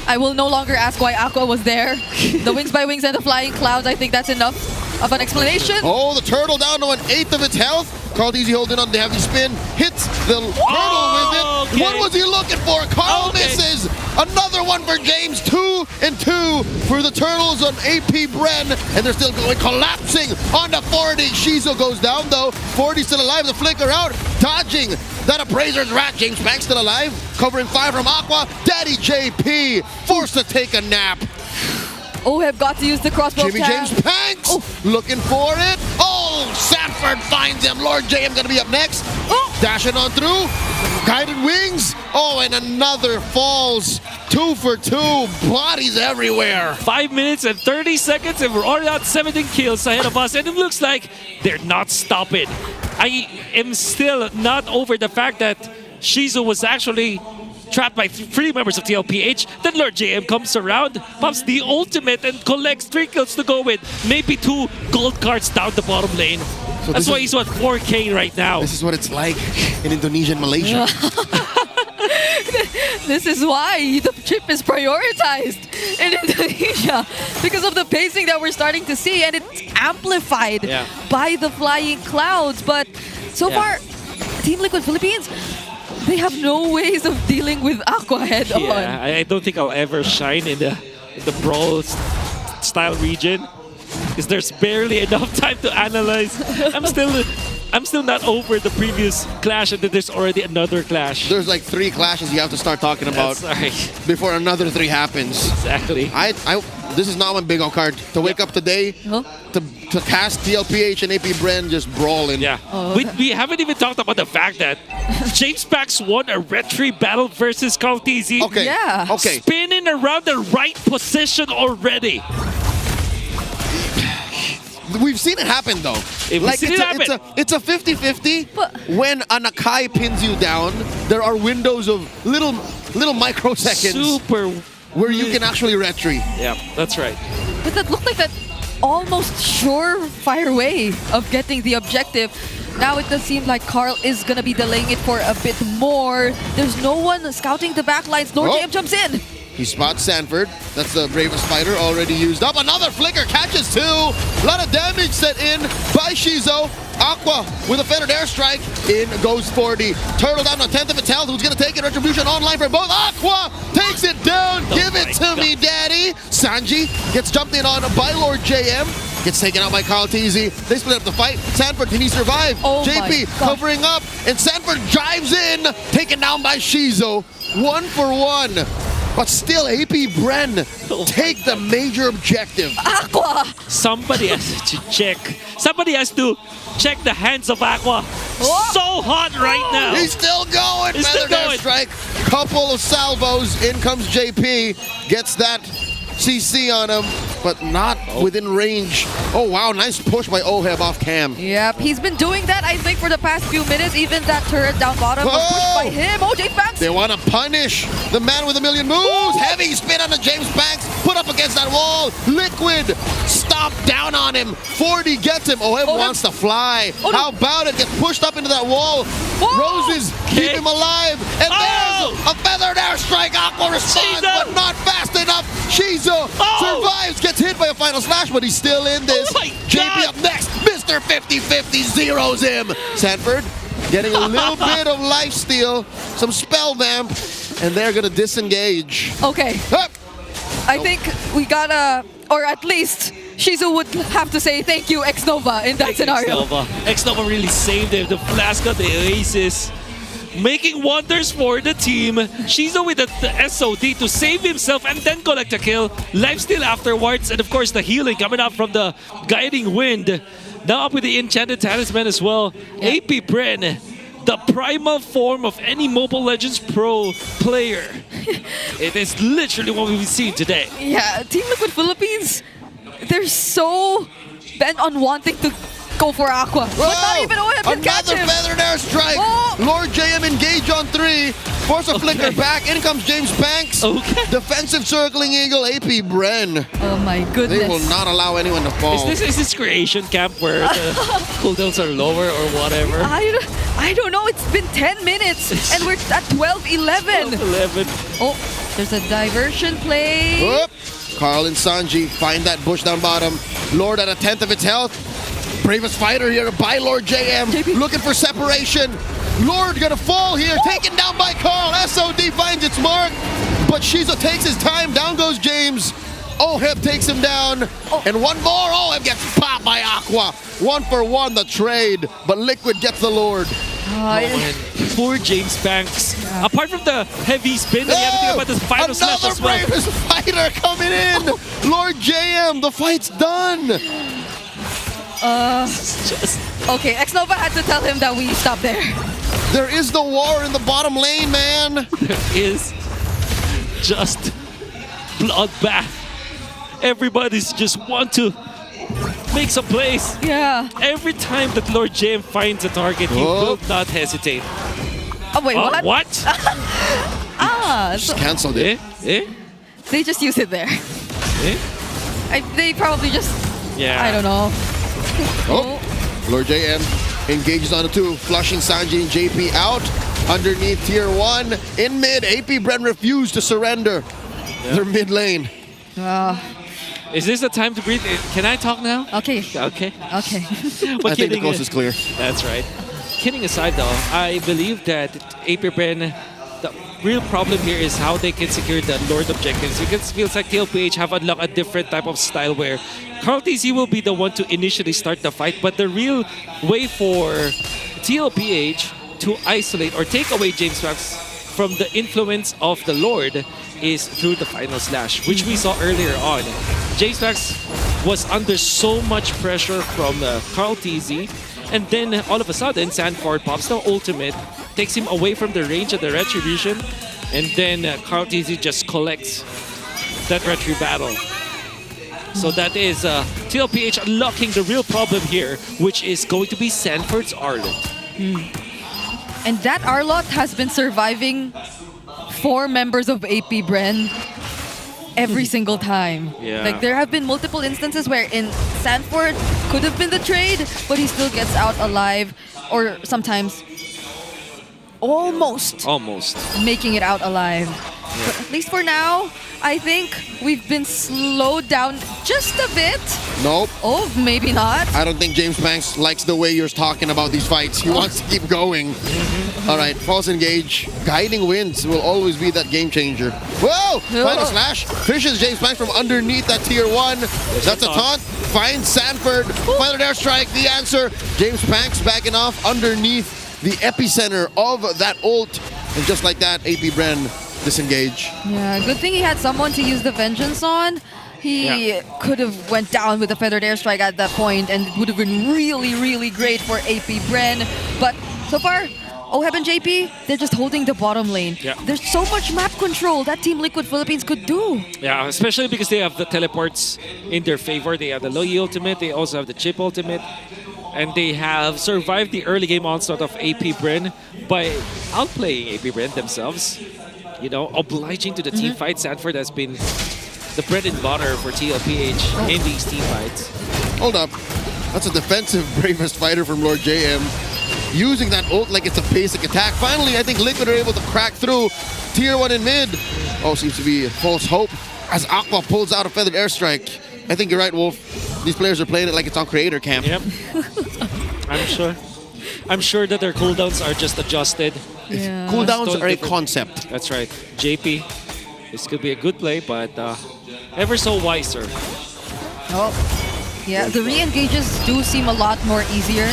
I will no longer ask why Aqua was there. The Wings by Wings and the Flying Clouds, I think that's enough of an explanation. Oh, the turtle down to 1/8 of its health. Carl Easy holding on the heavy spin. Hits the turtle with it. What was he looking for? Carl misses. Another one for James. 2 and 2 for the turtles on APBR. And they're still going, collapsing onto 40. Shizo goes down though. 40 still alive. The flicker out. Dodging that appraiser's rat. James Banks still alive. Covering 5 from Aqua. Daddy JP forced to take a nap. Oheb got to use the crossbow Jimmy James Panks looking for it. Oh, Sanford finds him. Lord JM gonna be up next. Dashing on through. Guided wings. Oh, and another falls. 2 for 2. Bodies everywhere. 5 minutes and 30 seconds, and we're already at 17 kills ahead of us, and it looks like they're not stopping. I am still not over the fact that Shizu was actually trapped by 3 members of TLPH. Then Lord JM comes around, pops the ultimate, and collects 3 kills to go with. Maybe 2 gold cards down the bottom lane. So that's why he's at 4K right now. This is what it's like in Indonesia and Malaysia. This is why the chip is prioritized in Indonesia because of the pacing that we're starting to see, and it's amplified by the Flying Clouds. But so far, Team Liquid Philippines, they have no ways of dealing with Aqua head on. Yeah, I don't think I'll ever shine in the brawl style region because there's barely enough time to analyze. I'm still not over the previous clash, and then there's already another clash. There's like 3 clashes you have to start talking about before another 3 happens. Exactly. This is not my big old card. To wake up today, to cast TLPH and APBR just brawling. Yeah. We haven't even talked about the fact that James Pax won a retry battle versus Carl TZ. Okay. Yeah. Okay. Spinning around the right position already. We've seen it happen though. It's a 50-50. When a Nakai pins you down, there are windows of little microseconds where you can actually retry. Yeah, that's right. But that looked like that almost surefire way of getting the objective. Now it does seem like Carl is going to be delaying it for a bit more. There's no one scouting the backlines. Lord JM jumps in. He spots Sanford. That's the bravest fighter already used up. Another flicker catches 2. A lot of damage set in by Shizo. Aqua with a feathered airstrike. In goes 40. Turtle down on 10th of its health. Who's going to take it? Retribution online for both. Aqua takes it down. Give it to me, daddy. Sanji gets jumped in on by Lord JM. Gets taken out by Carl TZ. They split up the fight. Sanford, can he survive? JP covering up. And Sanford drives in. Taken down by Shizo. 1 for 1. But still, APBR take the major objective. Aqua! Somebody has to check. Somebody has to check the hands of Aqua. So hot right now. He's still going. He's still going. Strike. Couple of salvos. In comes JP. Gets that CC on him, but not within range. Oh wow, nice push by Oheb off cam. Yep, he's been doing that, I think, for the past few minutes. Even that turret down bottom was pushed by him. Oh, James Banks! They want to punish the man with a million moves. Heavy spin on the James Banks, put up against that wall. Liquid, stop down on him. 40 gets him. Oheb wants to fly. How about it? Gets pushed up into that wall. Roses keep him alive. And there's a feathered airstrike. Aqua responds, but not fast enough. Shizo survives, gets hit by a final slash, but he's still in this. JP up next. Mr. 50-50 zeros him. Sanford getting a little bit of life steal, some spell vamp, and they're gonna disengage. Okay. I think we gotta, or at least Shizu would have to say thank you, X-Nova, in that scenario. X-Nova really saved him. The flash got the aces, making wonders for the team. Shizu with the SOD to save himself and then collect a kill. Lifesteal afterwards, and of course the healing coming up from the Guiding Wind. Now up with the Enchanted Talisman as well. AP Bren, the primal form of any Mobile Legends Pro player. It is literally what we've seen today. Yeah, Team Liquid Philippines, they're so bent on wanting to go for Aqua. But not even Oheb can catch him. Another feathered airstrike. Lord JM engage on 3. Force a flicker back. In comes James Banks. Defensive circling eagle, AP Bren. Oh my goodness. They will not allow anyone to fall. Is this creation camp where the cooldowns are lower or whatever? I don't know. It's been 10 minutes and we're at 12-11. 11. Oh, there's a diversion play. Whoop. Carl and Sanji find that bush down bottom. Lord at a 10th of its health. Bravest fighter here by Lord JM. Looking for separation. Lord gonna fall here. Taken down by Carl. SOD finds its mark. But Shizo takes his time. Down goes James. Oheb takes him down. And one more. Oheb gets popped by Aqua. 1-for-1 the trade. But Liquid gets the Lord. Poor James Banks. Apart from the heavy spin, you have to think about this final slash as well. Another bravest fighter coming in. Lord JM, the fight's done. Okay, X-Nova had to tell him that we stop there. There is the war in the bottom lane, man. There is just bloodbath. Everybody's just want to make some plays. Yeah. Every time that Lord JM finds a target, he will not hesitate. Oh, wait, what? What? Just canceled it. They just use it there. They probably just, I don't know. Lord JM engages on the 2, flushing Sanji and JP out. Underneath tier 1, in mid, AP Bren refused to surrender. They're mid lane. Is this the time to breathe? Can I talk now? Okay. Okay. Okay. I think the coast is clear. That's right. Kidding aside though, I believe that AP Bren, the real problem here is how they can secure the Lord objectives, because it feels like TLPH have unlocked a different type of style where Carl TZ will be the one to initially start the fight, but the real way for TLPH to isolate or take away James Banks from the influence of the Lord is through the final slash, which we saw earlier on. James Banks was under so much pressure from Carl TZ, and then all of a sudden Sanford pops the ultimate, takes him away from the range of the Retribution, and then Carl TZ just collects that Retri battle. So that is TLPH unlocking the real problem here, which is going to be Sanford's Arlott. And that Arlott has been surviving 4 members of AP Bren every single time. Yeah. Like, there have been multiple instances where in Sanford could have been the trade, but he still gets out alive, or sometimes almost making it out alive. But at least for now, I think we've been slowed down just a bit. Nope. Oh, maybe not. I don't think James Banks likes the way you're talking about these fights. He wants to keep going. All right, false engage. Guiding Winds will always be that game changer. Whoa! Final slash. Fishes James Banks from underneath that tier 1. That's a taunt. Finds Sanford. Final airstrike. The answer. James Banks backing off underneath the epicenter of that ult. And just like that, AP Bren disengage. Yeah, good thing he had someone to use the vengeance on. He could have went down with a feathered airstrike at that point, and it would have been really, really great for AP Bren. But so far, OHEB and JP, they're just holding the bottom lane. Yeah. There's so much map control that Team Liquid Philippines could do. Yeah, especially because they have the teleports in their favor. They have the Loyi ultimate, they also have the Chip ultimate. And they have survived the early game onslaught of AP Bren by outplaying AP Bren themselves. You know, obliging to the team fight. Sanford has been the bread and butter for TLPH in these team fights. Hold up. That's a defensive bravest fighter from Lord JM. Using that ult like it's a basic attack. Finally, I think Liquid are able to crack through tier 1 in mid. Oh, seems to be false hope as Aqua pulls out a feathered airstrike. I think you're right, Wolf. These players are playing it like it's on creator camp. Yep. I'm sure that their cooldowns are just adjusted. Yeah. Cooldowns are a concept. That's right. JP, this could be a good play, but ever so wiser. Oh, yeah, the re-engages do seem a lot more easier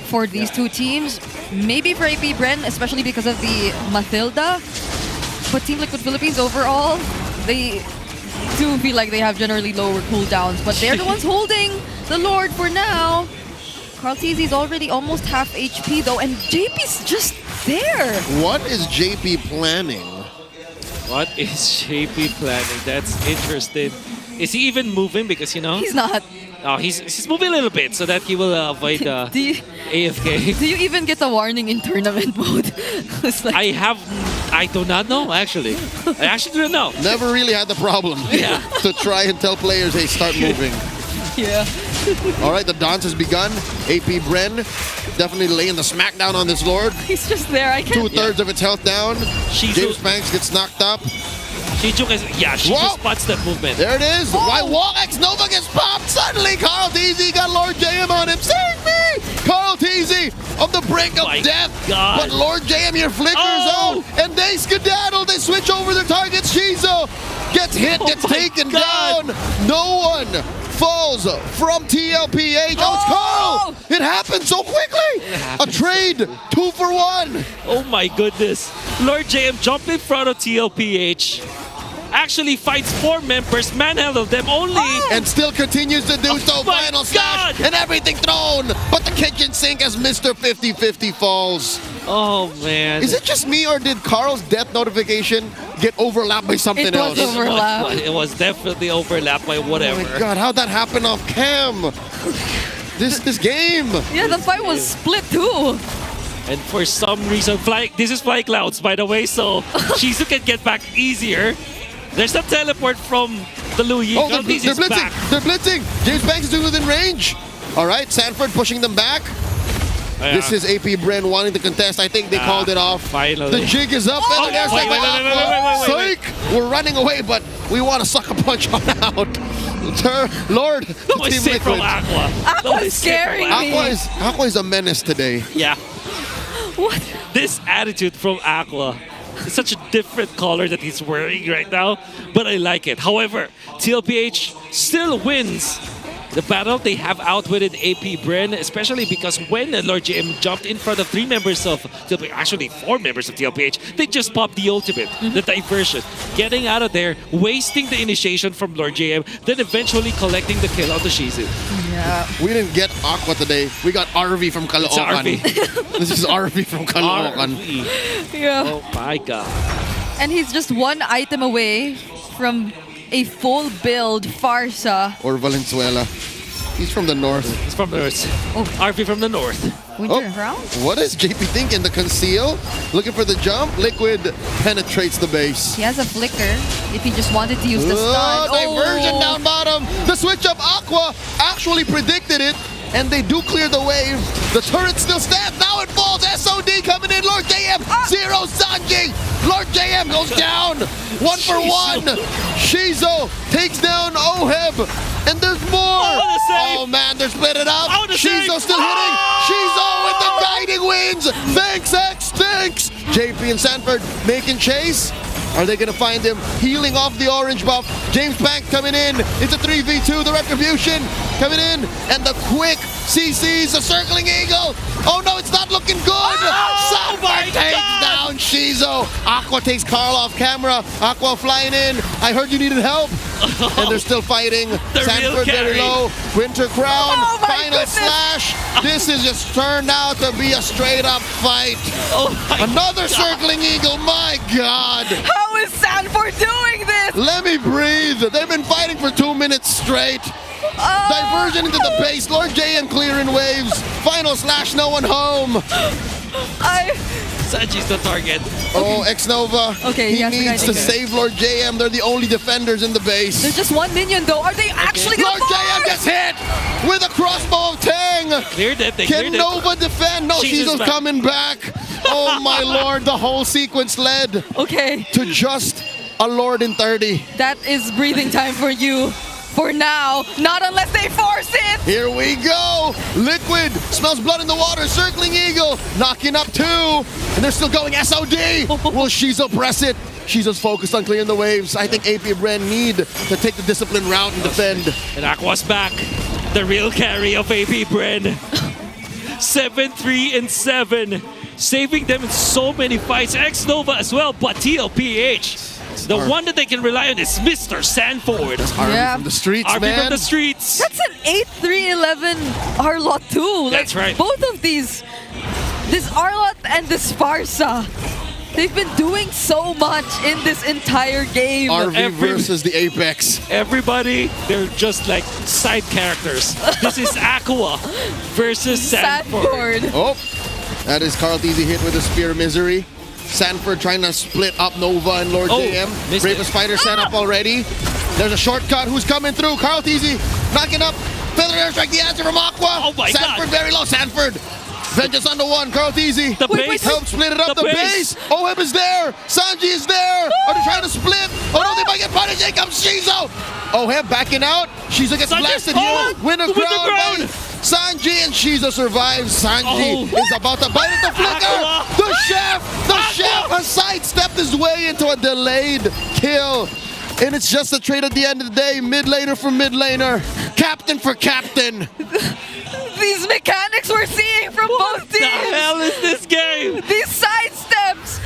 for these two teams. Maybe for AP Bren, especially because of the Mathilda. But Team Liquid Philippines overall, they do feel like they have generally lower cooldowns, but they're the ones holding the Lord for now. Carl TZ's already almost half HP though, and JP's just there. What is JP planning? What is JP planning? That's interesting. Is he even moving? Because, you know... He's not. Oh, he's moving a little bit so that he will avoid AFK. Do you even get a warning in tournament mode? I do not know, actually. I actually don't know. Never really had the problem to try and tell players, hey, start moving. Yeah. All right, the dance has begun. AP Bren definitely laying the smackdown on this Lord. He's just there. I can't. 2/3 of its health down. James Banks gets knocked up. Shijuk is, she just spots that movement. There it is. Why Wall X Nova gets popped? Suddenly, Carl TZ got Lord JM on him. Save me! Carl TZ on the brink of death. God. But Lord JM here flickers out, and they skedaddle. They switch over their targets. Shizo gets hit, gets taken down. No one falls from TLPH. Oh, it's Carl! It happened so quickly. A trade, 2 for 1. Oh my goodness. Lord JM jumped in front of TLPH. Actually fights 4 members, manhandled them only. And still continues to do so. Final slash and everything thrown. But the kitchen sink as Mr. 50-50 falls. Oh, man. Is it just me or did Carl's death notification get overlapped by something else? It was definitely overlapped by whatever. Oh my God, how'd that happen off cam? This game. Yeah, the fight was split too. And for some reason, this is Fly Clouds, by the way, so Shizu can get back easier. There's a teleport from the Luyi. Oh, they're blitzing. Back. They're blitzing. James Banks is within range. All right, Sanford pushing them back. This is AP Bren wanting to contest. I think they called it off. Finally. The jig is up. And there's wait. Psych! We're running away, but we want to suck a punch on out. Lord, no, it's safe from Aqua. Aqua's scaring me. Aqua is a menace today. Yeah. What? This attitude from Aqua. It's such a different color that he's wearing right now, but I like it. However, TLPH still wins the battle. They have outwitted AP Bren, especially because when Lord JM jumped in front of 3 members of TLPH, actually 4 members of TLPH, they just popped the ultimate, the diversion, getting out of there, wasting the initiation from Lord JM, then eventually collecting the kill on the Shizu. Yeah. We didn't get Aqua today. We got RV from Caloocan. This is RV from Caloocan. Yeah. Oh my God. And he's just 1 item away from a full build Farsa. Or Valenzuela. He's from the north. He's from the north. Oh, RV from the north. Winter round? What is JP thinking? The conceal? Looking for the jump? Liquid penetrates the base. He has a flicker if he just wanted to use the stun. Diversion down bottom. The switch up Aqua actually predicted it. And they do clear the wave. The turret still stands. Now it falls. SOD coming in. Lord JM. 0 Sanji. Lord JM goes down. 1 for 1. Shizo takes down OHEB. And there's more. Oh, man. They're split it up. Shizo still hitting. Shizo with the guiding wins. Thanks, X. Thanks. JP and Sanford making chase. Are they going to find him healing off the orange buff? James Banks coming in. It's a 3v2. The Retribution coming in. And the quick CC's a circling eagle. Oh no, it's not looking good. Sanford takes down Shizo. Aqua takes Carl off camera. Aqua flying in. I heard you needed help. and they're still fighting. Sanford very low. Winter Crown, final slash. This is just turned out to be a straight up fight. Another circling eagle, my God. How is Sanford doing this? Let me breathe. They've been fighting for 2 minutes straight. Diversion into the base. Lord JM clearing waves. Final slash, no one home. Sanji's the target. Oh, X-Nova. Okay, he needs to save Lord JM. They're the only defenders in the base. There's just one minion though. Are they actually gonna Lord JM gets hit with a crossbow of Tang. Cleared it. They Can cleared Nova defend? No, Jesus Shizo's coming back. Oh my Lord, the whole sequence led to just a Lord in 30. That is breathing time for you. For now, not unless they force it! Here we go! Liquid smells blood in the water, circling eagle, knocking up 2, and they're still going SOD! Will Shizo press it? Shizo's focused on clearing the waves. I think APBR need to take the disciplined route and defend. And Aqua's back. The real carry of APBR. 7-3 and 7. Saving them in so many fights. X-Nova as well, but TLPH. The one that they can rely on is Mr. Sanford. Army from the streets, Army man. from the streets. That's an 8-3-11 Arlot too. That's right. Both of these, this Arlot and this Farsa, they've been doing so much in this entire game. RV versus the Apex. Everybody, they're just like side characters. This is Aqua versus Sanford. Oh, that is Carl Teasy hit with a Spear Misery. Sanford trying to split up Nova and Lord JM. Bravest Fighter set up already. There's a shortcut. Who's coming through? Carl Teasy knocking up. Feather Airstrike, the answer from Aqua. Oh my Sanford God. very low. Sanford. Vengeance on the one. Carl Teasy. The base. Help split it up. The base. Oheb is there. Sanji is there. Are they trying to split? Oh no, they might get punished. Here comes Shizo. Oheb backing out. Shizo gets blasted here. Winter Crown. Sanji and Shizo survives. Sanji is about to bite at the flicker. The chef has sidestepped his way into a delayed kill. And it's just a trade at the end of the day. Mid laner for mid laner. Captain for captain. These mechanics we're seeing from both teams. What the hell is this game? These sidesteps.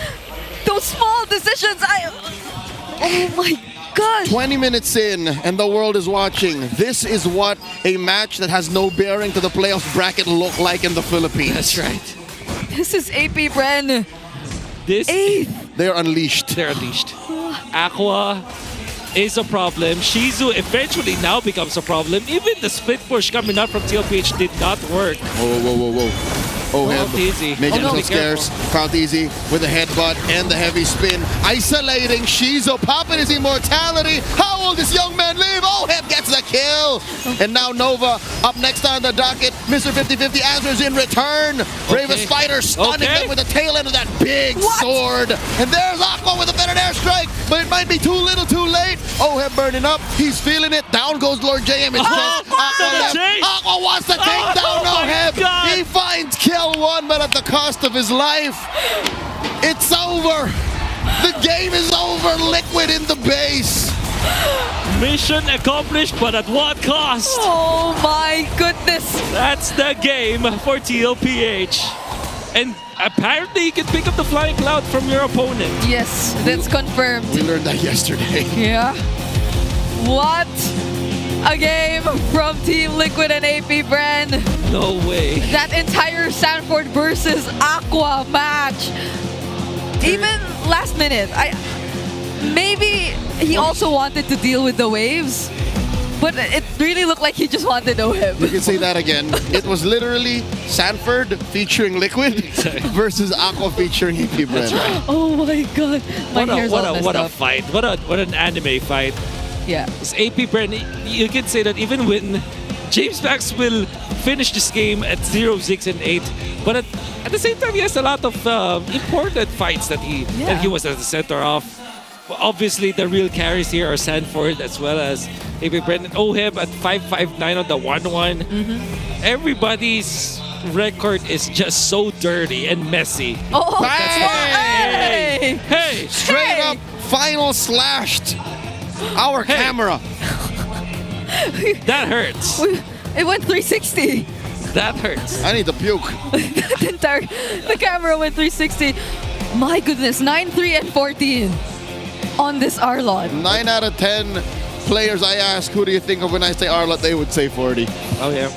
Those small decisions. Oh my God. 20 minutes in and the world is watching. This is what a match that has no bearing to the playoffs bracket look like in the Philippines. That's right. This is APBR. They're unleashed. They're unleashed. Aqua is a problem. Shizu eventually now becomes a problem. Even the split push coming up from TLPH did not work. Whoa. Oheb making himself scarce. Carl Teasy with a headbutt and the heavy spin. Isolating Shizo, popping his immortality. How will this young man live? Oheb gets the kill. And now Nova up next on the docket. Mr. 50-50 answers in return. Bravest Fighter stunning them with the tail end of that big sword. And there's Aqua with a better airstrike, but it might be too little too late. Oheb burning up. He's feeling it. Down goes Lord JM. It's just Aqua left. Aqua wants to take down Oheb. He finds kill one, but at the cost of his life. It's over. The game is over. Liquid in the base. Mission accomplished, but at what cost? Oh my goodness. That's the game for TLPH. And apparently you can pick up the flying cloud from your opponent. Yes, that's confirmed. We learned that yesterday. Yeah. What a game from Team Liquid and APBR. No way. That entire Sanford versus Aqua match. Even last minute, maybe he also wanted to deal with the waves, but it really looked like he just wanted Oheb. You can say that again. It was literally Sanford featuring Liquid versus Aqua featuring APBR. That's right. Oh my God. What a fight. What an anime fight. Yeah. It's APBR. You can say that even when James Max will finish this game at 0-6 and 8, but at the same time he has a lot of important fights that he was at the center of. Obviously the real carries here are Sanford as well as APBR and Oheb at 5-5-9 on the 1-1. Everybody's record is just so dirty and messy. Oh, hey! Straight up final slashed our camera. That hurts. It went 360. That hurts. I need to puke. The camera went 360. My goodness, 9-3 and 14 on this Arlon. 9 out of 10 players I ask, who do you think of when I say Arlott, they would say 40. Oh, yeah.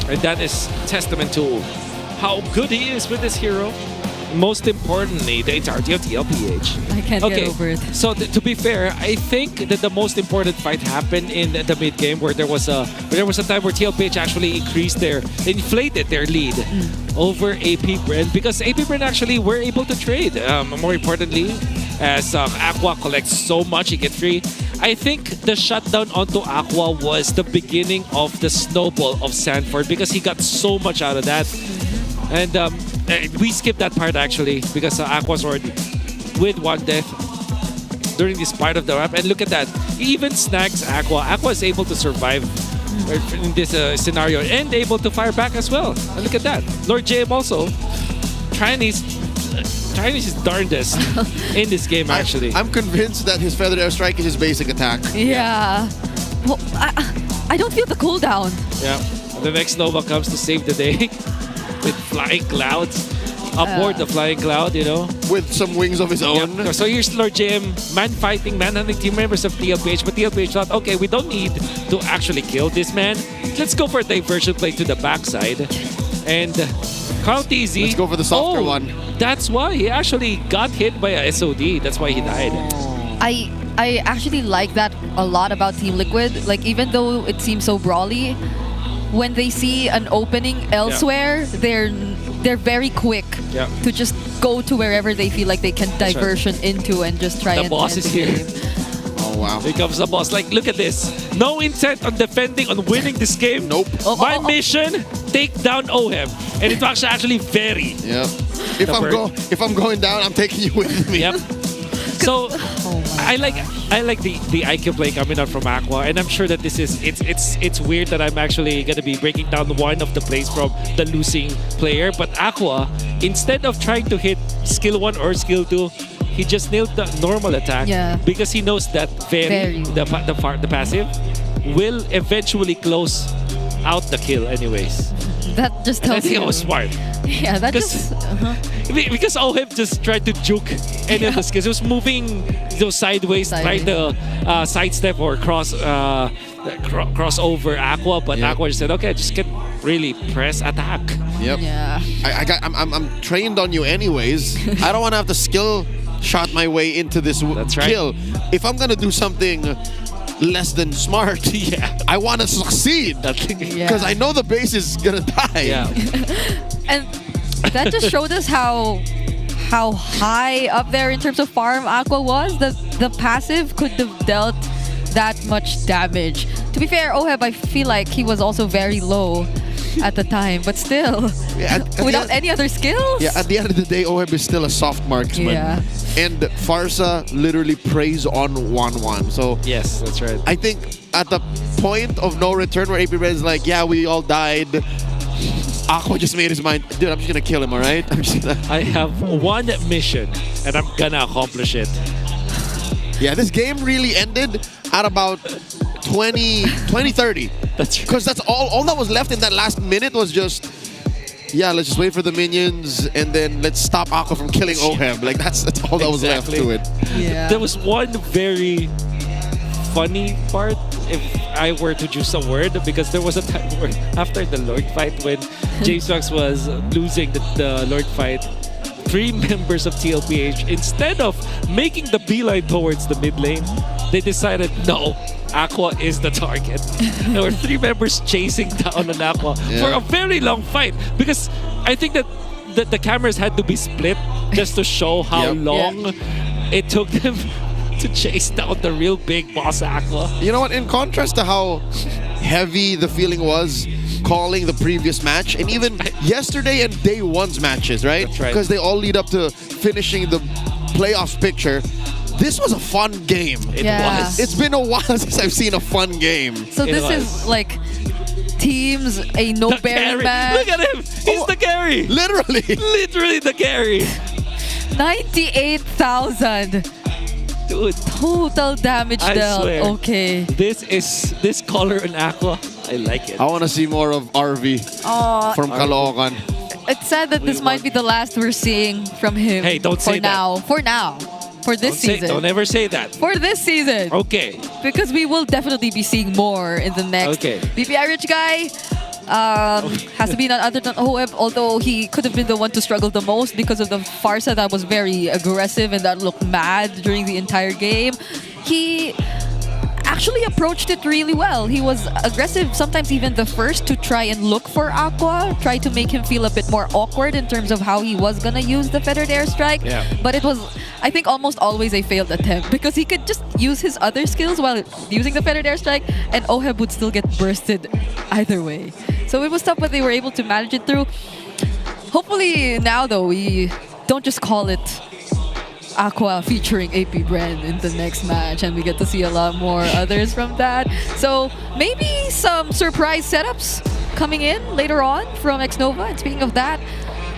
And that is testament to how good he is with this hero. Most importantly, the entirety of TLPH. I can't get over it. So to be fair, I think that the most important fight happened in the mid game, where there was a time where TLPH actually inflated their lead over APBR, because APBR actually were able to trade. More importantly, as Aqua collects so much, he gets free. I think the shutdown onto Aqua was the beginning of the snowball of Sanford, because he got so much out of that. And we skipped that part actually, because Aqua's already with 1 death during this part of the map. And look at that. He even snags Aqua. Aqua is able to survive in this scenario and able to fire back as well. And look at that. Lord JM also trying his darndest in this game actually. I'm convinced that his Feather Airstrike is his basic attack. Yeah. Well, I don't feel the cooldown. Yeah. The next Nova comes to save the day. With flying clouds, aboard the flying cloud, you know. With some wings of his own. Yep. So here's Lord JM, manhunting team members of TLPH, but TLPH thought, okay, we don't need to actually kill this man. Let's go for a diversion play to the backside. And Carl TZ. Let's go for the softer one. That's why he actually got hit by a SOD. That's why he died. I actually like that a lot about Team Liquid. Like, even though it seems so brawly, when they see an opening elsewhere, they're very quick to just go to wherever they feel like they can diversion into and just try and boss end is the here. game. Oh wow. Here comes the boss. Like, look at this. No intent on defending, on winning this game. Nope. My mission, take down OHEM. And it was actually very. Yep. If I'm going down, I'm taking you with me. Yep. So I like the IQ play coming out from Aqua, and I'm sure that this is it's weird that I'm actually gonna be breaking down one of the plays from the losing player. But Aqua, instead of trying to hit skill 1 or skill 2, he just nailed the normal attack because he knows that the passive will eventually close out the kill anyways. That just tells you. I think it was smart. Yeah, that just... Because OHEM just tried to juke any of the skills. He was moving sideways, trying to sidestep or cross over Aqua, but Aqua just said, okay, just can really press attack. Yep. Yeah. I'm trained on you anyways. I don't want to have to skill shot my way into this kill. If I'm going to do something less than smart, I want to succeed because I know the base is gonna die. Yeah. And that just showed us how high up there in terms of farm Aqua was. The passive could have dealt that much damage. To be fair, OHEB, I feel like he was also very low at the time, but still, without any other skills. Yeah, at the end of the day, OHEB is still a soft marksman. Yeah. And Farsa literally preys on 1-1. So yes, that's right. I think at the point of no return where AP Red is like, yeah, we all died, Aqua just made his mind, dude, I'm just gonna kill him, all right? I have one mission and I'm gonna accomplish it. Yeah, this game really ended at about 20-30. That's true. Because that's all that was left in that last minute was just, let's just wait for the minions and then let's stop Aqua from killing OHEB. Like that's all that was left to it. Yeah. There was one very funny part, if I were to choose a word, because there was a time where after the Lord fight, when James Max was losing the Lord fight, 3 members of TLPH, instead of making the beeline towards the mid lane, they decided, no, Aqua is the target. There were 3 members chasing down on Aqua for a very long fight, because I think that the cameras had to be split just to show how long it took them to chase down the real big boss Aqua. You know what? In contrast to how heavy the feeling was calling the previous match, and even yesterday and day one's matches, right? That's right. Because they all lead up to finishing the playoff picture. This was a fun game. It was. It's been a while since I've seen a fun game. So this is like teams, a no-bearing match. Look at him! He's the carry! Literally! Literally the carry! 98,000. Dude. Total damage I dealt. swear. Okay. This color in Aqua, I like it. I want to see more of RV from Caloocan. It's sad that this might be the last we're seeing from him. Hey, don't say that. For now. For this season. Don't ever say that. For this season. Okay. Because we will definitely be seeing more in the next. Okay. BPI Rich Guy has to be none other than OHEB, although he could have been the one to struggle the most because of the Farsa that was very aggressive and that looked mad during the entire game. He actually approached it really well. He was aggressive, sometimes even the first to try and look for Aqua, try to make him feel a bit more awkward in terms of how he was gonna use the feathered airstrike. Yeah. But it was, I think, almost always a failed attempt because he could just use his other skills while using the feathered airstrike and OHEB would still get bursted either way. So it was tough, but they were able to manage it through. Hopefully now though, we don't just call it Aqua featuring APBR in the next match and we get to see a lot more others from that. So maybe some surprise setups coming in later on from Xnova. And speaking of that,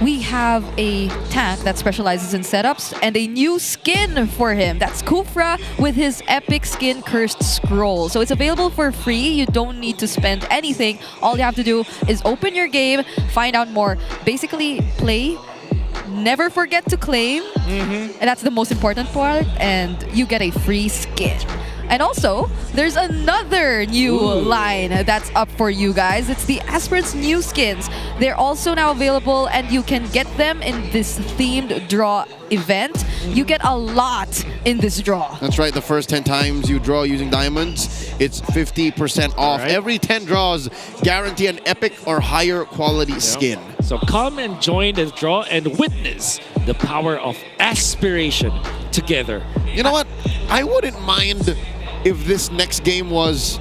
we have a tank that specializes in setups and a new skin for him. That's Kufra with his epic skin Cursed Scroll. So it's available for free. You don't need to spend anything. All you have to do is open your game, find out more. Basically, play. Never forget to claim, and that's the most important part, and you get a free skin. And also, there's another new line that's up for you guys. It's the Aspirants new skins. They're also now available and you can get them in this themed draw event. You get a lot in this draw. That's right, the first 10 times you draw using diamonds, it's 50% off. Right. Every 10 draws guarantee an epic or higher quality skin. So come and join the draw and witness the power of aspiration together. You know what? I wouldn't mind if this next game was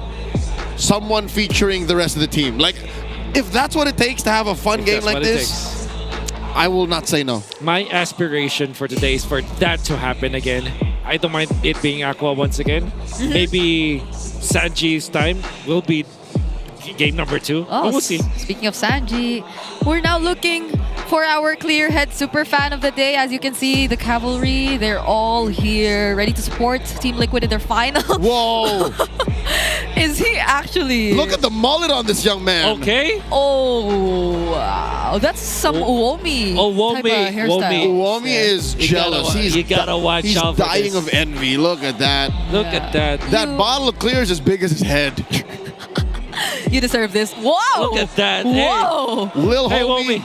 someone featuring the rest of the team. Like, if that's what it takes to have a fun game like this, I will not say no. My aspiration for today is for that to happen again. I don't mind it being Aqua once again. Maybe Sanji's time will be game number 2. Oh, We'll see. Speaking of Sanji, we're now looking for our clear head super fan of the day. As you can see, the cavalry, they're all here, ready to support Team Liquid in their final. Whoa! Is he actually? Look at the mullet on this young man. Okay. Oh, wow. That's some Uomi type of hairstyle. Uomi is jealous. You gotta watch he's out for dying this. of envy. Look at that. Look at that. That bottle of clear is as big as his head. You deserve this. Whoa! Look at that. Whoa! Lil Hey, homie.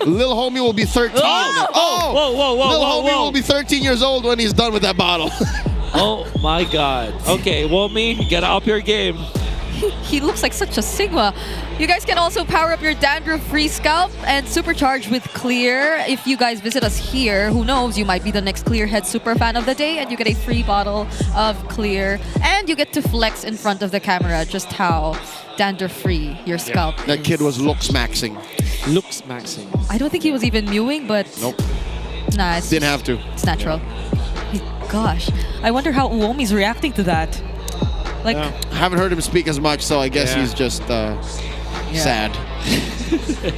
Lil homie will be 13. Oh! Whoa, whoa, whoa, Lil whoa, homie whoa. will be 13 years old when he's done with that bottle. Oh my god. Okay, Womi, you gotta up your game. He looks like such a Sigma. You guys can also power up your dandruff-free scalp and supercharge with Clear. If you guys visit us here, who knows, you might be the next Clear Head super fan of the day and you get a free bottle of Clear. And you get to flex in front of the camera just how dandruff-free your scalp is. That kid was looks maxing. Looks maxing. I don't think he was even mewing, but... Nope. Nah, it's Didn't have to. It's natural. Gosh, I wonder how Uomi's reacting to that. Like, I haven't heard him speak as much, so I guess he's just sad.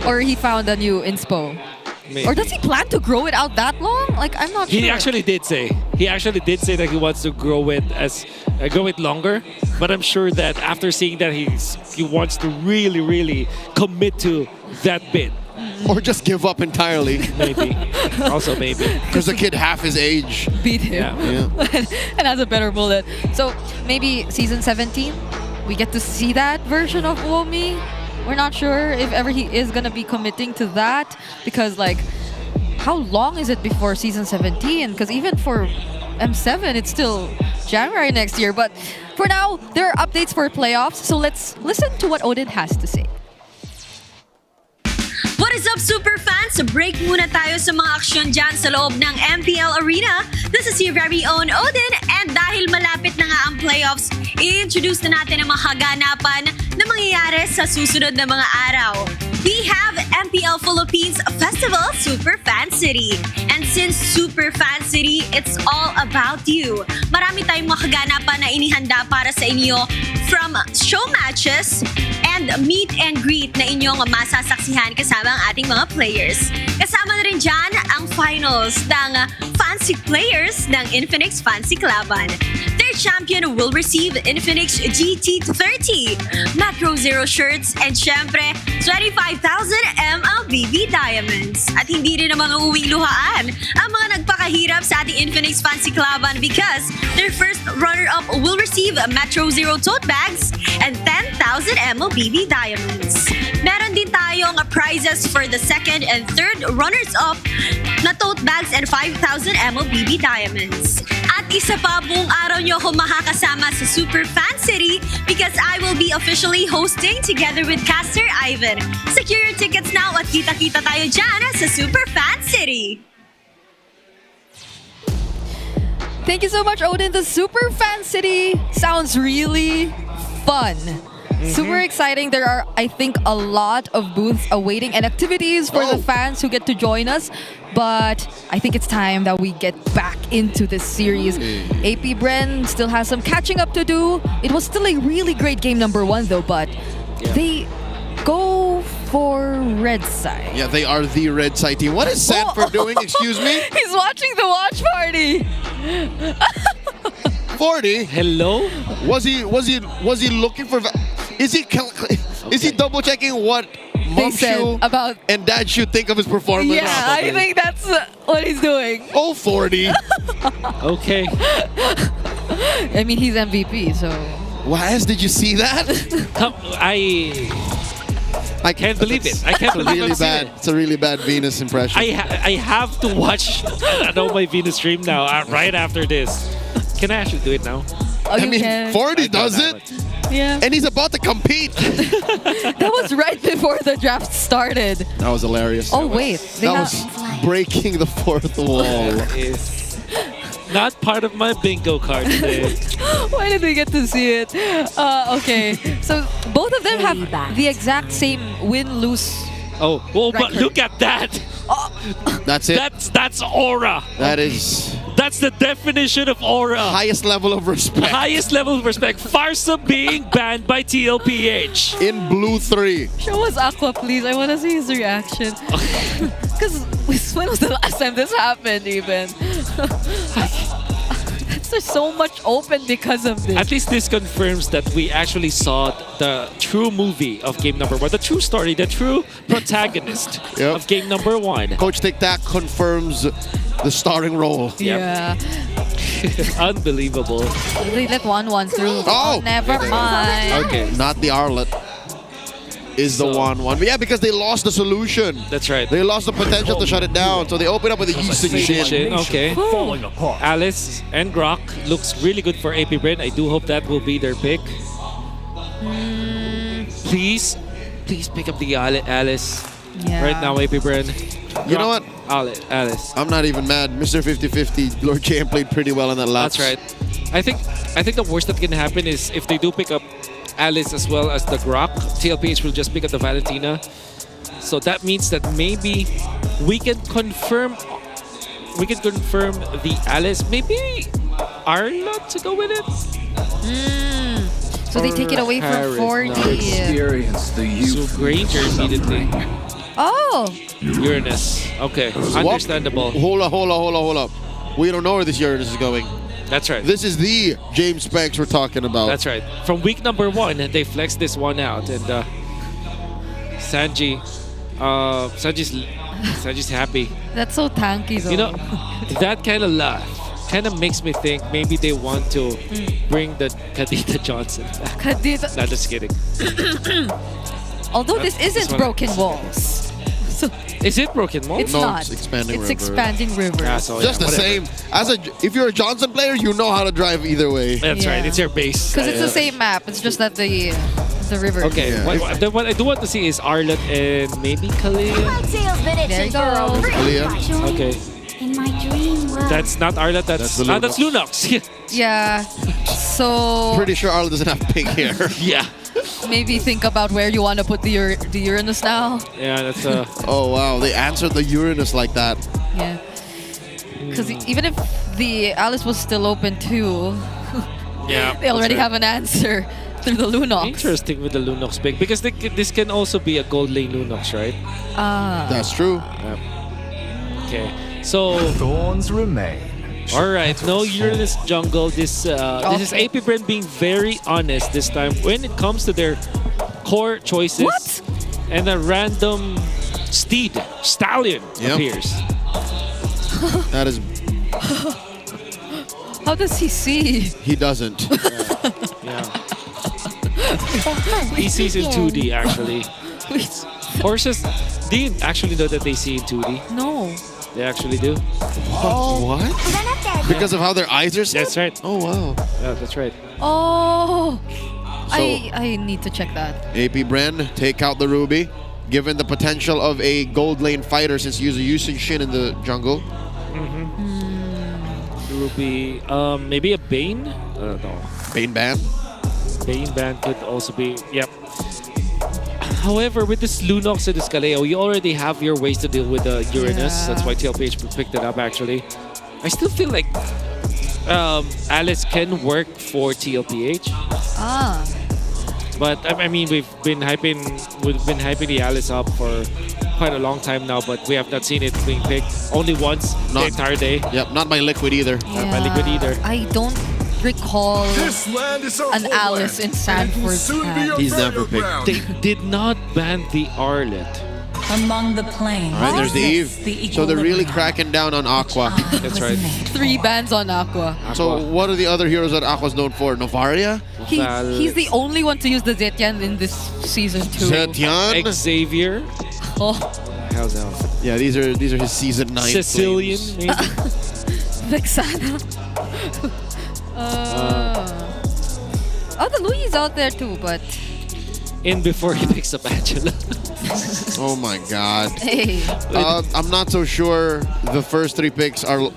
or he found a new inspo. Maybe. Or does he plan to grow it out that long? Like, I'm not sure. He actually did say that he wants to grow it longer. But I'm sure that after seeing that he wants to really, really commit to that bit. Or just give up entirely. Maybe. Also maybe. Because the kid half his age. Beat him. Yeah. And has a better bullet. So maybe season 17, we get to see that version of Uomi. We're not sure if ever he is going to be committing to that. Because, like, how long is it before season 17? Because even for M7, it's still January next year. But for now, there are updates for playoffs. So let's listen to what Odin has to say. What is up, super fans? Break muna tayo sa mga aksyon dyan sa loob ng MPL Arena. This is your very own Odin, and dahil malapit na nga ang playoffs, i-introduce na natin ang mga kaganapan na mangyayari sa susunod na mga araw. We have MPL Philippines Festival Super Fan City. And since Super Fan City, it's all about you. Marami tayong mga kaganapan na inihanda para sa inyo, from show matches and meet and greet na inyong masasaksihan kasama ang ating mga players. Kasama na rin dyan ang finals ng Fancy Players ng Infinix Fancy Klaban. There's winner champion will receive Infinix GT30, Macro Zero shirts, and syempre, 25,000 MLBB diamonds. At hindi rin naman uuwing luhaan ang mga nagpakahirap sa ating Infinix Fancy Cluban because their first runner-up will receive Metro Zero tote bags and 10,000 MLBB diamonds. Meron din tayong prizes for the second and third runners-up na tote bags and 5,000 MLBB diamonds. At isa pa, buong araw nyo ako makakasama sa Super Fan City because I will be officially hosting together with Caster Ivan. Secure your tickets now at kita-kita tayo dyan sa Super Fan City. Thank you so much, Odin. The Super Fan City sounds really fun. Super exciting. There are, I think, a lot of booths awaiting and activities for the fans who get to join us. But I think it's time that we get back into this series. AP Bren still has some catching up to do. It was still a really great game number 1 though, but they go for red side. Yeah, they are the red side team. What is Sanford doing? Excuse me? He's watching the watch party. 40. Hello? Was he looking for? Is he double checking what They said Mom Shu about and Dad Shu think of his performance? Yeah, I think that's what he's doing. Oh, 40. Okay. I mean, he's MVP, so. Waz, did you see that? I can't believe it. I can't believe really it. bad. It's a really bad Venus impression. I have to watch my Venus stream now right after this. Can I actually do it now? Oh, I mean, 40 does it. Yeah. And he's about to compete. That was right before the draft started. That was hilarious. Oh, wait. That was breaking the fourth wall. That is not part of my bingo card today. Why did we get to see it? Okay. So both of them have the exact same win-lose. Oh, well, but look at that. That's it. That's aura. That is. That's the definition of aura. Highest level of respect. Highest level of respect. Farsa being banned by TLPH. In blue 3. Show us Aqua, please. I want to see his reaction. Because when was the last time this happened, even? There's so much open because of this. At least this confirms that we actually saw the true movie of game number 1. The true story, the true protagonist of game number 1. Coach Tic Tac confirms the starring role. Yeah. Unbelievable. They let 1-1 through. Oh! Never mind. Okay, not the Arlet. Is the 1-1. Yeah, because they lost the solution. That's right. They lost the potential to shut it down. So they open up with a Yi-Sing. Okay. Alice and Grok looks really good for AP Bren. I do hope that will be their pick. Please pick up the Alice. Yeah. Right now, AP Bren. You know what? Alice. I'm not even mad. Mr. 50-50, Lord JM played pretty well in that lap. That's right. I think the worst that can happen is if they do pick up Alice as well as the Grok, TLPH will just pick up the Valentina. So that means that maybe we can confirm the Alice. Maybe Arla to go with it. So they take it away from 40. So Granger immediately. Oh. Uranus. Okay. Understandable. Hold up. We don't know where this Uranus is going. That's right. This is the James Specs we're talking about. That's right. From week number 1, they flexed this one out, and Sanji's happy. That's so tanky, though. You know, that kind of laugh kind of makes me think maybe they want to bring the Kadita Johnson back. Kadita. Not just kidding. Although this isn't Broken Walls. So is it Broken Walls? It's no, not. It's Expanding It's River. Expanding River. Yeah, so, Just the same. If you're a Johnson player, you know how to drive either way. That's right. It's your base. Because it's the same map. It's just that the river. Okay. Yeah. What I do want to see is Arlet and maybe Kalia. There you go. Kalia. Okay. In my dream world. That's not Arlet. That's Lunox. Yeah. So Pretty sure Arla doesn't have pink hair. Yeah. maybe think about where you want to put the Uranus now. Yeah, that's Oh wow, they answered the Uranus like that. Yeah. Because even if the Alice was still open too, yeah, they already have an answer through the Lunox. Interesting with the Lunox pick because this can also be a gold lane Lunox, right? Ah. That's true. Okay, so thorns remain. All right, no Uranus jungle. This is AP Brand being very honest this time when it comes to their core choices. What? And a random stallion appears. That is. How does he see? He doesn't. Yeah. He sees in 2D actually. Horses, do you actually know that they see in 2D? No. They actually do. What? Because of how their eyes are set? That's right. Oh, wow. Yeah, that's right. Oh. So- I need to check that. AP Bren, take out the Ruby. Given the potential of a gold lane fighter since you're using Shin in the jungle. Ruby, maybe a Bane? No. Bane ban? Bane ban could also be, yep. However, with this Lunox and this Kaleo, you already have your ways to deal with the Uranus. Yeah. That's why TLPH picked it up, actually. I still feel like Alice can work for TLPH. Ah. But I mean, we've been hyping the Alice up for quite a long time now, but we have not seen it being picked only once the entire day. Yep, not by Liquid either. Not by Liquid either. I don't recall an Alice in Sanford's hand. He's never picked. They did not ban the Arlet. Among the plains. All right, there's the Eve. So they're really equilibrium. cracking down on Aqua. That's right. 3 bans on Aqua. So what are the other heroes that Aqua's known for? Novaria? He's the only one to use the Zetian in this season too. Zetian? Xavier. Oh. How's that? Yeah, these are his season 9 Sicilian, flames. maybe? Vexana. Oh, the Louis out there too, but In before he picks up Angela. Oh my god. hey, I'm not so sure the first 3 picks are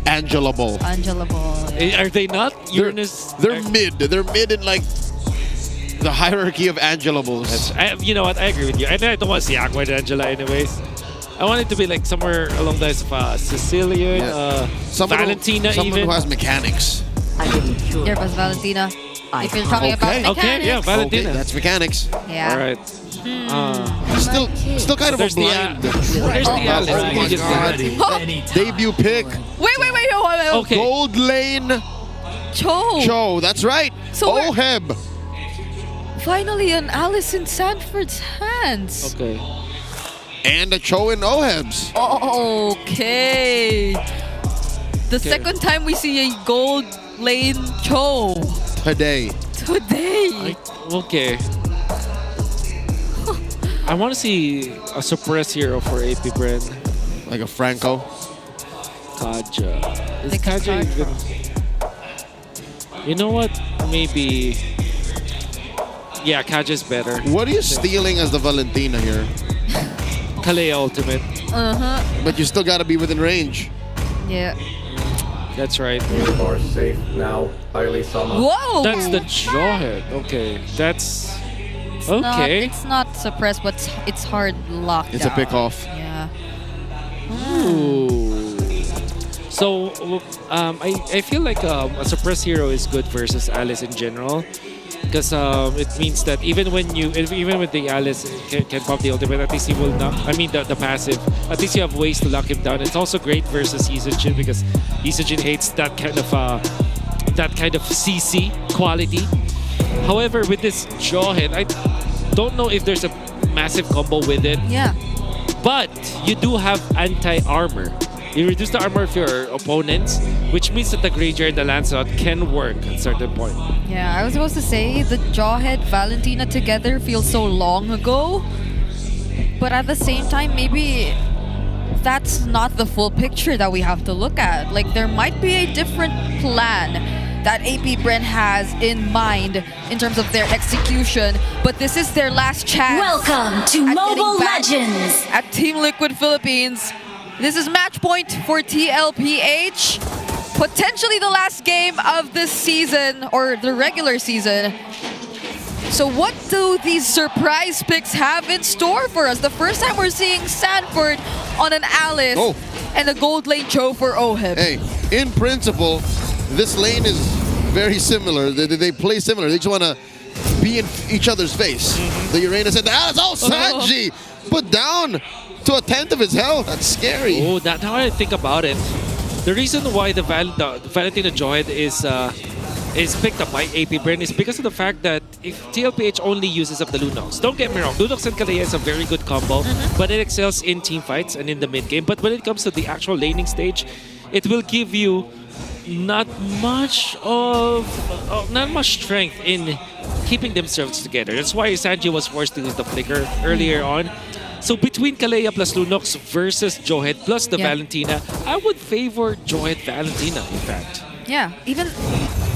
Angela-able. Angela Ball. Yeah. Are they not? Uranus? They're mid. They're mid in like the hierarchy of Angela-ables. You know what? I agree with you. And I don't want to see Aqua and Angela anyways. I want it to be like somewhere along the lines of Sicilian, Valentina someone even. who has mechanics. There was Valentina. If you're talking about mechanics. Okay, yeah, Valentina. Okay, that's mechanics. Yeah. All right. Still kind of a There's the, blind. there's the Alice. Oh my god. Debut pick. Wait. Okay. Gold lane. Cho, that's right. So Oheb. Finally, an Alice in Sanford's hands. Okay. And a Cho in Oheb's. Okay. The second time we see a gold lane Cho. Today. Okay. I want to see a suppress hero for AP Brand. Like a Franco. Kaja. Is Kaja even... You know what? Maybe... Yeah, Kaja's better. What are you stealing as the Valentina here? Kalea Ultimate. Uh-huh. But you still gotta be within range. Yeah. That's right. You are safe now, highly summoned. Whoa! That's the jawhead. Okay, that's... It's not suppressed, but it's hard lockdown. It's a pick off. Yeah. Ooh. So, I feel like a suppress hero is good versus Alice in general. Because it means that even when the Alice can pop the ultimate, at least he will not. I mean the passive. At least you have ways to lock him down. It's also great versus Isojin because Isojin hates that kind of CC quality. However, with this jawhead, I don't know if there's a massive combo with it. Yeah. But you do have anti-armor. You reduce the armor of your opponents, which means that the Graveyard and the Lancelot can work at a certain point. Yeah, I was supposed to say the Jawhead Valentina together feels so long ago. But at the same time, maybe that's not the full picture that we have to look at. Like, there might be a different plan that AP Bren has in mind in terms of their execution, but this is their last chance. Welcome to Mobile Legends at Team Liquid Philippines. This is match point for TLPH. Potentially the last game of this season, or the regular season. So what do these surprise picks have in store for us? The first time we're seeing Sanford on an Alice and a gold lane Cho for Oheb. Hey, in principle, this lane is very similar. They play similar. They just want to be in each other's face. The Uranus and the Alice. Oh, Sanji! Put down to a tenth of his health. That's scary. Oh, now I think about it. the reason why the Valentina Johed is picked up by AP Bren is because of the fact that if TLPH only uses up the Lunox, don't get me wrong, Lunox and Kalea is a very good combo, but it excels in team fights and in the mid game. But when it comes to the actual laning stage, it will give you not much strength in keeping themselves together. That's why Sanji was forced to use the flicker earlier on. So between Kalea plus Lunox versus Johed plus the Valentina, I would favor Johed Valentina, in fact. Yeah, even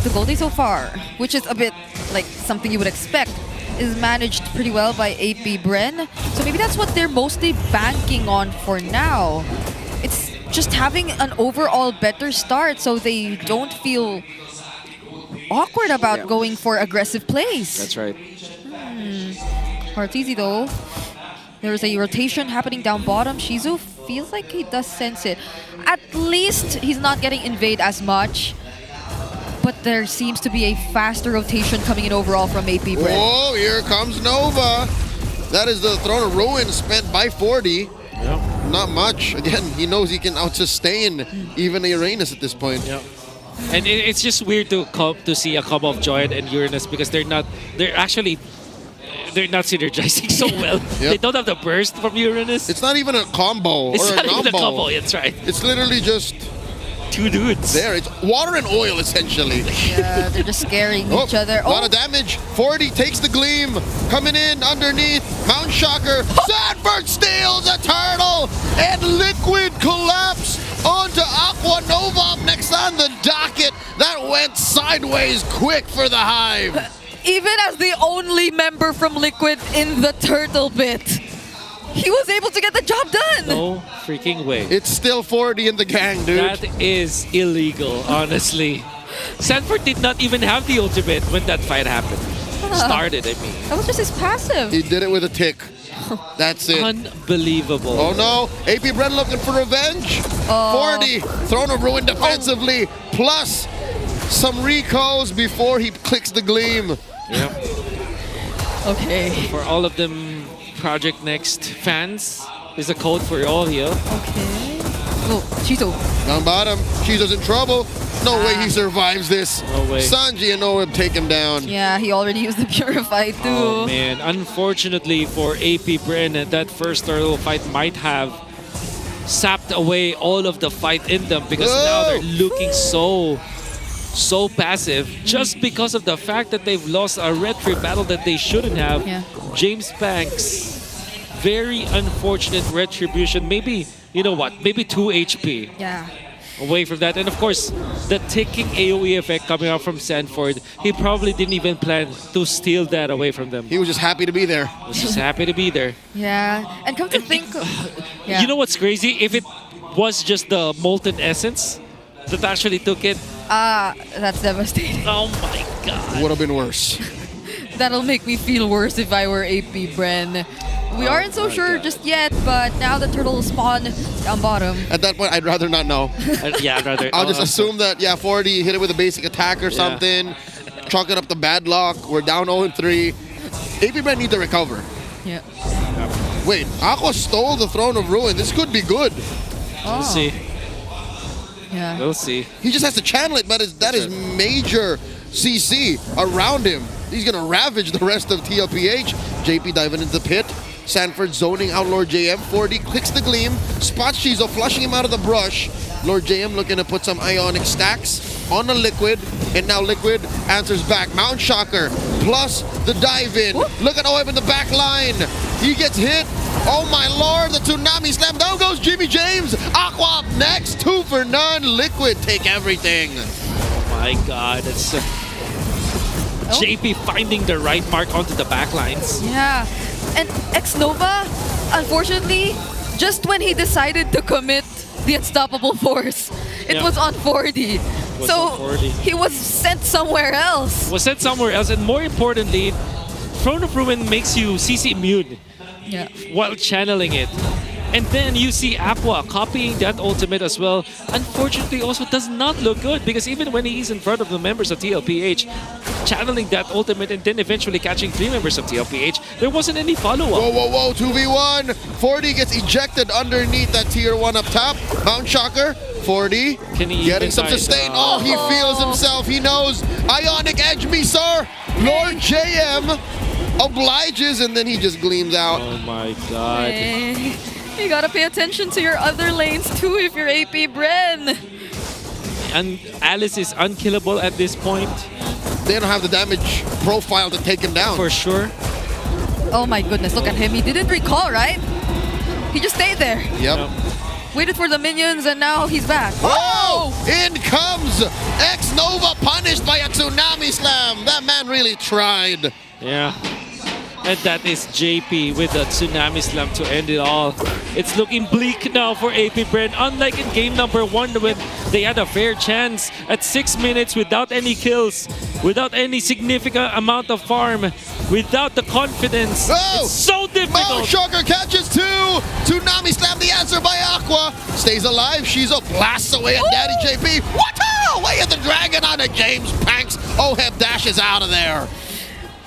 the Goldie so far, which is a bit like something you would expect, is managed pretty well by AP Bren. So maybe that's what they're mostly banking on for now. It's just having an overall better start so they don't feel awkward about going for aggressive plays. That's right. Arteezy though, there's a rotation happening down bottom. Shizu feels like he does sense it. At least he's not getting invade as much. But there seems to be a faster rotation coming in overall from AP Bren. Whoa, here comes Nova. That is the Throne of Ruin spent by 40. Yep. Not much. Again, he knows he can out-sustain even a Uranus at this point. Yep. And it's just weird to see a combo of Joyd and Uranus because they're not synergizing so well. They don't have the burst from Uranus. It's not even a combo It's or not a even a combo. combo, that's right. It's literally just two dudes. There, it's water and oil essentially. Yeah, they're just scaring each other. A lot of damage. 40 takes the gleam. Coming in underneath. Mount Shocker. Sanford steals a turtle. And Liquid collapse onto Aqua Nova up next on the docket. That went sideways quick for the Hive. Even as the only member from Liquid in the turtle bit, he was able to get the job done. No freaking way. It's still 40 in the gang, dude. That is illegal, honestly. Sanford did not even have the ultimate when that fight happened. Started, I mean. That was just his passive. He did it with a tick. That's it. Unbelievable. Oh no, AP Bren looking for revenge. 40, Throne of Ruin defensively, plus some recalls before he clicks the gleam. Yep. Okay. For all of them Project Next fans, there's a code for all here. Okay. Oh, Shizu. Down bottom, Shizu's in trouble. No way he survives this. No way. Sanji and Noeb take him down. Yeah, he already used the Purify too. Oh man, unfortunately for AP Bren, that first turtle fight might have sapped away all of the fight in them because now they're looking so passive just because of the fact that they've lost a red free battle that they shouldn't have. Yeah. James Banks, very unfortunate retribution. Maybe, you know what, maybe 2 HP. Yeah. Away from that. And of course, the ticking AoE effect coming out from Sanford, he probably didn't even plan to steal that away from them. He was just happy to be there. He was just happy to be there. Yeah. And come to think... You know what's crazy? If it was just the Molten Essence that actually took it... that's devastating. Oh my god. Would have been worse. That'll make me feel worse if I were AP Bren. We aren't so sure just yet, but now the turtle will spawn down bottom. At that point, I'd rather not know. Yeah, I'd rather... I'll just assume that, 40 hit it with a basic attack or something. Chalk it up to bad luck. We're down 0-3. AP Bren need to recover. Yeah. Wait, Aqua stole the Throne of Ruin. This could be good. We'll see. Yeah. We'll see. He just has to channel it, but that is major CC around him. He's going to ravage the rest of TLPH. JP diving into the pit. Sanford zoning out Lord JM. 40 clicks the gleam. Spots Shizo, flushing him out of the brush. Lord JM looking to put some Ionic stacks on the Liquid. And now Liquid answers back. Mount Shocker plus the dive in. Look at Oeb in the back line. He gets hit. Oh my lord, the Tsunami Slam. Down goes Jimmy James. Aqua up next. 2 for none. Liquid take everything. Oh my god, it's... JP finding the right mark onto the back lines. Yeah. And X-Nova, unfortunately, just when he decided to commit the unstoppable force, it was on 40. He was sent somewhere else. And more importantly, Throne of Ruin makes you CC immune while channeling it. And then you see Aqua copying that ultimate as well. Unfortunately, also does not look good because even when he's in front of the members of TLPH, channeling that ultimate and then eventually catching 3 members of TLPH. There wasn't any follow-up. Whoa, 2v1. 40 gets ejected underneath that tier 1 up top. Mount Shocker, 40 getting some sustain. Oh, he feels himself. He knows. Ionic edge me, sir. Lord JM obliges, and then he just gleams out. Oh my god. Hey, you gotta pay attention to your other lanes too if you're AP Bren. And Alice is unkillable at this point. They don't have the damage profile to take him down. For sure. Oh my goodness, look at him. He didn't recall, right? He just stayed there. Yep. Waited for the minions and now he's back. Oh! In comes X-Nova, punished by a Tsunami Slam. That man really tried. Yeah. And that is JP with the Tsunami Slam to end it all. It's looking bleak now for AP Bren. Unlike in game number 1 when they had a fair chance at 6 minutes without any kills, without any significant amount of farm, without the confidence. Oh! It's so difficult. Mount Shocker catches 2. Tsunami Slam, the answer by Aqua. Stays alive. Shizo blasts away at Daddy JP. What? Away at the dragon on a James Panks. Oheb dashes out of there.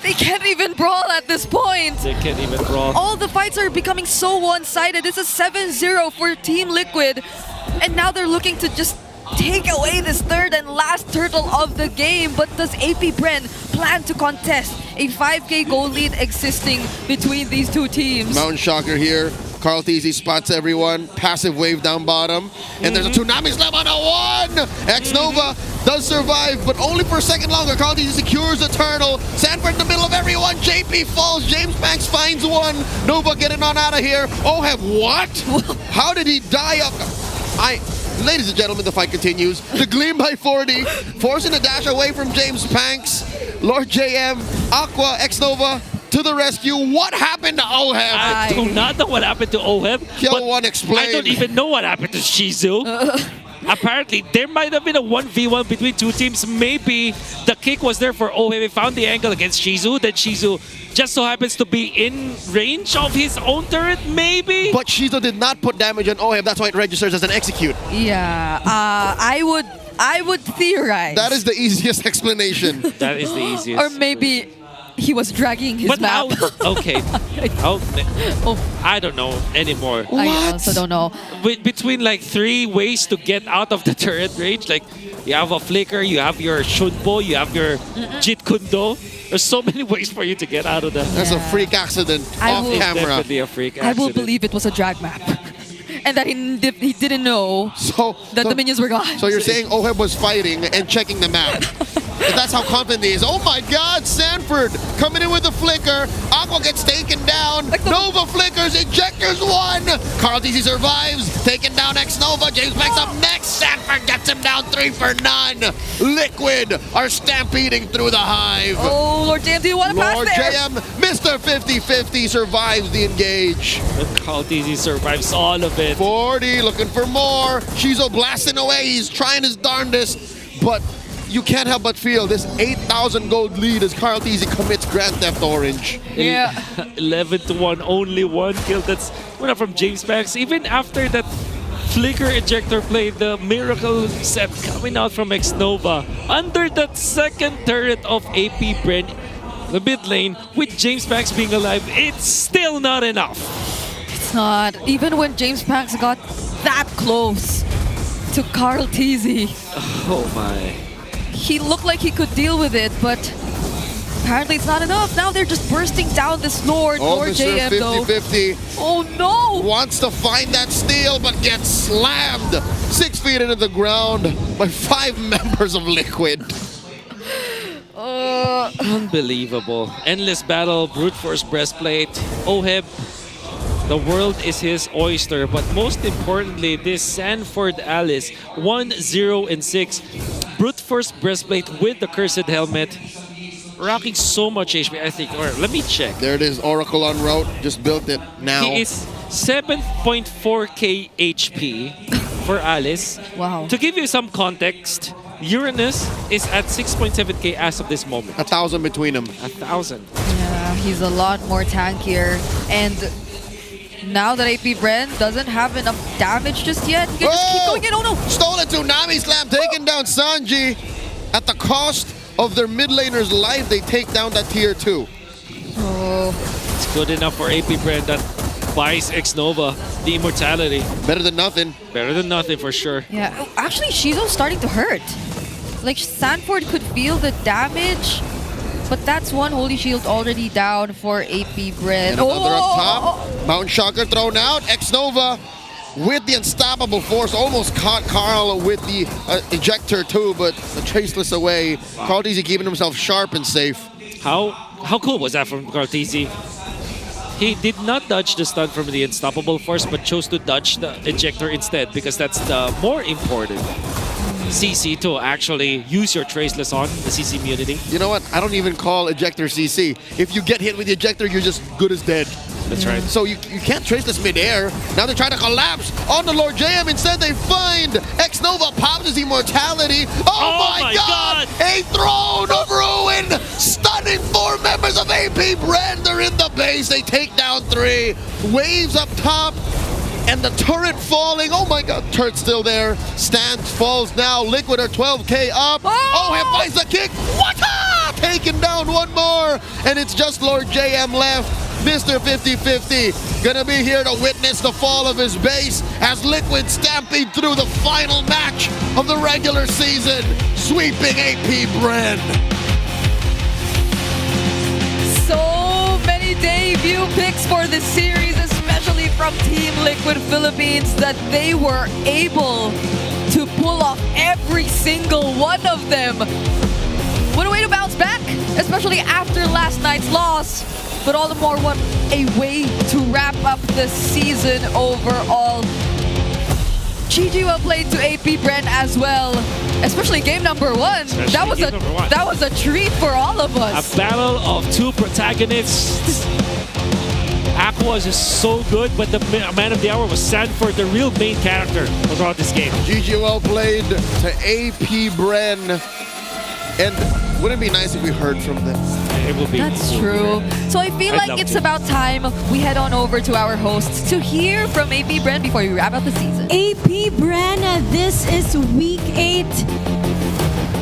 They can't even brawl at this point. They can't even brawl. All the fights are becoming so one-sided. This is 7-0 for Team Liquid. And now they're looking to just take away this third and last turtle of the game. But does AP Bren plan to contest a 5k goal lead existing between these two teams? Mountain Shocker here. Carl Teasy spots everyone. Passive wave down bottom. And there's a Tsunami Slam on a 1. X-Nova does survive, but only for a second longer. Carl Teasy secures the turtle. Sanford in the middle of everyone. JP falls. James Banks finds one. Nova getting on out of here. Oheb, what? How did he die up? Ladies and gentlemen, the fight continues. The Gleam by 40, forcing a dash away from James Panks. Lord JM, Aqua, X-Nova to the rescue. What happened to Oheb? I do not know what happened to Oheb. Kill one, explain. I don't even know what happened to Shizu. Apparently, there might have been a 1v1 between two teams. Maybe the kick was there for Oheb. He found the angle against Shizu. Then Shizu just so happens to be in range of his own turret, maybe? But Shizu did not put damage on Oheb. That's why it registers as an execute. Yeah, I would theorize. That is the easiest explanation. That is the easiest. Or maybe he was dragging his map. Okay. I don't know anymore. I also don't know. Between like 3 ways to get out of the turret range, like you have a flicker, you have your Shunpo, you have your Jit Kundo. There's so many ways for you to get out of that. That's a freak accident off camera. Definitely a freak I accident. will believe it was a drag map. And that he didn't know that the minions were gone. So you're saying Oheb was fighting and checking the map. That's how confident he is. Oh my God, Sanford coming in with a flicker. Aqua gets taken down. Nova flickers, ejectors 1. Carl DZ survives, taking down X-Nova. James Banks up next. Sanford gets him down 3 for none. Liquid are stampeding through the hive. Oh, Lord JM, do you want to pass Lord there? JM, Mr. 50-50 survives the engage. And Carl DZ survives all of it. 40 looking for more. Shizo blasting away. He's trying his darndest, but you can't help but feel this 8,000 gold lead as Carl Teasy commits Grand Theft Orange. Yeah. 11-1, only 1 kill. That's from James Banks. Even after that flicker ejector play, the miracle set coming out from X-Nova under that second turret of AP Bren, the mid lane, with James Banks being alive, it's still not enough. It's not. Even when James Banks got that close to Carl Teasy. Oh my. He looked like he could deal with it, but apparently it's not enough. Now they're just bursting down this Lord Mr. JM though. 50-50. Oh no! Wants to find that steal, but gets slammed 6 feet into the ground by 5 members of Liquid. Unbelievable. Endless battle, brute force breastplate. Oheb, the world is his oyster. But most importantly, this Sanford Alice, 1-0-6. Brute force breastplate with the cursed helmet. Rocking so much HP, I think. Or let me check. There it is, Oracle on route. Just built it now. He is 7.4k HP for Alice. Wow. To give you some context, Uranus is at 6.7k as of this moment. 1,000 between them. 1,000. Yeah, he's a lot more tankier. And now that AP Bren doesn't have enough damage just yet, he can just keep going in. Oh no! Stolen Tsunami Slam, taking down Sanji at the cost of their mid laner's life, they take down that tier 2. Oh, it's good enough for AP Brand that buys X-Nova the immortality. Better than nothing. Better than nothing for sure. Yeah, actually, Shizo's starting to hurt. Like, Sanford could feel the damage, but that's one Holy Shield already down for AP Brand. And another up top. Mountain Shocker thrown out. X-Nova with the unstoppable force almost caught Carl with the ejector too, but the traceless away. Wow. Carl TZ keeping himself sharp and safe. How cool was that from Carl TZ? He did not dodge the stun from the unstoppable force, but chose to dodge the ejector instead because that's the more important CC to actually use your traceless on the CC immunity. You know what? I don't even call ejector CC. If you get hit with the ejector, you're just good as dead. That's right. So you can't traceless midair. Now they're trying to collapse on the Lord JM. Instead, they find X-Nova pops his immortality. Oh my God! A throne of ruin! Stunning 4 members of AP Brand. They're in the base. They take down 3. Waves up top. And the turret falling. Oh my God, turret's still there. Stance falls now. Liquid are 12K up. Oh, finds the kick. What? Taken down one more. And it's just Lord JM left. Mr. 50-50 gonna be here to witness the fall of his base as Liquid stampede through the final match of the regular season, sweeping AP Brand. So many debut picks for the series, especially from Team Liquid Philippines, that they were able to pull off every single one of them. What a way to bounce back, especially after last night's loss. But all the more, what a way to wrap up the season overall. GG well played to AP Brand as well, especially game number 1. That was a treat for all of us. A battle of 2 protagonists. Aqua is just so good, but the man of the hour was Sanford, the real main character throughout this game. GG well played to AP Brand. And wouldn't it be nice if we heard from them? It will be. That's true. So I feel like it's about time we head on over to our hosts to hear from AP Brand before we wrap up the season. AP Brand, this is week 8.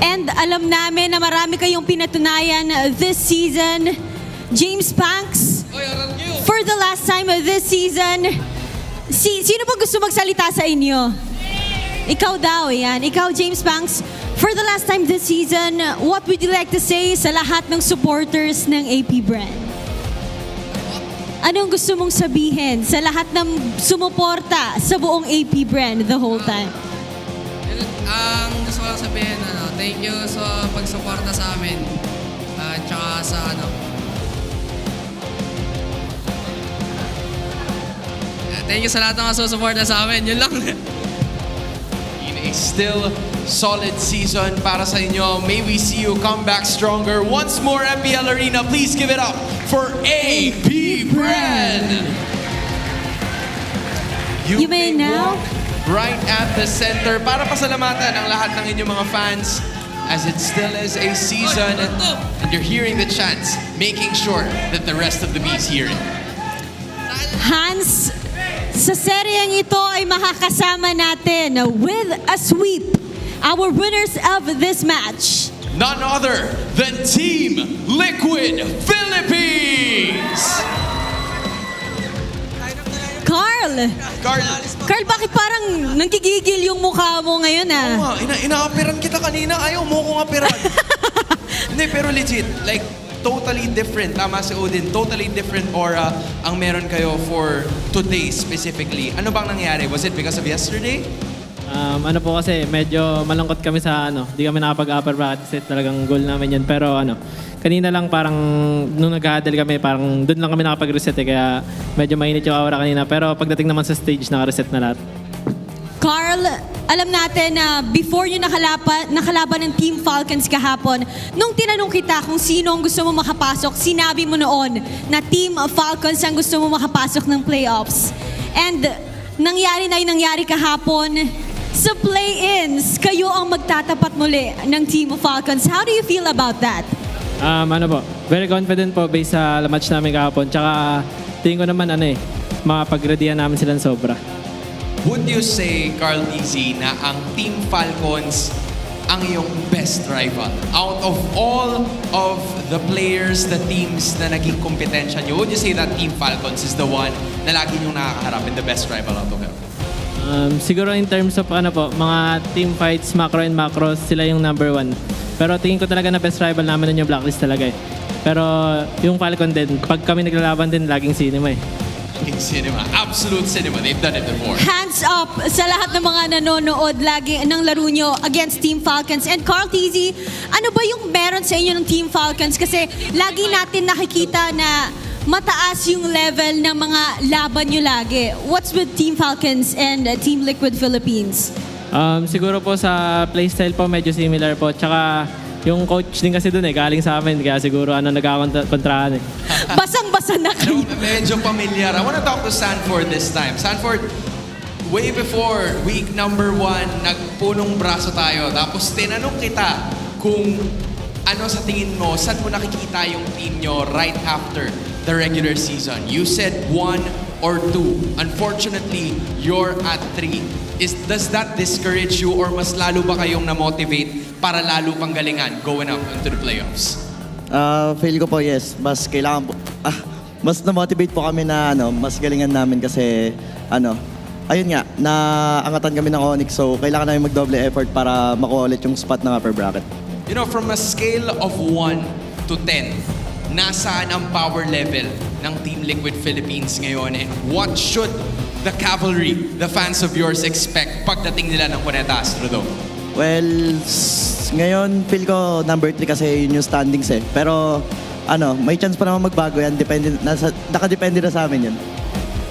And alam namin na marami kayong pinatunayan this season. James Panks, for the last time this season, sino ba gusto magsalita sa inyo? Ikaw daw, yan. Ikaw, James Panks. For the last time this season, what would you like to say sa lahat ng supporters ng AP Brand? Anong gusto mong sabihin sa lahat ng sumuporta sa buong AP Brand the whole time? Ang gusto ko lang sabihin, thank you sa pagsuporta sa amin. Tsaka sa thank you sa lahat ng masusuporta sa amin. Yun lang. In a still solid season para sa inyo. May we see you come back stronger. Once more, MPL Arena, please give it up for AP Brand. You may now right at the center para pasalamatan ang lahat ng inyong mga fans as it still is a season and you're hearing the chants, making sure that the rest of the bees hear it. Hans, sa seryeng ito ay makakasama natin with a sweep our winners of this match. None other than Team Liquid Philippines! Carl, bakit parang nanggigigil yung mukha mo ngayon Oo nga, ina-aperan kita kanina. Ayaw mo kong aperan. Hindi, pero legit, like, totally different. Tama si Odin, totally different aura ang meron kayo for today specifically. Ano bang nangyari? Was it because of yesterday? Ano po kasi, medyo malungkot kami sa di kami nakapag-upper bracket kasi talagang goal namin yun. Pero kanina lang parang nung nag-huddle kami, parang doon lang kami nakapag-reset kaya medyo mainit yung aura kanina. Pero pagdating naman sa stage, naka-reset na lahat. Carl, alam natin na before yung nakalaban ng Team Falcons kahapon, nung tinanong kita kung sino ang gusto mo makapasok, sinabi mo noon na Team Falcons ang gusto mo makapasok ng playoffs. And nangyari na yung nangyari kahapon. Sa play-ins, kayo ang magtatapat muli ng Team Falcons. How do you feel about that? Very confident po based sa match namin kahapon. Tsaka tingin ko naman makapag-readyan namin silang sobra. Would you say, Carl TZ, na ang Team Falcons ang iyong best rival? Out of all of the players, the teams na naging kompetensya nyo, would you say that Team Falcons is the one na lagi nyo nakakaharap in the best rival out of them? Siguro in terms of mga team fights, macro and macros, sila yung number 1. Pero tingin ko talaga na best rival namin yung Blacklist talaga eh. Pero yung Falcon din, pag kami naglalaban din, laging cinema eh. Laging cinema. Absolute cinema. They've done it before. Hands up sa lahat ng mga nanonood lagi ng laro nyo against Team Falcons. And Carl TZ, ano ba yung meron sa inyo ng Team Falcons? Kasi lagi natin nakikita na mataas yung level ng mga laban nyo lagi. What's with Team Falcons and Team Liquid Philippines? Siguro po sa playstyle po medyo similar po. Tsaka yung coach din kasi doon galing sa amin. Kaya siguro nagkakontrahan eh. Basang-basa na kayo. Medyo familiar. I want to talk to Sanford this time. Sanford, way before week number 1, nagpunong braso tayo. Tapos tinanong kita kung ano sa tingin mo, saan mo nakikita yung team nyo right after the regular season. You said 1 or 2. Unfortunately, you're at 3. Does that discourage you or mas lalo ba kayong na-motivate para lalo pang galingan going up into the playoffs? Feel ko po yes. Mas kailangan po, mas na-motivate po kami na mas galingan namin kasi ayun nga, naangatan kami ng ONIC so kailangan namin magdoble effort para makuha ulit yung spot ng upper bracket. You know, from a scale of 1 to 10, nasaan ang power level ng Team Liquid Philippines ngayon and what should the cavalry, the fans of yours expect pagdating nila ng Cuneta Astrodome? Well, ngayon feel ko number 3 kasi yun yung standings eh. Pero may chance pa naman magbago yan. Nakadepende na sa amin yun.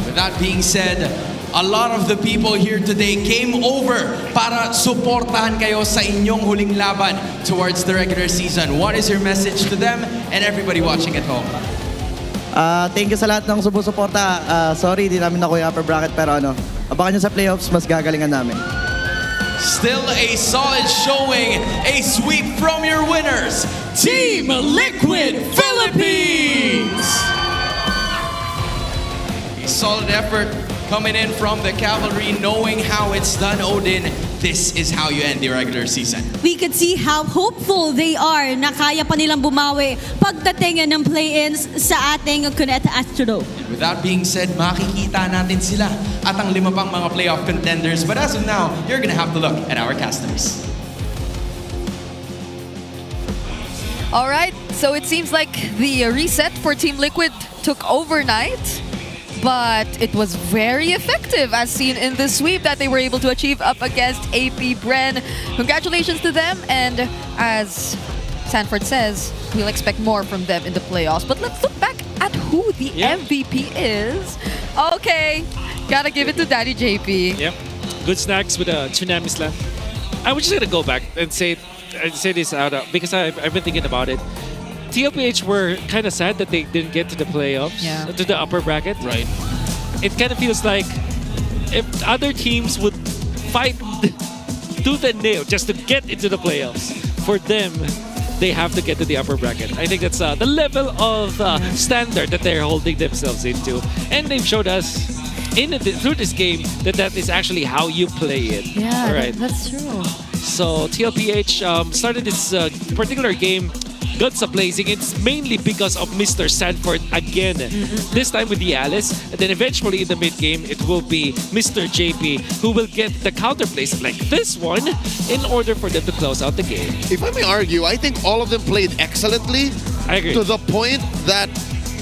With that being said, a lot of the people here today came over para suportahan kayo sa inyong huling laban towards the regular season. What is your message to them and everybody watching at home? Thank you sa lahat ng sumusuporta. Sorry, di namin nakuha yung upper bracket pero abangan nyo sa playoffs, mas gagalingan namin. Still a solid showing, a sweep from your winners, Team Liquid Philippines! A solid effort coming in from the cavalry, knowing how it's done, Odin. This is how you end the regular season. We could see how hopeful they are na kaya pa nilang bumawi pagdating ng play-ins sa ating Cuneta Astrodome. With that being said, makikita natin sila at ang 5 pang mga playoff contenders. But as of now, you're gonna have to look at our casters. All right, so it seems like the reset for Team Liquid took overnight. But it was very effective as seen in the sweep that they were able to achieve up against APBR. Congratulations to them, and as Sanford says, we'll expect more from them in the playoffs. But let's look back at who the MVP is. Okay, gotta give it to Daddy JP. Yep, good snacks with a tsunami slam. I was just gonna go back and say this out because I've been thinking about it. TLPH were kind of sad that they didn't get to the playoffs, to the upper bracket. Right. It kind of feels like if other teams would fight tooth and nail just to get into the playoffs, for them, they have to get to the upper bracket. I think that's the level of standard that they're holding themselves into. And they've showed us through this game that is actually how you play it. Yeah, all right. That's true. So TLPH started this particular game guns a-blazing. It's mainly because of Mr. Sanford again. This time with the Alice, and then eventually in the mid-game, it will be Mr. JP who will get the counter plays like this one in order for them to close out the game. If I may argue, I think all of them played excellently. I agree. To the point that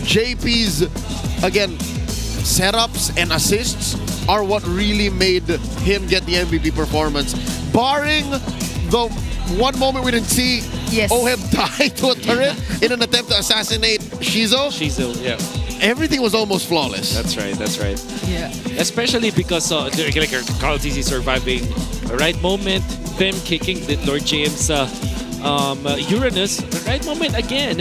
JP's, again, setups and assists are what really made him get the MVP performance. Barring the one moment we didn't see Oheb die to a turret in an attempt to assassinate Shizo. Shizo, yeah. Everything was almost flawless. That's right, that's right. Yeah. Especially because like Carl TZ surviving the right moment, them kicking the Lord James Uranus, the right moment again.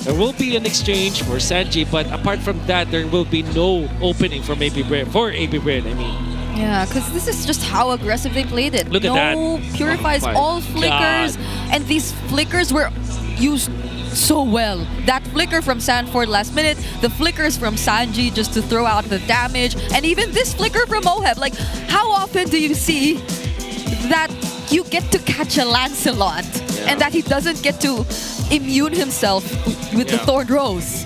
There will be an exchange for Sanji, but apart from that, there will be no opening from APBR, I mean. Yeah, because this is just how aggressive they played it. Look at that. No purifies, Oh my all flickers. God. And these flickers were used so well. That flicker from Sanford last minute, the flickers from Sanji just to throw out the damage, and even this flicker from Oheb. Like, how often do you see that you get to catch a Lancelot and that he doesn't get to immune himself with the Thorn Rose.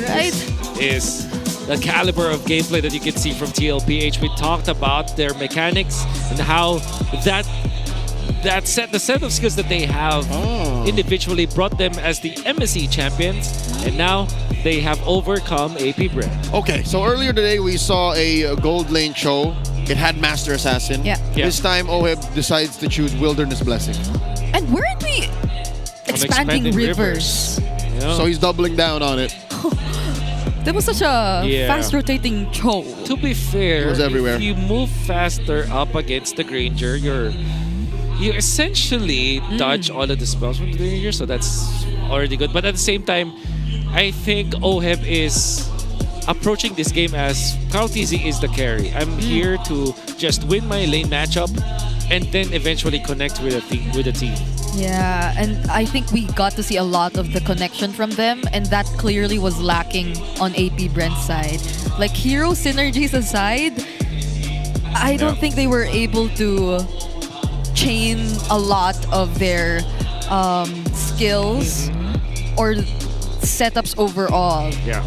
Right? Is the caliber of gameplay that you can see from TLPH. We talked about their mechanics and how the set of skills that they have individually brought them as the MSC champions, and now they have overcome APBR. Okay, so earlier today we saw a gold lane show. It had Master Assassin. This time OHEB decides to choose Wilderness Blessing. And weren't we expanding rivers? So he's doubling down on it. That was such a fast rotating show. To be fair, It was everywhere. if you move faster up against the Granger, you essentially dodge all of the spells from the Granger, so that's already good. But at the same time, I think OHEB is approaching this game as Carl TZ is the carry. I'm here to just win my lane matchup and then eventually connect with the team. Yeah, and I think we got to see a lot of the connection from them, and that clearly was lacking on AP Brent's side. Like, hero synergies aside, I don't think they were able to chain a lot of their skills or setups overall. Yeah.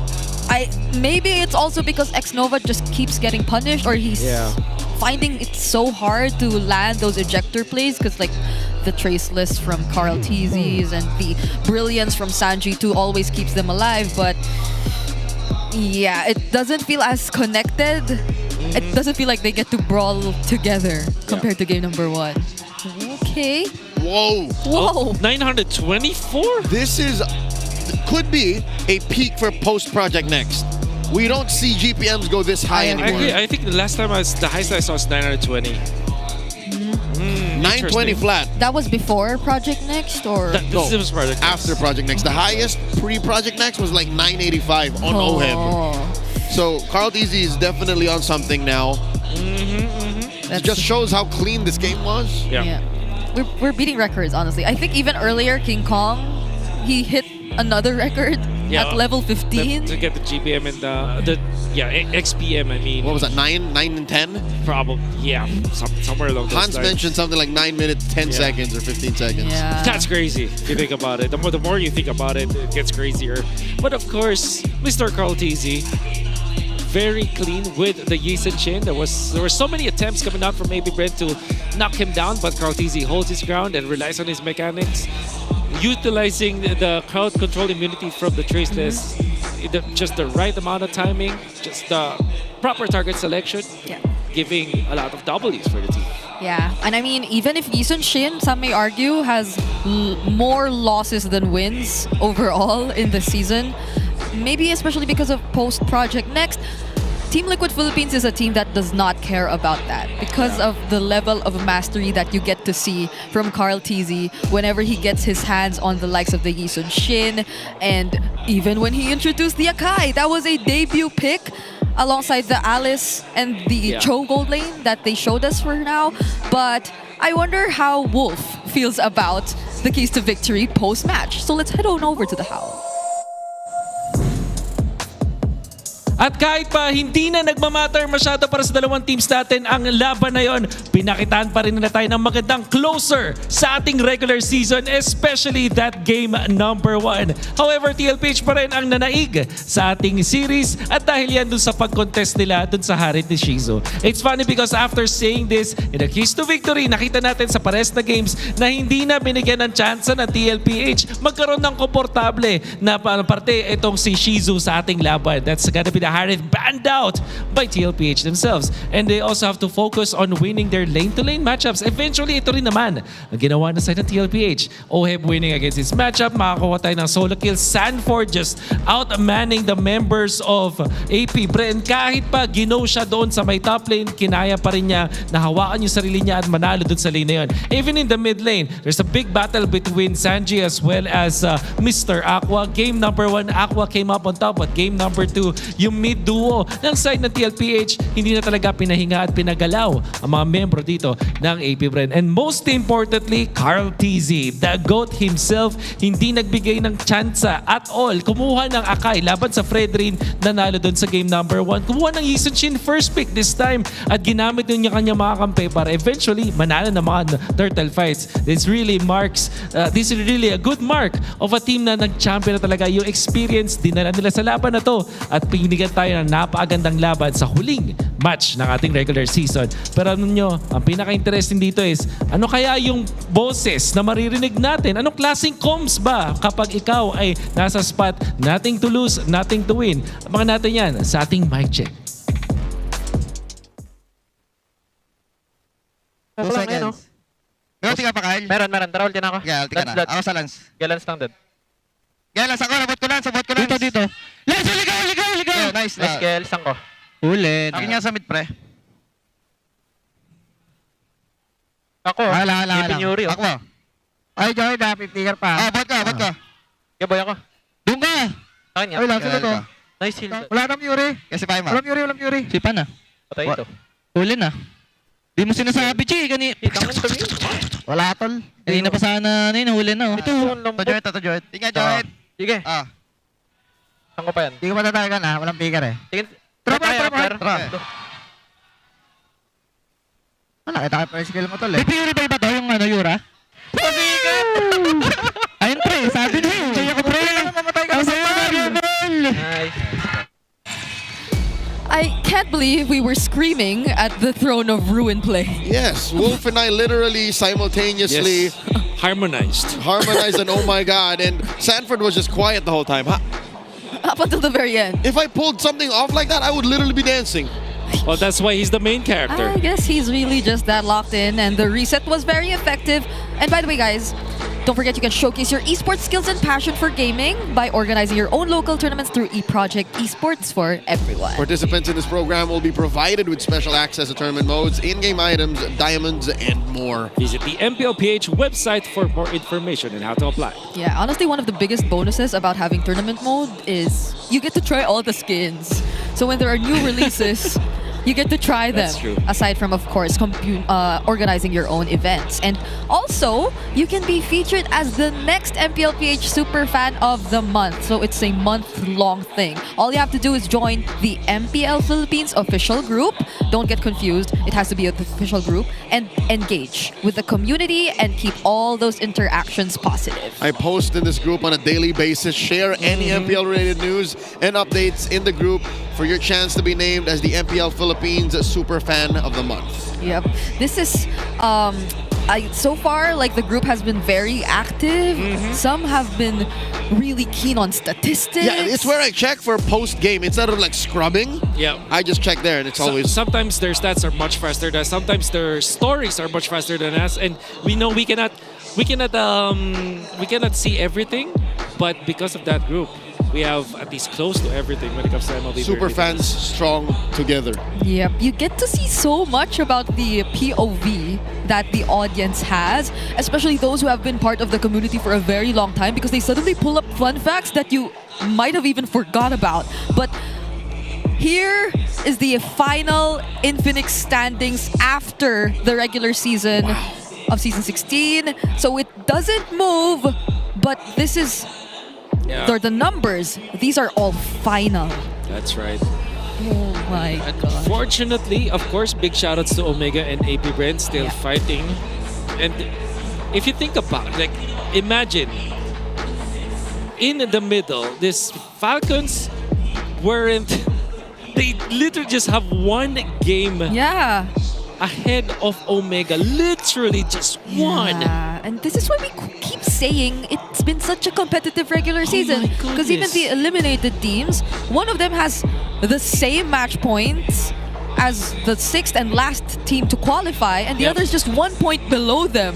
Maybe it's also because X-Nova just keeps getting punished, or he's finding it so hard to land those ejector plays because, like, the traceless from Carl TZ's and the brilliance from Sanji 2 always keeps them alive. But yeah, it doesn't feel as connected. It doesn't feel like they get to brawl together compared to game number 1. Okay. Whoa. 924? This could be a peak for post-Project Next. We don't see GPMs go this high anymore. I agree. I think the last time the highest I saw was 920. 920 flat. That was before Project Next, or This was Project Next. After Project Next. The highest pre-Project Next was like 985 on OHEB. So Carl TZ is definitely on something now. It just shows how clean this game was. Yeah. We're beating records, honestly. I think even earlier, King Kong, he hit another record at level 15. To get the GPM and the XPM, I mean. What was that, 9 and 10? Probably, yeah. Somewhere along those Hans lines. mentioned something like 9 minutes, 10 seconds or 15 seconds. Yeah. That's crazy if you think about it. The more you think about it, it gets crazier. But of course, Mr. Carl TZ, very clean with the Yi Shin. There were so many attempts coming out from AP Brent to knock him down, but Carl TZ holds his ground and relies on his mechanics, utilizing the crowd control immunity from the traceless, just the right amount of timing, just the proper target selection, giving a lot of W's for the team. Yeah, and I mean, even if Yi Shin, some may argue, has more losses than wins overall in the season, maybe especially because of post-Project Next, Team Liquid Philippines is a team that does not care about that because of the level of mastery that you get to see from Carl TZ whenever he gets his hands on the likes of the Yi Shin, and even when he introduced the Akai, that was a debut pick alongside the Alice and the Cho Gold lane that they showed us for now. But I wonder how Wolf feels about the keys to victory post-match. So let's head on over to the Howl. At kahit pa hindi na nagmamatter masyado para sa dalawang teams natin ang laban na yon, pinakitaan pa rin nila tayo ng magandang closer sa ating regular season, especially that game number 1. However, TLPH pa rin ang nanaig sa ating series at dahil yan dun sa pag-contest nila dun sa Harit ni Shizu. It's funny because after saying this, in the keys to victory, nakita natin sa pares na games na hindi na binigyan ng chance ng TLPH magkaroon ng komportable na parte itong si Shizu sa ating laban. That's gonna be the Harith banned out by TLPH themselves. And they also have to focus on winning their lane-to-lane matchups. Eventually, ito rin naman ang ginawa na side ng TLPH. OHEB winning against his matchup. Makakuha tayo ng solo kill. Sanford just out-manning the members of APBR. And kahit pa gino siya doon sa may top lane, kinaya pa rin niya na hawakan yung sarili niya at manalo doon sa lane na yun. Even in the mid lane, there's a big battle between Sanji as well as Mr. Aqua. Game number 1, Aqua came up on top. But game number 2, yung mid duo ng side ng TLPH. Hindi na talaga pinahinga at pinagalaw ang mga membro dito ng APBR. And most importantly, Carl TZ, the GOAT himself, hindi nagbigay ng tsansa at all. Kumuha ng Akai laban sa Fredrin, nanalo doon sa game number 1. Kumuha ng Yisun Shin first pick this time at ginamit niya kanyang mga kampe para eventually manalo ng mga turtle fights. This really a good mark of a team na nag-champion na talaga. Yung experience, dinala nila sa laban na to at pinigyan tayo ng napakagandang laban sa huling match ng ating regular season. Pero ano nyo, ang pinaka-interesting dito is, ano kaya yung boses na maririnig natin? Anong klaseng comms ba kapag ikaw ay nasa spot, nothing to lose, nothing to win? Abangan natin yan sa ating mic check. 2 seconds. May ulti ka pa, Kyle? Meron. Tara, ulti na ako. Yeah, ulti ka na. Ako sa Lance. Lance lang din. Lance ako. Nabot ko Lance. Dito. Lance, ligaw! Yeah, nice. Lance ko. Ulit. Akin nga sa mid, pre. Ako. Hala. Pinyuri, Ako. Ay, Joy, picker pa. Bot ka. Okay, boy ako. Doon ka. Akin nga. Ay, lang sila to. Nice heal. Wala nang Yuri. Kasi pa mo. Walang Yuri. Sipa na. Patay ito. Huli na. Di mo sinasabi, Chi. Wala, tol. Hindi na pa sana huli na. Ito. To Joy. Tingnan, Joy. Sige. Saan ko pa yan? Hindi ko matatagan, walang picker eh. Tingin. Tara. Wala, kita kayo skill mo, tol eh. May Yuri ba to? Yung Yura? Pasikat! Ayun, pre. Sabi na yun. Kaya ko, pre. Mamatay ka sa Nice. I can't believe we were screaming at the throne of ruin play. Yes, Wolf and I literally simultaneously harmonized and oh my god, and Sanford was just quiet the whole time. Up until the very end. If I pulled something off like that, I would literally be dancing. Well, that's why he's the main character. I guess he's really just that locked in, and the reset was very effective. And by the way, guys, don't forget you can showcase your esports skills and passion for gaming by organizing your own local tournaments through eProject Esports for everyone. Participants in this program will be provided with special access to tournament modes, in-game items, diamonds, and more. Visit the MPLPH website for more information on how to apply. Yeah, honestly, one of the biggest bonuses about having tournament mode is you get to try all the skins. So when there are new releases, you get to try them. That's true. Aside from, of course, organizing your own events. And also, you can be featured as the next MPLPH Super Fan of the Month. So it's a month-long thing. All you have to do is join the MPL Philippines official group. Don't get confused. It has to be an official group. And engage with the community and keep all those interactions positive. I post in this group on a daily basis. Share any MPL-related news and updates in the group for your chance to be named as the MPL Philippines Super Fan of the Month. Yep. This is so far, like, the group has been very active. Some have been really keen on statistics. Yeah, it's where I check for post-game. Instead of like scrubbing, I just check there and it's always... Sometimes their stats are much faster than us. Sometimes their stories are much faster than us. And we know we cannot see everything, but because of that group, we have at least close to everything when it comes to MLBB. Super fans strong together. Yep, you get to see so much about the POV that the audience has, especially those who have been part of the community for a very long time, because they suddenly pull up fun facts that you might have even forgot about. But here is the final Infinix standings after the regular season of Season 16. So it doesn't move, but this is... They're the numbers. These are all final. That's right. Oh my god. Unfortunately, of course, big shoutouts to Omega and APBR still fighting. And if you think about it, like, imagine in the middle, these Falcons weren't... They literally just have one game ahead of Omega. Literally just one. And this is why we keep saying it's been such a competitive regular season. Because even the eliminated teams, one of them has the same match points as the 6th and last team to qualify, and the other is just 1 point below them.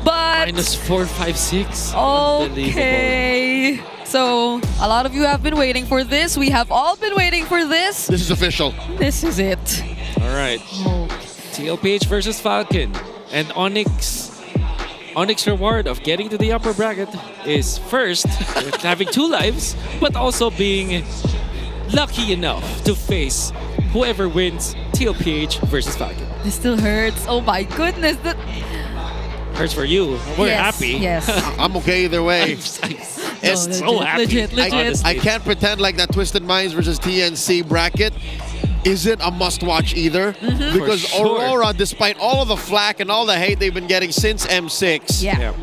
But -4, 5, 6. okay. So a lot of you have been waiting for this. We have all been waiting for this. This is official. This is it. All right. TLPH versus Falcon. And ONIC's reward of getting to the upper bracket is first with having 2 lives, but also being lucky enough to face whoever wins TLPH versus Falcon. This still hurts. Oh my goodness. Hurts for you. We're Yes, happy. yes. I'm okay either way. It's so happy. Legit. I can't pretend like that Twisted Minds versus TNC bracket isn't a must-watch either. Because For sure. Aurora, despite all of the flack and all the hate they've been getting since M6, Yeah.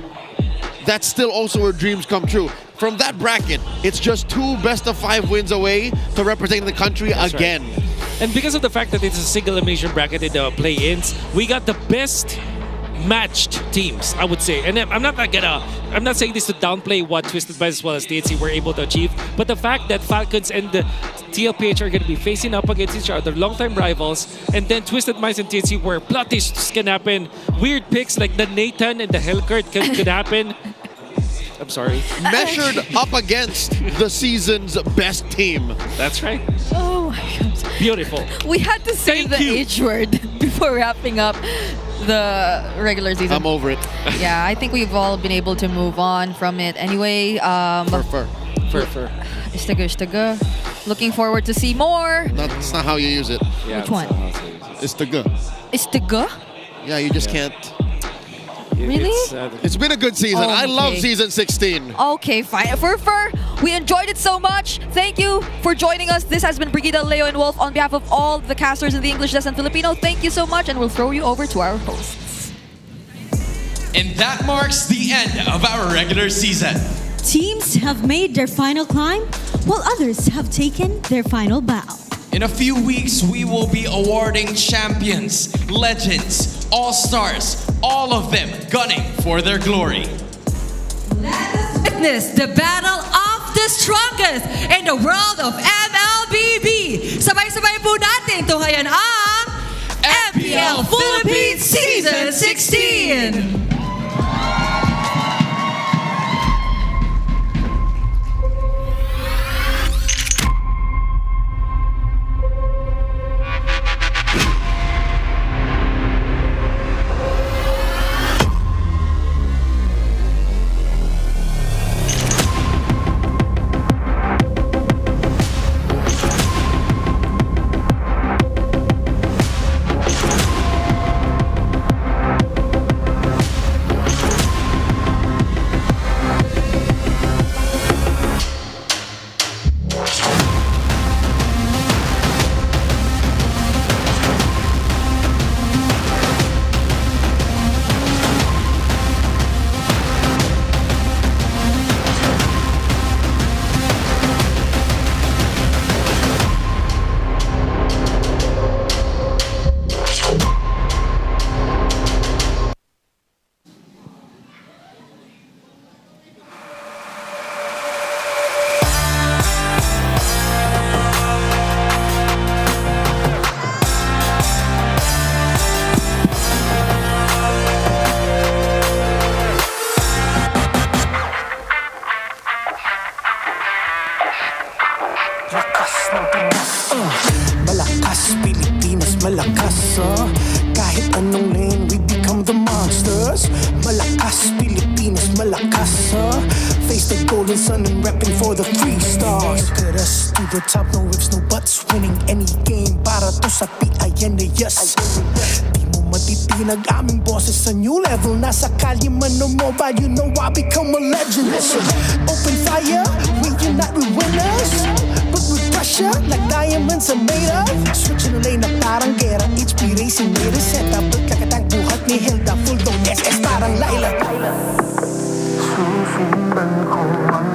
that's still also where dreams come true. From that bracket, it's just 2 best-of-5 wins away to representing the country again. Right. And because of the fact that it's a single elimination bracket in the play-ins, we got the best matched teams, I would say. And I'm not saying this to downplay what Twisted Minds as well as TNC were able to achieve, but the fact that Falcons and the TLPH are going to be facing up against each other, longtime rivals, and then Twisted Minds and TNC where plot twists can happen, weird picks like the Nathan and the Hellcurt could happen. I'm sorry. Measured up against the season's best team. That's right. Oh my God. Beautiful. We had to say Thank the you. H word before wrapping up the regular season. I'm over it. Yeah, I think we've all been able to move on from it. Anyway, Fur. Istaga. Looking forward to see more. That's not how you use it. Yeah, Which one? It's the good. Istaga? Yeah, you just can't. Really? It's been a good season. Oh, I love okay. season 16. Okay, fine. Fur, we enjoyed it so much. Thank you for joining us. This has been Brigida, Leo, and Wolf on behalf of all the casters in the English Lesson Filipino. Thank you so much, and we'll throw you over to our hosts. And that marks the end of our regular season. Teams have made their final climb, while others have taken their final bow. In a few weeks, we will be awarding champions, legends, all-stars, all of them gunning for their glory. Witness the battle of the strongest in the world of MLBB. Sabay-sabay po natin tunghayan ang MPL Philippines Season 16. Malakas, Pilipinas, malakas, kahit anong lane, we become the monsters. Malakas, Pilipinas, malakas, face the golden sun and repping for the 3 stars. Look at us, to the top, no ifs, no buts, winning any game para to sa PIN, yes. Di mo matitinag aming boses sa new level. Nasa kalye man o mobile, you know I become a legend. Listen, open fire, we unite, we winners. But with pressure, like diamonds are made of. Switching the lane na parang gera. HP Racing made a setup. Look like a tank, buhat ni Hilda. Full dome SS parang Laila. Susundan ko ang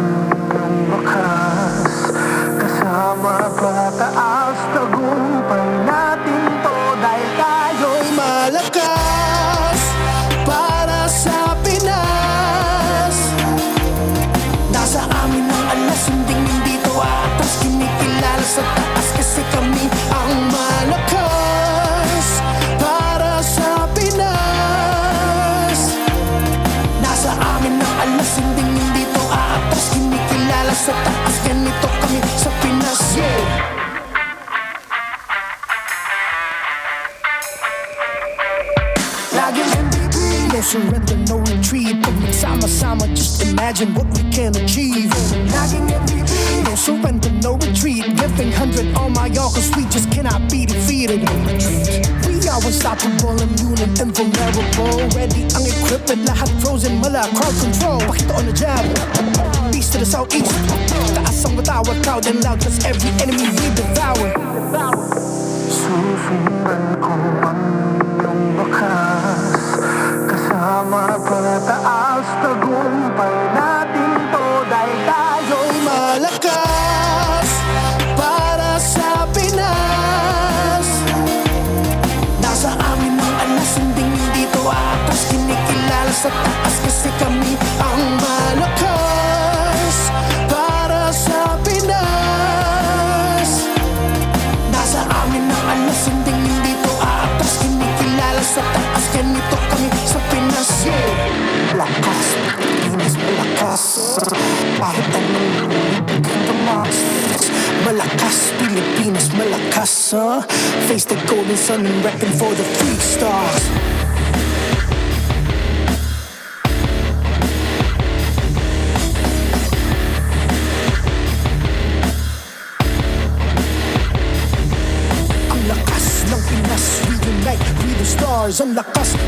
wakas. Kasama pataas, tagumpay natin to. Dahil tayo'y malakas para sa Pinas. Nasa amin ang alas, hindi dito atas. Kinikilala sa taas kasi kami ang malakas para sa Pinas. Nasa amin ang alas, hindi dito atas. Kinikilala sa taas, ganito kami sa Pinas, yeah. Laging MVP, no surrender, no retreat. Pag nagsama-sama, just imagine what we can achieve. Laging MVP, no surrender, no retreat. Give Everything 100 on my y'all, cause we just cannot be defeated. We are unstoppable, immune and invulnerable. Ready ang equipment, lahat frozen, mala, crowd control. Pakita on the jab, beast to the southeast. Taas ang matawag, proud and loud, cause every enemy we devour. Susundan ko ang iyong bakas, kasama pataas, tagumpay natin to dahil tayo'y malakas. Para sa Pinas, nasa amin ang alas, hindi dito atras, kinikilala sa taas kasi kami ang malakas. Para sa Pinas, nasa amin ang alas, hindi dito atras, kinikilala sa taas, ganito kami sa Pinas. Lakas, Pinas malakas, kahit anong tumas. Malakas, Pilipinas malakas, face the golden sun and repping for the free stars. Ang lakas ng Pinas, we unite, we the stars. Ang lakas